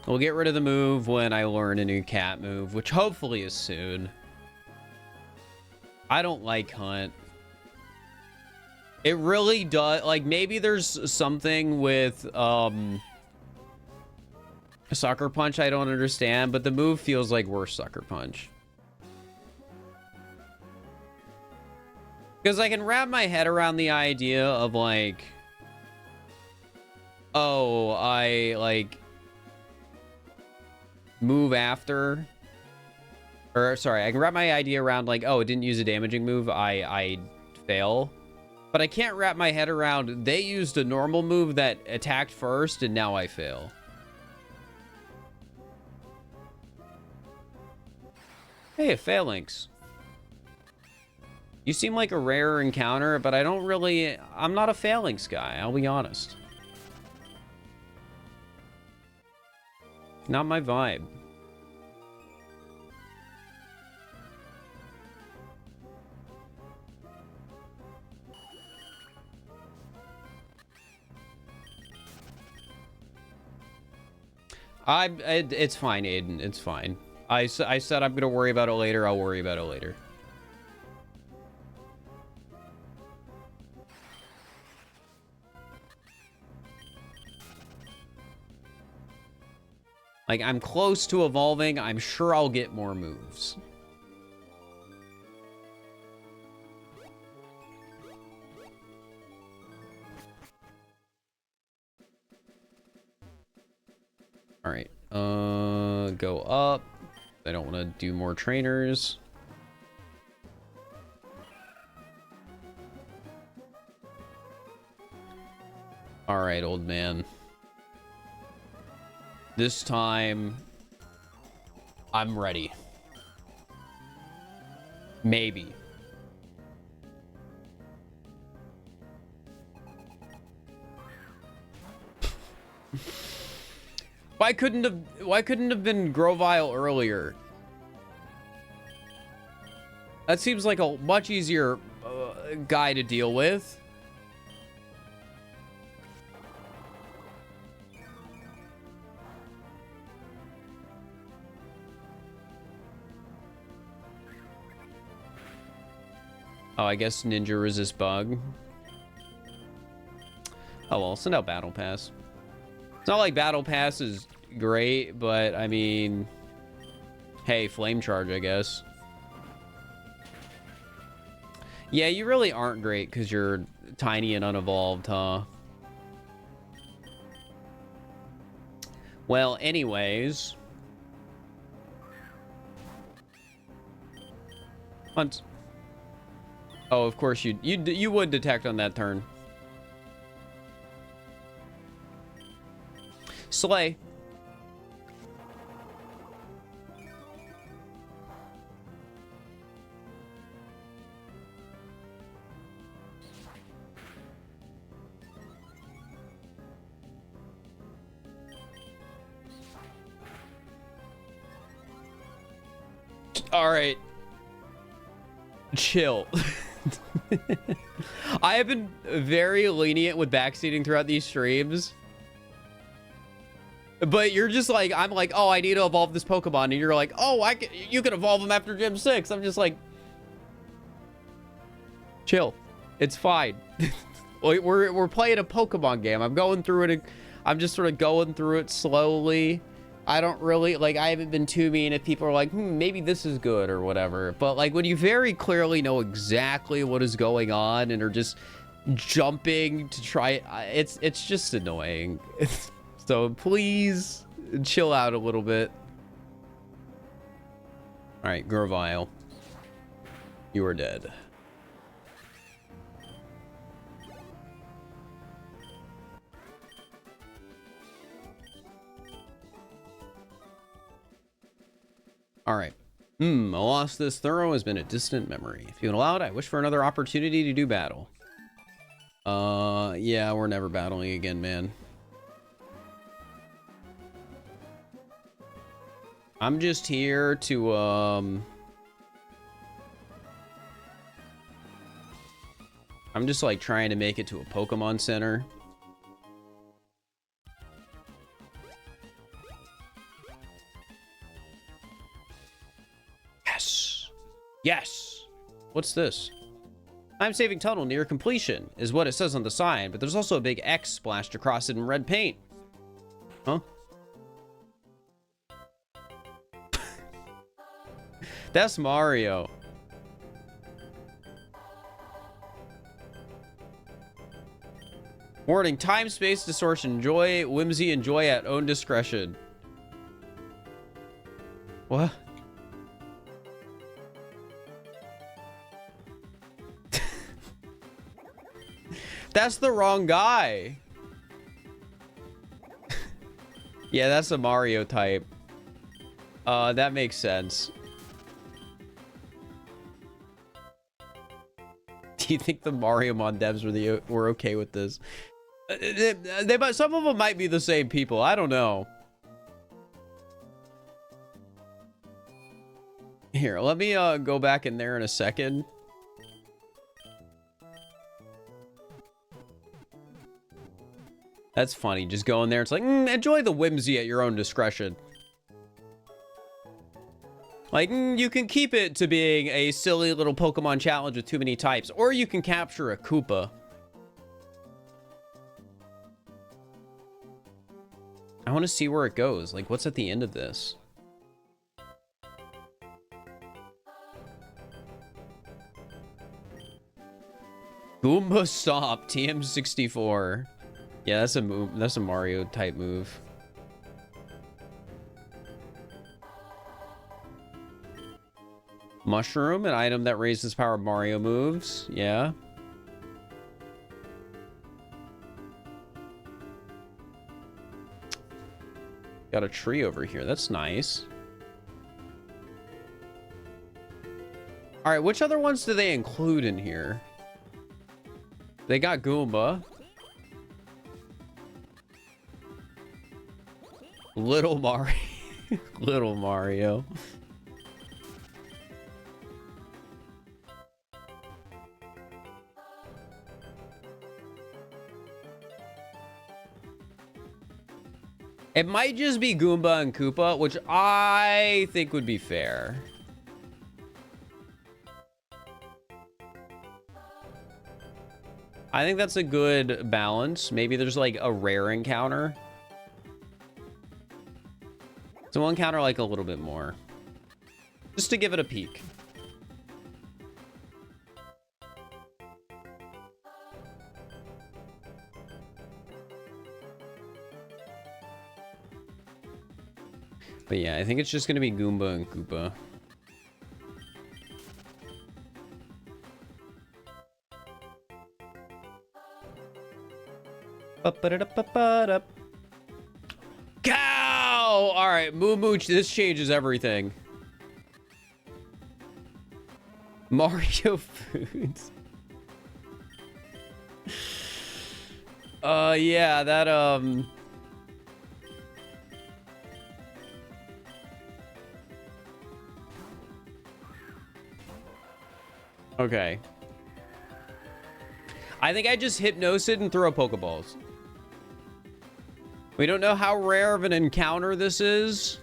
We'll get rid of the move when I learn a new cat move, which hopefully is soon. I don't like Hunt. It really does. Like, maybe there's something with, Sucker Punch I don't understand, but the move feels like worse Sucker Punch. Because I can wrap my head around the idea of, like, oh, I, like, move after. Or, sorry, I can wrap my idea around, like, oh, it didn't use a damaging move, I fail. But I can't wrap my head around, they used a normal move that attacked first, and now I fail. Hey, a phalanx. You seem like a rare encounter, but I don't really... I'm not a phalanx guy, I'll be honest. Not my vibe. It's fine, Aiden. It's fine. I said I'm gonna worry about it later. I'll worry about it later. Like, I'm close to evolving. I'm sure I'll get more moves. All right. Go up. I don't want to do more trainers. All right, old man. This time, I'm ready. Maybe. Why couldn't have been Grovile earlier? That seems like a much easier guy to deal with. Oh, I guess ninja resist bug. Oh well, send out battle pass. It's not like battle pass is great, but I mean, hey, flame charge, I guess. Yeah, you really aren't great because you're tiny and unevolved, huh? Well, anyways. Hunt. Oh, of course you would detect on that turn. Slay. All right. Chill. I have been very lenient with backseating throughout these streams. But you're just like, I'm like, oh, I need to evolve this Pokemon. And you're like, oh, you can evolve them after Gym 6. I'm just like, chill. It's fine. We're playing a Pokemon game. I'm going through it. I'm just sort of going through it slowly. I don't really, like, I haven't been too mean if people are like, maybe this is good or whatever. But, like, when you very clearly know exactly what is going on and are just jumping to try it, it's just annoying. So, please chill out a little bit. All right, Grovile. You are dead. All right. A loss this thorough has been a distant memory. If you allow it, I wish for another opportunity to do battle. Yeah, we're never battling again, man. I'm just here to, I'm just, like, trying to make it to a Pokemon Center. Yes! Yes! What's this? Time saving tunnel near completion is what it says on the sign, but there's also a big X splashed across it in red paint. Huh? That's Mario. Warning, time, space, distortion, joy, whimsy, and joy at own discretion. What? That's the wrong guy. Yeah, that's a Mario type. That makes sense. Do you think the Mario Mon devs were okay with this? Some of them might be the same people. I don't know. Here, let me go back in there in a second. That's funny. Just go in there. It's like, enjoy the whimsy at your own discretion. Like, you can keep it to being a silly little Pokemon challenge with too many types, or you can capture a Koopa. I want to see where it goes. Like, what's at the end of this? Goomba Stomp, TM64. Yeah, that's a move. That's a Mario type move. Mushroom, an item that raises power of Mario moves. Yeah. Got a tree over here. That's nice. All right, which other ones do they include in here? They got Goomba. Little Mario. Little Mario. It might just be Goomba and Koopa, which I think would be fair. I think that's a good balance. Maybe there's like a rare encounter. So we'll encounter like a little bit more. Just to give it a peek. But yeah, I think it's just going to be Goomba and Koopa. Cow! All right, Moo Moo, this changes everything. Mario Foods. Yeah, that, okay. I think I just hypnose it and throw Pokeballs. We don't know how rare of an encounter this is.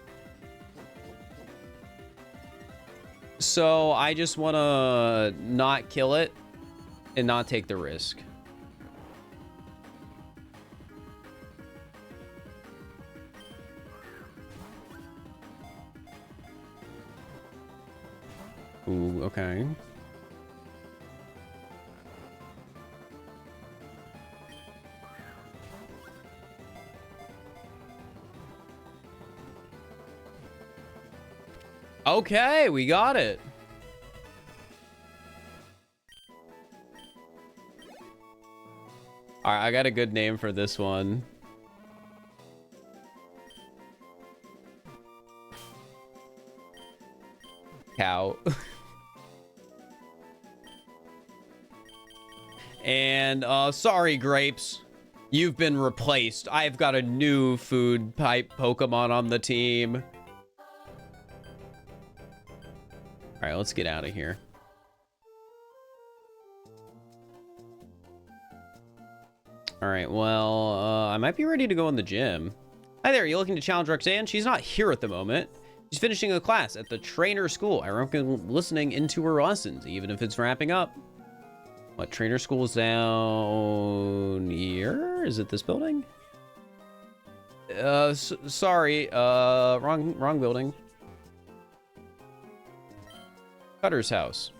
So I just want to not kill it and not take the risk. Ooh, okay. Okay, we got it. All right, I got a good name for this one. Cow. And, sorry, Grapes. You've been replaced. I've got a new food type Pokemon on the team. All right, let's get out of here. All right, well, I might be ready to go in the gym. Hi there, you looking to challenge Roxanne? She's not here at the moment. She's finishing a class at the trainer school. I recommend listening into her lessons, even if it's wrapping up. What, trainer school is down here? Is it this building? Sorry, wrong building. Cutter's house.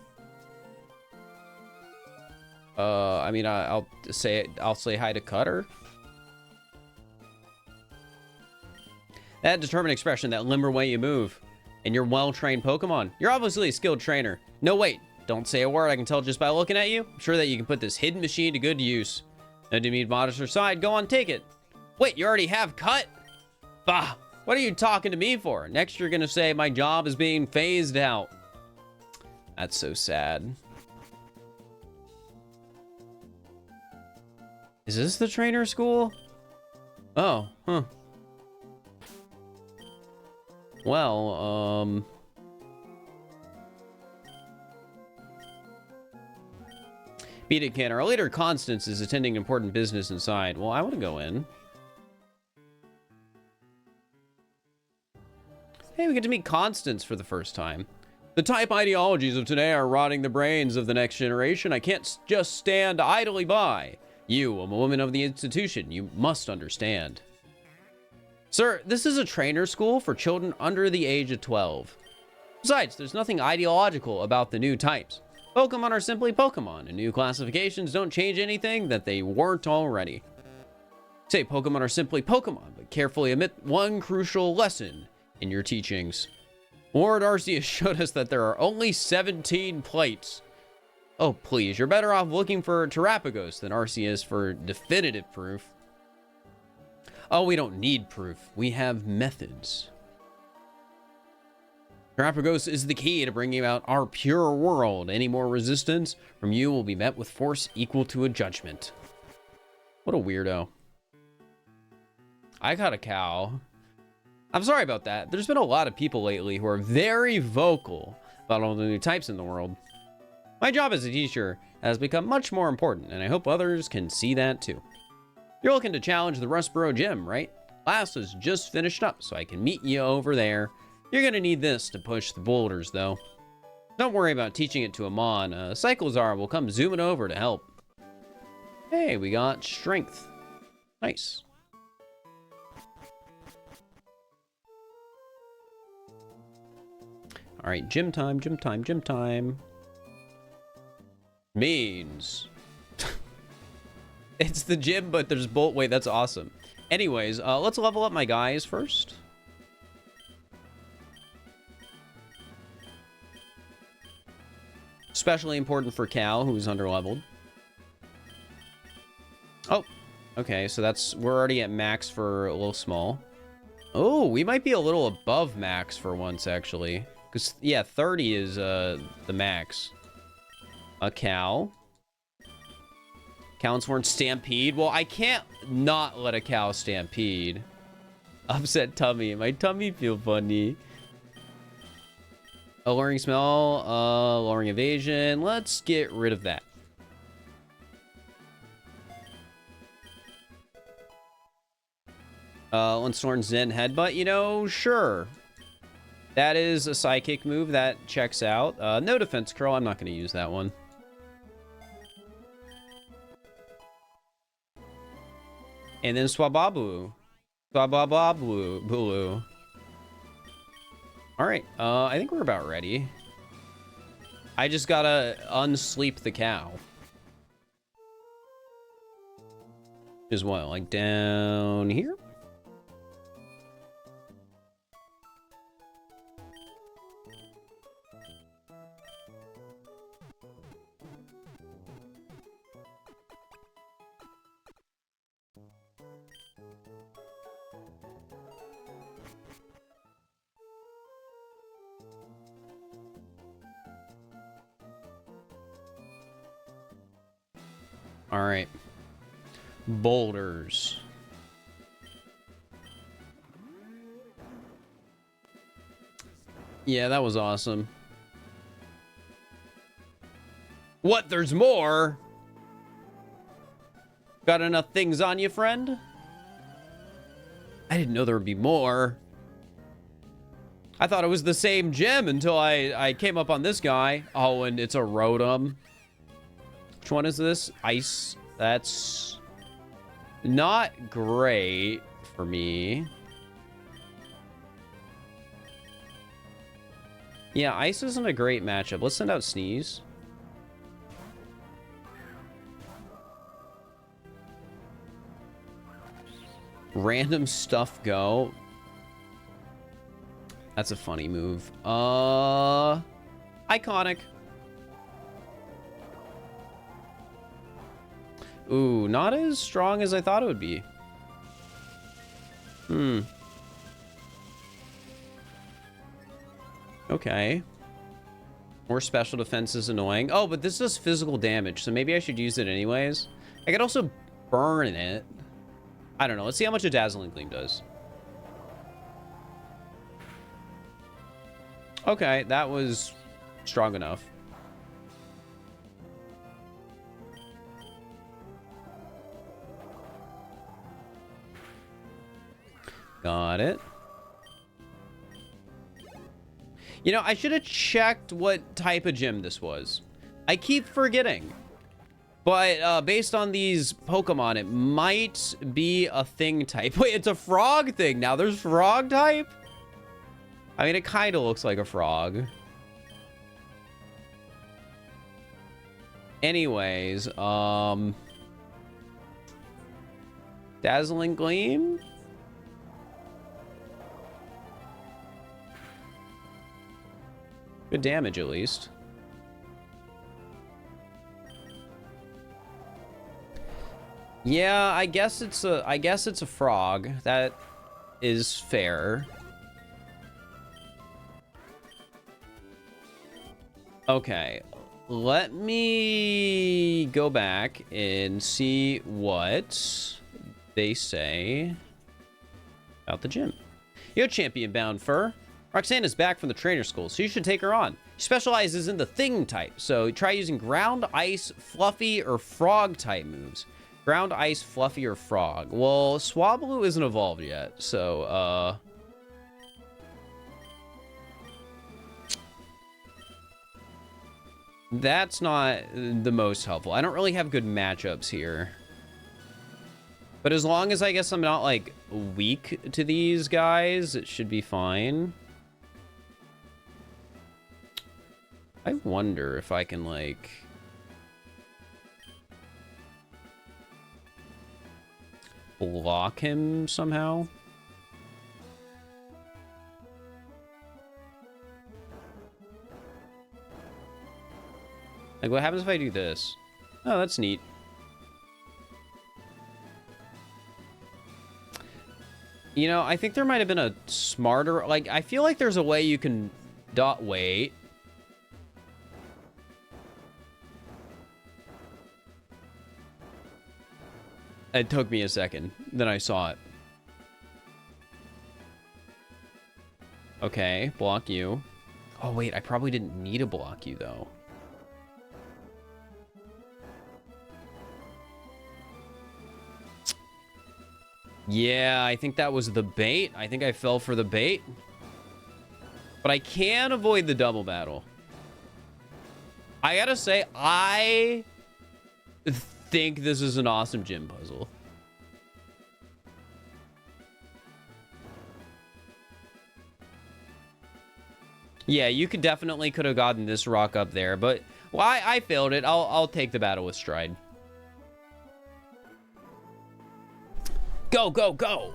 I mean, I'll say hi to Cutter. That determined expression, that limber way you move, and you're well-trained Pokemon. You're obviously a skilled trainer. No, wait. Don't say a word. I can tell just by looking at you. I'm sure that you can put this hidden machine to good use. No need modest or side. Go on, take it. Wait, you already have Cut? Bah! What are you talking to me for? Next, you're gonna say my job is being phased out. That's so sad. Is this the trainer school? Oh, huh. Well, Beat it, Ken. Our leader, Constance, is attending important business inside. Well, I want to go in. Hey, we get to meet Constance for the first time. The type ideologies of today are rotting the brains of the next generation. I can't just stand idly by. You, a woman of the institution, you must understand. Sir, this is a trainer school for children under the age of 12. Besides, there's nothing ideological about the new types. Pokemon are simply Pokemon, and new classifications don't change anything that they weren't already. Say Pokemon are simply Pokemon, but carefully omit one crucial lesson in your teachings. Lord Arceus showed us that there are only 17 plates. Oh, please, you're better off looking for Terapagos than Arceus for definitive proof. Oh, we don't need proof. We have methods. Terapagos is the key to bringing about our pure world. Any more resistance from you will be met with force equal to a judgment. What a weirdo. I got a cow. I'm sorry about that. There's been a lot of people lately who are very vocal about all the new types in the world. My job as a teacher has become much more important, and I hope others can see that too. You're looking to challenge the Rustboro Gym, right? Class has just finished up, so I can meet you over there. You're gonna need this to push the boulders, though. Don't worry about teaching it to Amon. Cyclezar will come zooming over to help. Hey, we got strength. Nice. All right, gym time, gym time, gym time. Means. It's the gym, but there's bolt. Wait, that's awesome. Anyways, let's level up my guys first. Especially important for Cal, who's underleveled. Oh, okay, so we're already at max for a little small. Oh, we might be a little above max for once, actually. Because, yeah, 30 is the max. A cow. Cow and Sworn Stampede. Well, I can't not let a cow stampede. Upset tummy. My tummy feel funny. Alluring smell, lowering evasion. Let's get rid of that. Sworn Zen Headbutt, you know, sure. That is a psychic move that checks out. No defense curl, I'm not going to use that one. And then Swabablu. Swabablu. All right, I think we're about ready. I just gotta unsleep the cow. Is what, like down here? All right. Boulders. Yeah, that was awesome. What? There's more? Got enough things on you, friend? I didn't know there would be more. I thought it was the same gym until I came up on this guy. Oh, and it's a Rotom. Which one is this? Ice. That's not great for me. Yeah, Ice isn't a great matchup. Let's send out Sneeze. Random stuff go. That's a funny move. Iconic. Ooh, not as strong as I thought it would be. Okay. More special defense is annoying. Oh, but this does physical damage, so maybe I should use it anyways. I could also burn it. I don't know. Let's see how much a Dazzling Gleam does. Okay, that was strong enough. Got it. You know, I should have checked what type of gym this was. I keep forgetting. But based on these Pokemon, it might be a thing type. Wait, it's a frog thing. Now there's frog type? I mean, it kind of looks like a frog. Anyways, Dazzling Gleam? Good damage, at least. Yeah, I guess it's a frog. That is fair. Okay, let me go back and see what they say about the gym. Yo, champion bound Fir. Roxanne is back from the trainer school, so you should take her on. She specializes in the thing type, so try using ground, ice, fluffy, or frog type moves. Ground, ice, fluffy, or frog. Well, Swablu isn't evolved yet, so, that's not the most helpful. I don't really have good matchups here. But as long as I guess I'm not, like, weak to these guys, it should be fine. I wonder if I can, like... block him somehow. Like, what happens if I do this? Oh, that's neat. You know, I think there might have been a smarter... like, I feel like there's a way you can... wait. It took me a second. Then I saw it. Okay, block you. Oh, wait, I probably didn't need to block you, though. Yeah, I think that was the bait. I think I fell for the bait. But I can avoid the double battle. I gotta say, I think this is an awesome gym puzzle. Yeah, you could have gotten this rock up there, but well, I failed it. I'll take the battle with stride. Go, go, go!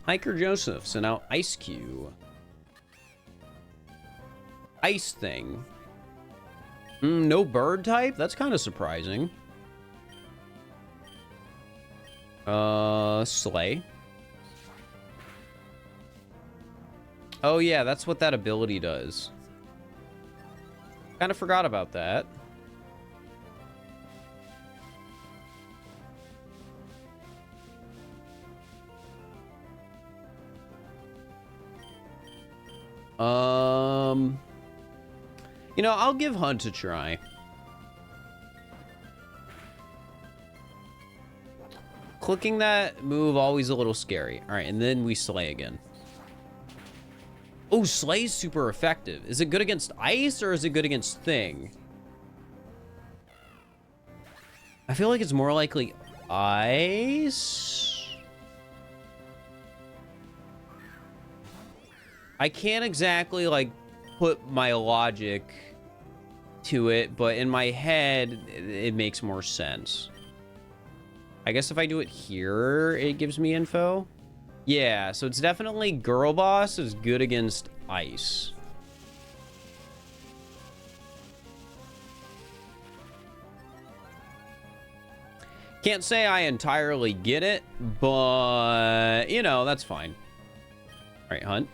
Hiker Joseph, so now Ice Cube. Ice thing. No bird type? That's kind of surprising. Slay. Oh yeah, that's what that ability does. Kind of forgot about that. You know, I'll give Hunt a try. Clicking that move always a little scary. All right, and then we Slay again. Oh, Slay's super effective. Is it good against ice or is it good against thing? I feel like it's more likely ice. I can't exactly like put my logic to it, but in my head, it makes more sense. I guess if I do it here, it gives me info. Yeah, so it's definitely Girl Boss is good against ice. Can't say I entirely get it, but, you know, that's fine. All right, Hunt.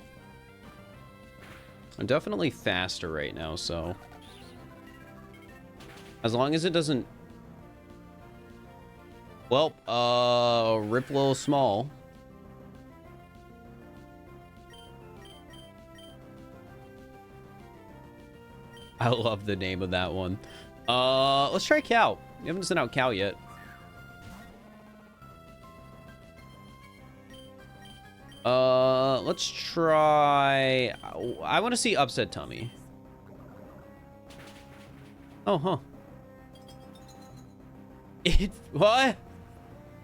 I'm definitely faster right now, so... As long as it doesn't... Well, rip little small. I love the name of that one. Let's try Cow. We haven't sent out Cow yet. Let's try... I want to see Upset Tummy. Oh, huh. It... What?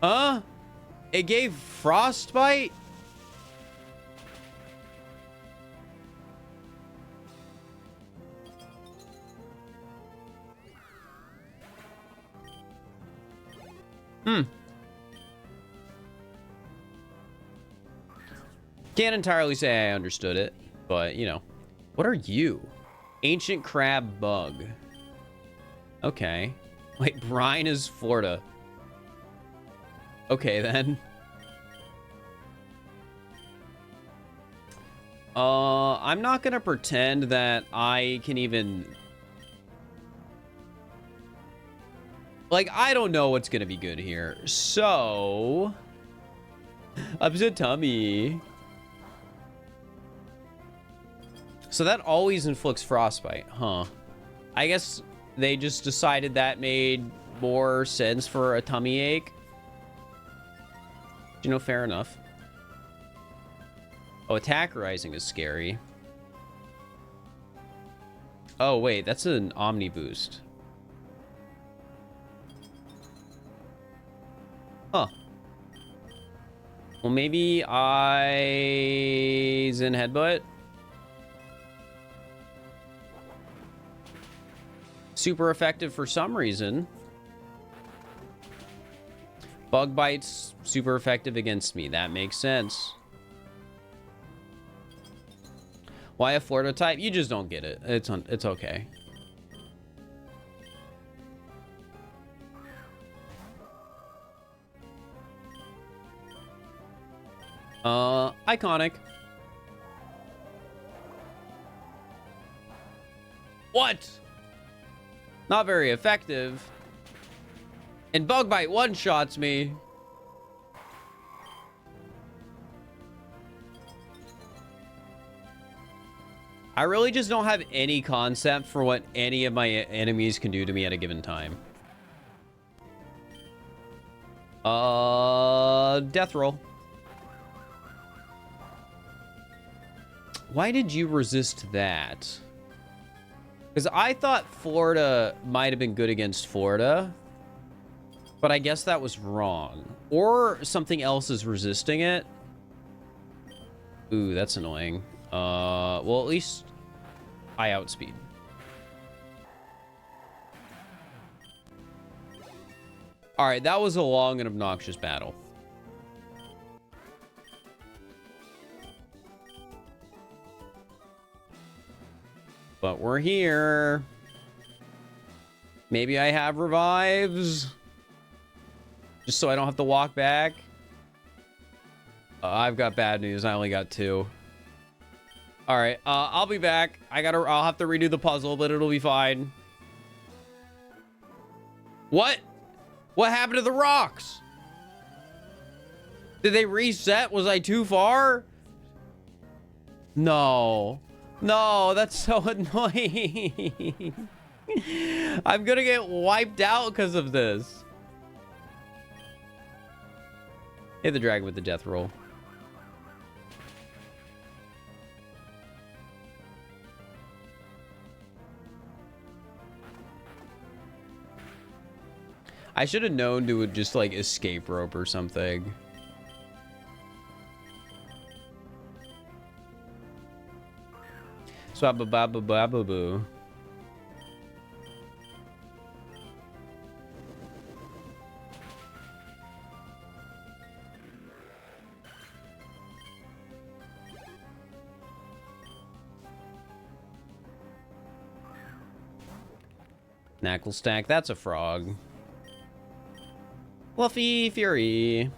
Huh? It gave Frostbite? Can't entirely say I understood it, but, you know. What are you? Ancient Crab Bug. Okay. Wait, brine is Florida. Okay, then. I'm not gonna pretend that I can even... Like, I don't know what's gonna be good here. So... Upset Tummy. So that always inflicts Frostbite, huh? I guess they just decided that made more sense for a tummy ache. You know, fair enough. Oh, Attack Rising is scary. Oh, wait, that's an Omni Boost. Huh. Well, maybe I... Zen Headbutt? Super effective for some reason. Bug Bite's super effective against me. That makes sense. Why a Florida type? You just don't get it. It's okay. Iconic. What? Not very effective. And Bug Bite one-shots me. I really just don't have any concept for what any of my enemies can do to me at a given time. Death roll. Why did you resist that? Because I thought Florida might have been good against Florida. But I guess that was wrong. Or something else is resisting it. Ooh, that's annoying. Well, at least I outspeed. Alright, that was a long and obnoxious battle. But we're here. Maybe I have revives. Just so I don't have to walk back. I've got bad news. I only got 2. All right. I'll be back. I'll have to redo the puzzle, but it'll be fine. What? What happened to the rocks? Did they reset? Was I too far? No. No, that's so annoying. I'm gonna get wiped out because of this. Hit the dragon with the death roll. I should have known to just like escape rope or something. Swabba-babba-babba-boo. Knackle stack, that's a frog. Fluffy Fury.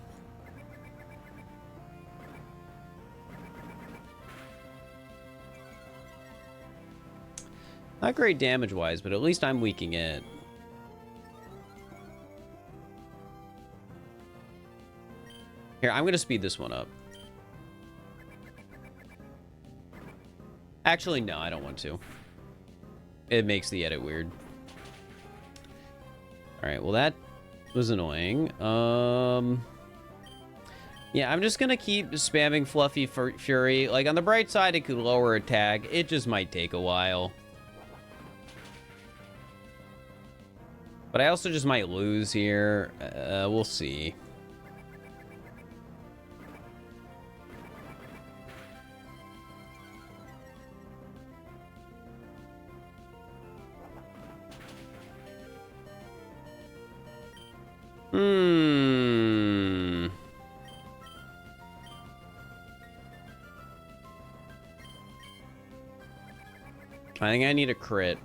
Not great damage-wise, but at least I'm weakening it. Here, I'm gonna speed this one up. Actually, no, I don't want to. It makes the edit weird. Alright, well that was annoying. Yeah, I'm just gonna keep spamming Fluffy Fury. Like, on the bright side, it could lower attack. It just might take a while. But I also just might lose here. We'll see. I think I need a crit.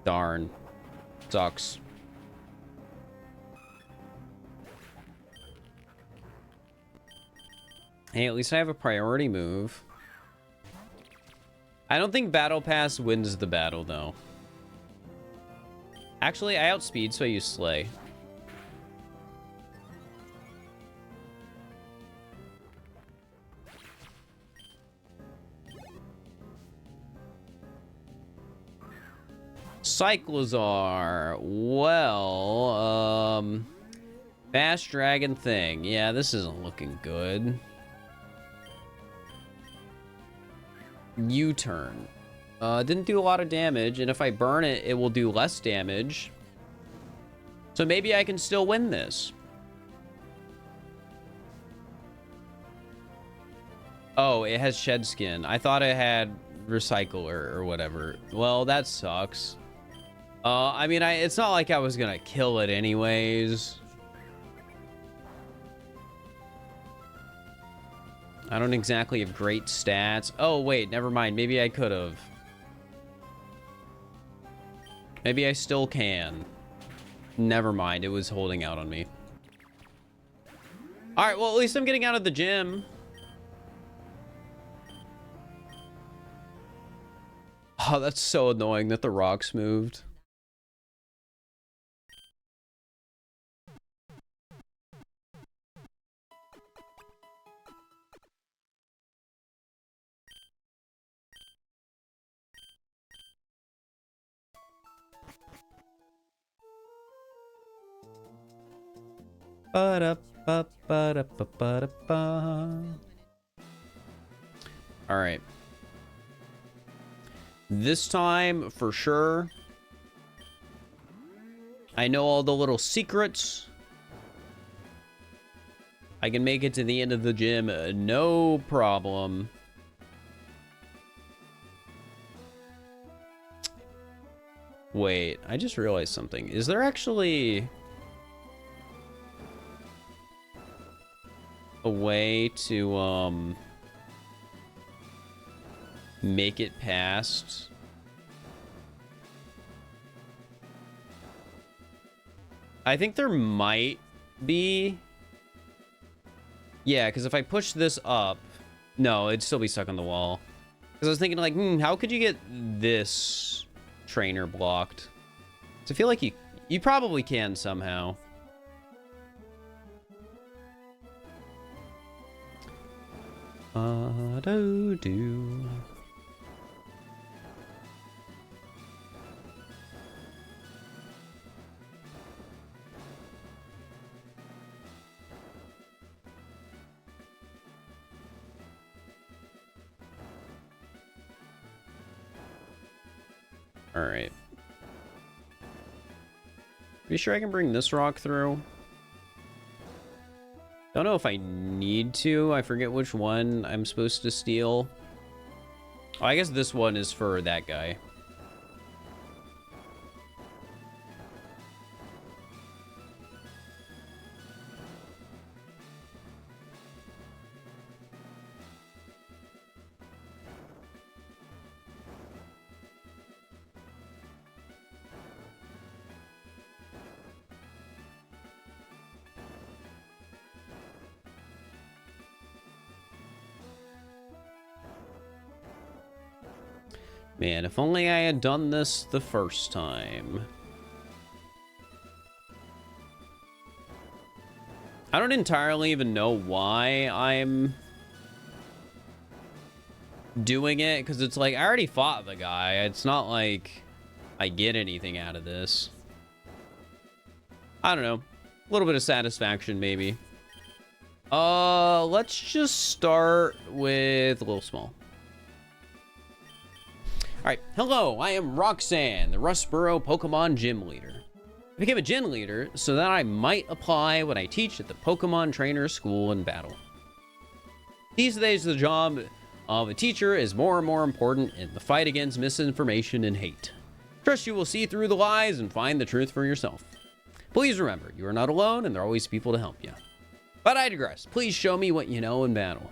Darn. Sucks. Hey, at least I have a priority move. I don't think Battle Pass wins the battle, though. Actually, I outspeed, so I use Slay. Cyclozar. Well, Fast Dragon thing. Yeah, this isn't looking good. U-turn. Didn't do a lot of damage, and if I burn it, it will do less damage. So maybe I can still win this. Oh, it has shed skin. I thought it had recycle or whatever. Well, that sucks. I mean, it's not like I was gonna kill it anyways. I don't exactly have great stats. Oh, wait, never mind. Maybe I could have. Maybe I still can. Never mind. It was holding out on me. All right, well, at least I'm getting out of the gym. Oh, that's so annoying that the rocks moved. All right. This time, for sure, I know all the little secrets. I can make it to the end of the gym, no problem. Wait, I just realized something. Is there actually a way to, make it past? I think there might be. Yeah, because if I push this up, no, it'd still be stuck on the wall. Because I was thinking, like, how could you get this trainer blocked? So I feel like you probably can somehow. Do. All right. Pretty sure I can bring this rock through. Don't know if I need to. I forget which one I'm supposed to steal. Oh, I guess this one is for that guy. Man, if only I had done this the first time. I don't entirely even know why I'm doing it, because it's like I already fought the guy. It's not like I get anything out of this. I don't know. A little bit of satisfaction, maybe. Let's just start with a little small. Alright, hello, I am Roxanne, the Rustboro Pokemon Gym Leader. I became a gym leader so that I might apply what I teach at the Pokemon Trainer School in battle. These days, the job of a teacher is more and more important in the fight against misinformation and hate. Trust you will see through the lies and find the truth for yourself. Please remember, you are not alone and there are always people to help you. But I digress. Please show me what you know in battle.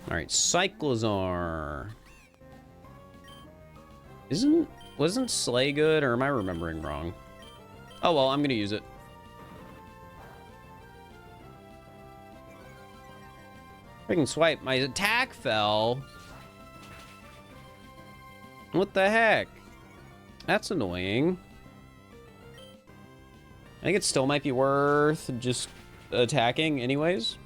Alright, Cyclizar. Wasn't Slay good, or am I remembering wrong? Oh well, I'm gonna use it. Freaking swipe, my attack fell. What the heck? That's annoying. I think it still might be worth just attacking anyways.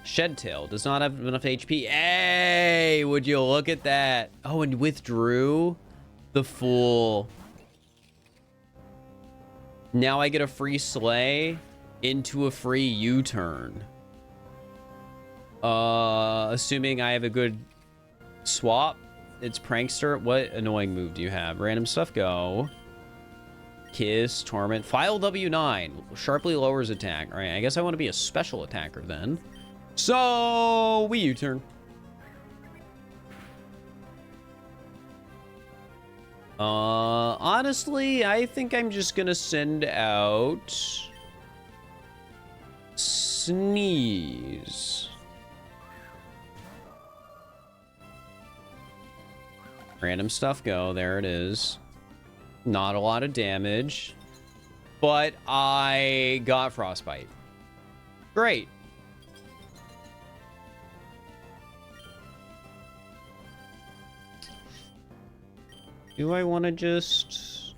Shedtail does not have enough HP. Hey, would you look at that? Oh, and withdrew? The fool. Now I get a free Slay into a free U-turn. Assuming I have a good swap. It's Prankster. What annoying move do you have? Random stuff, go. Kiss, Torment. File W9. Sharply lowers attack. All right, I guess I want to be a special attacker then. So, we U-turn. Honestly, I think I'm just gonna send out Sneeze. Random stuff, go. There it is. Not a lot of damage, but I got Frostbite. Great. Do I want to just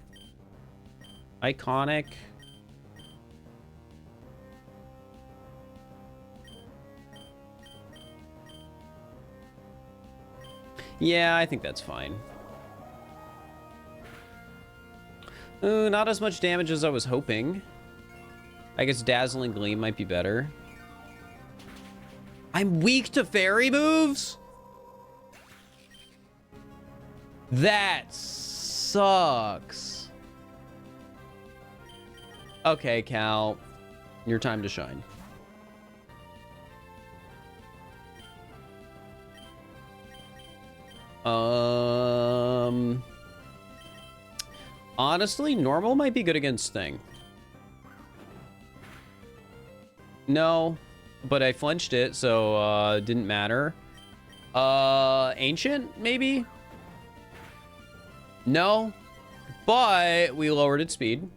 iconic? Yeah, I think that's fine. Ooh, not as much damage as I was hoping. I guess Dazzling Gleam might be better. I'm weak to fairy moves? That sucks. Okay, Cal. Your time to shine. Honestly, normal might be good against Sting. No, but I flinched it, so didn't matter. Ancient, maybe? No, but we lowered its speed.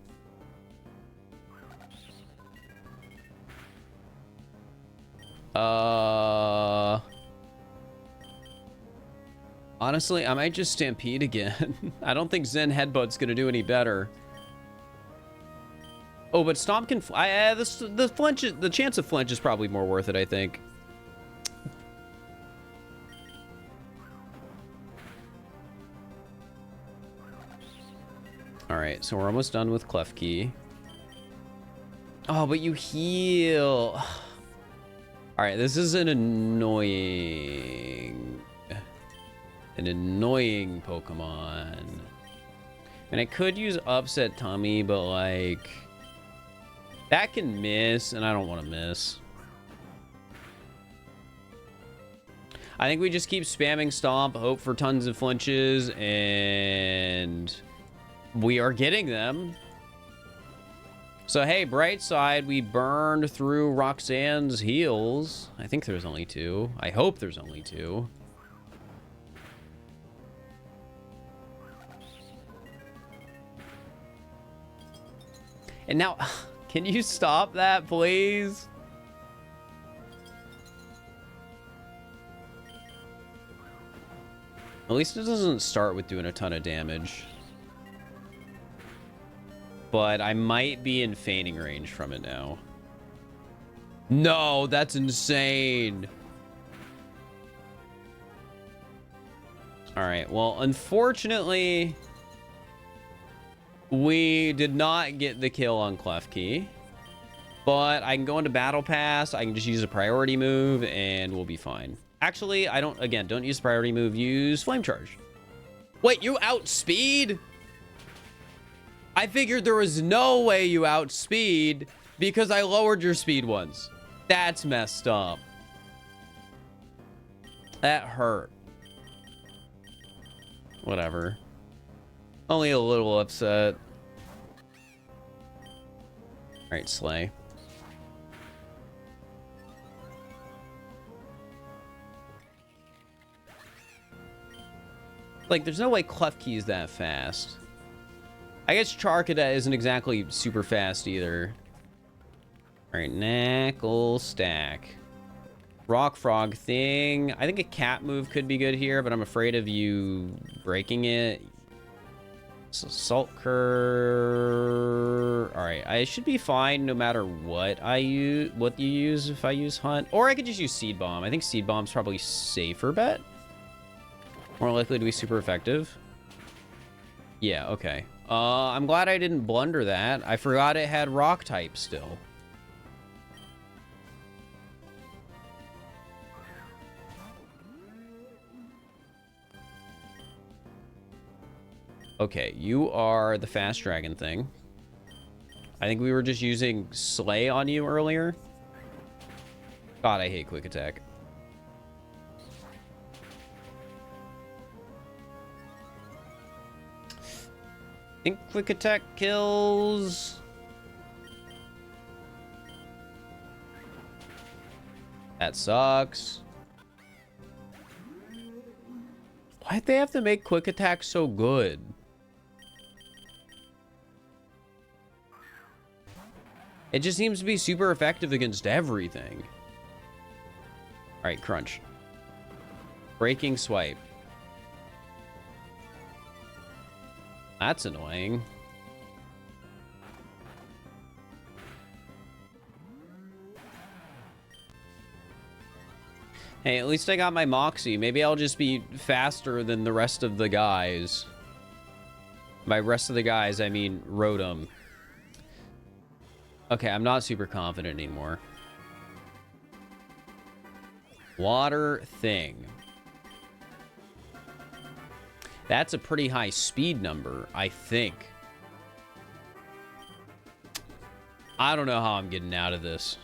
Honestly, I might just Stampede again. I don't think Zen Headbutt's gonna do any better. Oh, but Stomp can fly. The flinch, the chance of flinch is probably more worth it, I think. All right, so we're almost done with Klefki. Oh, but you heal. All right, this is an annoying Pokemon. And I could use Upset Tummy, but like that can miss, and I don't want to miss. I think we just keep spamming Stomp, hope for tons of flinches, and we are getting them. So hey, bright side, we burned through Roxanne's heals. I think there's only 2. I hope there's only 2. And now, can you stop that, please? At least it doesn't start with doing a ton of damage. But I might be in feigning range from it now. No, that's insane. Alright, well, unfortunately, we did not get the kill on Klefki. But I can go into Battle Pass, I can just use a priority move, and we'll be fine. Actually, don't use priority move, use Flame Charge. Wait, you outspeed? I figured there was no way you outspeed because I lowered your speed once. That's messed up. That hurt. Whatever. Only a little upset. Alright, Slay. Like, there's no way Klefki is that fast. I guess Charcadet isn't exactly super fast either. Alright, Knuckle Stack. Rock Frog thing. I think a cat move could be good here, but I'm afraid of you breaking it. So Salt Cur. Alright, I should be fine no matter what you use if I use Hunt. Or I could just use Seed Bomb. I think Seed Bomb's probably safer bet. More likely to be super effective. Yeah, okay. I'm glad I didn't blunder that. I forgot it had rock type still. Okay, you are the fast dragon thing. I think we were just using Slay on you earlier. God, I hate quick attack. I think quick attack kills. That sucks. Why'd they have to make quick attack so good? It just seems to be super effective against everything. Alright, crunch. Breaking swipe. That's annoying. Hey, at least I got my Moxie. Maybe I'll just be faster than the rest of the guys. By rest of the guys, I mean Rotom. Okay, I'm not super confident anymore. Water thing. That's a pretty high speed number, I think. I don't know how I'm getting out of this.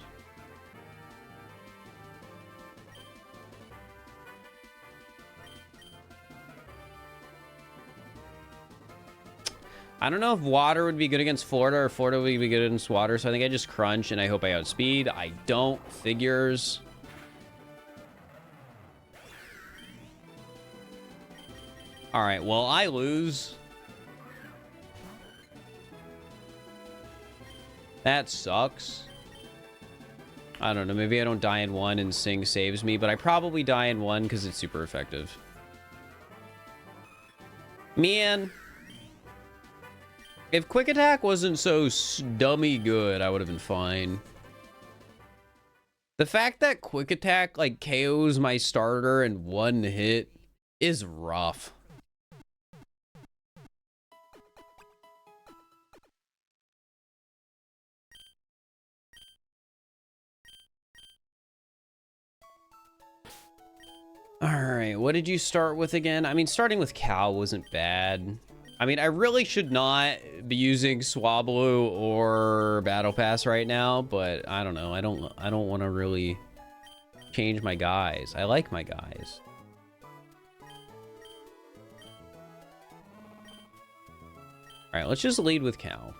I don't know if water would be good against Florida or Florida would be good against water, so I think I just crunch and I hope I outspeed. I don't. Figures. Alright, well, I lose. That sucks. I don't know, maybe I don't die in one and Sing saves me, but I probably die in one because it's super effective. Man. If quick attack wasn't so dummy good, I would have been fine. The fact that quick attack like KOs my starter in one hit is rough. All right, what did you start with again? I mean, starting with Cal wasn't bad. I mean, I really should not be using Swablu or Battle Pass right now, but I don't know. I don't want to really change my guys. I like my guys. All right, let's just lead with Cal.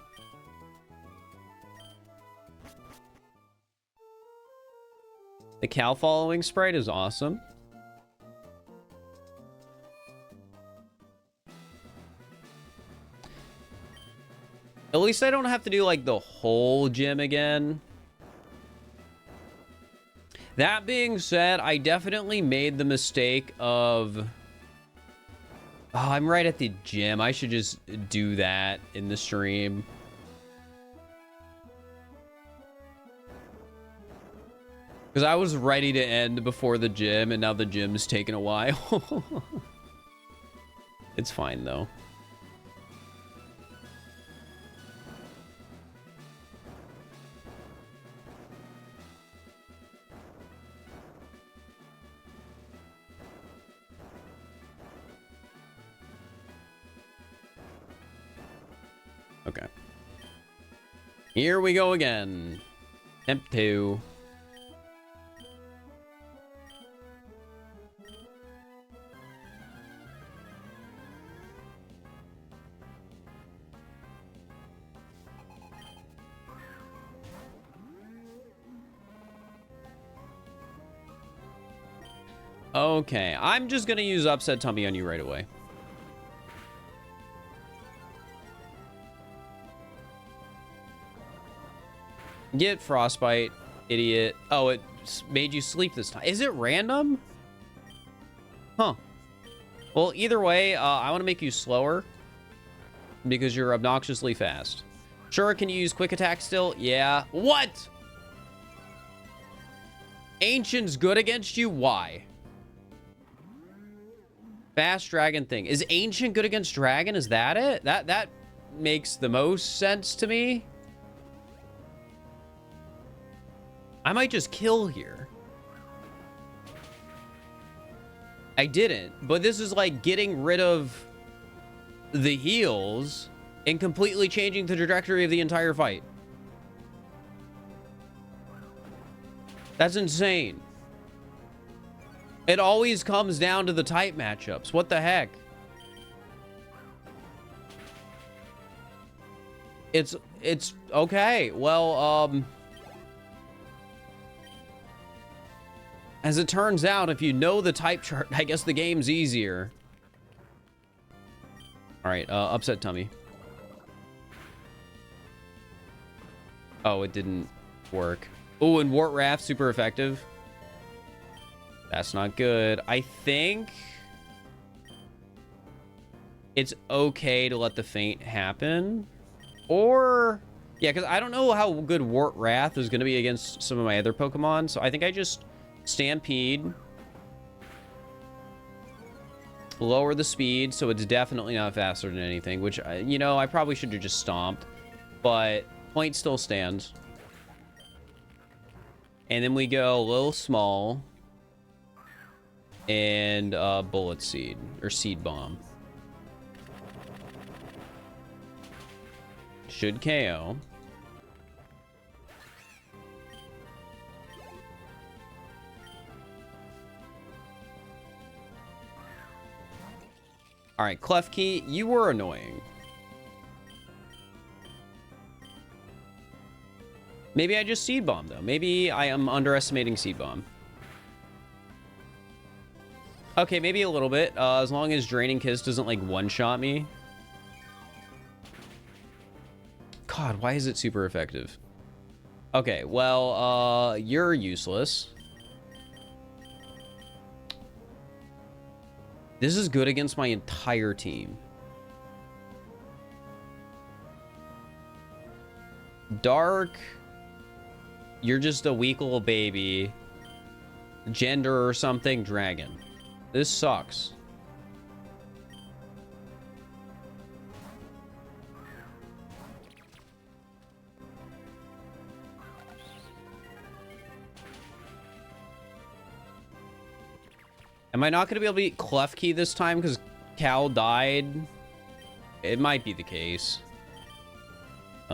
The Cal following sprite is awesome. At least I don't have to do, like, the whole gym again. That being said, I definitely made the mistake of... Oh, I'm right at the gym. I should just do that in the stream. Because I was ready to end before the gym, and now the gym's taken a while. It's fine, though. Okay. Here we go again. Temp 2. Okay, I'm just gonna use Upset Tummy on you right away. Get Frostbite, idiot. Oh, it made you sleep this time. Is it random? Huh. Well, either way, I want to make you slower because you're obnoxiously fast. Sure, can you use Quick Attack still? Yeah. What? Ancient's good against you? Why? Fast Dragon thing. Is Ancient good against Dragon? Is that it? That makes the most sense to me. I might just kill here. I didn't, but this is like getting rid of the heals and completely changing the trajectory of the entire fight. That's insane. It always comes down to the type matchups. What the heck? It's okay. Well, as it turns out, if you know the type chart, I guess the game's easier. All right, Upset Tummy. Oh, it didn't work. Oh, and Wart Raft, super effective. That's not good. I think it's okay to let the feint happen. Or, yeah, because I don't know how good Wart Wrath is going to be against some of my other Pokemon. So I think I just Stampede. Lower the speed, so it's definitely not faster than anything, which, you know, I probably should have just stomped. But point still stands. And then we go a little small. And Bullet Seed, or Seed Bomb. Should KO. All right, Klefki, you were annoying. Maybe I just Seed Bomb, though. Maybe I am underestimating Seed Bomb. Okay, maybe a little bit. As long as Draining Kiss doesn't, like, one-shot me. God, why is it super effective? Okay, well, you're useless. This is good against my entire team. Dark. You're just a weak little baby. Gender or something. Dragon. This sucks. Am I not going to be able to beat Klefki this time because Cal died? It might be the case. I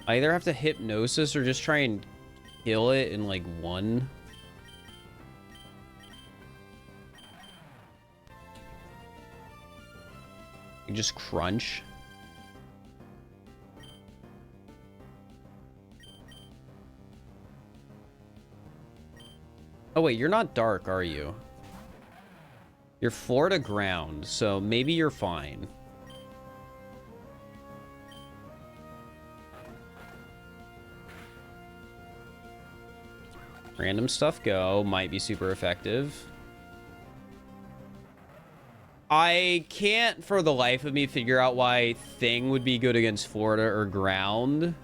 either have to Hypnosis or just try and kill it in like one. You just crunch. Oh wait, you're not dark, are you? You're Florida ground, so maybe you're fine. Random stuff go. Might be super effective. I can't for the life of me figure out why Thing would be good against Florida or ground.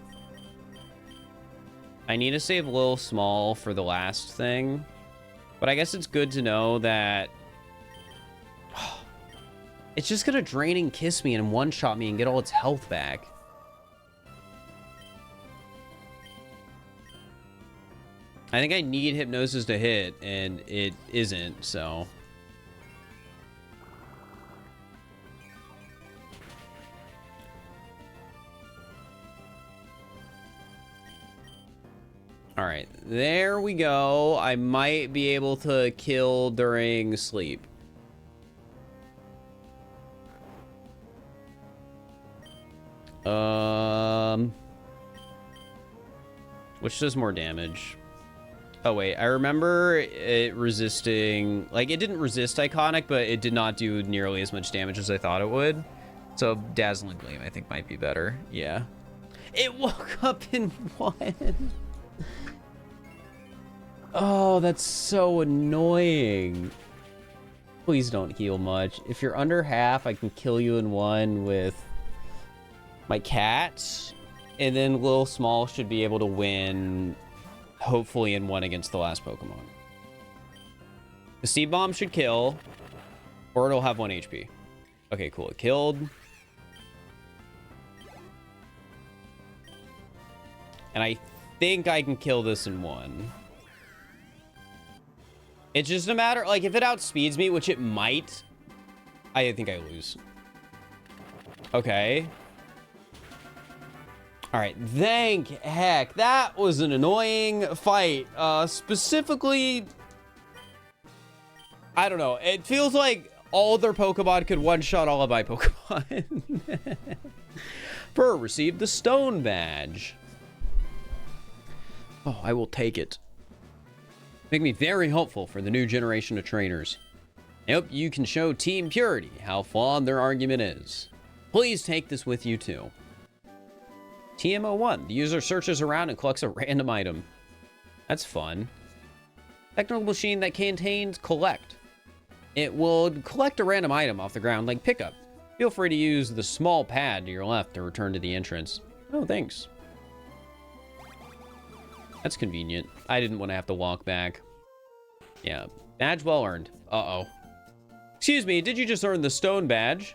I need to save Lil Small for the last thing. But I guess it's good to know that... It's just gonna Draining Kiss me and one-shot me and get all its health back. I think I need Hypnosis to hit, and it isn't, so... Alright, there we go. I might be able to kill during sleep. Which does more damage? Oh, wait. I remember it resisting... Like, it didn't resist Iconic, but it did not do nearly as much damage as I thought it would. So, Dazzling Gleam, I think, might be better. Yeah. It woke up in one. Oh, that's so annoying. Please don't heal much. If you're under half, I can kill you in one with my cats. And then Lil Small should be able to win... Hopefully in one against the last Pokemon. The Seed Bomb should kill. Or it'll have 1 HP. Okay, cool. It killed. And I think I can kill this in one. It's just a matter... Like, if it outspeeds me, which it might... I think I lose. Okay. Alright, thank heck. That was an annoying fight. Specifically... I don't know. It feels like all their Pokemon could one-shot all of my Pokemon. Fir received the Stone Badge. Oh, I will take it. Make me very helpful for the new generation of trainers. I hope you can show Team Purity how flawed their argument is. Please take this with you too. TMO1. The user searches around and collects a random item. That's fun. Technical machine that contains collect. It will collect a random item off the ground like pickup. Feel free to use the small pad to your left to return to the entrance. Oh, thanks. That's convenient. I didn't want to have to walk back. Yeah. Badge well earned. Uh-oh. Excuse me, did you just earn the Stone Badge?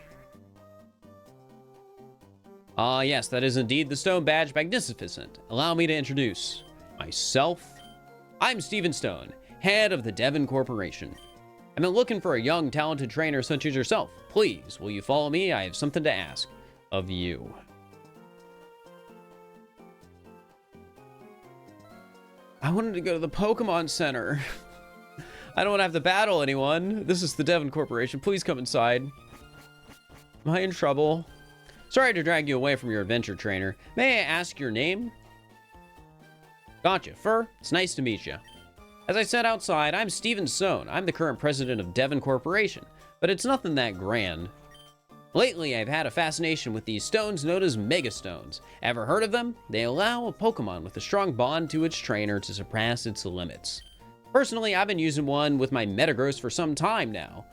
Yes, that is indeed the Stone Badge. Magnificent. Allow me to introduce myself. I'm Steven Stone, head of the Devon Corporation. I've been looking for a young, talented trainer such as yourself. Please, will you follow me? I have something to ask of you. I wanted to go to the Pokemon Center. I don't want to have to battle anyone. This is the Devon Corporation. Please come inside. Am I in trouble? Sorry to drag you away from your adventure trainer. May I ask your name? Gotcha, Fir. It's nice to meet you. As I said outside, I'm Steven Stone. I'm the current president of Devon Corporation, but it's nothing that grand. Lately, I've had a fascination with these stones known as Mega Stones. Ever heard of them? They allow a Pokemon with a strong bond to its trainer to surpass its limits. Personally, I've been using one with my Metagross for some time now,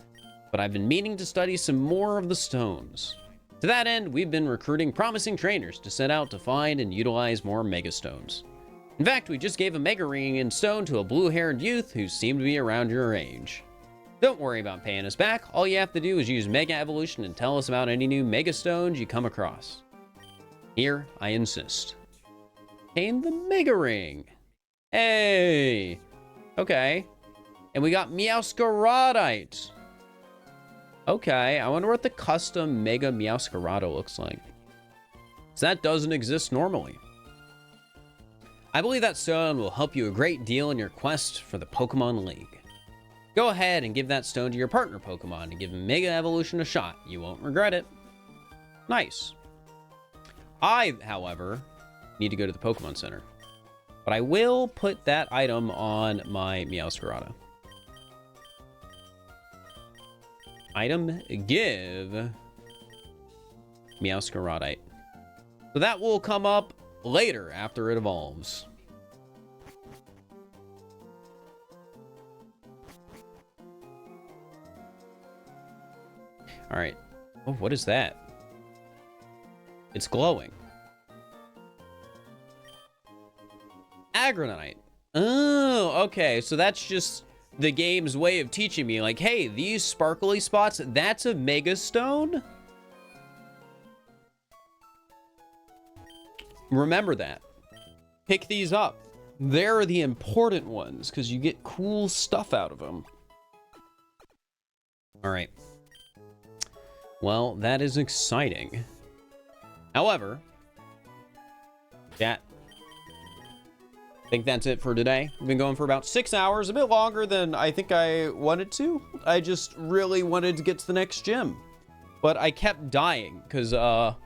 but I've been meaning to study some more of the stones. To that end, we've been recruiting promising trainers to set out to find and utilize more Mega Stones. In fact, we just gave a Mega Ring in stone to a blue-haired youth who seemed to be around your age. Don't worry about paying us back. All you have to do is use Mega Evolution and tell us about any new Mega Stones you come across. Here, I insist. Obtain the Mega Ring. Hey! Okay. And we got Meowscaradite. Okay, I wonder what the custom Mega Meowscarada looks like. So that doesn't exist normally. I believe that stone will help you a great deal in your quest for the Pokemon League. Go ahead and give that stone to your partner Pokemon and give Mega Evolution a shot. You won't regret it. Nice. I, however, need to go to the Pokemon Center. But I will put that item on my Meowscarada. Item give Meowscarodite. So that will come up later after it evolves. All right. Oh, what is that? It's glowing. Agronite. Oh, okay. So that's just the game's way of teaching me, like, hey, these sparkly spots, that's a Mega Stone? Remember that. Pick these up. They're the important ones, because you get cool stuff out of them. All right. Well, that is exciting. However, chat, I think that's it for today. We've been going for about 6 hours, a bit longer than I think I wanted to. I just really wanted to get to the next gym. But I kept dying, because, I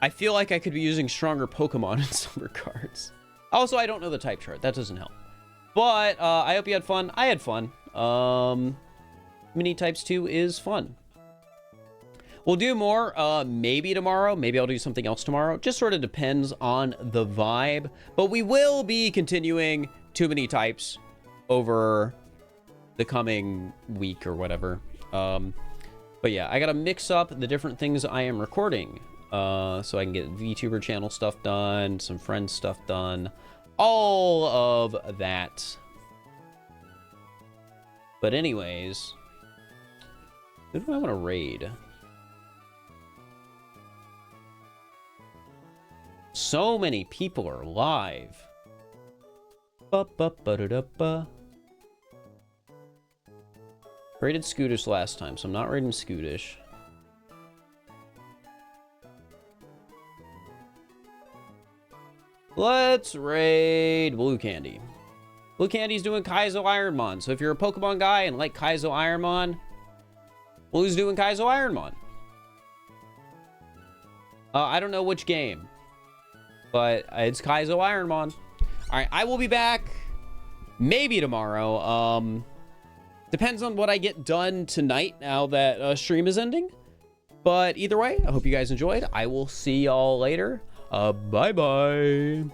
feel like I could be using stronger Pokemon in some regards. Also, I don't know the type chart. That doesn't help. But, I hope you had fun. I had fun. Mini types 2 is fun. We'll do more, maybe tomorrow. Maybe I'll do something else tomorrow. Just sort of depends on the vibe. But we will be continuing Too Many Types over the coming week or whatever. But yeah, I gotta mix up the different things I am recording. So I can get VTuber channel stuff done, some friend stuff done. All of that. But anyways, who do I want to raid? So many people are live. Raided Scootish last time, so I'm not raiding Scootish. Let's raid Blue Candy. Blue Candy's doing Kaizo Ironmon, so if you're a Pokemon guy and like Kaizo Ironmon, Blue's doing Kaizo Ironmon. I don't know which game, but it's Kaizo Ironmon. Alright, I will be back maybe tomorrow. Depends on what I get done tonight now that stream is ending. But either way, I hope you guys enjoyed. I will see y'all later. Bye-bye.